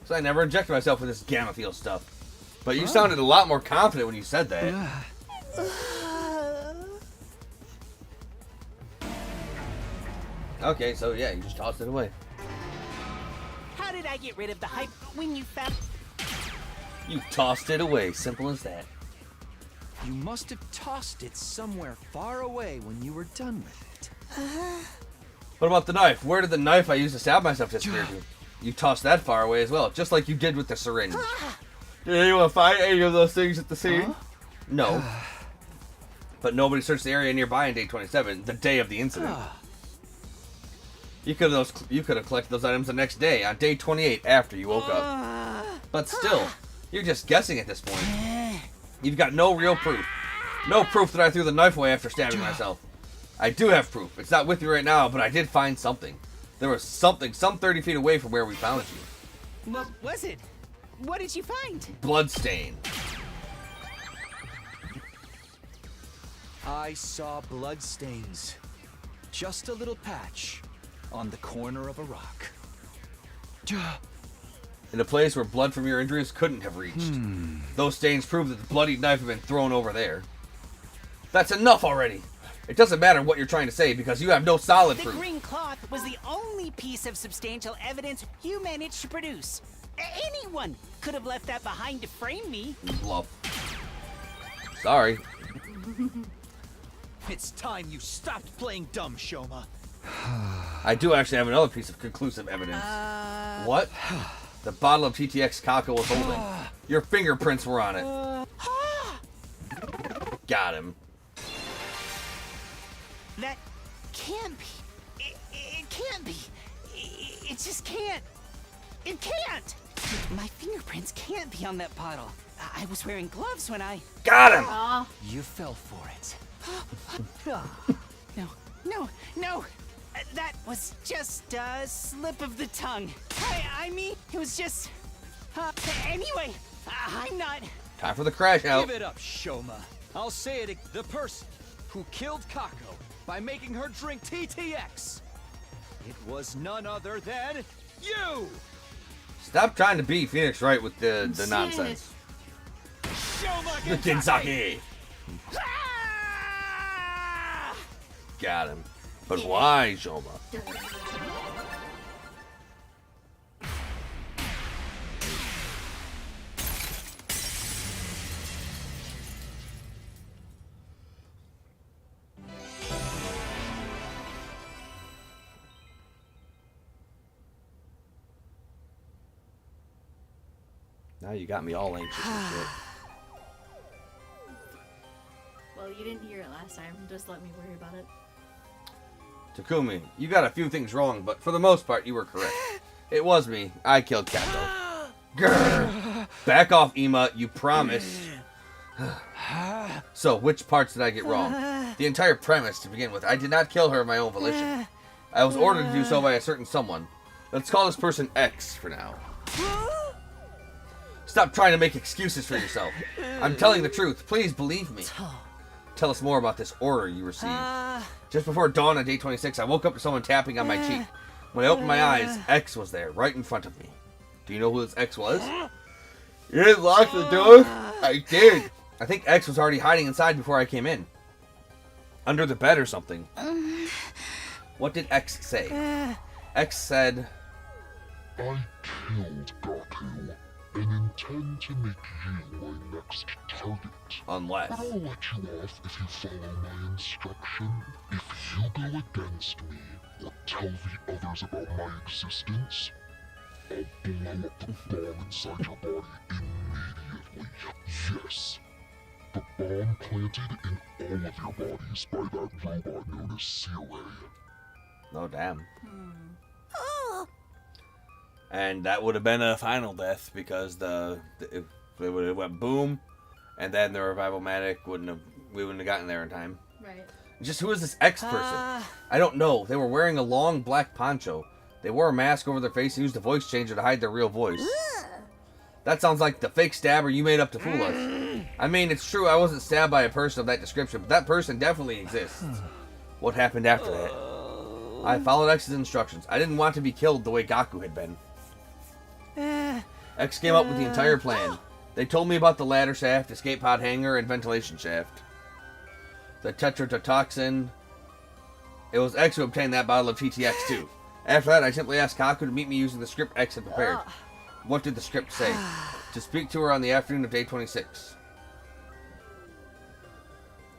Speaker 1: So I never injected myself with this gamma field stuff. But you sounded a lot more confident when you said that. Okay, so yeah, you just tossed it away.
Speaker 14: How did I get rid of the hype when you found...
Speaker 1: You tossed it away. Simple as that.
Speaker 4: You must have tossed it somewhere far away when you were done with it.
Speaker 1: What about the knife? Where did the knife I used to stab myself disappear to? You tossed that far away as well, just like you did with the syringe. Did anyone find any of those things at the scene? No. But nobody searched the area nearby on day 27, the day of the incident. You could have collected those items the next day, on day 28, after you woke up. But still, you're just guessing at this point. You've got no real proof. No proof that I threw the knife away after stabbing myself. I do have proof. It's not with me right now, but I did find something. There was something, some 30 feet away from where we found you.
Speaker 14: What was it? What did you find?
Speaker 1: Bloodstain.
Speaker 4: I saw bloodstains. Just a little patch on the corner of a rock.
Speaker 1: In a place where blood from your injuries couldn't have reached. Those stains prove that the bloodied knife had been thrown over there. That's enough already. It doesn't matter what you're trying to say because you have no solid
Speaker 14: The
Speaker 1: proof.
Speaker 14: green cloth was the only piece of substantial evidence you managed to produce. Anyone could have left that behind to frame me.
Speaker 1: Bluff. Sorry.
Speaker 4: It's time you stopped playing dumb, Shoma.
Speaker 1: I do actually have another piece of conclusive evidence. What? The bottle of TTX Kako was holding. Your fingerprints were on it. Got him.
Speaker 14: That can't be. It can't be. It just can't. It can't. My fingerprints can't be on that bottle. I was wearing gloves when I...
Speaker 1: Got him!
Speaker 6: Oh,
Speaker 4: You fell for it.
Speaker 14: No. That was just a slip of the tongue. I mean, it was just... anyway, I'm not...
Speaker 1: Time for the crash out.
Speaker 4: Give it up, Shoma. I'll say it. The person who killed Kako by making her drink TTX. It was none other than you.
Speaker 1: Stop trying to be Phoenix Wright with the nonsense.
Speaker 4: Shoma
Speaker 1: The Genzaki. Got him. But why, Shoma? Now you got me all anxious and shit.
Speaker 6: well, you didn't hear it last time. Just let me worry about it.
Speaker 1: Takumi, you got a few things wrong, but for the most part, you were correct. It was me. I killed Kako. Grr. Back off, Ima. You promised. So, which parts did I get wrong? The entire premise, to begin with. I did not kill her of my own volition. I was ordered to do so by a certain someone. Let's call this person X for now. Stop trying to make excuses for yourself. I'm telling the truth. Please believe me. Tell us more about this order you received. Just before dawn on day 26, I woke up to someone tapping on my cheek. When I opened my eyes, X was there, right in front of me. Do you know who this X was? You didn't lock the door? I did. I think X was already hiding inside before I came in. Under the bed or something. What did X say? X said...
Speaker 11: I killed Gaku. and intend to make you my next target.
Speaker 1: Unless.
Speaker 11: But I'll let you off if you follow my instruction. If you go against me or tell the others about my existence, I'll blow up the bomb inside your body immediately. Yes, the bomb planted in all of your bodies by that robot known as Sea-Ray.
Speaker 1: Oh, damn. And that would have been a final death because it would have went boom, and then the revival-matic we wouldn't have gotten there in time.
Speaker 6: Right.
Speaker 1: Just who is this X person? I don't know. They were wearing a long black poncho. They wore a mask over their face and used a voice changer to hide their real voice. That sounds like the fake stabber you made up to fool us. I mean, it's true I wasn't stabbed by a person of that description, but that person definitely exists. What happened after that? I followed X's instructions. I didn't want to be killed the way Gaku had been. X came up with the entire plan. They told me about the ladder shaft, escape pod hangar, and ventilation shaft. The tetrodotoxin. It was X who obtained that bottle of TTX too. After that, I simply asked Kaku to meet me using the script X had prepared. What did the script say? To speak to her on the afternoon of day 26.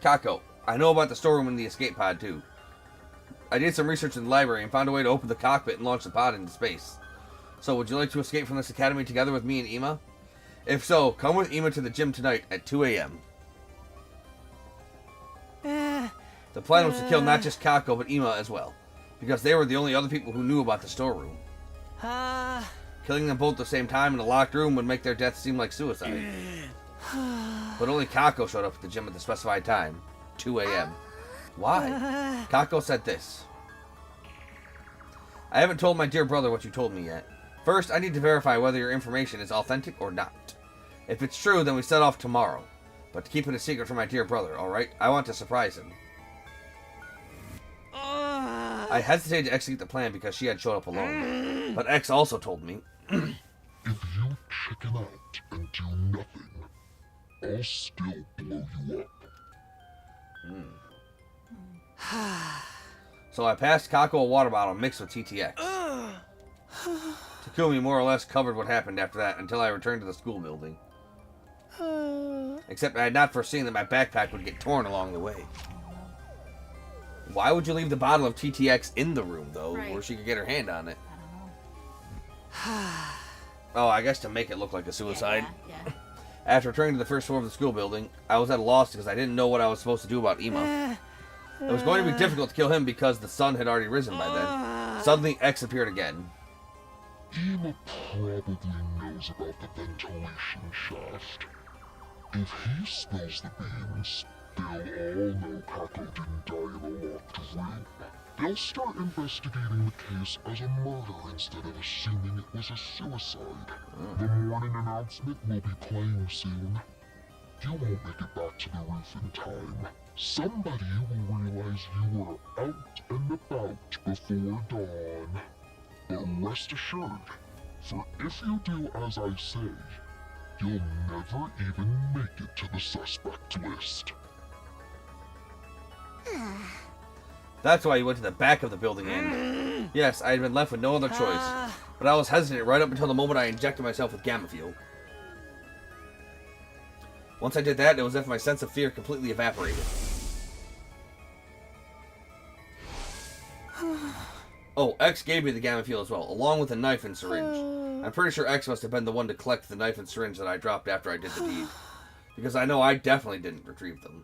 Speaker 1: Kako, I know about the storeroom and the escape pod too. I did some research in the library and found a way to open the cockpit and launch the pod into space. So would you like to escape from this academy together with me and Ima? If so, come with Ima to the gym tonight at 2 a.m. The plan was to kill not just Kako, but Ima as well. Because they were the only other people who knew about the storeroom. Killing them both at the same time in a locked room would make their deaths seem like suicide. But only Kako showed up at the gym at the specified time, 2 a.m. Why? Kako said this. I haven't told my dear brother what you told me yet. First, I need to verify whether your information is authentic or not. If it's true, then we set off tomorrow. But to keep it a secret from my dear brother, alright? I want to surprise him. I hesitated to execute the plan because she had showed up alone. But X also told me...
Speaker 11: If you chicken out and do nothing, I'll still blow you up.
Speaker 1: So I passed Kako a water bottle mixed with TTX. Takumi more or less covered what happened after that until I returned to the school building. Except I had not foreseen that my backpack would get torn along the way. Why would you leave the bottle of TTX in the room, though, where she could get her hand on it? Oh, I guess to make it look like a suicide.
Speaker 6: Yeah.
Speaker 1: After returning to the first floor of the school building, I was at a loss because I didn't know what I was supposed to do about Ima. It was going to be difficult to kill him because the sun had already risen by then. Suddenly, X appeared again.
Speaker 11: Ima probably knows about the ventilation shaft. If he spills the beans, they'll all know Kako didn't die in a locked room. They'll start investigating the case as a murder instead of assuming it was a suicide. The morning announcement will be playing soon. You won't make it back to the roof in time. Somebody will realize you were out and about before dawn. But rest assured, for if you do as I say, you'll never even make it to the suspect list.
Speaker 1: That's why you went to the back of the building and... Yes, I had been left with no other choice. But I was hesitant right up until the moment I injected myself with gamma fuel. Once I did that, it was as if my sense of fear completely evaporated. Oh, X gave me the gamma fuel as well, along with a knife and syringe. I'm pretty sure X must have been the one to collect the knife and syringe that I dropped after I did the deed. Because I know I definitely didn't retrieve them.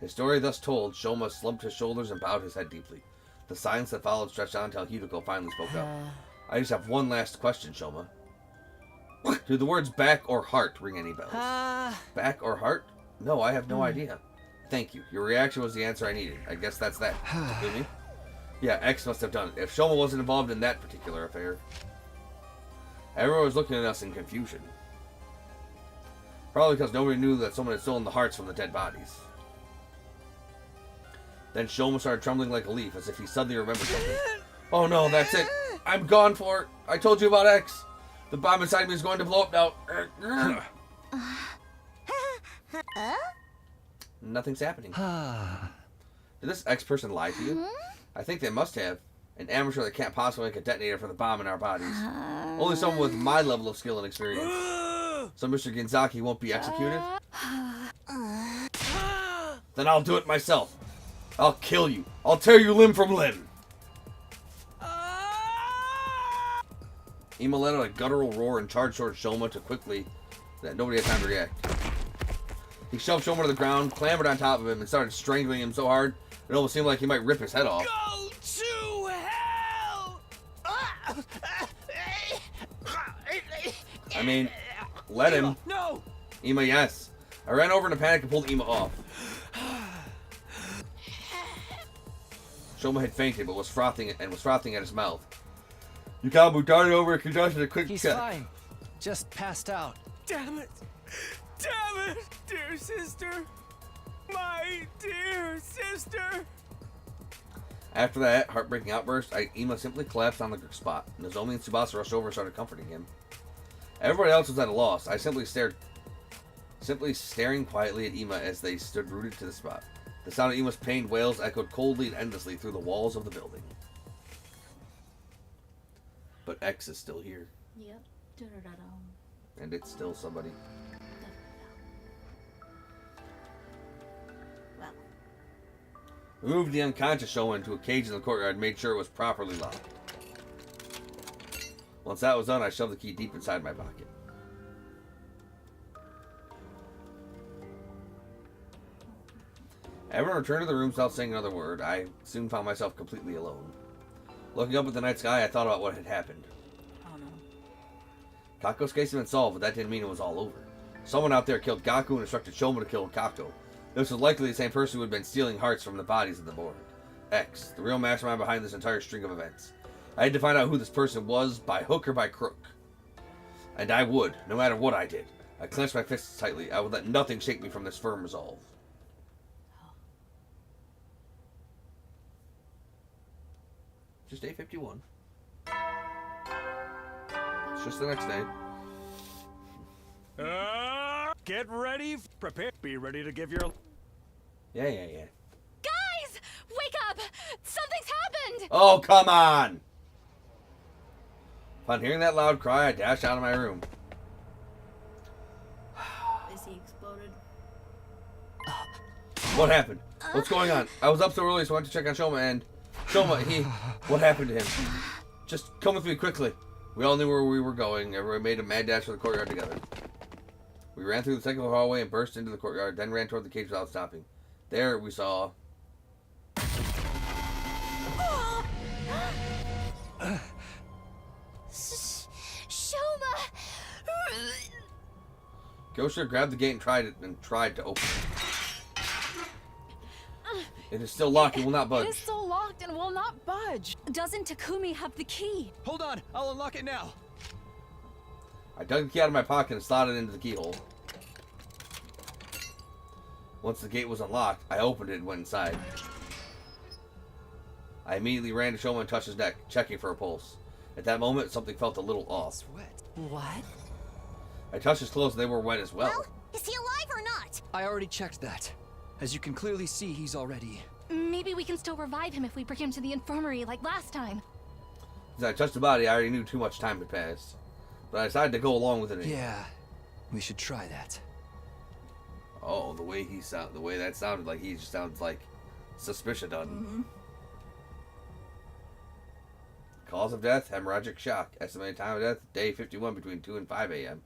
Speaker 1: His story thus told, Shoma slumped his shoulders and bowed his head deeply. The silence that followed stretched on until Hideko finally spoke up. I just have one last question, Shoma. Do the words back or heart ring any bells? Back or heart? No, I have no idea. Thank you. Your reaction was the answer I needed. I guess that's that. Takumi? Yeah, X must have done it. If Shoma wasn't involved in that particular affair. Everyone was looking at us in confusion. Probably because nobody knew that someone had stolen the hearts from the dead bodies. Then Shoma started trembling like a leaf, as if he suddenly remembered something. Oh no, that's it. I'm gone for it. I told you about X. The bomb inside me is going to blow up now. Nothing's happening. Did this X person lie to you? I think they must have. An amateur that can't possibly make a detonator for the bomb in our bodies. Only someone with my level of skill and experience. so Mr. Ginzaki won't be executed? Then I'll do it myself. I'll kill you. I'll tear you limb from limb. Ima let out a guttural roar and charged towards Shoma too quickly that nobody had time to react. He shoved Shoma to the ground, clambered on top of him, and started strangling him so hard it almost seemed like he might rip his head off.
Speaker 14: Go to hell!
Speaker 1: I mean, let him.
Speaker 14: No!
Speaker 1: Ima, yes. I ran over in a panic and pulled Ima off. Shoma had fainted but was frothing at his mouth. Yukabu darted over and conducted a quick
Speaker 4: He's
Speaker 1: check.
Speaker 4: fine. Just passed out.
Speaker 14: Damn it! Damn it! Dear sister! My dear sister!
Speaker 1: After that heartbreaking outburst, Ima simply collapsed on the spot. Nozomi and Tsubasa rushed over and started comforting him. Everybody else was at a loss. I simply staring quietly at Ima as they stood rooted to the spot. The sound of Ima's pained wails echoed coldly and endlessly through the walls of the building. But X is still here.
Speaker 6: Yep.
Speaker 1: And it's still somebody.
Speaker 6: Well.
Speaker 1: We moved the unconscious Shoma into a cage in the courtyard and made sure it was properly locked. Once that was done, I shoved the key deep inside my pocket. Everyone returned to the rooms without saying another word. I soon found myself completely alone. Looking up at the night sky, I thought about what had happened.
Speaker 6: Oh no.
Speaker 1: Kako's case had been solved, but that didn't mean it was all over. Someone out there killed Gaku and instructed Shoma to kill Kako. This was likely the same person who had been stealing hearts from the bodies of the board. X, the real mastermind behind this entire string of events. I had to find out who this person was, by hook or by crook. And I would, no matter what I did. I clenched my fists tightly. I would let nothing shake me from this firm resolve. Just day 51. It's just the next day.
Speaker 9: Get ready, prepare, be ready to give your...
Speaker 1: Yeah.
Speaker 5: Guys! Wake up! Something's happened!
Speaker 1: Oh, come on! Upon hearing that loud cry, I dashed out of my room.
Speaker 6: Is he exploded?
Speaker 1: What happened? What's going on? I was up so early, so I went to check on Shoma, and... Shoma, what happened to him? Just come with me quickly. We all knew where we were going. Everyone made a mad dash for the courtyard together. We ran through the second hallway and burst into the courtyard, then ran toward the cage without stopping. There we saw...
Speaker 10: Shoma!
Speaker 1: Gosha grabbed the gate and tried to open it. It is still locked and will not budge.
Speaker 5: It is still locked and will not budge. Doesn't Takumi have the key?
Speaker 4: Hold on, I'll unlock it now.
Speaker 1: I dug the key out of my pocket and slotted it into the keyhole. Once the gate was unlocked, I opened it and went inside. I immediately ran to Shoma and touched his neck, checking for a pulse. At that moment, something felt a little off.
Speaker 4: It's wet.
Speaker 5: What?
Speaker 1: I touched his clothes and they were wet as well.
Speaker 10: Well, is he alive or not?
Speaker 4: I already checked that. As you can clearly see, he's already...
Speaker 5: Maybe we can still revive him if we bring him to the infirmary like last time.
Speaker 1: As I touched the body, I already knew too much time had passed. But I decided to go along with it anyway.
Speaker 4: Yeah, we should try that.
Speaker 1: Oh, the way that sounded like he just sounds like suspicious done.
Speaker 6: Mm-hmm.
Speaker 1: Cause of death, hemorrhagic shock. Estimated time of death, day 51 between 2 and 5 a.m.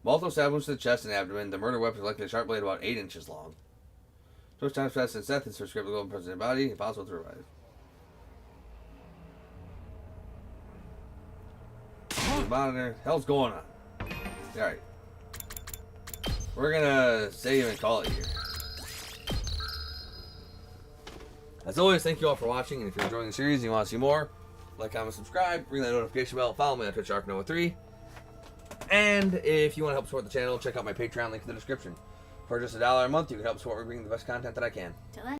Speaker 1: Multiple stab wounds to the chest and abdomen. The murder weapon is likely a sharp blade about 8 inches long. So much time passed since death is prescribed to go in president's body, impossible to revive. Monitor. Hell's going on? Alright. We're gonna save and call it here. As always, thank you all for watching, and if you're enjoying the series and you want to see more, like, comment, subscribe, ring that notification bell, follow me on Twitch, ArkNoah3. And if you want to help support the channel, check out my Patreon link in the description. For just $1 a month, you can help support me bringing the best content that I can.
Speaker 6: Till then.